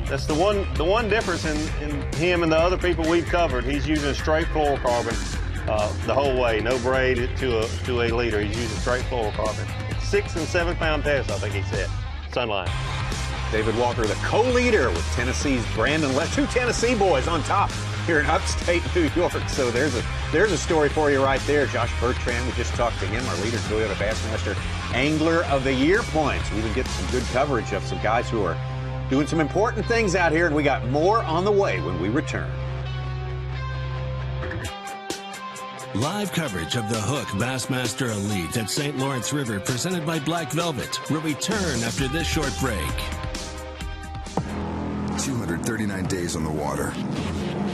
that's the one difference in him and the other people we've covered. He's using straight fluorocarbon the whole way, no braid to a leader. He's using straight fluorocarbon. 6 and 7 pound test, I think he said. Sunline. David Walker, the co-leader with Tennessee's Brandon Lett. Two Tennessee boys on top here in upstate New York. So there's a story for you right there. Josh Bertrand, we just talked to him, our leader, Toyota Bassmaster Angler of the Year points. We've been getting some good coverage of some guys who are doing some important things out here, and we got more on the way when we return. Live coverage of the Hook Bassmaster Elite at St. Lawrence River, presented by Black Velvet, will return after this short break. 239 days on the water.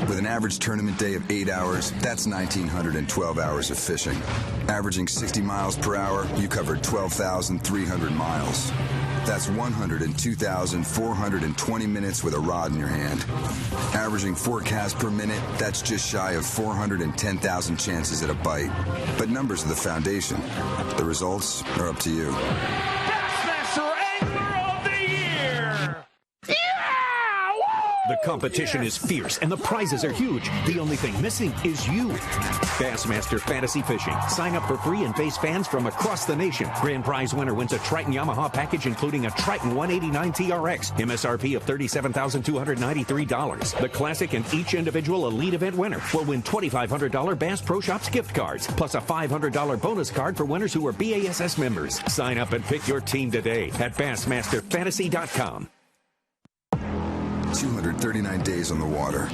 With an average tournament day of 8 hours, that's 1,912 hours of fishing. Averaging 60 miles per hour, you covered 12,300 miles. That's 102,420 minutes with a rod in your hand. Averaging 4 casts per minute, that's just shy of 410,000 chances at a bite. But numbers are the foundation. The results are up to you. Bassmaster Angler of the Year! The competition is fierce and the prizes are huge. The only thing missing is you. Bassmaster Fantasy Fishing. Sign up for free and face fans from across the nation. Grand prize winner wins a Triton Yamaha package including a Triton 189 TRX. MSRP of $37,293. The classic and each individual elite event winner will win $2,500 Bass Pro Shops gift cards, plus a $500 bonus card for winners who are B.A.S.S. members. Sign up and pick your team today at BassmasterFantasy.com. 239 days on the water.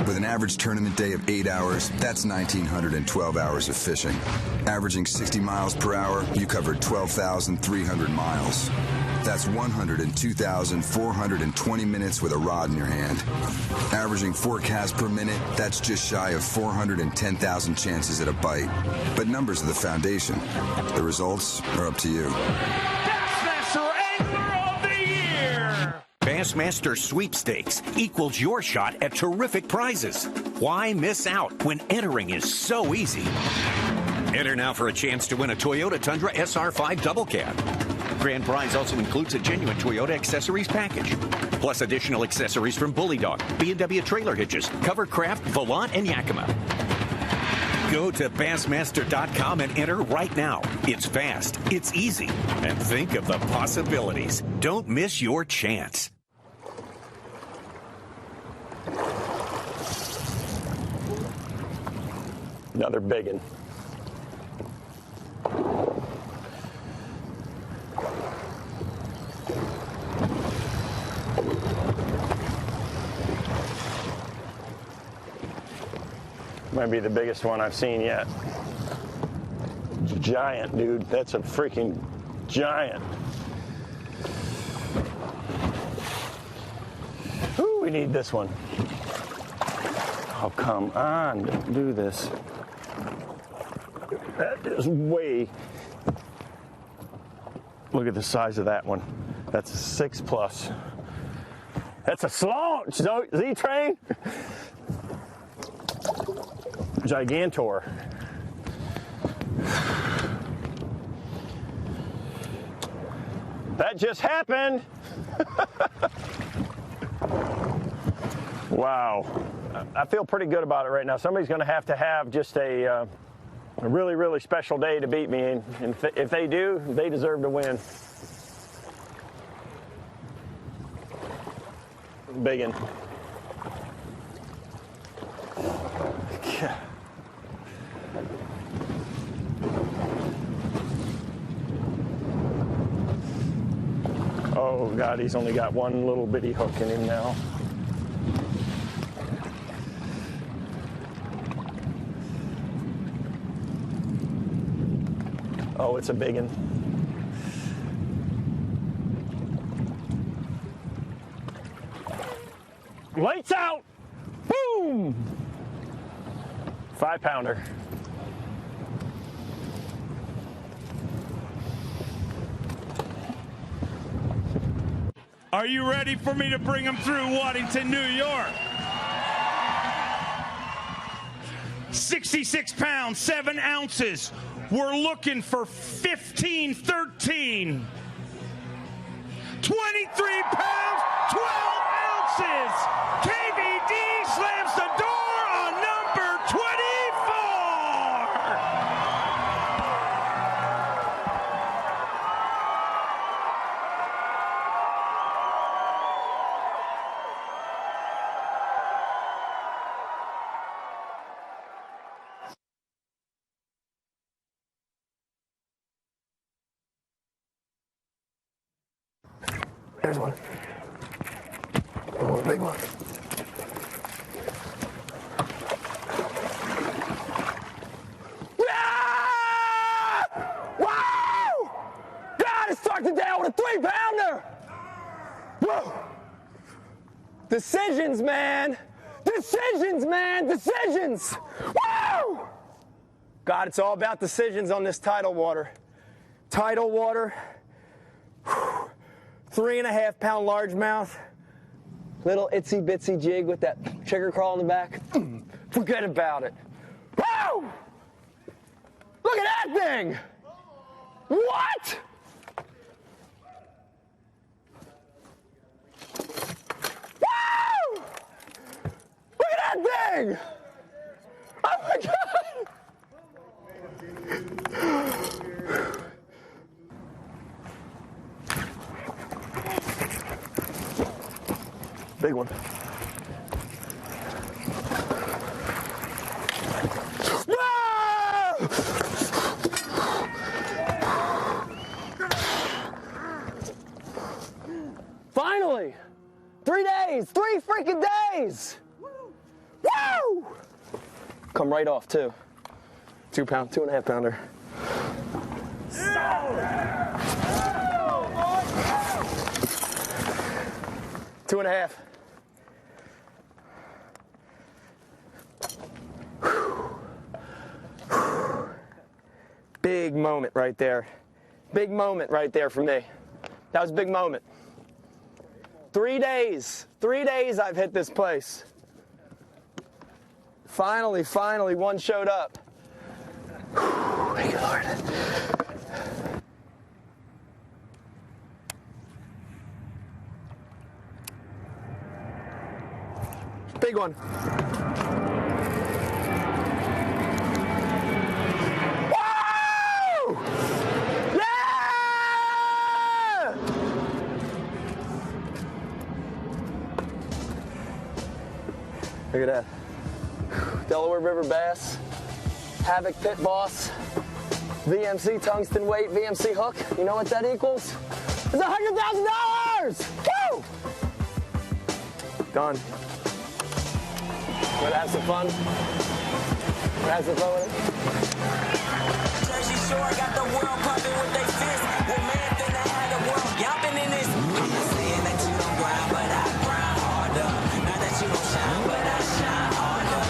With an average tournament day of 8 hours, that's 1,912 hours of fishing. Averaging 60 miles per hour, you covered 12,300 miles. That's 102,420 minutes with a rod in your hand. Averaging 4 casts per minute, that's just shy of 410,000 chances at a bite. But numbers are the foundation. The results are up to you. Bassmaster Angler of the Year! Bassmaster Sweepstakes equals your shot at terrific prizes. Why miss out when entering is so easy? Enter now for a chance to win a Toyota Tundra SR5 Double Cab. Grand prize also includes a genuine Toyota accessories package, plus additional accessories from Bully Dog, B&W trailer hitches, Covercraft, Volant, and Yakima. Go to Bassmaster.com and enter right now. It's fast, it's easy, and think of the possibilities. Don't miss your chance. Another big one. Might be the biggest one I've seen yet. Giant, dude. That's a freaking giant. Ooh, we need this one. Oh, come on. Don't do this. That is way. Look at the size of that one. That's a 6+. That's a slaunch, Z-Train. Gigantor. That just happened. Wow. I feel pretty good about it right now. Somebody's going to have just a really, really special day to beat me. And if they do, they deserve to win. Big one. Yeah. Oh, God, he's only got one little bitty hook in him now. Oh, it's a big one. Lights out! Boom! 5-pounder. Are you ready for me to bring them through Waddington, New York? 66 pounds, 7 ounces. We're looking for 15-13. 23 pounds, 12 ounces. KVD slams the door on number 24. There's one. Oh, big one. Yeah! Wow! God, it starts it down with a 3-pounder! Whoa! Decisions, man! Decisions, man! Decisions! Woo! God, it's all about decisions on this tidal water. Tidal water, 3.5-pound largemouth, little itsy bitsy jig with that trigger crawl in the back. Forget about it. Woo! Look at that thing! What? Woo! Look at that thing! Oh my God! Big one. Whoa! Finally! 3 days! 3 freaking days! Woo! Come right off, too. 2-pound, 2.5-pounder. 2.5. Big moment right there. Big moment right there for me. That was a big moment. 3 days. 3 days I've hit this place. Finally, one showed up. Thank you, Lord. Big one. Woo! Yeah! Look at that. Delaware River bass, Havoc Pit Boss, VMC tungsten weight, VMC hook. You know what that equals? It's $100,000! Woo! Done. Wanna have some fun? Wanna have some fun with it? Jersey Shore got the world pumping with their fists. Well, man, finna have the world jumping in this. I'm not saying that you don't grind, but I grind harder. Not that you don't shine, but I shine harder.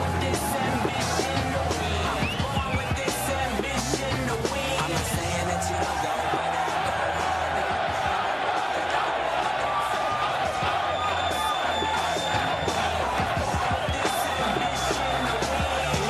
With this ambition to win. I'm born with this ambition to win. I'm not saying that you don't go, but I go harder.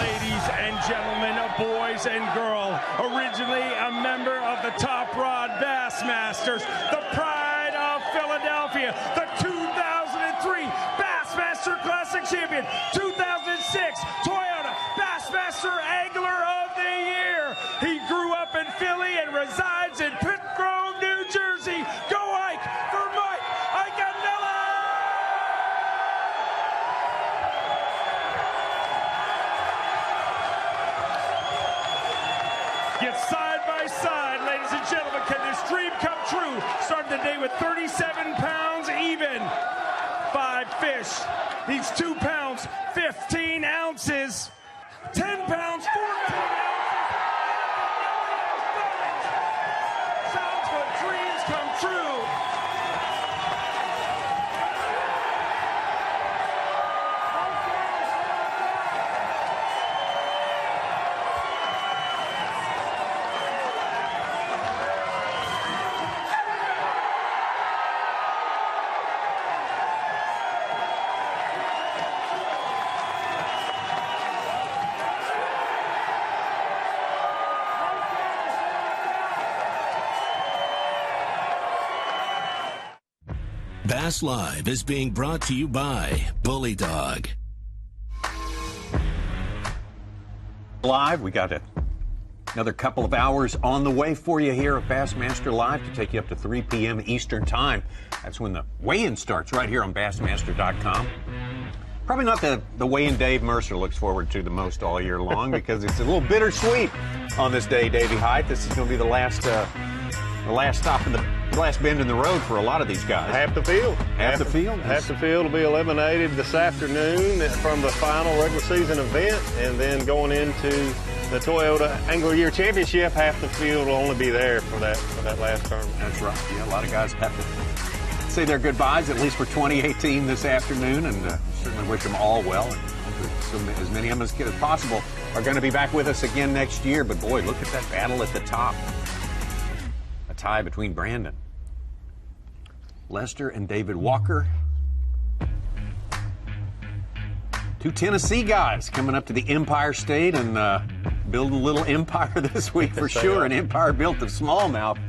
Ladies and gentlemen, boys and girls, originally a member of the Top Rod Bassmasters, the pride of Philadelphia, the 2003 Bassmaster Classic Champion, 2006 Toyota Bassmaster Angler of the Year. He grew up in Philly and resides in Pitt Grove, New Jersey. Go Ike for Mike Iconella! Get side by side, ladies and gentlemen. Can this dream come true? Starting the day with 37 pounds even. 5 fish. He's 2 pounds, 15 ounces. 10 pounds, 14 ounces. Sounds what dreams come true. Bass Live is being brought to you by Bully Dog. Live, we got another couple of hours on the way for you here at Bassmaster Live to take you up to 3 p.m. Eastern Time. That's when the weigh-in starts right here on Bassmaster.com. Probably not the weigh-in Dave Mercer looks forward to the most all year long because it's a little bittersweet on this day, Davey Height. This is going to be the last the last stop in the last bend in the road for a lot of these guys. Half the field. Half the field? Half the field will be eliminated this afternoon from the final regular season event, and then going into the Toyota Angler Year Championship, half the field will only be there for that last tournament. That's right. Yeah, a lot of guys have to say their goodbyes, at least for 2018 this afternoon, and certainly wish them all well. And as many of them as possible are going to be back with us again next year. But boy, look at that battle at the top. A tie between Brandon Lester and David Walker. Two Tennessee guys coming up to the Empire State and building a little empire this week for sure. An empire built of smallmouth.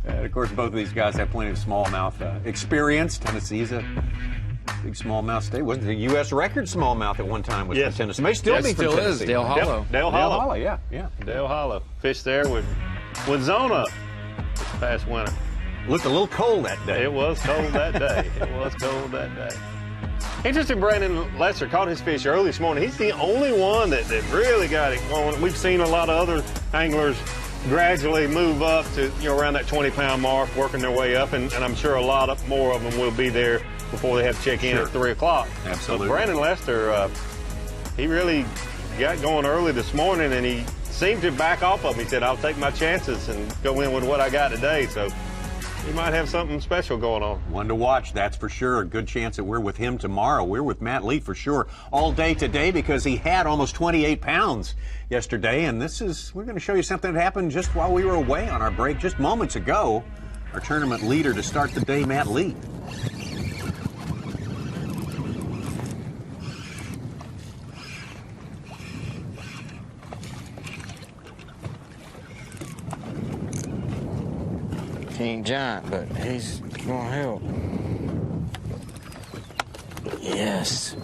And of course, both of these guys have plenty of smallmouth experience. Tennessee's a big smallmouth state. Wasn't the U.S. record smallmouth at one time was from Tennessee? May still be from Tennessee. Dale Hollow. Yep. Dale Hollow, yeah. Dale Hollow. Fished there with Zona this past winter. Looked a little cold that day. It was cold that day. Interesting, Brandon Lester caught his fish early this morning. He's the only one that really got it going. We've seen a lot of other anglers gradually move up to around that 20-pound mark, working their way up, and I'm sure a lot more of them will be there before they have to check in at 3 o'clock. Absolutely. But Brandon Lester, he really got going early this morning, and he seemed to back off of him. He said, I'll take my chances and go in with what I got today. So he might have something special going on. One to watch, that's for sure. A good chance that we're with him tomorrow. We're with Matt Lee for sure all day today because he had almost 28 pounds yesterday. And we're going to show you something that happened just while we were away on our break just moments ago. Our tournament leader to start the day, Matt Lee. He ain't giant, but he's gonna help. Yes.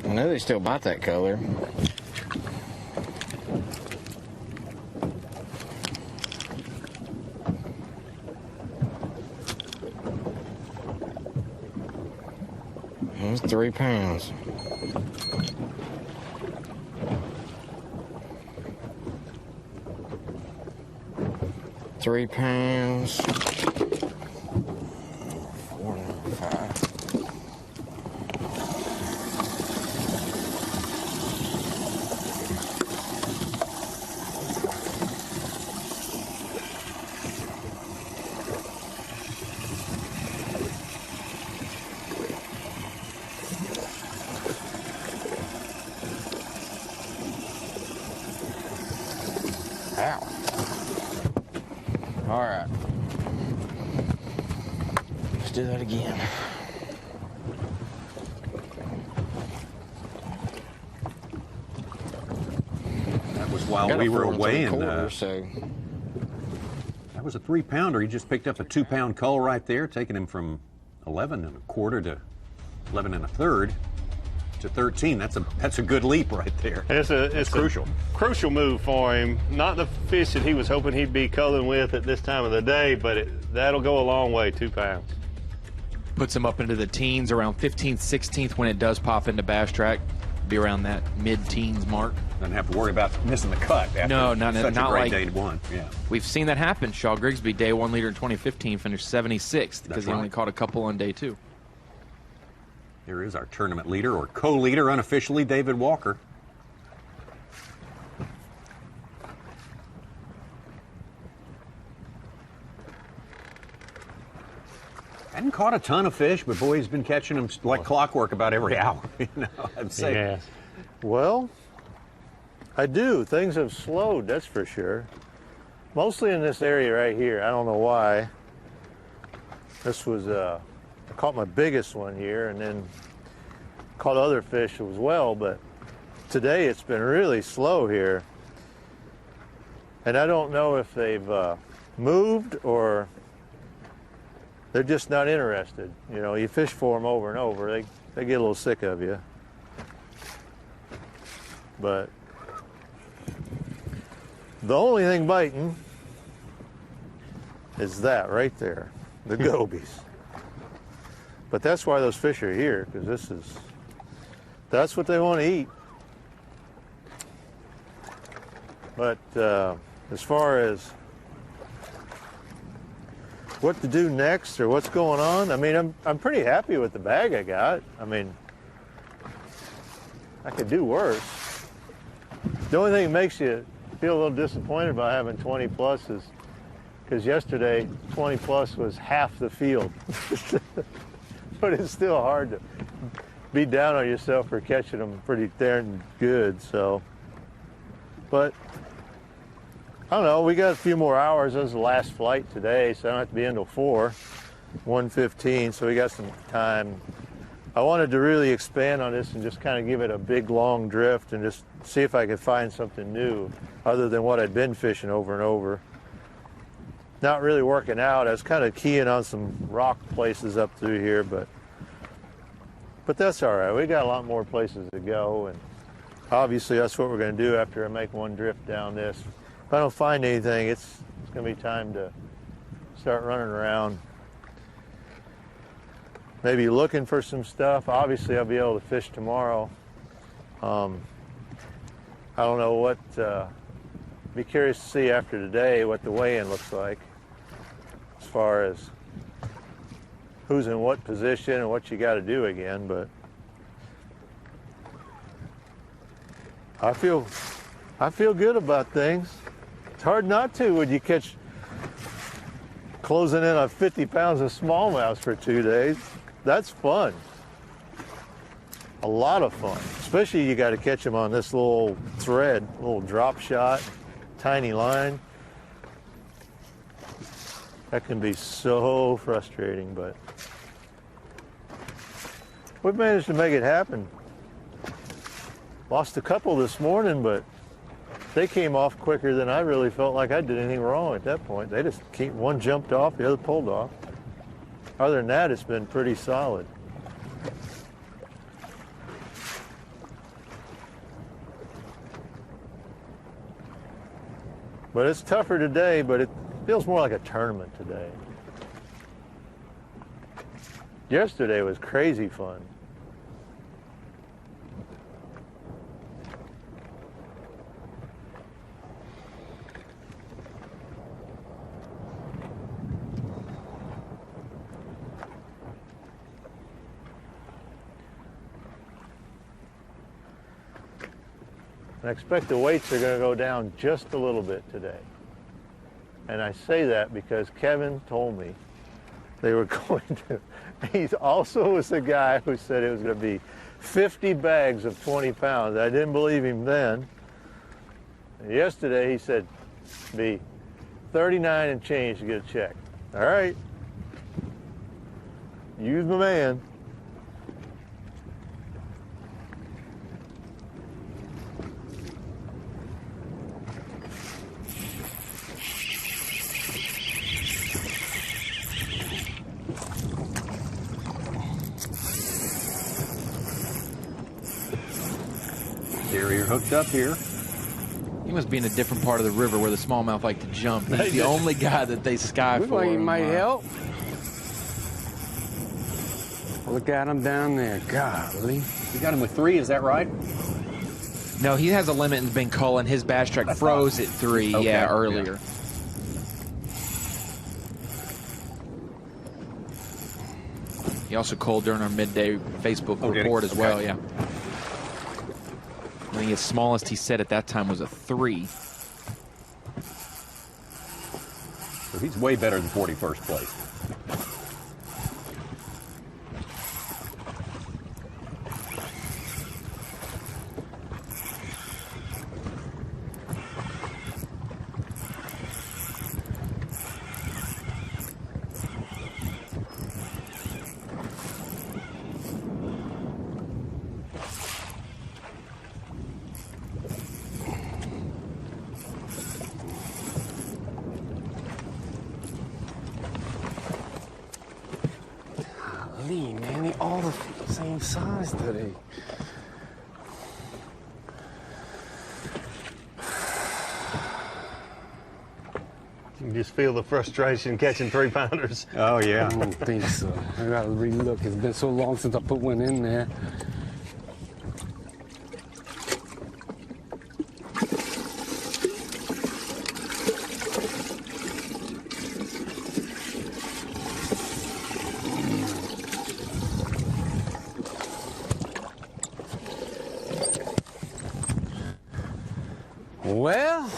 I know they still bite that color. It's 3 pounds. Three pounds. 4 and 5. Ow. All right. Let's do that again. That was while we were away, and that was a 3-pounder. He just picked up a 2-pound cull right there, taking him from 11 1/4 to 11 1/3 to 13. That's a good leap right there. It's crucial. Crucial move for him. Not the fish that he was hoping he'd be culling with at this time of the day, but that'll go a long way. 2 pounds. Puts him up into the teens, around 15th, 16th when it does pop into Bass Track. Be around that mid-teens mark. Doesn't have to worry about missing the cut. No, not such a great like day one. Yeah, we've seen that happen. Shaw Grigsby, day 1 leader in 2015, finished 76th because he only caught a couple on day 2. Here is our tournament leader, or co-leader unofficially, David Walker. Hadn't caught a ton of fish, but boy, he's been catching them like clockwork about every hour. I'd say. Yes. Well, I do. Things have slowed, that's for sure. Mostly in this area right here. I don't know why. This was, I caught my biggest one here and then caught other fish as well, but today it's been really slow here. And I don't know if they've moved or they're just not interested. You know, you fish for them over and over, they get a little sick of you. But The only thing biting is that right there, the gobies. But that's why those fish are here, because that's what they want to eat. But as far as what to do next or what's going on, I mean, I'm pretty happy with the bag I got. I mean, I could do worse. The only thing that makes you feel a little disappointed about having 20 plus is because yesterday 20 plus was half the field. But it's still hard to be down on yourself for catching them pretty darn good. So, but I don't know, we got a few more hours. This is the last flight today, so I don't have to be in until 1:15, so we got some time. I wanted to really expand on this and just kind of give it a big, long drift and just see if I could find something new other than what I'd been fishing over and over. Not really working out. I was kind of keying on some rock places up through here, but that's all right. We got a lot more places to go, and obviously that's what we're going to do after I make one drift down this. If I don't find anything, it's going to be time to start running around, maybe looking for some stuff. Obviously, I'll be able to fish tomorrow. I don't know what, be curious to see after today what the weigh-in looks like as far as who's in what position and what you got to do again, but I feel good about things. It's hard not to when you catch closing in on 50 pounds of smallmouths for 2 days. That's fun. A lot of fun. Especially you got to catch them on this little thread, little drop shot, tiny line. That can be so frustrating, but we've managed to make it happen. Lost a couple this morning, but they came off quicker than I really felt like I did anything wrong at that point. They just one jumped off, the other pulled off. Other than that, it's been pretty solid. But it's tougher today, but it feels more like a tournament today. Yesterday was crazy fun. I expect the weights are going to go down just a little bit today. And I say that because Kevin told me they were going to. He also was the guy who said it was going to be 50 bags of 20 pounds. I didn't believe him then. And yesterday he said, be 39 and change to get a check. All right. Use my man. Carrier hooked up here. He must be in a different part of the river where the smallmouth like to jump. He's the only guy that they sky Looks for. like he might help. Look at him down there. Golly. You got him with 3, is that right? No, he has a limit and been calling. His bass track froze at 3, Okay, yeah, earlier. Yeah. He also called during our midday Facebook report as well, yeah. I think his smallest he said at that time was a 3. So he's way better than 41st place. Man, they all the same size today. You just feel the frustration catching 3-pounders. Oh, yeah. I don't think so. I gotta relook. It's been so long since I put one in there. Well,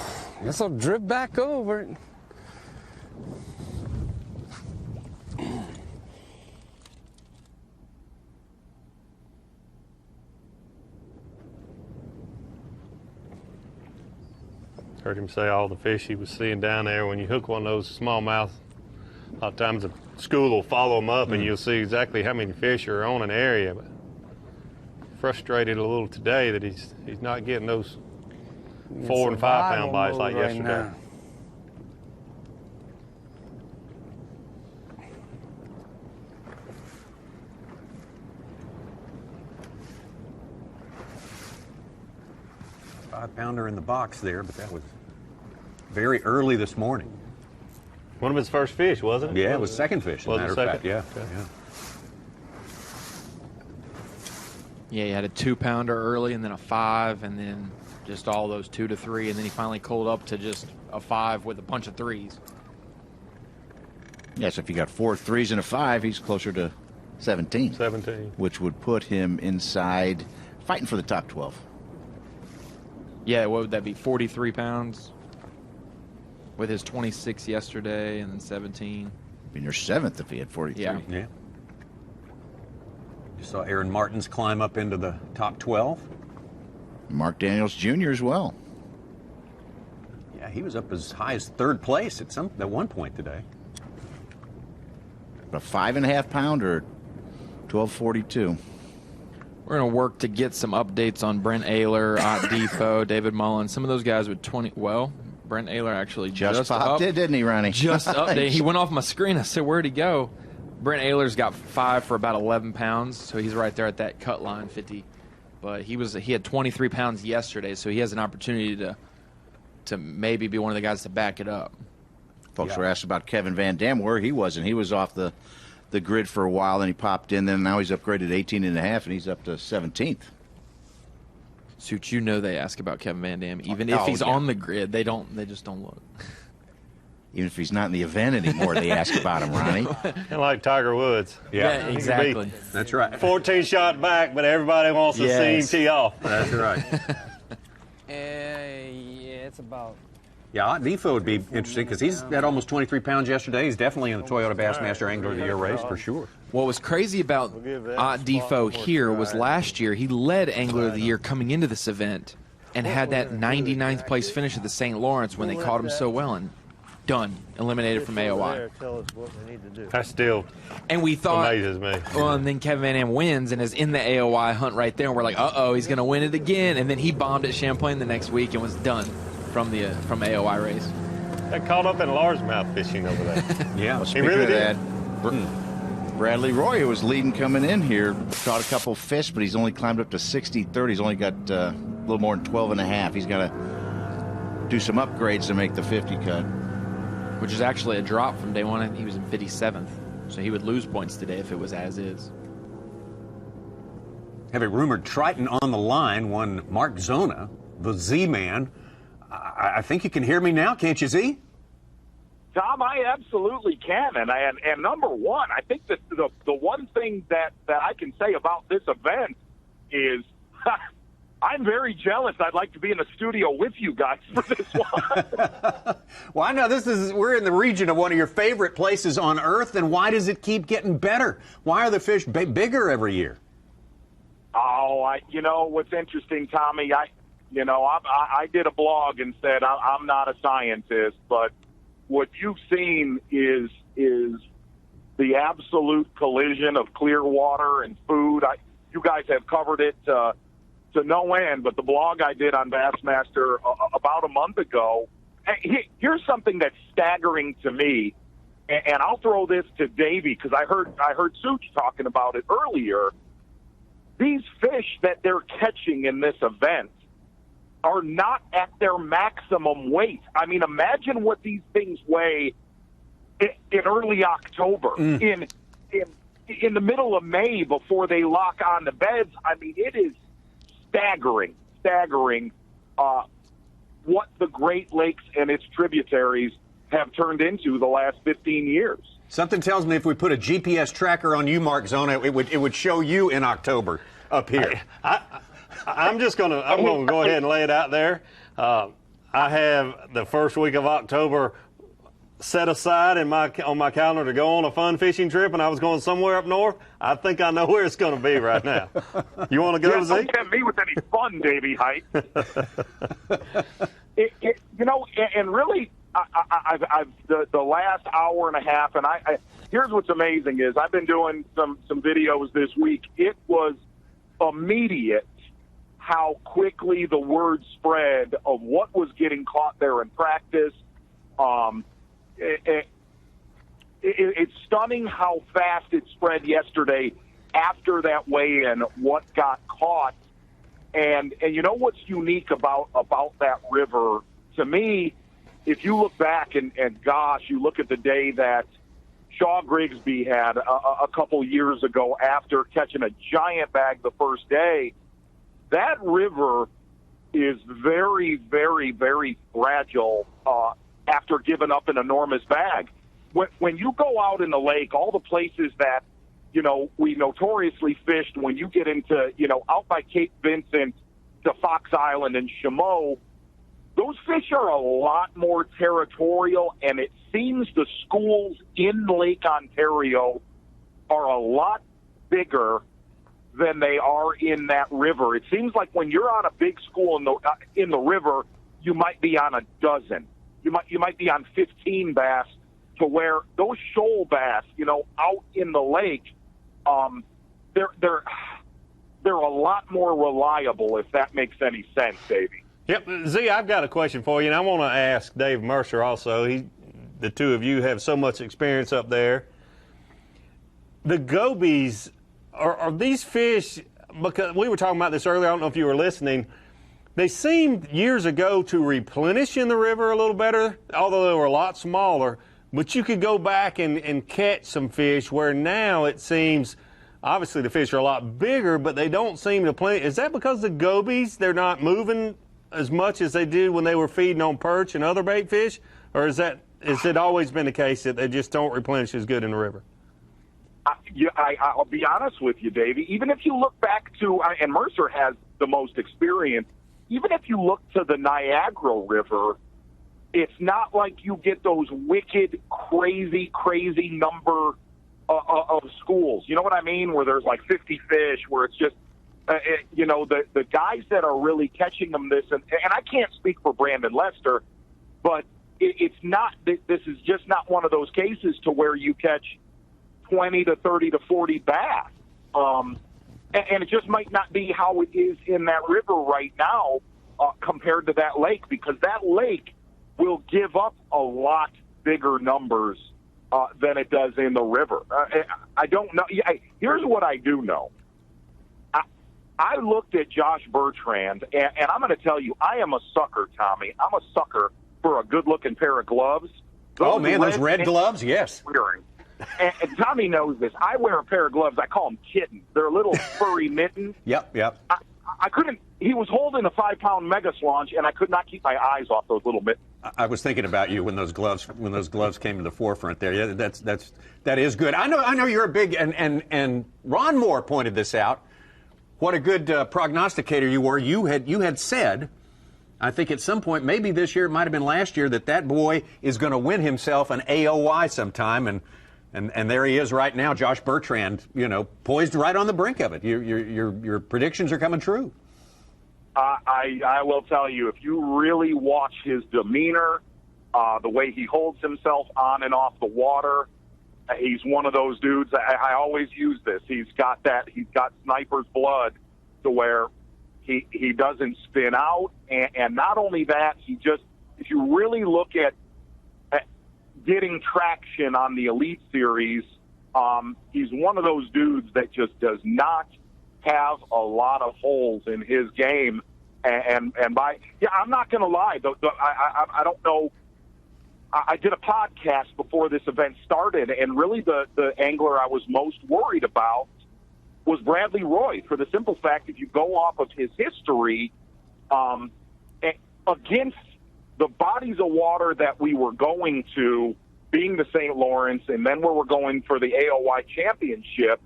guess I'll drift back over it. Heard him say all the fish he was seeing down there. When you hook one of those smallmouth, a lot of times the school will follow them up and you'll see exactly how many fish are on an area. But frustrated a little today that he's not getting those 4 and 5 pound bites like yesterday. Now. Five-pounder in the box there, but that was very early this morning. One of his first fish, wasn't it? Yeah, it was second fish, as a matter of fact. Yeah, okay. yeah. Yeah, he had a 2-pounder early and then a 5 and then just all those 2 to 3, and then he finally cooled up to just a 5 with a bunch of 3s. Yes, if you got 4 3s and a 5, he's closer to 17. 17. Which would put him inside, fighting for the top 12. Yeah, what would that be, 43 pounds? With his 26 yesterday and then 17. I mean, you're 7th if he had 43. Yeah. Yeah. You saw Aaron Martins climb up into the top 12. Mark Daniels Jr. as well. Yeah, he was up as high as 3rd place at one point today. A 5.5 pounder, 12:42. We're going to work to get some updates on Brent Ayler, Ott Defo, David Mullen, some of those guys with 20. Well, Brent Ayler actually just popped it, didn't he, Ronnie? Just updated. He went off my screen. I said, where'd he go? Brent Ayler's got 5 for about 11 pounds, so he's right there at that cut line, 50. But he had 23 pounds yesterday, so he has an opportunity to maybe be one of the guys to back it up. Folks were asked about Kevin Van Dam, where he was, and he was off the grid for a while, then he popped in, then now he's upgraded 18.5, and he's up to 17th. Suit, you know they ask about Kevin Van Dam. Even if he's on the grid, they just don't look. Even if he's not in the event anymore, they ask about him, Ronnie. Kind of like Tiger Woods. Yeah, exactly. That's right. 14 shot back, but everybody wants to see him tee off. That's right. Yeah, it's about. Yeah, Ott Defo would be interesting because he's at almost 23 pounds yesterday. He's definitely in the Toyota Bassmaster Angler of the Year race for sure. What was crazy about Ott Defo here was last year he led Angler of the Year coming into this event and had that 99th place finish at the St. Lawrence when they caught him so well, and done, eliminated from AOI. That still and we thought, amazes me. Well, and then Kevin Van Dam wins and is in the AOI hunt right there, and we're like, uh-oh, he's going to win it again. And then he bombed at Champlain the next week and was done from AOI race. Got caught up in largemouth fishing over there. Yeah, Well, he really did. Bradley Roy, who was leading coming in here, caught a couple fish, but he's only climbed up to 63rd. He's only got a little more than 12.5. He's got to do some upgrades to make the 50 cut. Which is actually a drop from day one. He was in 57th. So he would lose points today if it was as is. Have a rumored Triton on the line, one Mark Zona, the Z-Man. I think you can hear me now, can't you, Z? Tom, I absolutely can. And number one, I think that the one thing that I can say about this event is I'm very jealous. I'd like to be in the studio with you guys for this one. Well, I know we're in the region of one of your favorite places on Earth, and why does it keep getting better? Why are the fish bigger every year? Oh, what's interesting, Tommy, I did a blog and said I'm not a scientist, but what you've seen is the absolute collision of clear water and food. You guys have covered it to no end, but the blog I did on Bassmaster about a month ago, here's something that's staggering to me, and I'll throw this to Davey because I heard Such talking about it earlier. These fish that they're catching in this event are not at their maximum weight. I mean, imagine what these things weigh in early October, in the middle of May before they lock on the beds. I mean, it is staggering what the Great Lakes and its tributaries have turned into the last 15 years. Something tells me if we put a GPS tracker on you, Mark Zona, it would show you in October up here. I'm going to go ahead and lay it out there. I have the first week of October set aside on my calendar to go on a fun fishing trip, and I was going somewhere up north. I think I know where it's going to be right now. You want to go, Zeke? Don't tempt me with any fun, Davey Height. And really, I've the last hour and a half, and I here's what's amazing is I've been doing some videos this week. It was immediate how quickly the word spread of what was getting caught there in practice. It's stunning how fast it spread yesterday after that weigh-in, what got caught. And you know what's unique about that river? To me, if you look back and gosh, you look at the day that Shaw Grigsby had a couple years ago after catching a giant bag the first day, that river is very, very, very fragile after giving up an enormous bag. When you go out in the lake, all the places that, we notoriously fished, when you get into, out by Cape Vincent to Fox Island and Chameau, those fish are a lot more territorial, and it seems the schools in Lake Ontario are a lot bigger than they are in that river. It seems like when you're on a big school in the river, you might be on a dozen. You might be on 15 bass, to where those shoal bass, out in the lake, they're a lot more reliable, if that makes any sense, Davey. Yep. Z, I've got a question for you, and I want to ask Dave Mercer also. The two of you have so much experience up there. The gobies, are these fish, because we were talking about this earlier, I don't know if you were listening, they seemed years ago to replenish in the river a little better, although they were a lot smaller. But you could go back and catch some fish where now it seems, obviously the fish are a lot bigger, but they don't seem to play. Is that because the gobies, they're not moving as much as they did when they were feeding on perch and other bait fish? Or has it always been the case that they just don't replenish as good in the river? I'll be honest with you, Davey. Even if you look back to, and Mercer has the most experience, even if you look to the Niagara River, it's not like you get those wicked, crazy number of schools. You know what I mean? Where there's like 50 fish, where it's just, the guys that are really catching them and I can't speak for Brandon Lester, but it's not, this is just not one of those cases to where you catch 20 to 30 to 40 bass. And it just might not be how it is in that river right now compared to that lake, because that lake will give up a lot bigger numbers than it does in the river. I don't know. Here's what I do know. I looked at Josh Bertrand, and I'm going to tell you, I am a sucker, Tommy. I'm a sucker for a good-looking pair of gloves. Those red gloves, yes. And Tommy knows this. I wear a pair of gloves. I call them kittens. They're a little furry mitten. Yep. I couldn't. He was holding a 5-pound mega slange, and I could not keep my eyes off those little mittens. I was thinking about you when those gloves came to the forefront there. Yeah, that is good. I know you're a big and Ron Moore pointed this out. What a good prognosticator you were. You had said, I think at some point, maybe this year, it might have been last year, that boy is going to win himself an AOY sometime, and there he is right now, Josh Bertrand, poised right on the brink of it. Your predictions are coming true. I will tell you, if you really watch his demeanor, the way he holds himself on and off the water, he's one of those dudes. I always use this. He's got sniper's blood to where he doesn't spin out. And not only that, if you really look at getting traction on the Elite Series, he's one of those dudes that just does not have a lot of holes in his game. And I'm not going to lie. I don't know. I did a podcast before this event started, and really the angler I was most worried about was Bradley Roy, for the simple fact, if you go off of his history, against the bodies of water that we were going to, being the St. Lawrence, and then where we're going for the AOY championship,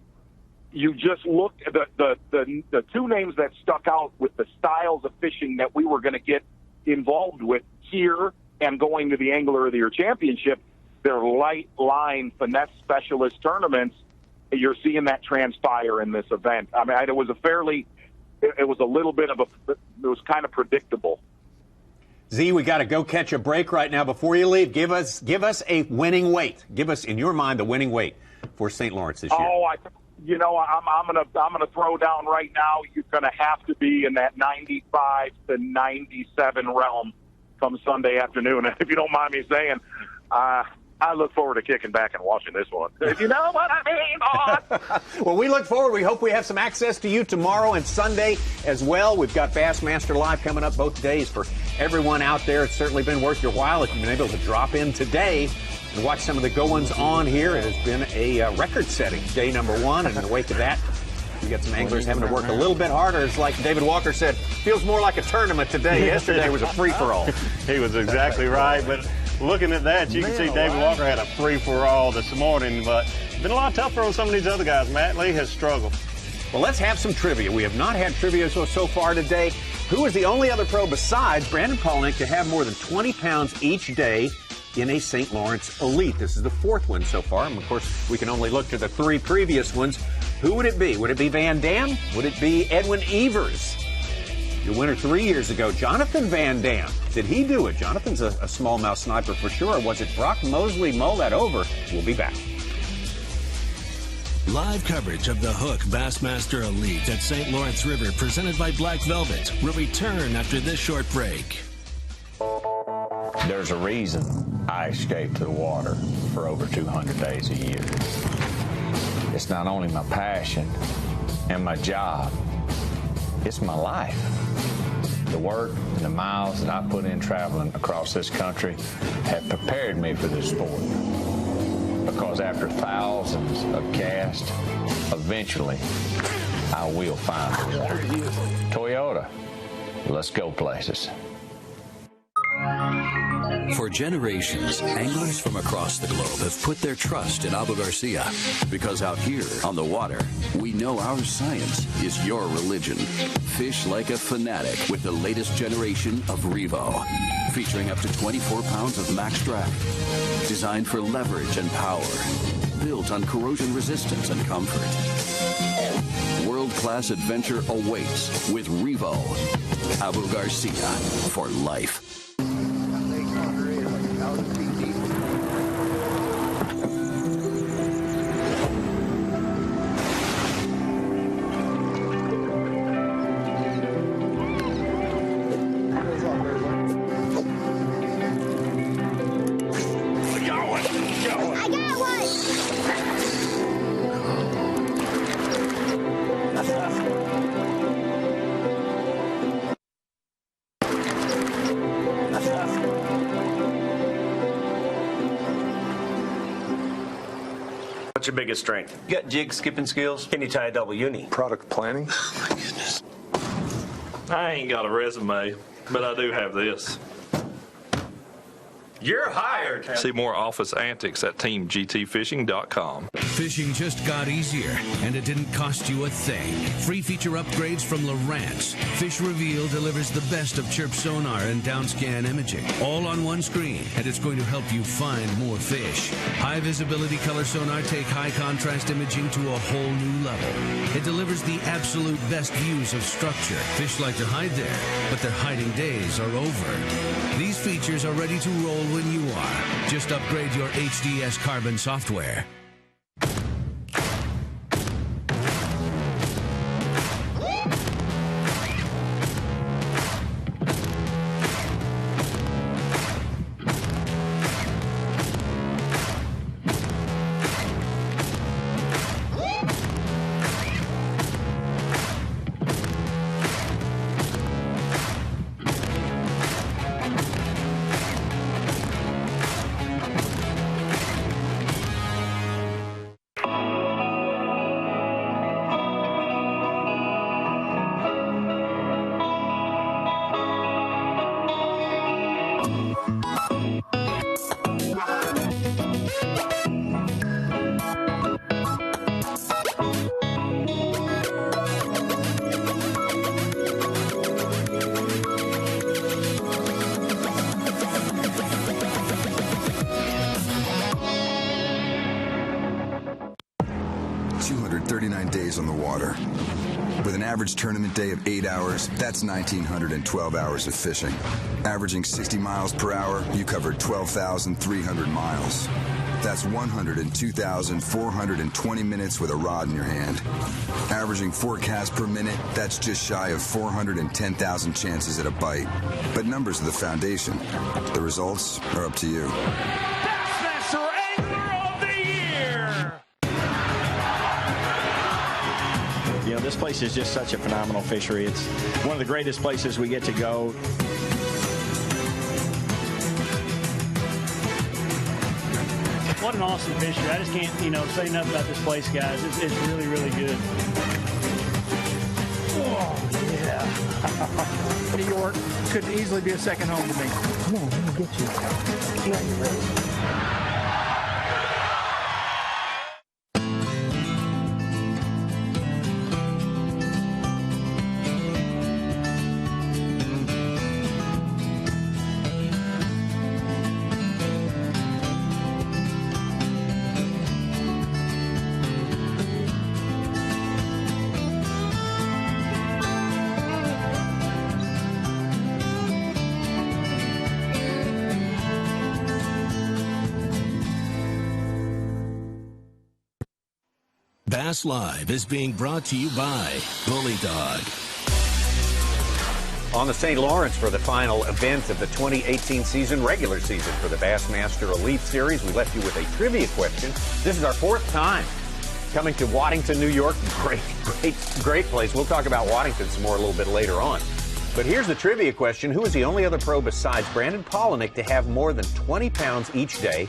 you just looked at the two names that stuck out with the styles of fishing that we were going to get involved with here and going to the Angler of the Year championship. They're light line finesse specialist tournaments. You're seeing that transpire in this event. I mean, it was a little bit of it was kind of predictable. Z, we got to go catch a break right now. Before you leave, give us a winning weight. Give us, in your mind, the winning weight for St. Lawrence this year. I'm gonna throw down right now. You're gonna have to be in that 95 to 97 realm come Sunday afternoon. And if you don't mind me saying, I look forward to kicking back and watching this one. You know what I mean? Well, we look forward. We hope we have some access to you tomorrow and Sunday as well. We've got Bassmaster Live coming up both days for everyone out there. It's certainly been worth your while if you've been able to drop in today and watch some of the go-ones on here. It has been a record-setting day number one, and in the wake of that, we got some anglers having to work a little bit harder. It's like David Walker said, feels more like a tournament today. Yesterday was a free-for-all. He was exactly right, but looking at that, you can see David Walker had a free-for-all this morning, but it's been a lot tougher on some of these other guys. Matt Lee has struggled. Well, let's have some trivia. We have not had trivia so far today. Who is the only other pro besides Brandon Palaniuk to have more than 20 pounds each day in a St. Lawrence Elite? This is the fourth one so far. And, of course, we can only look to the three previous ones. Who would it be? Would it be Van Dam? Would it be Edwin Evers? Your winner 3 years ago, Jonathan Van Dam. Did he do it? Jonathan's a smallmouth sniper for sure. Was it Brock Mosley? Mull that over. We'll be back. Live coverage of the Hook Bassmaster Elite at St. Lawrence River, presented by Black Velvet, will return after this short break. There's a reason I escape to the water for over 200 days a year. It's not only my passion and my job, it's my life. The work and the miles that I put in traveling across this country have prepared me for this sport. Because after thousands of casts, eventually I will find the water. Toyota, let's go places. For generations, anglers from across the globe have put their trust in Abu Garcia. Because out here on the water, we know our science is your religion. Fish like a fanatic with the latest generation of Revo. Featuring up to 24 pounds of max drag. Designed for leverage and power. Built on corrosion resistance and comfort. World-class adventure awaits with Revo. Abu Garcia for life. What's your biggest strength? You got jig skipping skills? Can you tie a double uni? Product planning? Oh my goodness. I ain't got a resume, but I do have this. You're hired. See more office antics at teamgtfishing.com. Fishing just got easier, and it didn't cost you a thing. Free feature upgrades from Lowrance. Fish Reveal delivers the best of chirp sonar and downscan imaging, all on one screen, and it's going to help you find more fish. High visibility color sonar take high contrast imaging to a whole new level. It delivers the absolute best views of structure. Fish like to hide there, but their hiding days are over. These features are ready to roll when you are. Just upgrade your HDS Carbon software. 39 days on the water. With an average tournament day of 8 hours, that's 1,912 hours of fishing. Averaging 60 miles per hour, you covered 12,300 miles. That's 102,420 minutes with a rod in your hand. Averaging 4 casts per minute, that's just shy of 410,000 chances at a bite. But numbers are the foundation. The results are up to you. Bassmaster Angler of the Year! You know, this place is just such a phenomenal fishery. It's one of the greatest places we get to go. What an awesome fishery. I just can't, say enough about this place, guys. It's really, really good. Oh, yeah. New York could easily be a second home to me. Come on, let me get you. Yeah, you're ready. Bass Live is being brought to you by Bully Dog. On the St. Lawrence for the final event of the 2018 season, regular season for the Bassmaster Elite Series, we left you with a trivia question. This is our 4th time coming to Waddington, New York. Great place. We'll talk about Waddington some more a little bit later on. But here's the trivia question. Who is the only other pro besides Brandon Polinick to have more than 20 pounds each day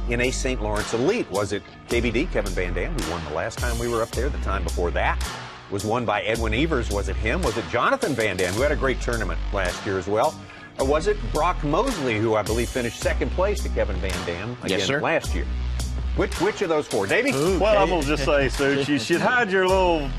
in a St. Lawrence Elite? Was it KBD, Kevin Van Dam, who won the last time we were up there? The time before that was won by Edwin Evers. Was it him? Was it Jonathan Van Dam, who had a great tournament last year as well? Or was it Brock Mosley, who I believe finished 2nd place to Kevin Van Dam again last year? Which of those 4? Davey? Well, I'm going to just say, Suits, you should hide your little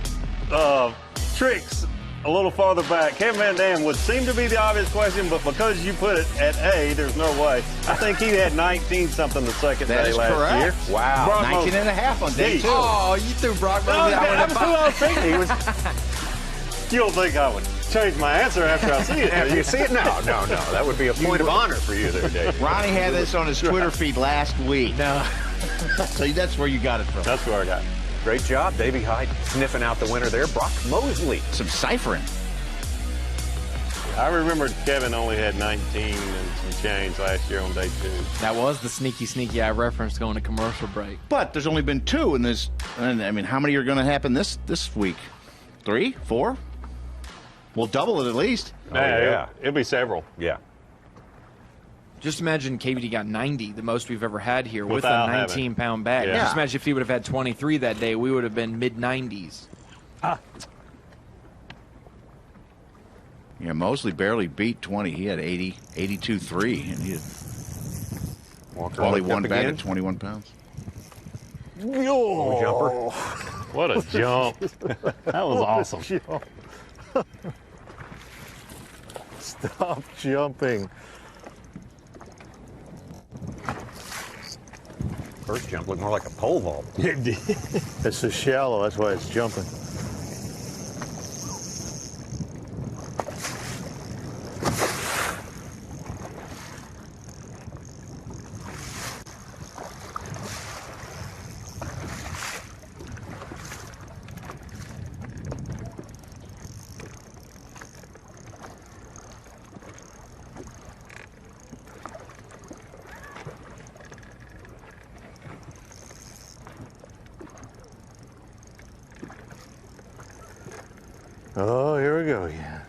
tricks a little farther back. Kevin Van Dam would seem to be the obvious question, but because you put it at A, there's no way. I think he had 19-something the second day last year. Wow. Brock 19 and a half on day 2. Oh, you threw Brock Mosley. That's who I was thinking. You don't think I would change my answer after I see it? After you see it? No. That would be a point of honor for you there, Dave. Ronnie had this on his Twitter feed last week. No. So that's where you got it from. That's where I got it. Great job, Davey Hyde, sniffing out the winner there. Brock Mosley. Some ciphering. I remember Kevin only had 19 and some change last year on day 2. That was the sneaky I referenced going to commercial break. But there's only been 2 in this. And I mean, how many are going to happen this week? 3? 4? We'll double it at least. Yeah. It'll be several. Yeah. Just imagine KBD got 90, the most we've ever had here, Without with a 19-pound bag. Yeah. Just imagine if he would have had 23 that day, we would have been mid-90s. Yeah, Mosley barely beat 20. He had 82.3, and he had only one bag of 21 pounds. Oh, jumper. What a jump. That was awesome. Stop jumping. First jump looked more like a pole vault. It did. It's so shallow, that's why it's jumping. Oh, here we go again.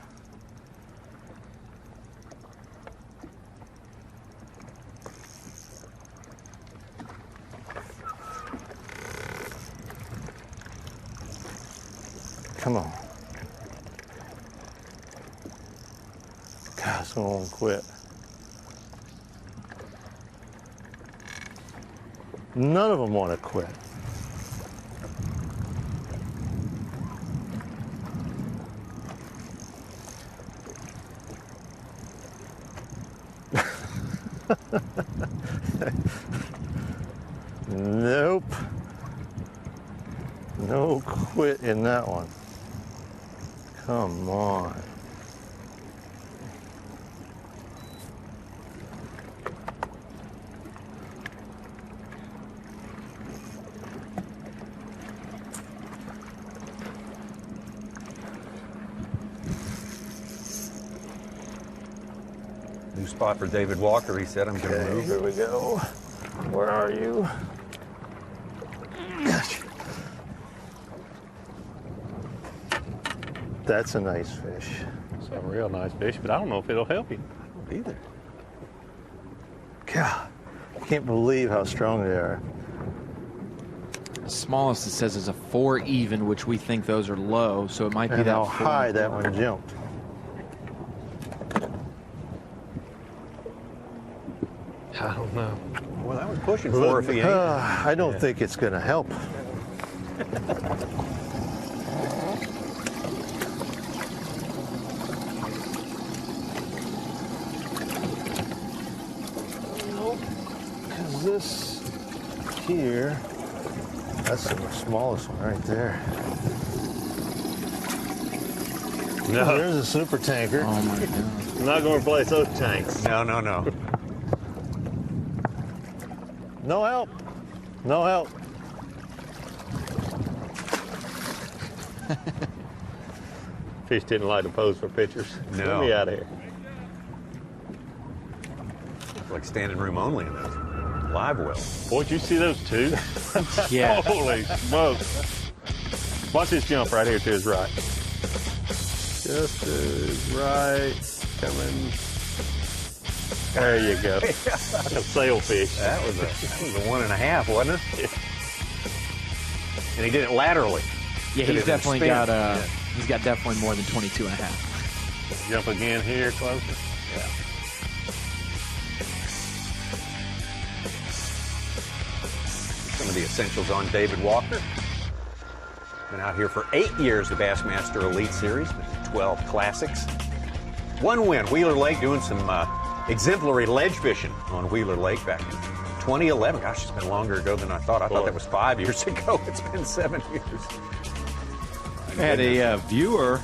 Come on. God, someone won't quit. None of them want to quit. Nope. No quit in that one. Come on. New spot for David Walker, he said. I'm going to move. Here we go. Where are you? That's a nice fish. It's a real nice fish, but I don't know if it'll help you. Either. God, I can't believe how strong they are. The smallest it says is a 4 even, which we think those are low, so it might be And that how 4. high that one jumped. I don't know. Well, that was pushing 4 if he ain't. I don't think it's going to help. Because this here, that's the smallest one right there. No. There's a super tanker. Oh my God. I'm not going to replace those tanks. No. No help. No help. Fish didn't like to pose for pictures. No. Get me out of here. It's like standing room only in those live well. Boy, did you see those two? Yeah. Holy smokes. Watch this jump right here to his right. Just to his right. Coming. There you go. Like a sailfish. That was a 1.5, wasn't it? And he did it laterally. Yeah, Did he's it in a definitely spin. got he's got definitely more than 22.5. Jump again here, closer. Yeah. Some of the essentials on David Walker. Been out here for 8 years, the Bassmaster Elite Series, 12 classics. 1 win, Wheeler Lake, doing some exemplary ledge fishing on Wheeler Lake back in 2011. Gosh, it's been longer ago than I thought. I thought that was 5 years ago. It's been 7 years. I had a viewer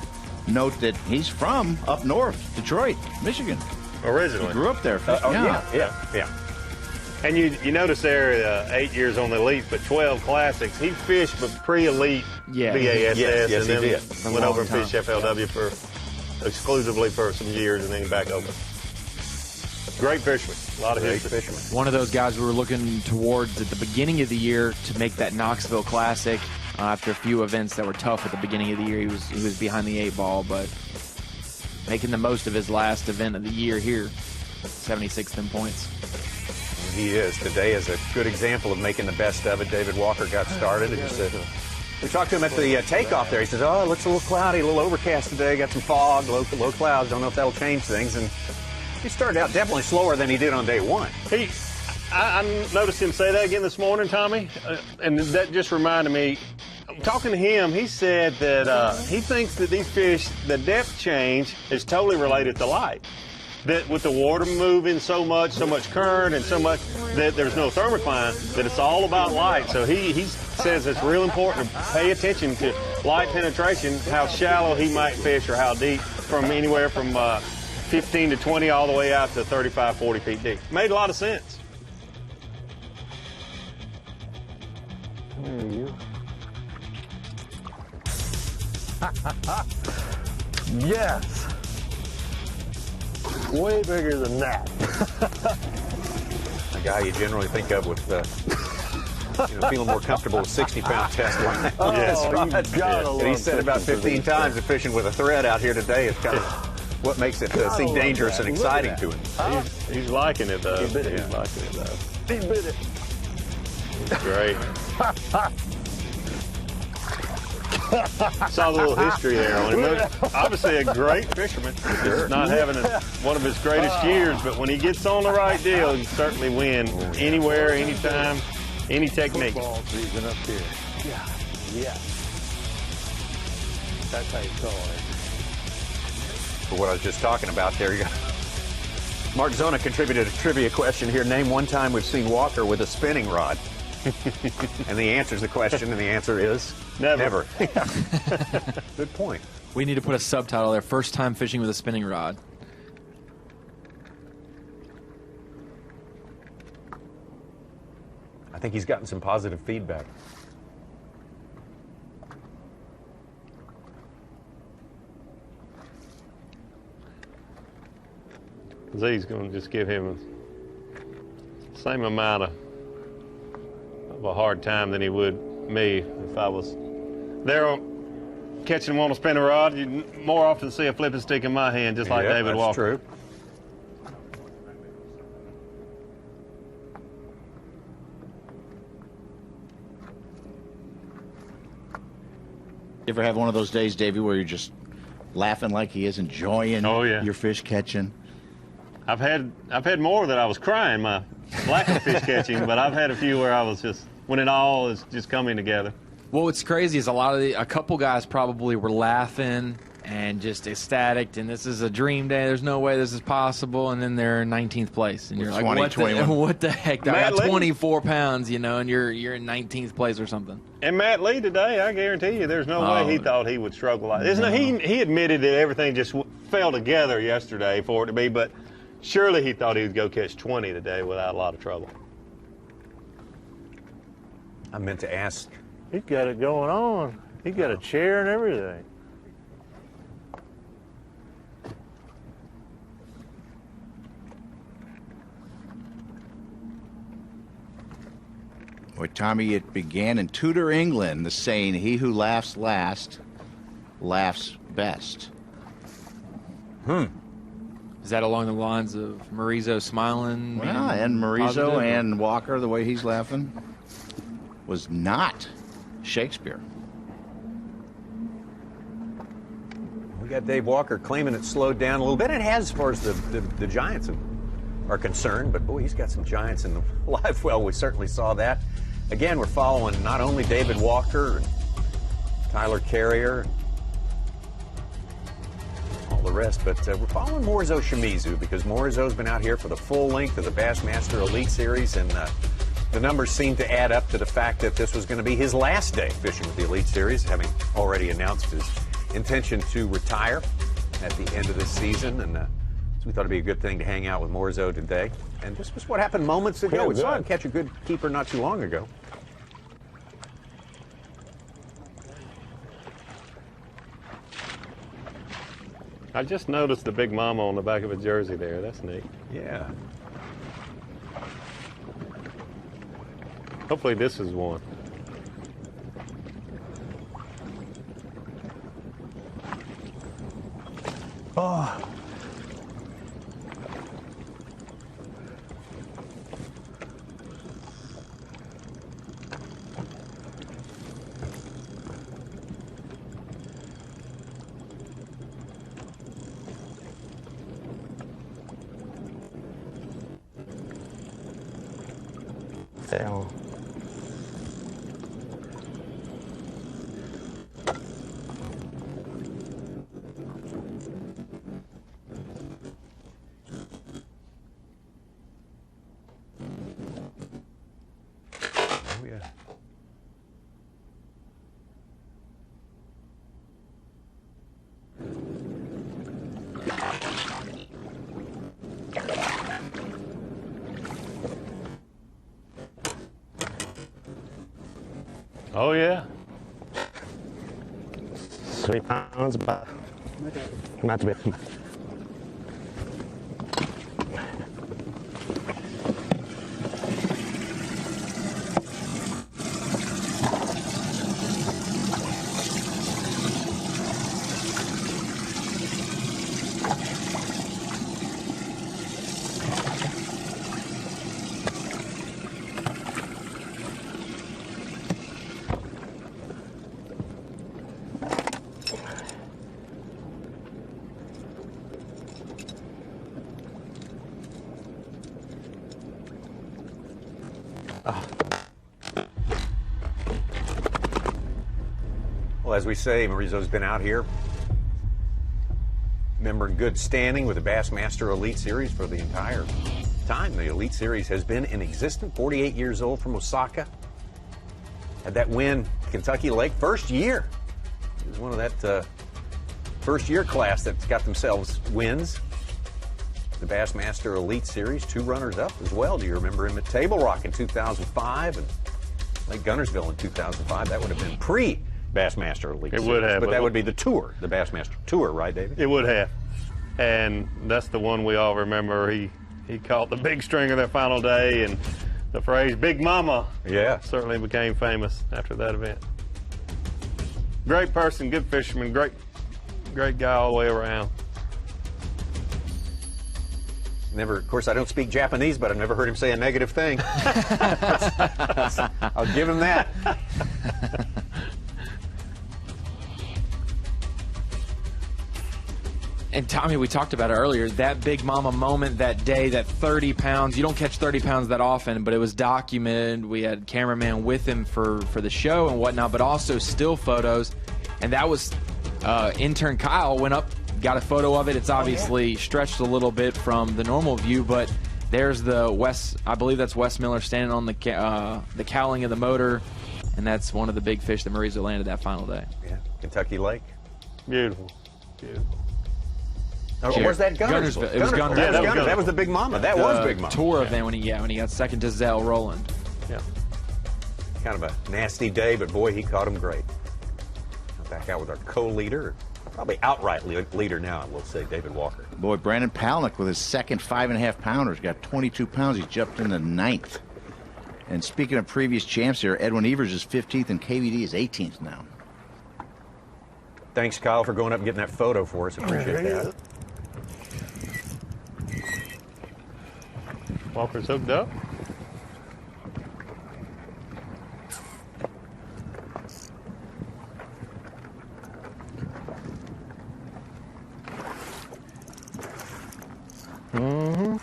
note that he's from up north, Detroit, Michigan. Originally. He grew up there. Yeah. And you notice there, 8 years on the Elite, but 12 classics. He fished but pre-Elite B.A.S.S. Yes, and then he did. went over and fished FLW for exclusively for some years and then back over. Great fisherman. A lot of Great history. fisherman. One of those guys we were looking towards at the beginning of the year to make that Knoxville Classic. After a few events that were tough at the beginning of the year, he was behind the 8 ball, but making the most of his last event of the year here, 76th in points. He is. Today is a good example of making the best of it. David Walker got started. We talked to him at the takeoff there. He says, it looks a little cloudy, a little overcast today. Got some fog, low clouds. Don't know if that'll change things. And he started out definitely slower than he did on day 1. I noticed him say that again this morning, Tommy, and that just reminded me. Talking to him, he said that he thinks that these fish, the depth change is totally related to light. That with the water moving so much current and so much that there's no thermocline, that it's all about light. So he says it's real important to pay attention to light penetration, how shallow he might fish or how deep, from anywhere from 15 to 20 all the way out to 35, 40 feet deep. Made a lot of sense. There you Yes. Way bigger than that. A guy you generally think of with, feeling more comfortable with 60-pound test line. And he said about 15 times that fishing with a thread out here today is kind of what makes it seem dangerous and exciting to him. He's liking it, though. He bit it. He's liking it, though. He bit it. Great. Saw a little history there on him. Obviously a great fisherman. Not having one of his greatest years, but when he gets on the right deal, he can certainly win anywhere, anytime, any technique. Football season up here. Yeah. That's how you call it. For what I was just talking about there, you got Mark Zona contributed a trivia question here. Name one time we've seen Walker with a spinning rod. And the answer is the question, and the answer is never. Good point. We need to put a subtitle there, first time fishing with a spinning rod. I think he's gotten some positive feedback. Z's going to just give him the same amount of a hard time than he would me if I was there catching him on a spinning rod. You'd more often see a flipping stick in my hand, just like David Walker. True. You ever have one of those days, Davey, where you're just laughing like he is, enjoying your fish catching? I've had more that I was crying my lack of fish catching, but I've had a few where I was just, when it all is just coming together. Well, what's crazy is a couple guys probably were laughing and just ecstatic, and this is a dream day. There's no way this is possible, and then they're in 19th place, and you're like, what the heck? I got 24 pounds, you know, and you're in 19th place or something. And Matt Lee today, I guarantee you, there's no way he thought he would struggle like this. No. He admitted that everything just fell together yesterday for it to be, but surely he thought he would go catch 20 today without a lot of trouble. I meant to ask. He's got it going on. He got a chair and everything. Boy, Tommy, it began in Tudor, England, the saying, "He who laughs last laughs best." Is that along the lines of Morizo smiling? Well, and Morizo and Walker, the way he's laughing, was not Shakespeare. We got Dave Walker claiming it slowed down a little bit. It has, as far as the Giants are concerned, but boy, he's got some Giants in the live well. We certainly saw that. Again, we're following not only David Walker and Tyler Carrier, all the rest, but we're following Morizo Shimizu, because Morizo's been out here for the full length of the Bassmaster Elite Series, and the numbers seem to add up to the fact that this was going to be his last day fishing with the Elite Series, having already announced his intention to retire at the end of this season. And so we thought it'd be a good thing to hang out with Morizo today. And this was what happened moments ago. We saw him catch a good keeper not too long ago. I just noticed the big mama on the back of a jersey there. That's neat. Yeah. Hopefully this is one. Oh. Damn. Oh, yeah. Oh, yeah. 3 pounds, but not big. Well, as we say, Morizo's been out here, member in good standing with the Bassmaster Elite Series for the entire time the Elite Series has been in existence. 48 years old from Osaka. Had that win, Kentucky Lake, first year. He was one of that first-year class that's got themselves wins. The Bassmaster Elite Series, 2 runners-up as well. Do you remember him at Table Rock in 2005 and Lake Gunnersville in 2005? That would have been pre-Bassmaster Elite Series. It would have. But that would be the tour, the Bassmaster Tour, right, David? It would have. And that's the one we all remember. He caught the big stringer that final day, and the phrase "Big Mama" certainly became famous after that event. Great person, good fisherman, great guy all the way around. Never, of course, I don't speak Japanese, but I've never heard him say a negative thing. I'll give him that. And Tommy, we talked about it earlier, that Big Mama moment that day, that 30 pounds. You don't catch 30 pounds that often, but it was documented. We had cameraman with him for the show and whatnot, but also still photos. And that was intern Kyle went up, got a photo of it. It's obviously stretched a little bit from the normal view, but there's the Wes, I believe that's Wes Miller standing on the cowling of the motor, and that's one of the big fish that Morizo landed that final day. Yeah, Kentucky Lake. Beautiful, beautiful. Or was that Gunnersville? It was Gunnersville. Yeah, that was the Big Mama. That was Big Mama. Tour event when he got second to Zell Rowland. Yeah. Kind of a nasty day, but boy, he caught him great. Back out with our co-leader, probably outright leader now, we'll say, David Walker. Boy, Brandon Palnick with his second 5.5 pounders got 22 pounds. He jumped in the 9th. And speaking of previous champs here, Edwin Evers is 15th and KVD is 18th now. Thanks, Kyle, for going up and getting that photo for us. Appreciate that. Walker's hooked up. Mm-hmm.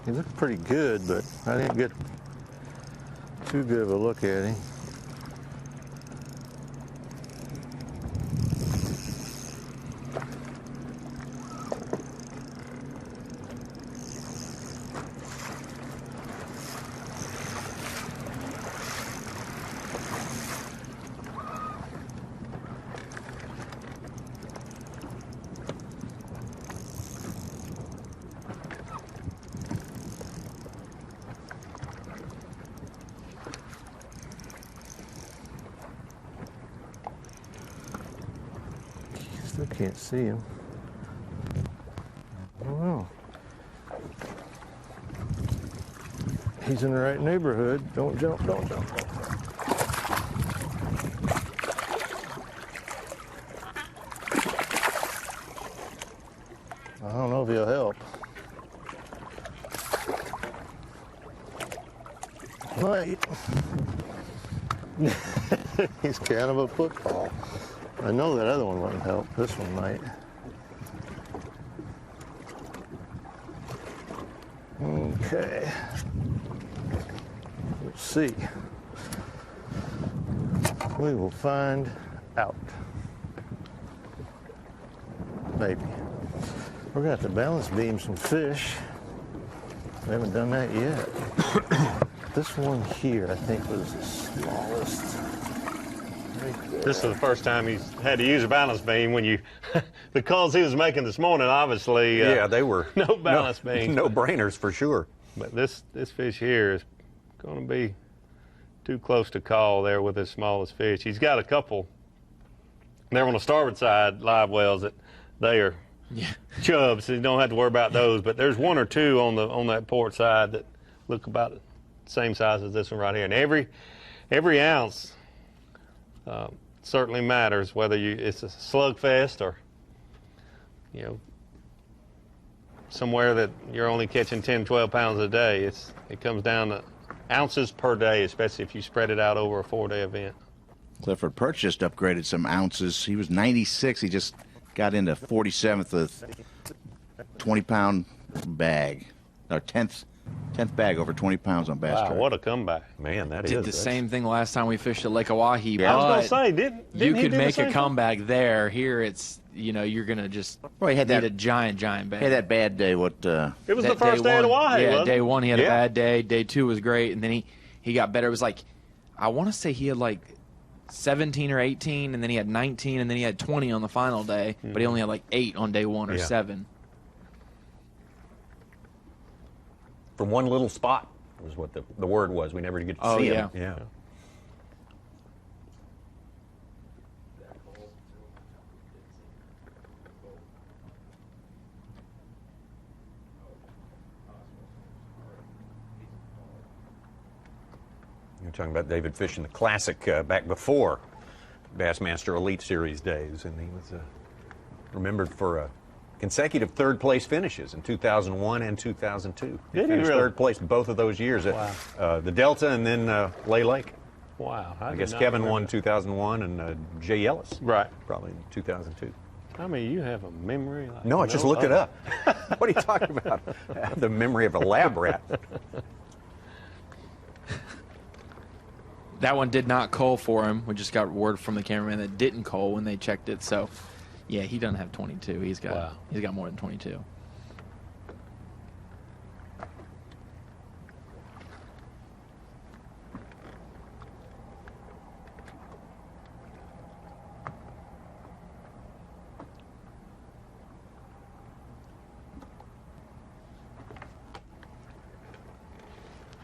He looked pretty good, but I didn't get too good of a look at him. Still can't see him. I don't know. He's in the right neighborhood. Don't jump, don't jump. I don't know if he'll help. Might. He's kind of a football. I know that other one wouldn't help. This one might. Okay. Let's see. We will find out. Maybe. We're going to have to balance beam some fish. We haven't done that yet. This one here, I think, was the smallest. This is the first time he's had to use a balance beam when you, the calls he was making this morning, obviously. Yeah, they were no balance beam. No brainers for sure. But this fish here is going to be too close to call there with his smallest fish. He's got a couple there on the starboard side live wells that they are chubs, so you don't have to worry about those. But there's one or two on that port side that look about the same size as this one right here. And every ounce certainly matters, whether it's a slugfest or somewhere that you're only catching 10, 12 pounds a day. It comes down to ounces per day, especially if you spread it out over a 4-day event. Clifford Perch just upgraded some ounces. He was 96. He just got into 47th with 20-pound bag, or 10th 10th bag over 20 pounds on Bass Wow, Track. what a comeback. Man, that Did the same thing last time we fished at Lake Oahe. Yeah, I was but going to say, didn't you he could do the make same a thing? comeback there. Here, it's you're gonna just Well, he had need that- a giant bag. He had that bad day. It was That the first day at one, Oahe, yeah, wasn't day it? one he had Yeah. a bad day. Day two was great, and then he got better. It was like, I want to say he had like 17 or 18, and then he had 19, and then he had 20 on the final day, but he only had like 8 on day one or Yeah. 7. From one little spot was what the word was. We never get to see him. Yeah. You're talking about David fishing the Classic back before Bassmaster Elite Series days, and he was remembered for consecutive third-place finishes in 2001 and 2002. Did he finished really? third place both of those years at the Delta and then Lay Lake. Wow. I did guess not Kevin remember won that. 2001 and Jay Ellis. Right. Probably in 2002. I mean, you have a memory like No, I just looked it other. up. What are you talking about? I have the memory of a lab rat. That one did not cull for him. We just got word from the cameraman that didn't cull when they checked it. So, yeah, he doesn't have 22. He's got more than 22.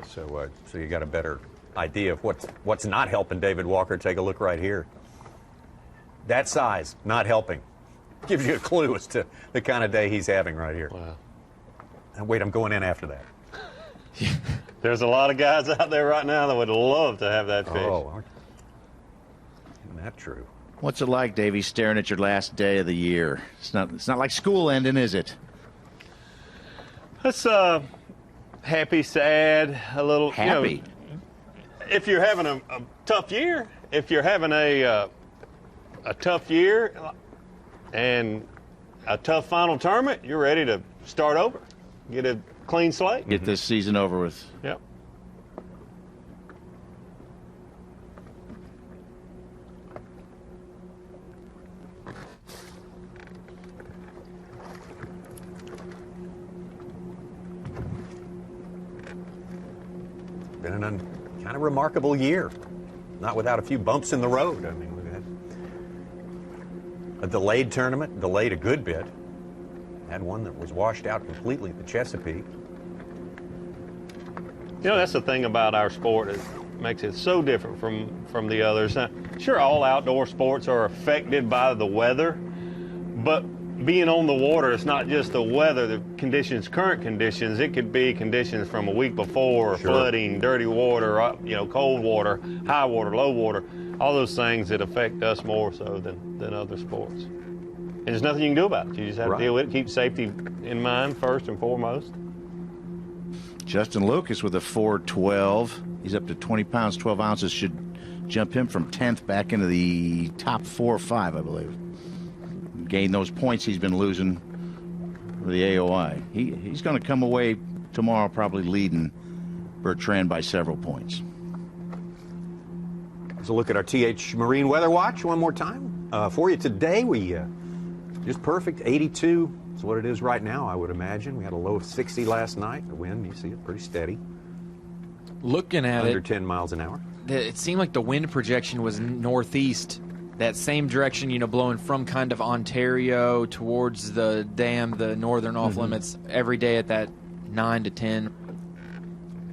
So you got a better idea of what's not helping David Walker. Take a look right here. That size, not helping. Gives you a clue as to the kind of day he's having right here. Wow. And wait, I'm going in after that. There's a lot of guys out there right now that would love to have that fish. Oh, isn't that true? What's it like, Davey, staring at your last day of the year? It's not like school ending, is it? That's happy, sad, a little Happy. You know, if you're having a tough year, if you're having a tough year and a tough final tournament, you're ready to start over, get a clean slate. Get this season over with. Yep. Been an kind of remarkable year. Not without a few bumps in the road. I mean, we've had a delayed tournament, delayed a good bit. Had one that was washed out completely at the Chesapeake. You know, that's the thing about our sport. It makes it so different from the others. Now, sure, all outdoor sports are affected by the weather, but being on the water, it's not just the weather, the conditions, current conditions. It could be conditions from a week before, Sure. flooding, dirty water, cold water, high water, low water, all those things that affect us more so than other sports. And there's nothing you can do about it. You just have to deal with it, keep safety in mind first and foremost. Justin Lucas with a 412. He's up to 20 pounds, 12 ounces. Should jump him from 10th back into the top 4 or 5, I believe. Gain those points he's been losing for the AOI. He's going to come away tomorrow probably leading Bertrand by several points. Let's look at our TH Marine Weather Watch one more time. For you today, we just perfect, 82 is what it is right now, I would imagine. We had a low of 60 last night. The wind, you see it, pretty steady. Looking at Under it, 10 miles an hour. it seemed like the wind projection was northeast. That same direction, blowing from kind of Ontario towards the dam, the northern off limits, every day at that 9 to 10.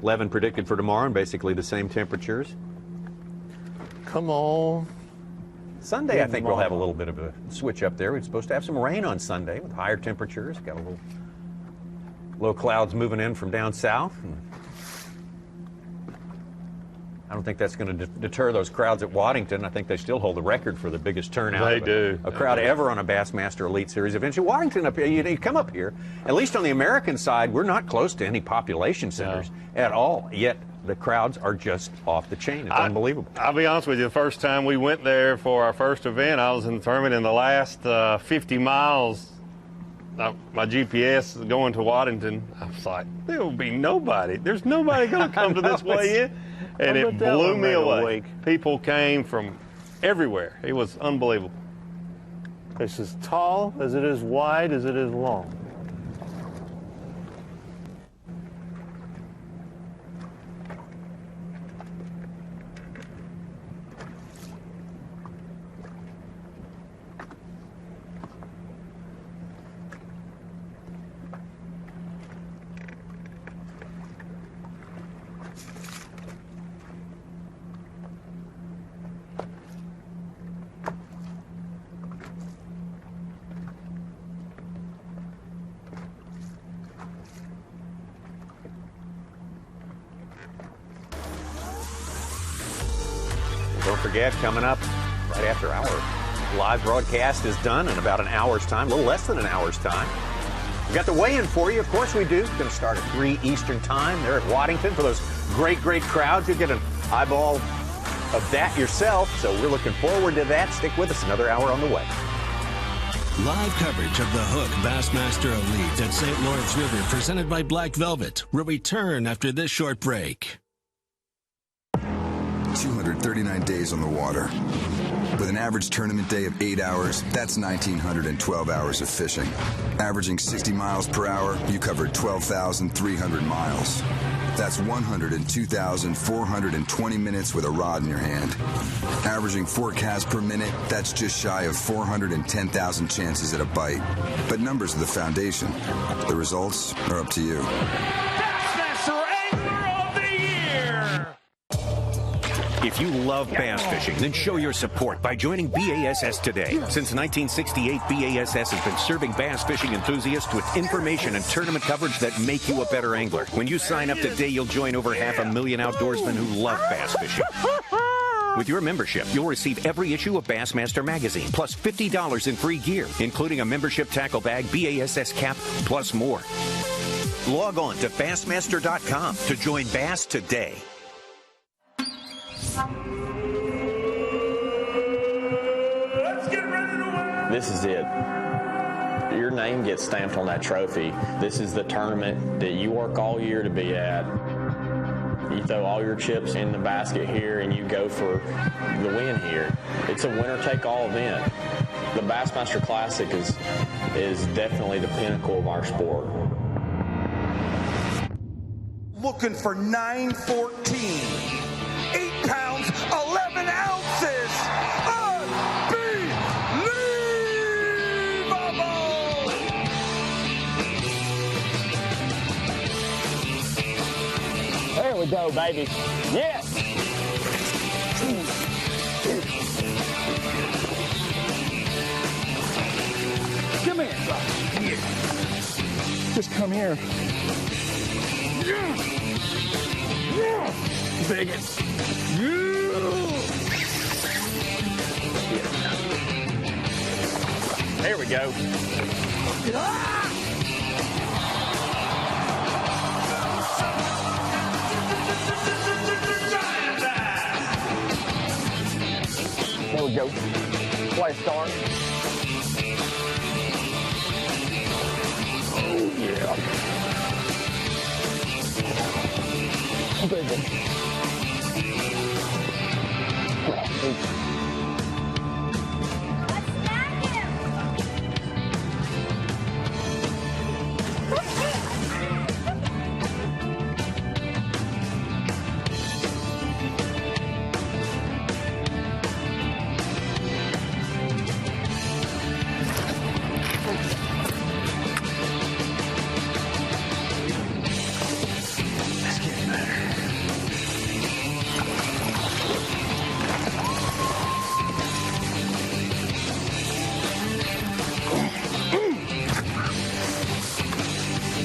11 predicted for tomorrow, and basically the same temperatures. Come on. Sunday, I think we'll have a little bit of a switch up there. We're supposed to have some rain on Sunday with higher temperatures. Got a little low clouds moving in from down south. I don't think that's going to deter those crowds at Waddington. I think they still hold the record for the biggest turnout. They do. A crowd ever on a Bassmaster Elite Series event. Waddington up here, you come up here, at least on the American side, we're not close to any population centers at all. Yet the crowds are just off the chain. It's unbelievable. I'll be honest with you, the first time we went there for our first event, I was in the tournament in the last 50 miles. my GPS going to Waddington, I was like, there will be nobody. There's nobody going to come to this weigh-in. And it blew me away. People came from everywhere. It was unbelievable. It's as tall as it is wide as it is long. Don't forget, coming up right after our live broadcast is done in about an hour's time, a little less than an hour's time. We've got the weigh-in for you. Of course we do. It's going to start at 3 Eastern time there at Waddington for those great crowds. You'll get an eyeball of that yourself. So we're looking forward to that. Stick with us, another hour on the way. Live coverage of the Hook Bassmaster Elite at St. Lawrence River, presented by Black Velvet, will return after this short break. 239 days on the water. With an average tournament day of 8 hours, that's 1,912 hours of fishing. Averaging 60 miles per hour, you covered 12,300 miles. That's 102,420 minutes with a rod in your hand. Averaging 4 casts per minute, that's just shy of 410,000 chances at a bite. But numbers are the foundation. The results are up to you. Bassmaster Angler of the Year! If you love bass fishing, then show your support by joining B.A.S.S. today. Since 1968, B.A.S.S. has been serving bass fishing enthusiasts with information and tournament coverage that make you a better angler. When you sign up today, you'll join over 500,000 outdoorsmen who love bass fishing. With your membership, you'll receive every issue of Bassmaster magazine, plus $50 in free gear, including a membership tackle bag, BASS cap, plus more. Log on to Bassmaster.com to join Bass today. This is it. Your name gets stamped on that trophy. This is the tournament that you work all year to be at. You throw all your chips in the basket here and you go for the win here. It's a winner-take-all event. The Bassmaster Classic is definitely the pinnacle of our sport. Looking for 914. 8 pounds, 11 ounces. There we go, baby. Yes! Come here. Yeah. Just come here. Yeah. Yeah. Bigot. Yeah. There we go. Ah! There we go. White star. Oh, yeah. Big one.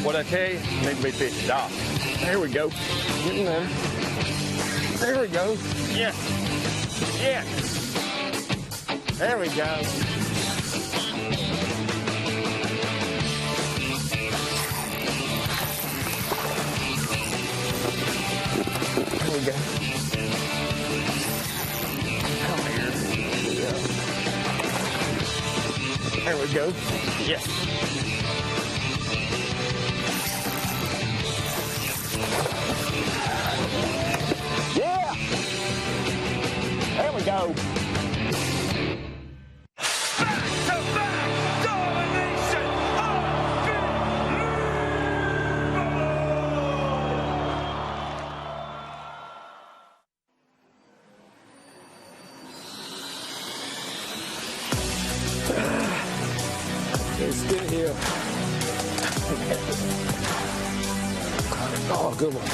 What'd I tell you? Need to be fished off. There we go. Getting there. There we go. Yeah. Yeah. There we go. There we go. Come here. Yeah. There we go. Yes. go. It's still here. Oh, good one.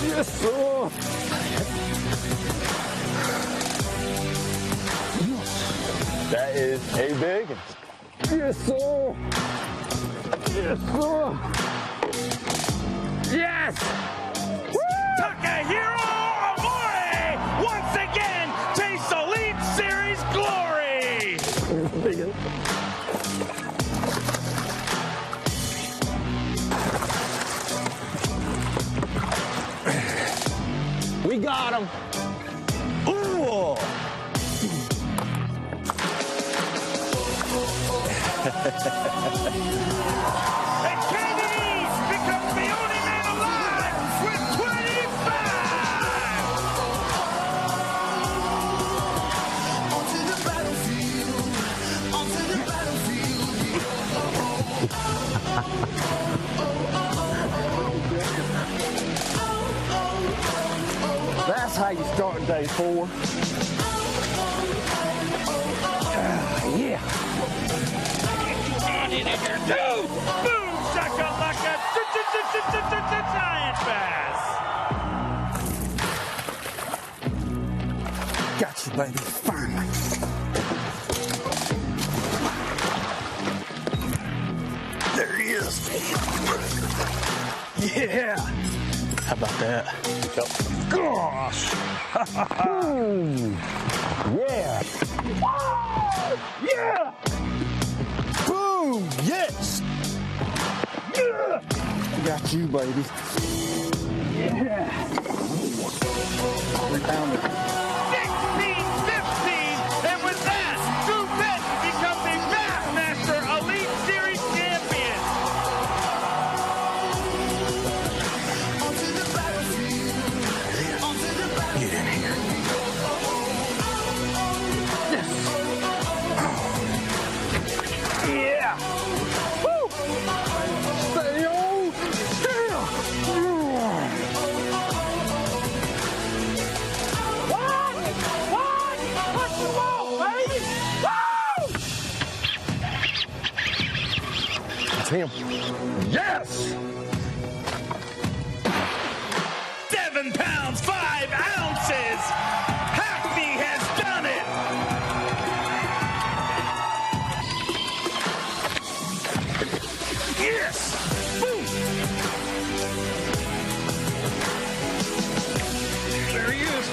Yes, sir. That is a big. Yes, sir. Yes, sir. Yes! Takahiro Omori once again tastes Elite Series glory. We got him. Ooh! And Kennedy becomes the only man alive with 25. Onto the battlefield. Onto the battlefield. That's how you start day 4. Yeah. On in here, too. Boom, shakalaka, giant bass. Got you, baby. Finally. There he is. Yeah. How about that? Gosh. Yeah. Oh, yeah. Boom. Yes. Yeah. Got you, baby. Yeah. 16, 15, and with that, Drew Benton becomes a Bassmaster Elite Series champion. Onto the battlefield. Onto the battlefield. Get in here. Yes. Yeah. Woo. Stay on. Yeah. What? What you want, baby? Woo! It's him. Yes. 7 pounds, 5 ounces. Hackney has done it. Yes. Boom. There he is.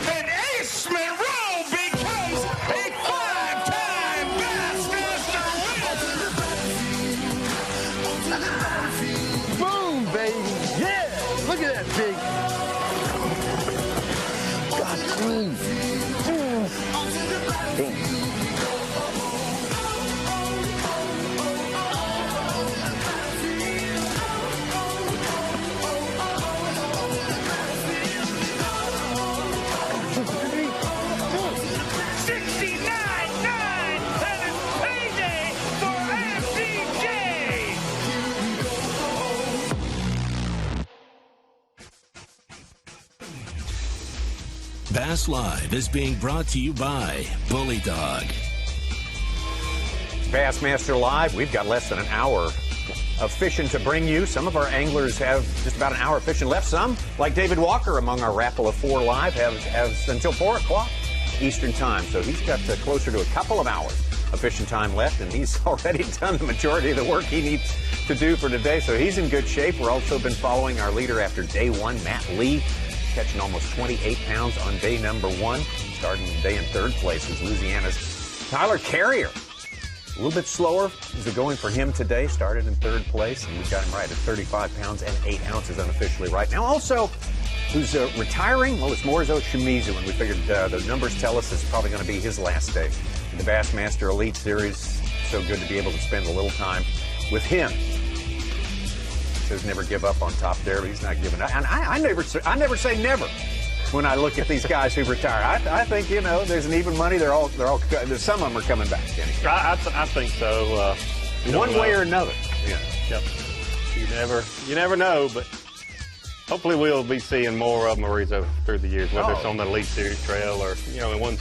And Ace Monroe becomes a 5-time Bassmaster winner. Boom, baby. Yeah. Look at that pig. God, clean. Boom. And it's payday for FDJ. Bass Live is being brought to you by Bully Dog. Bassmaster Live, we've got less than an hour of fishing to bring you. Some of our anglers have just about an hour of fishing left. Some, like David Walker among our Raffle of 4 Live, have until 4 o'clock Eastern Time. So he's got closer to a couple of hours of fishing time left, and he's already done the majority of the work he needs to do for today. So he's in good shape. We're also been following our leader after day 1, Matt Lee, catching almost 28 pounds on day number 1. Starting the day in 3rd place is Louisiana's Tyler Carrier. A little bit slower is it going for him today. Started in 3rd place, and we've got him right at 35 pounds and 8 ounces unofficially right now. Also, who's retiring? Well, it's Morizo Shimizu, and we figured the numbers tell us it's probably going to be his last day in the Bassmaster Elite Series. So good to be able to spend a little time with him. He says never give up on top there, but he's not giving up. And I never say never when I look at these guys who retire. I think, you know, there's an even money. They're all some of them are coming back. I think so. One way or another. Yeah. Yep. You never know, but hopefully we'll be seeing more of Morizo through the years, whether it's on the Elite Series trail or, you know, in one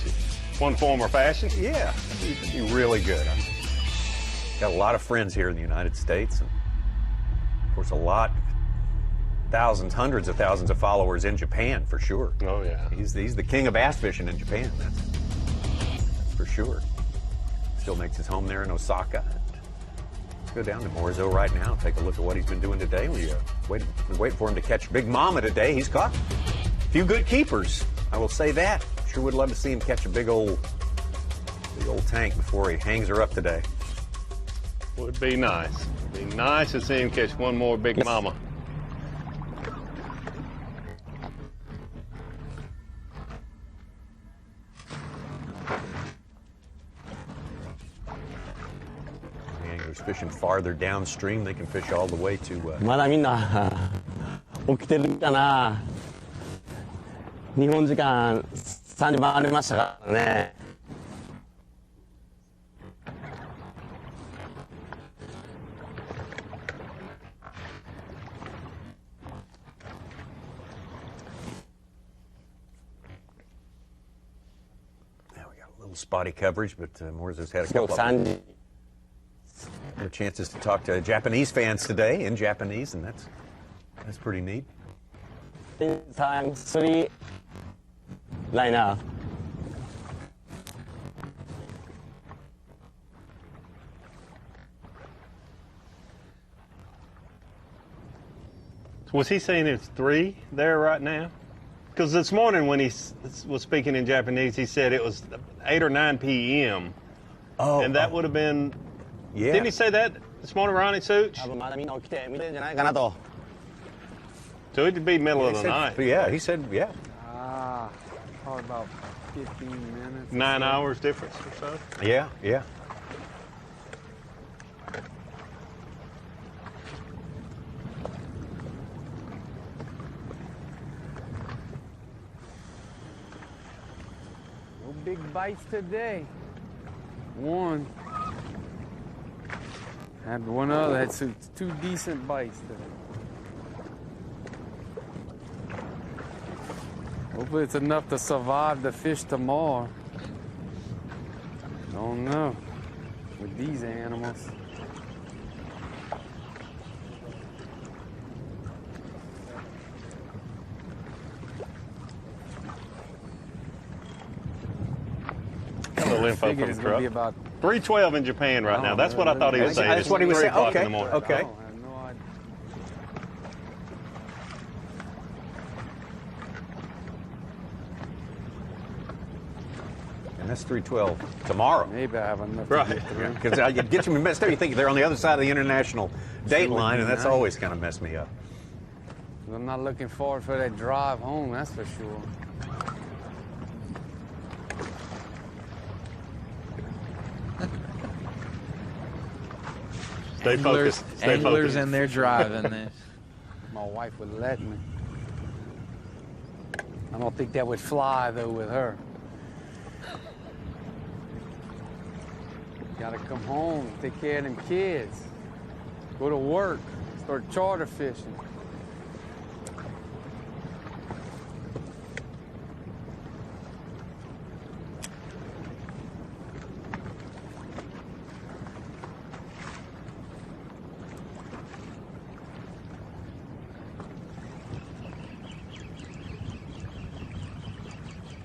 form or fashion. Yeah, he'd be really good. I've got a lot of friends here in the United States, and of course hundreds of thousands of followers in Japan for sure. Oh yeah, he's the king of bass fishing in Japan. That's for sure. Still makes his home there in Osaka. Let's go down to Morizo right now and take a look at what he's been doing today. We're waiting for him to catch Big Mama today. He's caught a few good keepers, I will say that. Sure would love to see him catch a big old tank before he hangs her up today. Would be nice. Be nice to see him catch one more Big Mama. Anglers fishing farther downstream, they can fish all the way to. まだみんな起きてるかな。日本時間3時回りましたからね。Spotty coverage, but Morizo's had a couple of chances to talk to Japanese fans today in Japanese, and that's pretty neat. Time 3 right now. Was he saying it's 3 there right now? Because this morning when he was speaking in Japanese, he said it was 8 or 9 p.m. Oh, and that would have been. Yeah. Didn't he say that this morning, Ronnie Such? So it'd be middle of the night. Yeah, he said, yeah. Probably about 15 minutes. 9 hours difference or so. Yeah. Big bites today. One. Had one other. Had two decent bites today. Hopefully it's enough to survive the fish tomorrow. Don't know. With these animals. Info from the truck. 3:12 in Japan right now. That's what I thought he was saying. That's what he was saying. Okay. In the morning. Okay. I have no idea. And that's 3:12 tomorrow. Maybe I have enough. Right. Because it gets you messed up. You think they're on the other side of the international date line, and that's always kind of messed me up. I'm not looking forward for that drive home. That's for sure. Stay focused. Stay Anglers focused. and their driving there. My wife would let me. I don't think that would fly though with her. Gotta come home, take care of them kids, go to work, start charter fishing.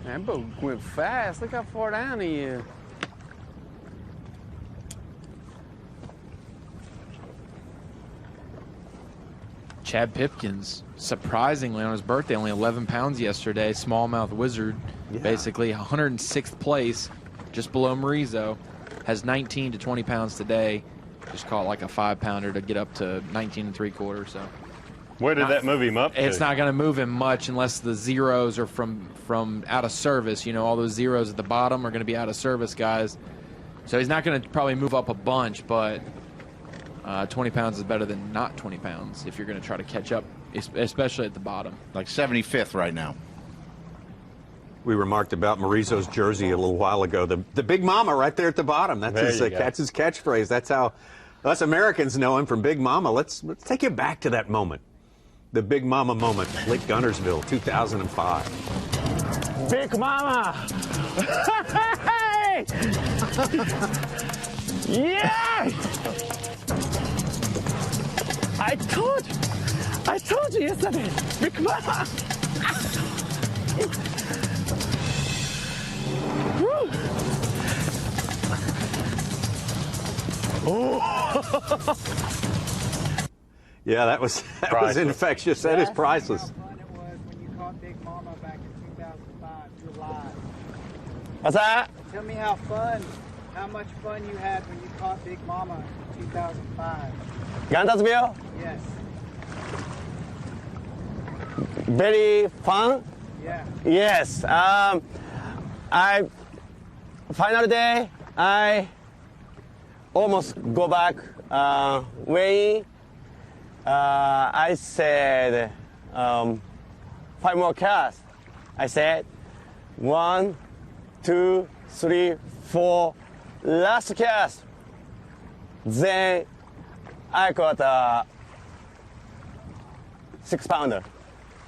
That boat went fast. Look how far down he is. Chad Pipkins, surprisingly on his birthday, only 11 pounds yesterday. Smallmouth Wizard, basically 106th place, just below Morizo. Has 19 to 20 pounds today. Just caught like a 5-pounder to get up to 19 3/4. So Where did that move him up to? It's not going to move him much unless the zeros are from out of service. You know, all those zeros at the bottom are going to be out of service guys. So he's not going to probably move up a bunch, but 20 pounds is better than not 20 pounds if you're going to try to catch up, especially at the bottom. Like 75th right now. We remarked about Morizo's jersey a little while ago. The Big Mama right there at the bottom. That's his catchphrase. That's how us Americans know him, from Big Mama. Let's take you back to that moment. The Big Mama moment, Lake Guntersville, 2005. Big Mama! Hey! Yeah! I told you yesterday, Big Mama! Oh. Yeah, that was infectious. That is priceless. What's that? Tell me how much fun you had when you caught Big Mama in 2005. Guntersville? Yes. Very fun? Yeah. Yes. Final day, I almost go back weighing. I said 5 more casts. I said 1, 2, 3, 4, last cast. Then I got a 6-pounder.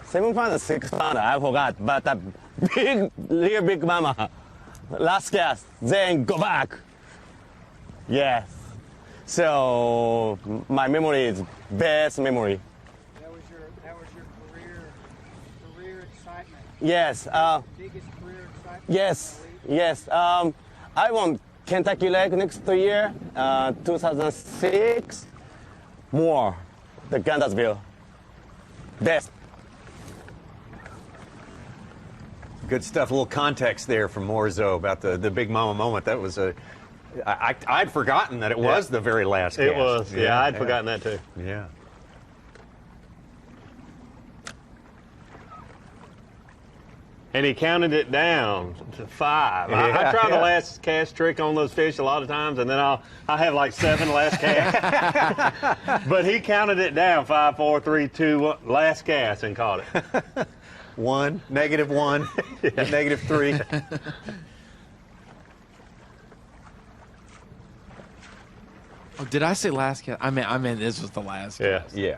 7 pounder, 6 pounder, I forgot. But a real big mama. Last cast, then go back. Yes. So my memory is best memory. That was your career excitement. Yes. Biggest career excitement. Yes. I won Kentucky Lake next year, 2006. More, the Guntersville. Best. Good stuff. A little context there from Morizo about the Big Mama moment. That was I'd forgotten that it was the very last cast. It was. Yeah, I'd forgotten that too. Yeah. And he counted it down to 5. I try the last cast trick on those fish a lot of times, and then I'll have like 7 last cast. But he counted it down, 5, 4, 3, 2, 1, last cast, and caught it. 1, -1, -3. Oh, did I say last cast? I mean, this was the last cast. Yeah.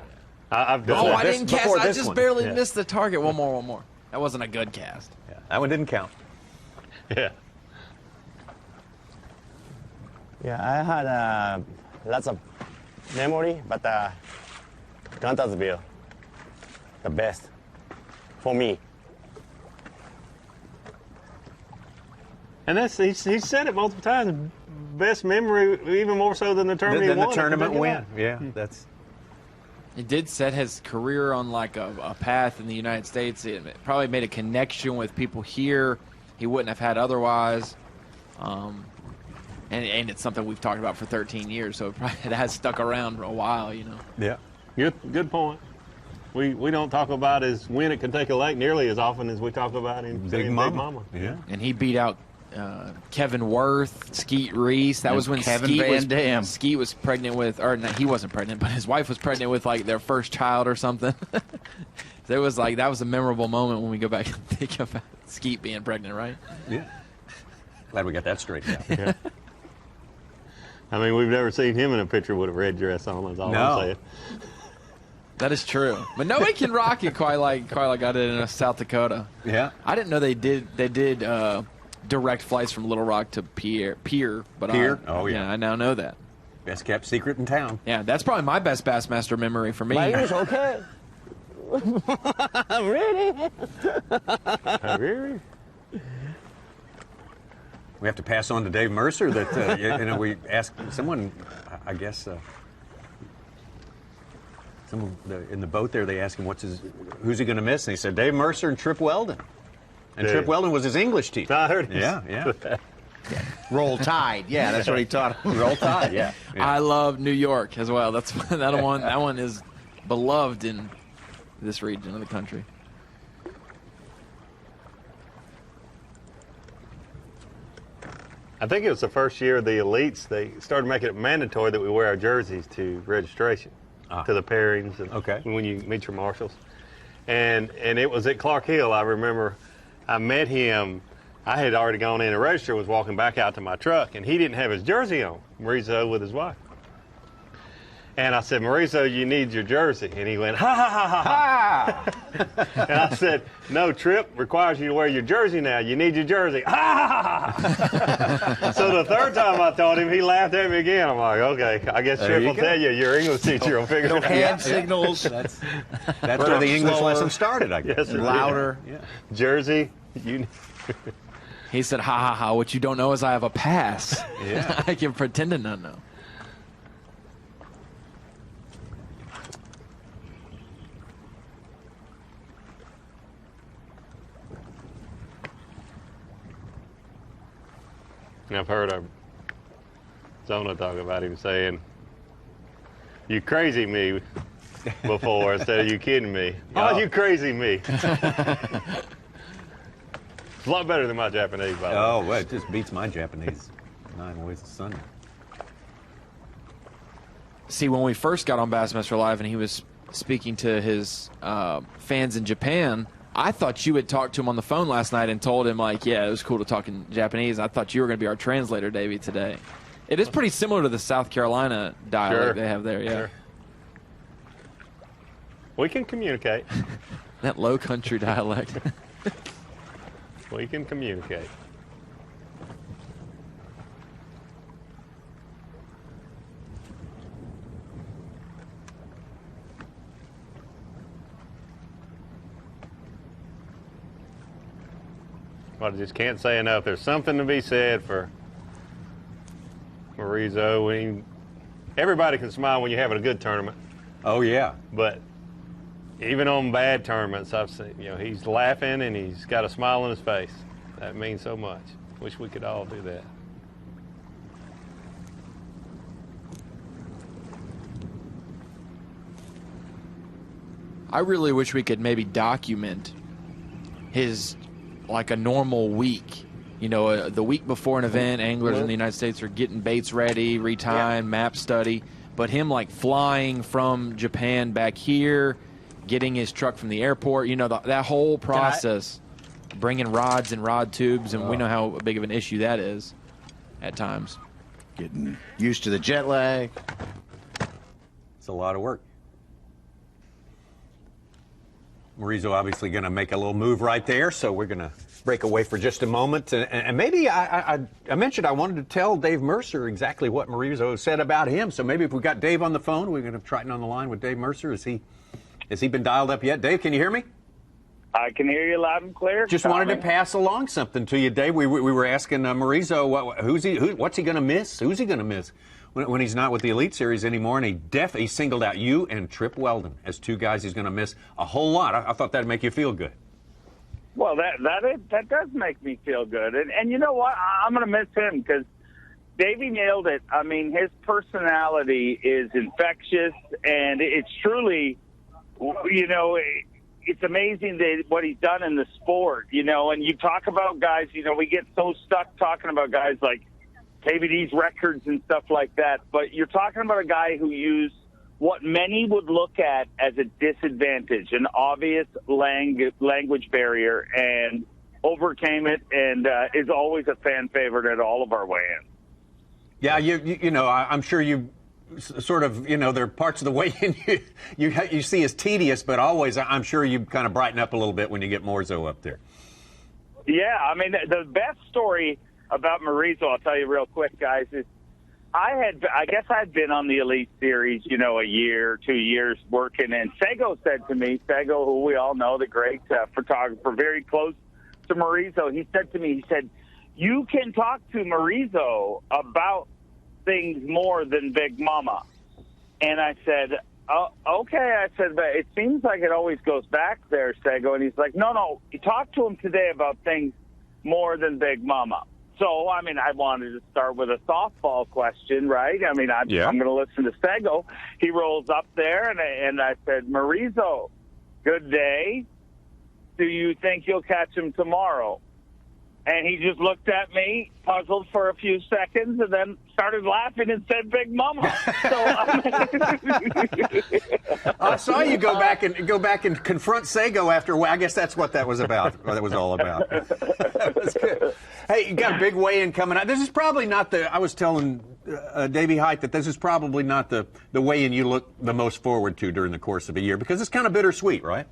I've done I didn't cast. I just one. barely missed the target. One more. That wasn't a good cast. Yeah, that one didn't count. Yeah. Yeah, I had lots of memory, but Guntersville, the best for me. And he said it multiple times. Best memory, even more so than the tournament he won. The tournament win. Yeah, that's. He did set his career on like a path in the United States. It probably made a connection with people here he wouldn't have had otherwise. And it's something we've talked about for 13 years, so it has stuck around for a while, you know. Yeah. Good point. We don't talk about his win at Kentucky Lake nearly as often as we talk about him Big Mama. Yeah. And he beat out Kevin Worth, Skeet Reese. That was when Skeet was pregnant with, or no, he wasn't pregnant, but his wife was pregnant with like their first child or something. That was a memorable moment when we go back and think about Skeet being pregnant, right? Yeah. Glad we got that straightened out. Yeah. I mean, we've never seen him in a picture with a red dress on. That's all I'm saying. That is true, but nobody can rock it quite like I did in South Dakota. Yeah. I didn't know they did direct flights from Little Rock to Pier, but oh yeah, I now know that. Best kept secret in town. Yeah, that's probably my best Bassmaster memory for me. My English okay? Really? Really? We have to pass on to Dave Mercer that we asked someone, I guess. Someone in the boat there, they asked him who's he going to miss, and he said Dave Mercer and Trip Weldon. And Trip Weldon was his English teacher. I heard. Yeah. Roll Tide. Yeah, that's what he taught him. Roll Tide. Yeah. I love New York as well. That one is beloved in this region of the country. I think it was the first year of the elites, they started making it mandatory that we wear our jerseys to registration, to the pairings, and when you meet your marshals. And it was at Clark Hill. I remember I met him. I had already gone in and registered, was walking back out to my truck, and he didn't have his jersey on, Morizo with his wife. And I said, Morizo, you need your jersey. And he went, ha, ha, ha, ha, ha. And I said, no, Trip requires you to wear your jersey now. You need your jersey. Ha, ha, ha, ha. So the third time I told him, he laughed at me again. I'm like, okay, I guess Trip will tell you, your English teacher will figure it out. Hand signals. That's where the English lesson started, I guess. Yes, louder. Yeah. Jersey, you. He said, ha, ha, ha, what you don't know is I have a pass. Yeah. I can pretend to not know. And I've heard Zona talk about him saying, you crazy me before instead of you kidding me. Oh, you crazy me. It's a lot better than my Japanese, by the way. Oh, well, it just beats my Japanese 9 ways of Sunday. See, when we first got on Bassmaster Live and he was speaking to his fans in Japan, I thought you had talked to him on the phone last night and told him, like, yeah, it was cool to talk in Japanese. I thought you were going to be our translator, Davey, today. It is pretty similar to the South Carolina dialect they have there, yeah. Sure. We can communicate. That low country dialect. We can communicate. I just can't say enough. There's something to be said for Morizo. Everybody can smile when you're having a good tournament. Oh, yeah. But even on bad tournaments, I've seen, he's laughing and he's got a smile on his face. That means so much. Wish we could all do that. I really wish we could maybe document his, like, a normal week. The week before an event, anglers in the United States are getting baits ready, retime, map study. But him, like, flying from Japan back here, getting his truck from the airport, that whole process, bringing rods and rod tubes, and we know how big of an issue that is at times. Getting used to the jet lag. It's a lot of work. Morizo obviously going to make a little move right there, so we're going to break away for just a moment. And maybe I mentioned I wanted to tell Dave Mercer exactly what Morizo said about him. So maybe if we got Dave on the phone, we're going to Triton on the line with Dave Mercer. Has he been dialed up yet? Dave, can you hear me? I can hear you loud and clear. Just wanted to pass along something to you, Dave. We were asking Morizo, what's he going to miss? Who's he going to miss when he's not with the Elite Series anymore? And he singled out you and Trip Weldon as two guys he's going to miss a whole lot. I thought that'd make you feel good. Well, that does make me feel good. And you know what? I'm going to miss him because Davey nailed it. I mean, his personality is infectious, and it's truly, it's amazing what he's done in the sport, and you talk about guys, we get so stuck talking about guys like KVD's records and stuff like that, but you're talking about a guy who used what many would look at as a disadvantage, an obvious language barrier, and overcame it, and is always a fan favorite at all of our weigh-ins. Yeah, I'm sure you sort of, there are parts of the weigh-in you see as tedious, but always, I'm sure you kind of brighten up a little bit when you get Morizo up there. Yeah, I mean, the best story about Morizo, I'll tell you real quick, guys, is I guess I'd been on the Elite Series, a year, 2 years working, and Sego said to me, Sego, who we all know, the great photographer, very close to Morizo, he said to me, you can talk to Morizo about things more than Big Mama. And I said, oh, okay. I said, but it seems like it always goes back there, Sego. And he's like, no, you talk to him today about things more than Big Mama. So, I mean, I wanted to start with a softball question, right? I mean, I'm going to listen to Sego. He rolls up there, and I said, Morizo, Good day. Do you think you'll catch him tomorrow? And he just looked at me, puzzled for a few seconds, and then started laughing and said, "Big Mama." I saw you go back and confront Sago after. I guess that's what that was about. What that was all about. That was good. Hey, you got a big weigh-in coming out. This is probably not the. I was telling Davey Height that this is probably not the weigh-in you look the most forward to during the course of a year, because it's kind of bittersweet, right?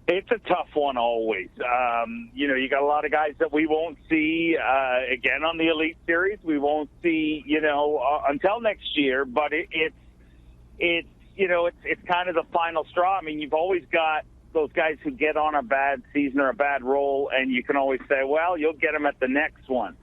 It's a tough one always. You got a lot of guys that we won't see again on the Elite Series. We won't see, until next year. But it's kind of the final straw. I mean, you've always got those guys who get on a bad season or a bad roll, and you can always say, well, you'll get them at the next one.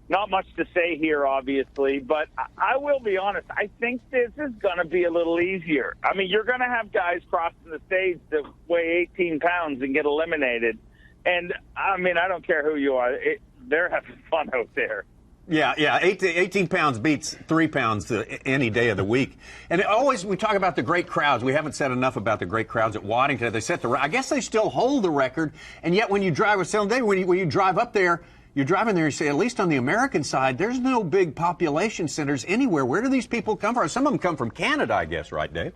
Not much to say here, obviously, but I will be honest. I think this is going to be a little easier. I mean, you're going to have guys crossing the stage that weigh 18 pounds and get eliminated. And, I mean, I don't care who you are. They're having fun out there. Yeah, 18 pounds beats 3 pounds any day of the week. And we talk about the great crowds. We haven't said enough about the great crowds at Waddington. They set I guess they still hold the record. And yet when you drive, when you drive up there, you're driving there, you say, at least on the American side, there's no big population centers anywhere. Where do these people come from? Some of them come from Canada, I guess, right, Dave?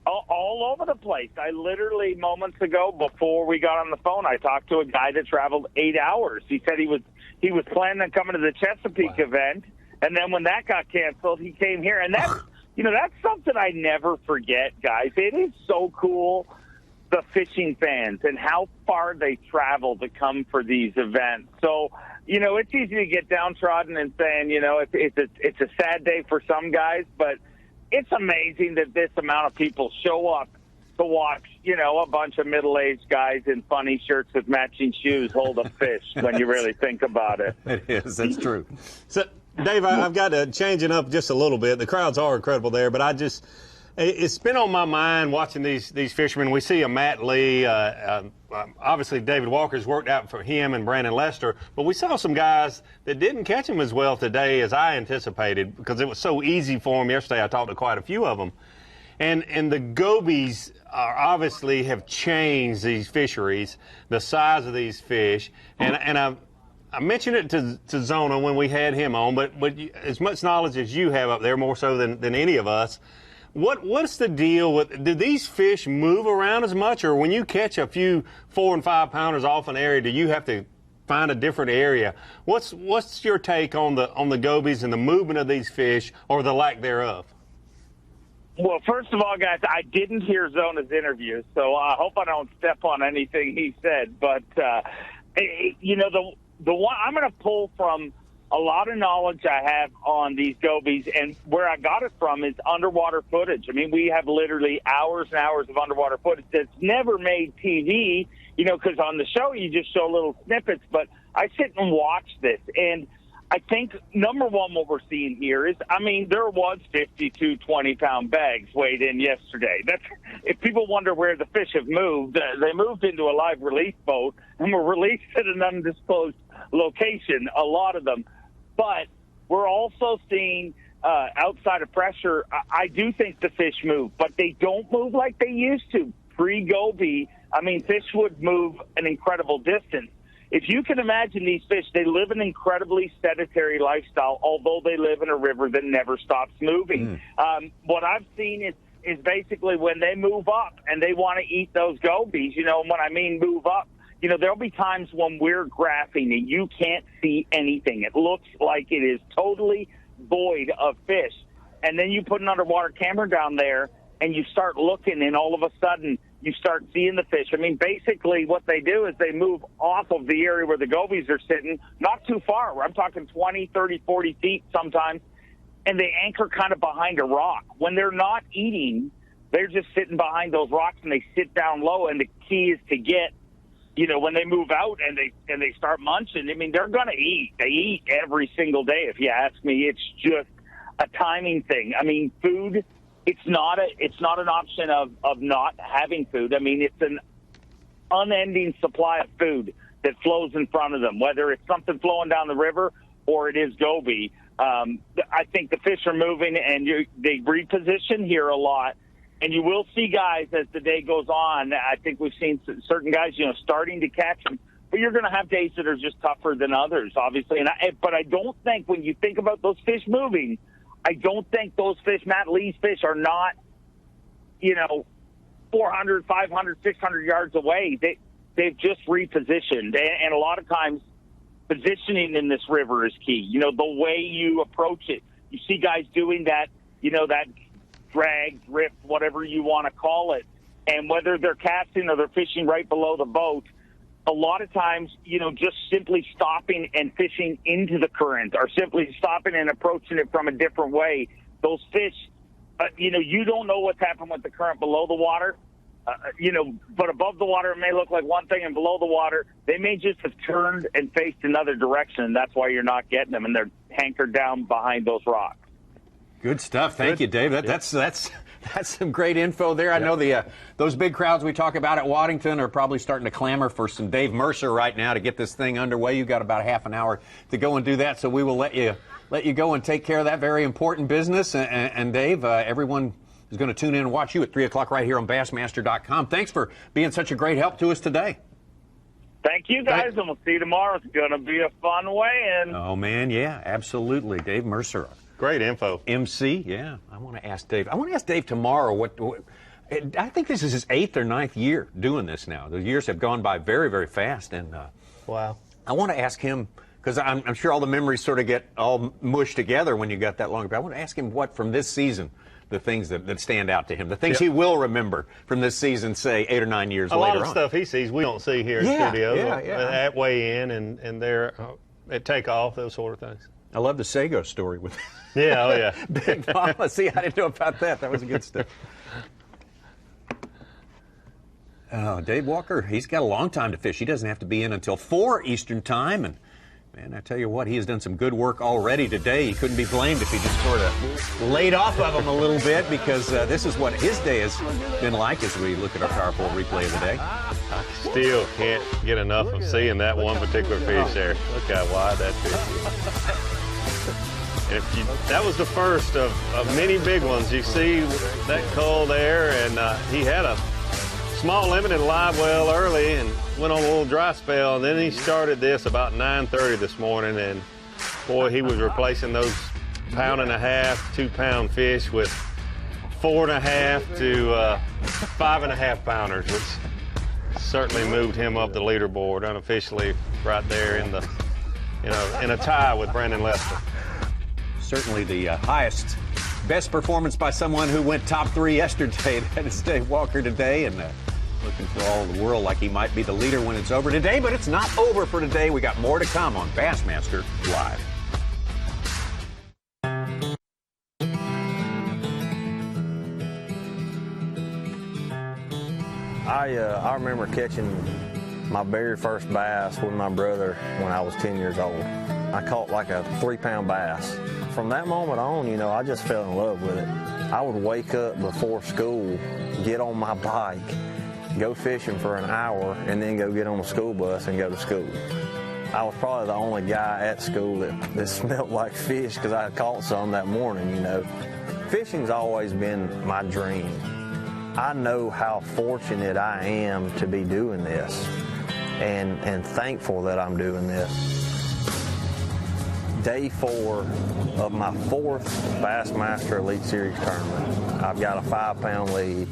All over the place. I literally, moments ago, before we got on the phone, I talked to a guy that traveled 8 hours. He said he was planning on coming to the Chesapeake event, and then when that got canceled, he came here. And that's, that's something I never forget, guys. It is so cool, the fishing fans and how far they travel to come for these events. So, it's easy to get downtrodden and saying, it's a sad day for some guys, but it's amazing that this amount of people show up to watch, a bunch of middle-aged guys in funny shirts with matching shoes hold a fish when you really think about it. It is. That's true. So, Dave, I've got to change it up just a little bit. The crowds are incredible there, but it's been on my mind watching these fishermen. We see a Matt Lee. Obviously, David Walker's worked out for him and Brandon Lester. But we saw some guys that didn't catch him as well today as I anticipated because it was so easy for them yesterday. I talked to quite a few of them. And the gobies obviously have changed these fisheries, the size of these fish. And I mentioned it to Zona when we had him on, but as much knowledge as you have up there, more so than any of us, What's the deal with, do these fish move around as much, or when you catch a few 4 and 5 pounders off an area, do you have to find a different area? What's your take on the gobies and the movement of these fish, or the lack thereof? Well, first of all, guys, I didn't hear Zona's interview, so I hope I don't step on anything he said. But the one I'm going to pull from a lot of knowledge I have on these gobies, and where I got it from is underwater footage. I mean, we have literally hours and hours of underwater footage that's never made TV, because on the show you just show little snippets, but I sit and watch this, and I think, number one, what we're seeing here is, there was 52 20-pound bags weighed in yesterday. If people wonder where the fish have moved, they moved into a live release boat and were released at an undisclosed location, a lot of them. But we're also seeing outside of pressure, I do think the fish move, but they don't move like they used to. Pre-Goby, fish would move an incredible distance. If you can imagine these fish, they live an incredibly sedentary lifestyle, although they live in a river that never stops moving. What I've seen is basically when they move up and they want to eat those gobies, when I mean move up, there'll be times when we're graphing and you can't see anything. It looks like it is totally void of fish. And then you put an underwater camera down there and you start looking, and all of a sudden you start seeing the fish. Basically what they do is they move off of the area where the gobies are sitting, not too far. I'm talking 20, 30, 40 feet sometimes, and they anchor kind of behind a rock. When they're not eating, they're just sitting behind those rocks, and they sit down low, and the key is to get, when they move out and they start munching, they're going to eat. They eat every single day, if you ask me. It's just a timing thing. Food, it's not an option of not having food. It's an unending supply of food that flows in front of them, whether it's something flowing down the river or it is goby. I think the fish are moving, and they reposition here a lot. And you will see guys as the day goes on. I think we've seen certain guys, starting to catch them. But you're going to have days that are just tougher than others, obviously. But I don't think when you think about those fish moving, I don't think those fish, Matt Lee's fish, are not, 400, 500, 600 yards away. They've just repositioned. And a lot of times, positioning in this river is key. The way you approach it. You see guys doing that, that drag, drift, whatever you want to call it. And whether they're casting or they're fishing right below the boat, a lot of times, just simply stopping and fishing into the current or simply stopping and approaching it from a different way. Those fish, you don't know what's happened with the current below the water, but above the water it may look like one thing, and below the water they may just have turned and faced another direction. That's why you're not getting them, and they're hankered down behind those rocks. Good stuff. Thank you, Dave. That's some great info there. I know those big crowds we talk about at Waddington are probably starting to clamor for some Dave Mercer right now to get this thing underway. You've got about half an hour to go and do that, so we will let you go and take care of that very important business. And Dave, everyone is going to tune in and watch you at 3 o'clock right here on Bassmaster.com. Thanks for being such a great help to us today. Thank you, guys, and we'll see you tomorrow. It's going to be a fun weigh-in. Oh, man, yeah, absolutely. Dave Mercer. Great info. MC, yeah. I want to ask Dave tomorrow what I think this is his 8th or 9th year doing this now. The years have gone by very, very fast. And wow. I want to ask him, because I'm sure all the memories sort of get all mushed together when you got that long. But I want to ask him what from this season, the things that stand out to him, the things he will remember from this season, say 8 or 9 years later. A lot of stuff he sees we don't see here in studio. At weigh-in and there at takeoff, those sort of things. I love the Sago story with Yeah, oh yeah. Big Mama. See, I didn't know about that. That was good stuff. Oh, Dave Walker, he's got a long time to fish. He doesn't have to be in until 4 Eastern time. And, man, I tell you what, he has done some good work already today. He couldn't be blamed if he just sort of laid off of him a little bit, because this is what his day has been like as we look at our powerful replay of the day. I still can't get enough of seeing that one particular fish there. Look how wide that fish is. And that was the first of many big ones. You see that cull there, and he had a small limited live well early and went on a little dry spell, and then he started this about 9:30 this morning, and boy, he was replacing those 1.5 pound, 2 pound fish with 4.5 to 5.5 pounders, which certainly moved him up the leaderboard unofficially right there in the in a tie with Brandon Lester. Certainly the highest, best performance by someone who went top 3 yesterday. That is Dave Walker today, and looking for all the world like he might be the leader when it's over today. But it's not over for today. We got more to come on Bassmaster Live. I remember catching my very first bass with my brother when I was 10 years old. I caught like a 3-pound bass. From that moment on, I just fell in love with it. I would wake up before school, get on my bike, go fishing for an hour, and then go get on the school bus and go to school. I was probably the only guy at school that smelled like fish because I had caught some that morning, Fishing's always been my dream. I know how fortunate I am to be doing this and thankful that I'm doing this. Day 4 of my 4th Bassmaster Elite Series tournament. I've got a 5-pound lead.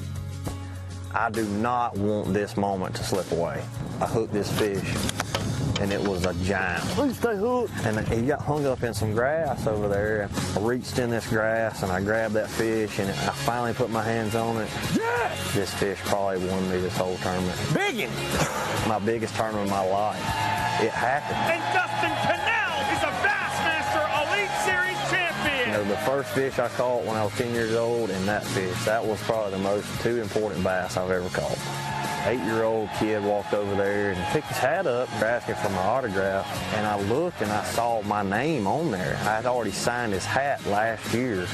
I do not want this moment to slip away. I hooked this fish, and it was a giant. Please stay hooked. And he got hung up in some grass over there. I reached in this grass, and I grabbed that fish, and I finally put my hands on it. Yeah! This fish probably won me this whole tournament. Biggin! My biggest tournament of my life. It happened. And Dustin Cannell is a Bassmaster Elite Series champion. The first fish I caught when I was 10 years old, and that fish, that was probably the most 2 important bass I've ever caught. 8-year-old kid walked over there and picked his hat up, asking for my autograph, and I looked and I saw my name on there. I had already signed his hat last year.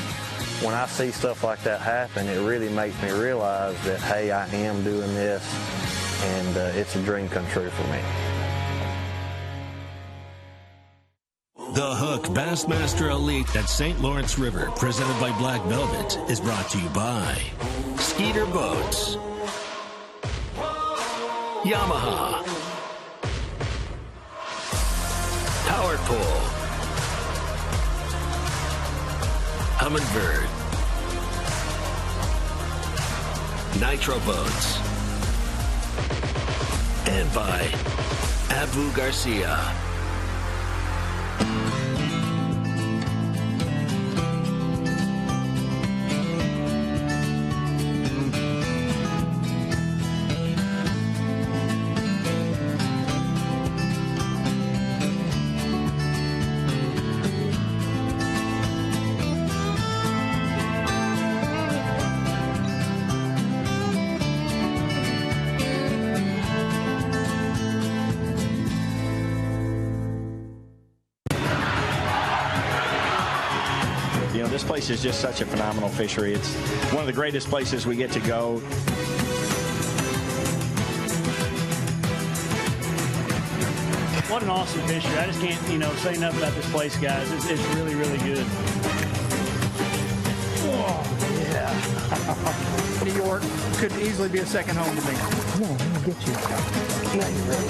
When I see stuff like that happen, it really makes me realize that, hey, I am doing this, and it's a dream come true for me. The Hook Bassmaster Elite at St. Lawrence River, presented by Black Velvet, is brought to you by Skeeter Boats, Yamaha, Power Pole, Humminbird, Nitro Boats, and by Abu Garcia. You know, this place is just such a phenomenal fishery. It's one of the greatest places we get to go. What an awesome fishery. I just can't, say enough about this place, guys. It's really, really good. Oh, yeah. New York could easily be a second home to me. Come on, let me get you. Now you're ready.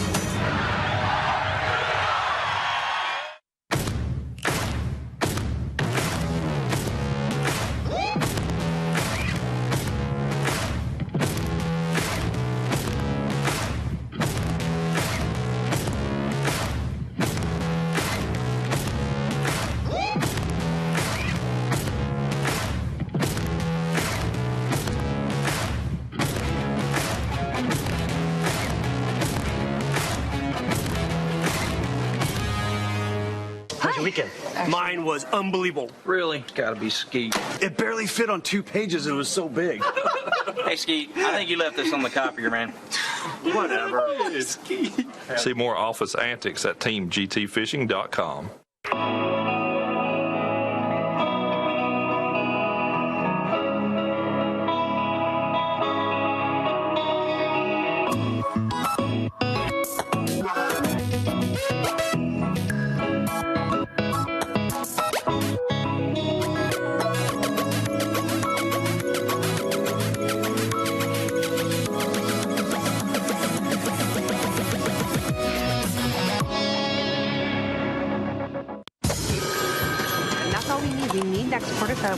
Weekend. Mine was unbelievable. Really? Gotta be Skeet. It barely fit on 2 pages. It was so big. Hey, Skeet, I think you left this on the copier, man. Whatever. Skeet. See more office antics at teamgtfishing.com. We need next quarter so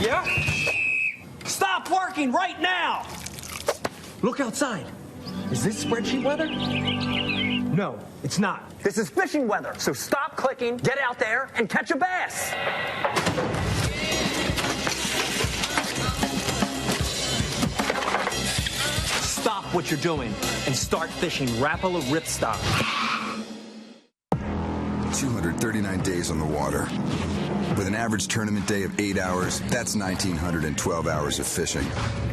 Yeah? Stop working right now! Look outside. Is this spreadsheet weather? No, it's not. This is fishing weather. So stop clicking, get out there, and catch a bass. Stop what you're doing and start fishing Rapala ripstop. 239 days on the water. With an average tournament day of 8 hours, that's 1,912 hours of fishing.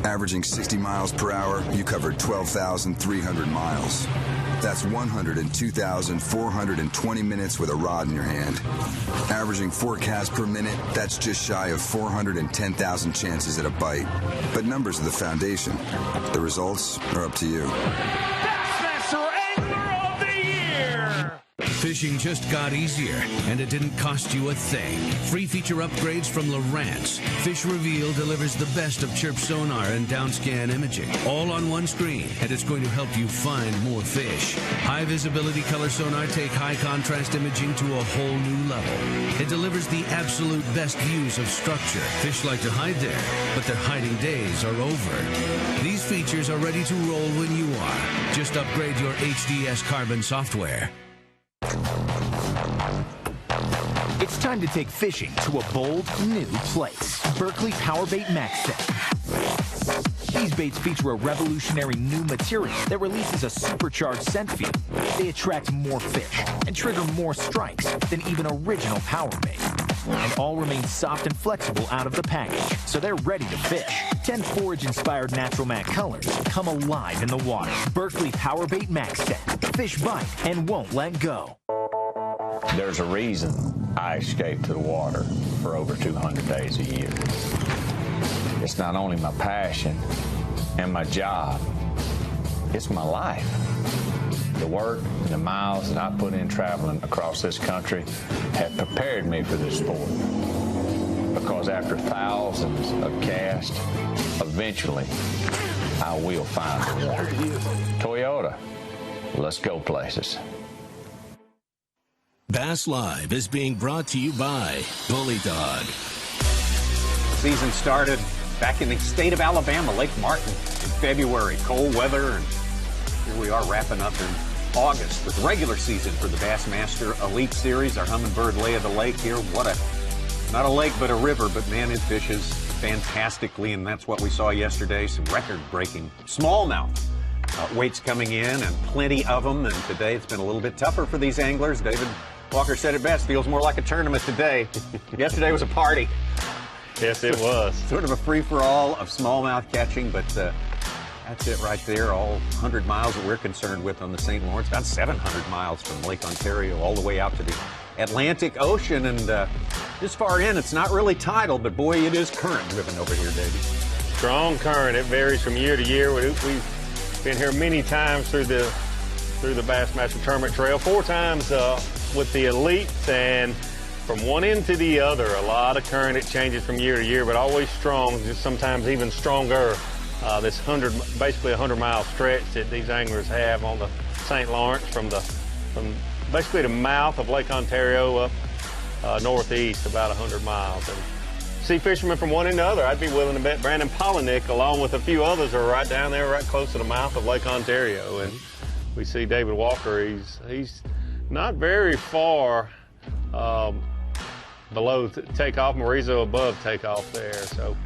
Averaging 60 miles per hour, you covered 12,300 miles. That's 102,420 minutes with a rod in your hand. Averaging 4 casts per minute, that's just shy of 410,000 chances at a bite. But numbers are the foundation. The results are up to you. Bassmaster Angler of the Year! Fishing just got easier, and it didn't cost you a thing. Free feature upgrades from Lowrance. Fish Reveal delivers the best of chirp sonar and downscan imaging, all on one screen, and it's going to help you find more fish. High visibility color sonar take high contrast imaging to a whole new level. It delivers the absolute best views of structure. Fish like to hide there, but their hiding days are over. These features are ready to roll when you are. Just upgrade your HDS Carbon software. It's time to take fishing to a bold, new place. Berkley Powerbait Max Set. These baits feature a revolutionary new material that releases a supercharged scent field. They attract more fish and trigger more strikes than even original Powerbait. And all remain soft and flexible out of the package, so they're ready to fish. 10 forage-inspired natural matte colors come alive in the water. Berkley Powerbait Max Set. Fish bite and won't let go. There's a reason I escape to the water for over 200 days a year. It's not only my passion and my job, it's my life. The work and the miles that I put in traveling across this country have prepared me for this sport. Because after thousands of casts, eventually I will find the water. Toyota, let's go places. Bass Live is being brought to you by Bully Dog. Season started back in the state of Alabama, Lake Martin, in February. Cold weather, and here we are wrapping up in August with regular season for the Bassmaster Elite Series. Our Humminbird lay of the lake here. What a, not a lake, but a river, but man, it fishes fantastically, and that's what we saw yesterday. Some record-breaking smallmouth weights coming in, and plenty of them, and today it's been a little bit tougher for these anglers. David Walker said it best, feels more like a tournament today. Yesterday was a party. Yes, it was. Sort of a free-for-all of smallmouth catching, but that's it right there. All 100 miles that we're concerned with on the St. Lawrence, about 700 miles from Lake Ontario all the way out to the Atlantic Ocean. And this far in, it's not really tidal, but boy, it is current-driven over here, David. Strong current. It varies from year to year. We've been here many times through the Bassmaster Tournament Trail, 4 times with the elites, and from one end to the other, a lot of current. It changes from year to year, but always strong, just sometimes even stronger. This basically 100-mile stretch that these anglers have on the St. Lawrence from basically the mouth of Lake Ontario up northeast about 100 miles. And see fishermen from one end to the other. I'd be willing to bet Brandon Polinick, along with a few others, are right down there, right close to the mouth of Lake Ontario. And we see David Walker. He's not very far below takeoff. Morizo above takeoff there. So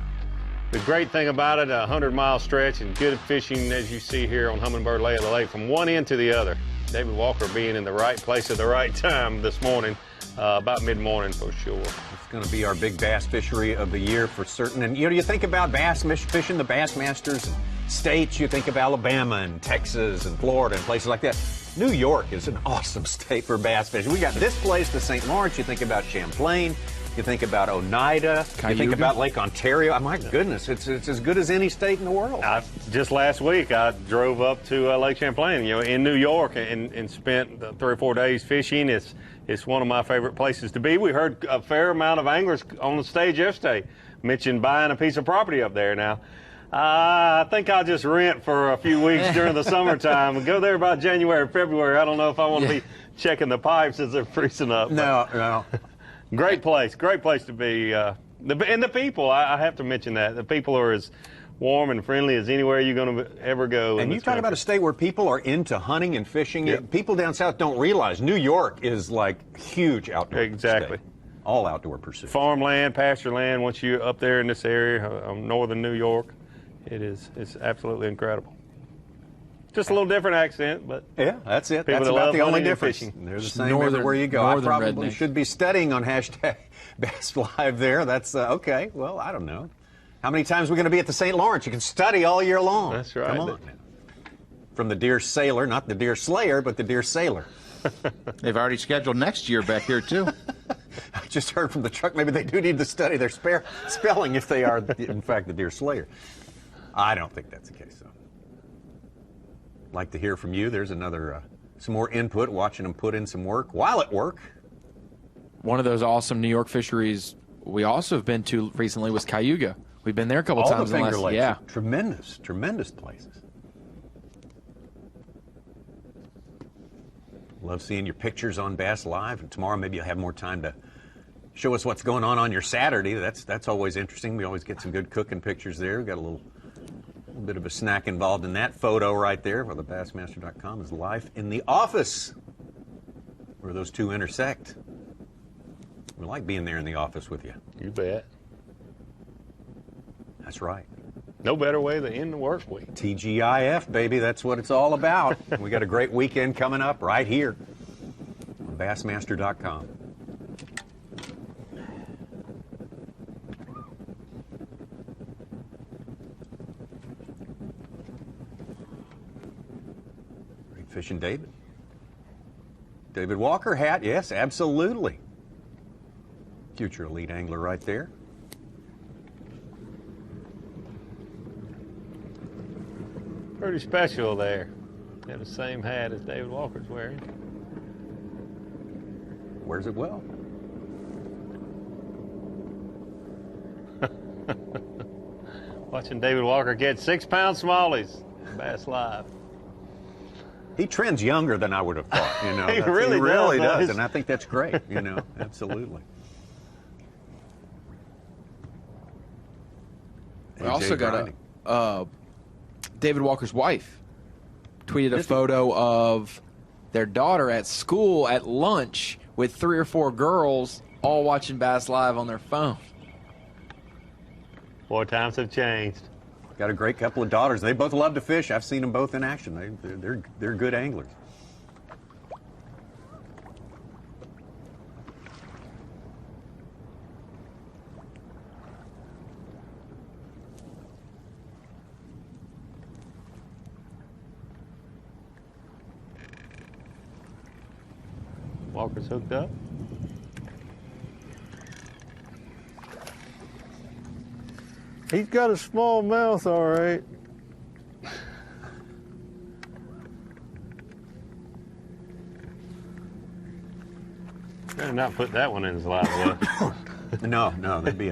the great thing about it, a 100-mile stretch and good fishing, as you see here on Humminbird Lay of the Lake, from one end to the other. David Walker being in the right place at the right time this morning, about mid-morning for sure. It's going to be our big bass fishery of the year for certain. And you think about bass fishing, the Bassmasters and states, you think of Alabama and Texas and Florida and places like that. New York is an awesome state for bass fishing. We got this place, the St. Lawrence. You think about Champlain. You think about Oneida. Cayuga. You think about Lake Ontario. Oh, my goodness, it's as good as any state in the world. Just last week, I drove up to Lake Champlain, in New York, and spent 3 or 4 days fishing. It's one of my favorite places to be. We heard a fair amount of anglers on the stage yesterday mention buying a piece of property up there. Now, I think I'll just rent for a few weeks during the summertime and go there about January, February. I don't know if I want to be checking the pipes as they're freezing up. No. Great place to be. And the people, I have to mention that. The people are as warm and friendly as anywhere you're going to ever go. And you talk about a state where people are into hunting and fishing. Yep. People down south don't realize New York is like huge outdoor. Exactly. State. All outdoor pursuits. Farmland, pasture land, once you're up there in this area, northern New York, it's absolutely incredible. Just a little different accent, but yeah, that's it. That's about the only difference. They're the same everywhere you go. I probably should be studying on hashtag Bass Live there. That's okay. Well, I don't know. How many times are we going to be at the St. Lawrence? You can study all year long. That's right. Come on. From the Deer Sailor, not the Deer Slayer, but the Deer Sailor. They've already scheduled next year back here, too. I just heard from the truck, maybe they do need to study their spelling if they are, in fact, the Deer Slayer. I don't think that's the case, though. Like to hear from you. There's another, some more input, watching them put in some work while at work. One of those awesome New York fisheries we also have been to recently was Cayuga. We've been there a couple times. All the Finger Lakes. Yeah. Tremendous places. Love seeing your pictures on Bass Live, and tomorrow maybe you'll have more time to show us what's going on your Saturday. That's always interesting. We always get some good cooking pictures there. We've got a little bit of a snack involved in that photo right there. Well, the Bassmaster.com is life in the office, where those two intersect. We like being there in the office with you. You bet. That's right. No better way than end the work week. TGIF, baby, that's what it's all about. We got a great weekend coming up right here on Bassmaster.com. Great fishing, David. David Walker hat, yes, absolutely. Future elite angler right there. Pretty special there. They have the same hat as David Walker's wearing. Wears it well. Watching David Walker get 6-pound smallies. Bass Live. He trends younger than I would have thought. You know, He really does, and I think that's great. You know, absolutely. We also got David Walker's wife tweeted a photo of their daughter at school at lunch with 3 or 4 girls all watching Bass Live on their phone. Boy, times have changed. Got a great couple of daughters. They both love to fish. I've seen them both in action. They're good anglers. Walker's hooked up. He's got a small mouth, all right. Better not put that one in his live well. No, that'd be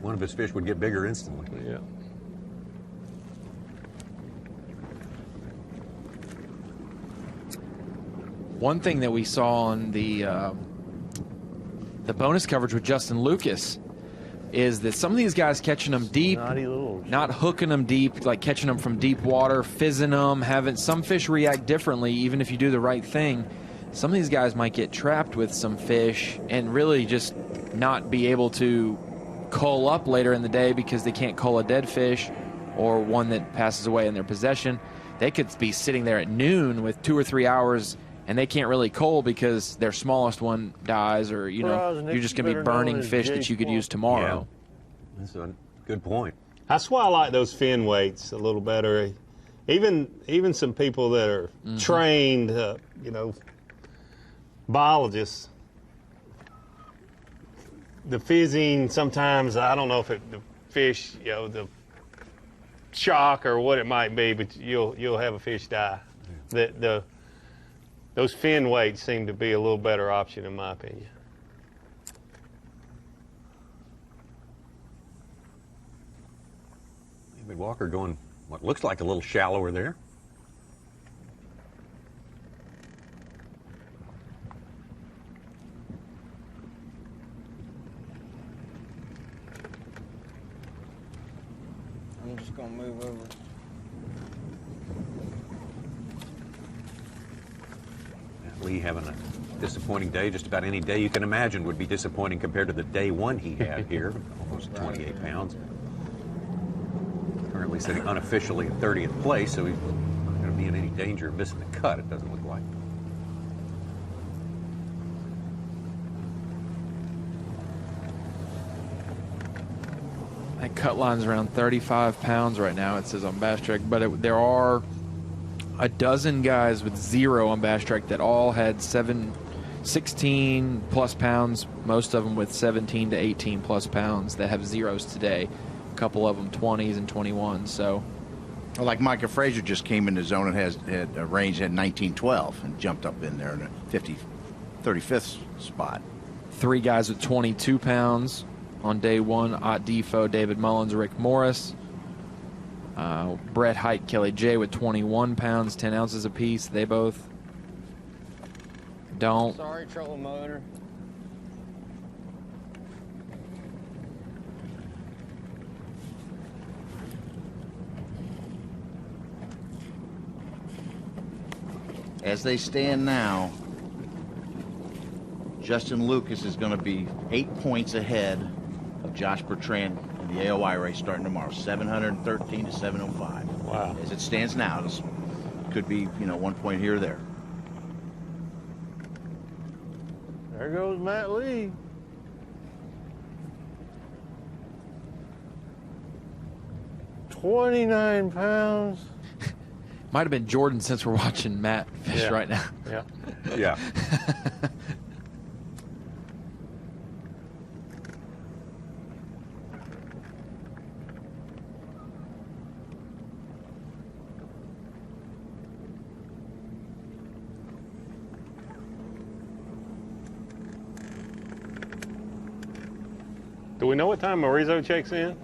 one of his fish would get bigger instantly. Yeah. One thing that we saw on the bonus coverage with Justin Lucas is that some of these guys catching them deep, not hooking them deep, like catching them from deep water, fizzing them, having some fish react differently even if you do the right thing. Some of these guys might get trapped with some fish and really just not be able to cull up later in the day because they can't cull a dead fish or one that passes away in their possession. They could be sitting there at noon with 2 or 3 hours and they can't really cull because their smallest one dies, or you're just going to be burning fish that you could use tomorrow. Yeah. That's a good point. That's why I like those fin weights a little better. Even some people that are trained, biologists. The fizzing sometimes, I don't know if the fish, the shock or what it might be, but you'll have a fish die. Those fin weights seem to be a little better option in my opinion. David Walker going what looks like a little shallower there. I'm just going to move over. Lee having a disappointing day. Just about any day you can imagine would be disappointing compared to the day one he had here, almost 28 pounds. Currently sitting unofficially in 30th place, so he's not going to be in any danger of missing the cut, it doesn't look like. That cut line's around 35 pounds right now, it says on Bass Track, but there are a dozen guys with 0 on Bass Track that all had 16 plus pounds, most of them with 17 to 18 plus pounds that have zeros today. A couple of them 20s and 21s. So, like Micah Frazier just came in the zone and had a range at 19-12 and jumped up in there in a 35th spot. 3 guys with 22 pounds on day one: Ott Defo, David Mullins, Rick Morris. Brett Height, Kelly J with 21 pounds, 10 ounces apiece. They both don't. Sorry, trolling motor. As they stand now, Justin Lucas is going to be 8 points ahead of Josh Bertrand in the AOI race starting tomorrow, 713 to 705. Wow. As it stands now, this could be, 1 point here or there. There goes Matt Lee. $29 pounds. Might have been Jordan since we're watching Matt fish right now. Yeah. Yeah. Do we know what time Morizo checks in?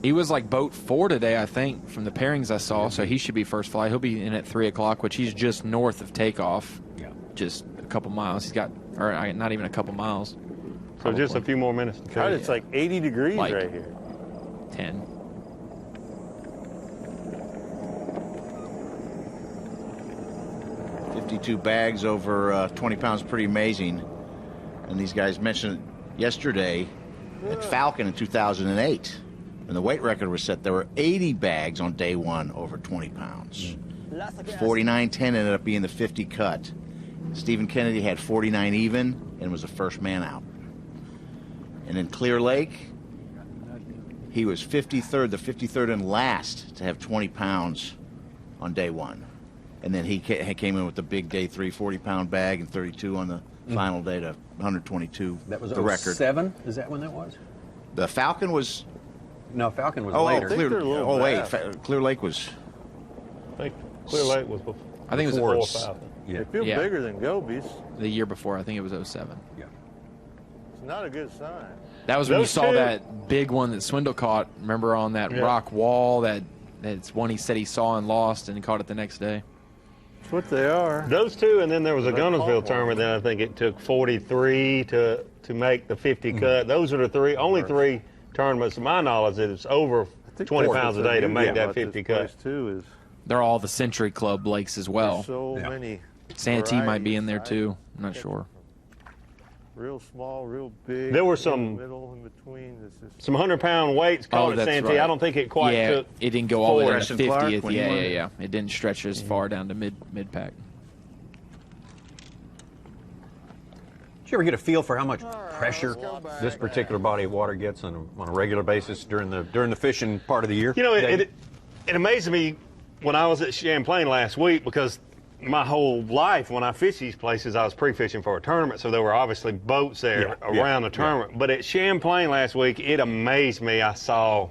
He was like boat 4 today, I think, from the pairings I saw, so he should be first flight. He'll be in at 3 o'clock, which he's just north of takeoff. Yeah. Just a couple miles. He's got, or not even a couple miles. So Probably. just a few more minutes. God, it's like 80 degrees Like right here. 10. $52 bags over 20 pounds, pretty amazing. And these guys mentioned yesterday at Falcon in 2008, when the weight record was set, there were 80 bags on day one over 20 pounds. 49.10 ended up being the 50 cut. Stephen Kennedy had 49 even and was the first man out. And in Clear Lake, he was 53rd, the 53rd and last to have 20 pounds on day one. And then he came in with the big day 3 40-pound bag and 32 on the final day to 122. That was the record. 07? Is that when that was? The Falcon was. No, Falcon was later. later. Clear Lake was. I think Clear Lake was before. I think it was 4,000. Yeah. They feel bigger than Gobies. The year before, I think it was 07. Yeah. It's not a good sign. That was when you saw that big one that Swindle caught. Remember on that rock wall? That's one he said he saw and lost, and he caught it the next day. That's what they are. Those two, and then there was a Gunnersville tournament. Then I think it took 43 to make the 50 cut. Those are the only three tournaments, to my knowledge, that it's over 20 pounds a day to make that 50 cut. Too is they're all the Century Club lakes as well. There's so many. Santee might be in there too. I'm not sure. Real small, real big. There were in some the middle, in between. some 100-pound weights caught at Santee. Right. I don't think it quite took. It didn't go all the way down to 50th. Clark, Yeah. It didn't stretch as far down to mid pack. Did you ever get a feel for how much pressure this particular body of water gets on a regular basis during the fishing part of the year? You know, it amazed me when I was at Champlain last week, because my whole life when I fish these places, I was pre-fishing for a tournament, so there were obviously boats there around the tournament. But at Champlain last week, it amazed me. I saw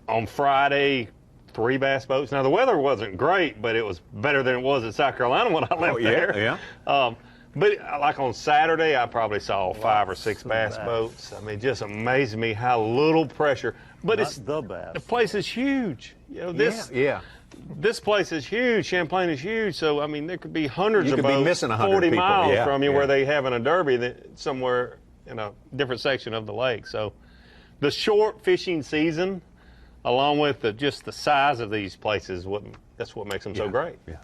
on Friday 3 bass boats. Now, the weather wasn't great, but it was better than it was in South Carolina when I left there. But like on Saturday, I probably saw 5 or 6 bass boats. I mean, it just amazed me how little pressure. But it's the bass. The place is huge. You know, this place is huge. Champlain is huge. So I mean, there could be hundreds of boats missing 40 miles from you where they having a derby somewhere in a different section of the lake. So the short fishing season, along with just the size of these places, that's what makes them so great. Yeah.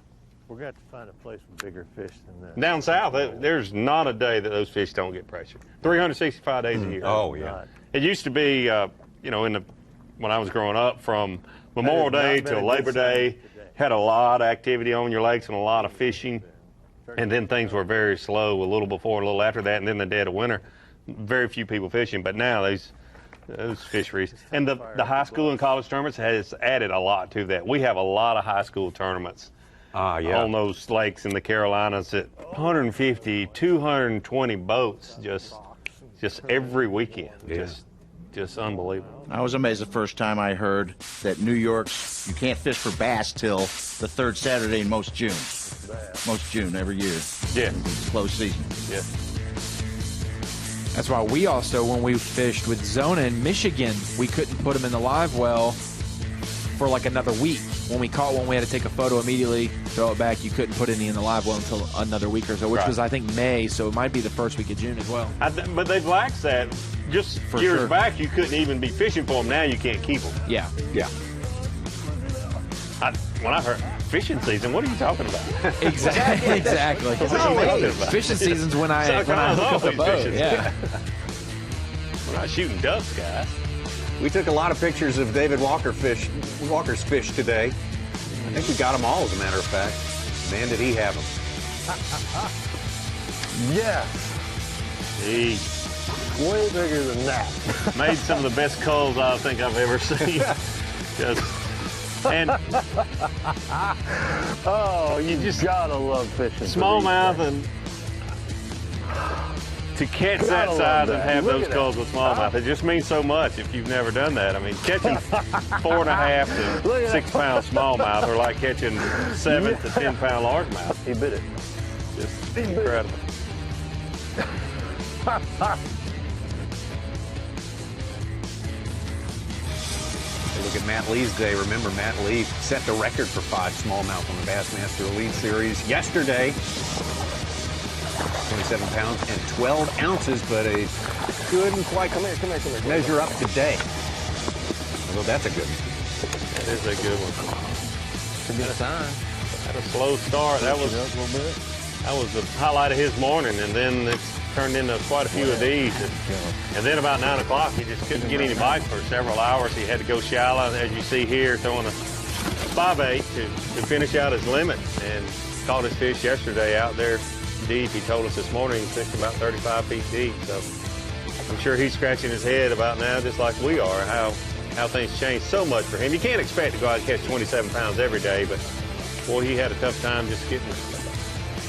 We're going to have to find a place with bigger fish than that. Down south, there's not a day that those fish don't get pressure. 365 days a year. Oh, yeah. It used to be, you know, when I was growing up, from Memorial Day to Labor Day, had a lot of activity on your lakes and a lot of fishing. And then things were very slow, a little before, a little after that, and then the dead of winter. Very few people fishing, but now those fisheries. And the high school and college tournaments has added a lot to that. We have a lot of high school tournaments. On those lakes in the Carolinas at 150, 220 boats just every weekend. Just unbelievable. I was amazed the first time I heard that New York's, you can't fish for bass till the 3rd Saturday in most June. Most June every year. Yeah. It's close season. Yeah. That's why we also, when we fished with Zona in Michigan, we couldn't put them in the live well for like another week. When we caught one, we had to take a photo immediately, throw it back. You couldn't put any in the live well until another week or so, which was, I think, May, so it might be the first week of June as well. But they've laxed that. Just years back, you couldn't even be fishing for them. Now you can't keep them. Yeah. Yeah. When I heard fishing season, what are you talking about? Exactly. Fishing season's when I hook up the boat. Yeah. We're not shooting ducks, guys. We took a lot of pictures of David Walker's fish today. I think we got them all, as a matter of fact. Man, did he have them. Yes. Way bigger than that. Made some of the best culls I think I've ever seen. Oh, you just gotta love fishing. Smallmouth, and to catch that size and have those culls with smallmouth, it just means so much if you've never done that. I mean, catching 4.5 to 6 pound smallmouth are like catching 7 to 10 pound largemouth. He bit it. Just incredible. Look at Matt Lee's day. Remember, Matt Lee set the record for 5 smallmouth on the Bassmaster Elite Series yesterday. 27 pounds and 12 ounces, but a couldn't quite measure up today. Although that's a good one. That is a good one. It's a good sign. Had a slow start. That was the highlight of his morning, and then it's turned into quite a few of these. And then about 9 o'clock, he just couldn't get any bite for several hours. He had to go shallow, as you see here, throwing a spy-bait to finish out his limit, and caught his fish yesterday out there deep. He told us this morning he fished about 35 feet deep. So I'm sure he's scratching his head about now, just like we are, how things change so much for him. You can't expect to go out and catch 27 pounds every day, but boy, he had a tough time just getting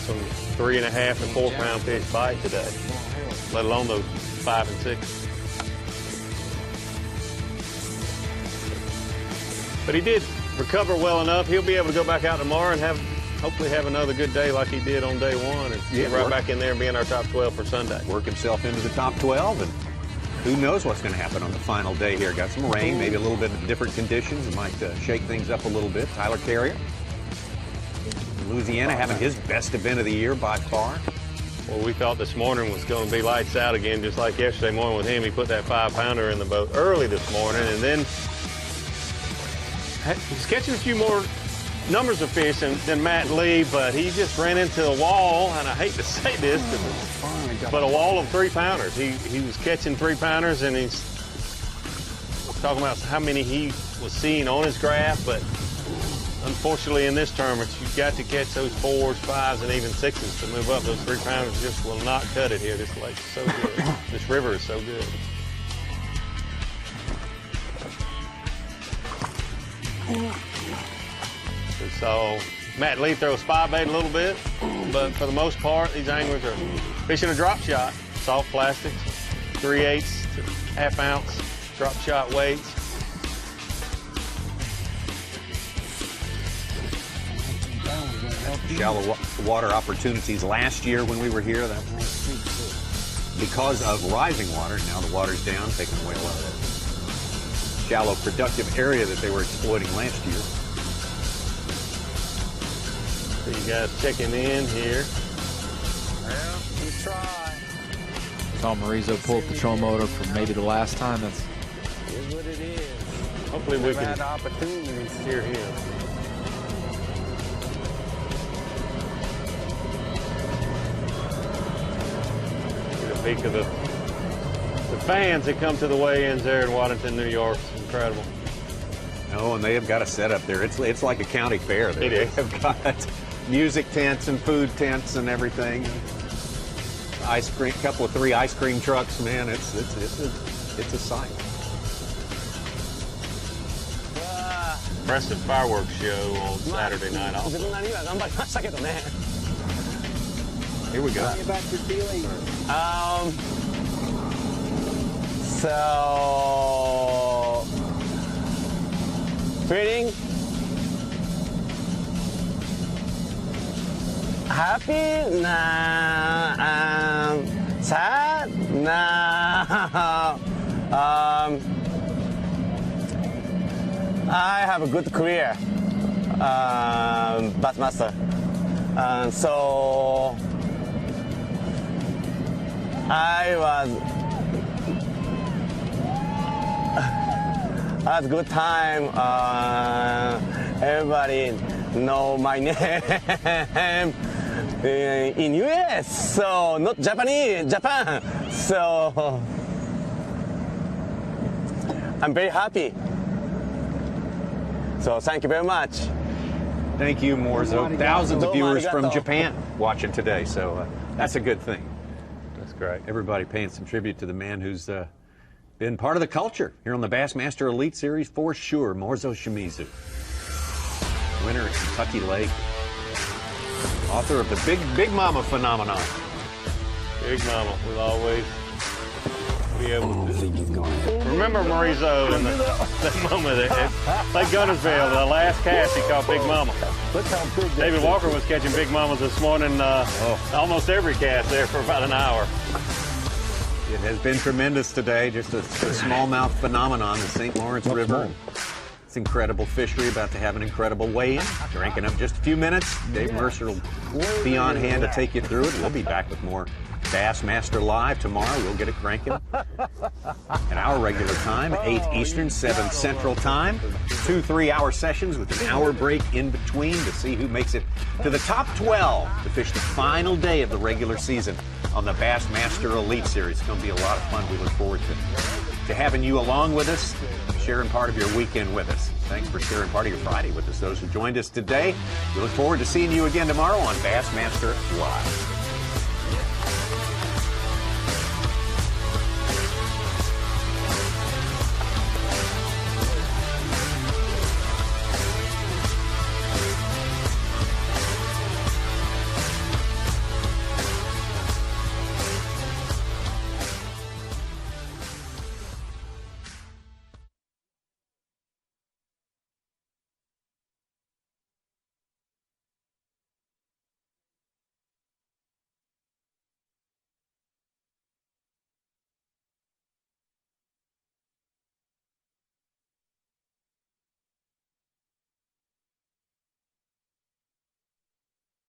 some 3.5 to 4 pound fish bite today, let alone those 5 and 6. But he did recover well enough. He'll be able to go back out tomorrow and hopefully have another good day like he did on day one, and get right back in there and be in our top 12 for Sunday. Work himself into the top 12, and who knows what's going to happen on the final day here. Got some rain, maybe a little bit of different conditions. It might shake things up a little bit. Tyler Carrier, Louisiana, having his best event of the year by far. Well, we thought this morning was going to be lights out again, just like yesterday morning with him. He put that 5-pounder in the boat early this morning, and then he's catching a few more numbers of fish than Matt Lee, but he just ran into a wall, and I hate to say this, but a wall of 3-pounders. He was catching 3-pounders, and he's talking about how many he was seeing on his graph, but unfortunately in this tournament, you've got to catch those 4s, 5s, and even 6s to move up. Those 3-pounders just will not cut it here. This lake's so good. This river is so good. We saw Matt Lee throw a spy bait a little bit, but for the most part, these anglers are fishing a drop shot. Soft plastics, 3/8 to ½ ounce drop shot weights. Shallow water opportunities last year when we were here. That because of rising water. Now the water's down, taking away a lot of that shallow productive area that they were exploiting last year. So you guys checking in here. Well, we try. Saw Morizo pull the patrol motor for maybe the last time. That's what it is. Hopefully we can had opportunities. hear him. Get a peek of the fans that come to the weigh-ins there in Waddington, New York. It's incredible. Oh, and they have got a setup there. It's like a county fair there. It is. They have got music tents and food tents and everything. Ice cream, couple of 3 ice cream trucks, man. It's a sight. Impressive fireworks show on Saturday night also. Here we go. Tell me about your feelings. So, feeling happy now, sad now. I have a good career, Bassmaster. So I had a good time. Everybody know my name in US, so not Japan. So I'm very happy. So thank you very much. Thank you, Morizo. Thousands of viewers from Japan watching today, so that's a good thing. That's great. Everybody paying some tribute to the man who's been part of the culture here on the Bassmaster Elite Series for sure, Morizo Shimizu. Winner at Kentucky Lake. Author of the Big Mama phenomenon. Big Mama will always be able to remember Morizo in that moment at Lake Guntersville, the last cast he caught Big Mama. Look how big David Walker was catching Big Mamas this morning, almost every cast there for about an hour. It has been tremendous today, just a smallmouth phenomenon, the St. Lawrence River. just incredible fishery, about to have an incredible weigh-in. Cranking up just a few minutes. Dave Mercer will be on hand to take you through it. We'll be back with more Bassmaster Live tomorrow. We'll get it cranking at our regular time, 8 Eastern, 7 Central Time. 2 3-hour sessions with an hour break in between to see who makes it to the top 12 to fish the final day of the regular season on the Bassmaster Elite Series. It's going to be a lot of fun. We look forward to having you along with us, sharing part of your weekend with us. Thanks for sharing part of your Friday with us, those who joined us today. We look forward to seeing you again tomorrow on Bassmaster Live.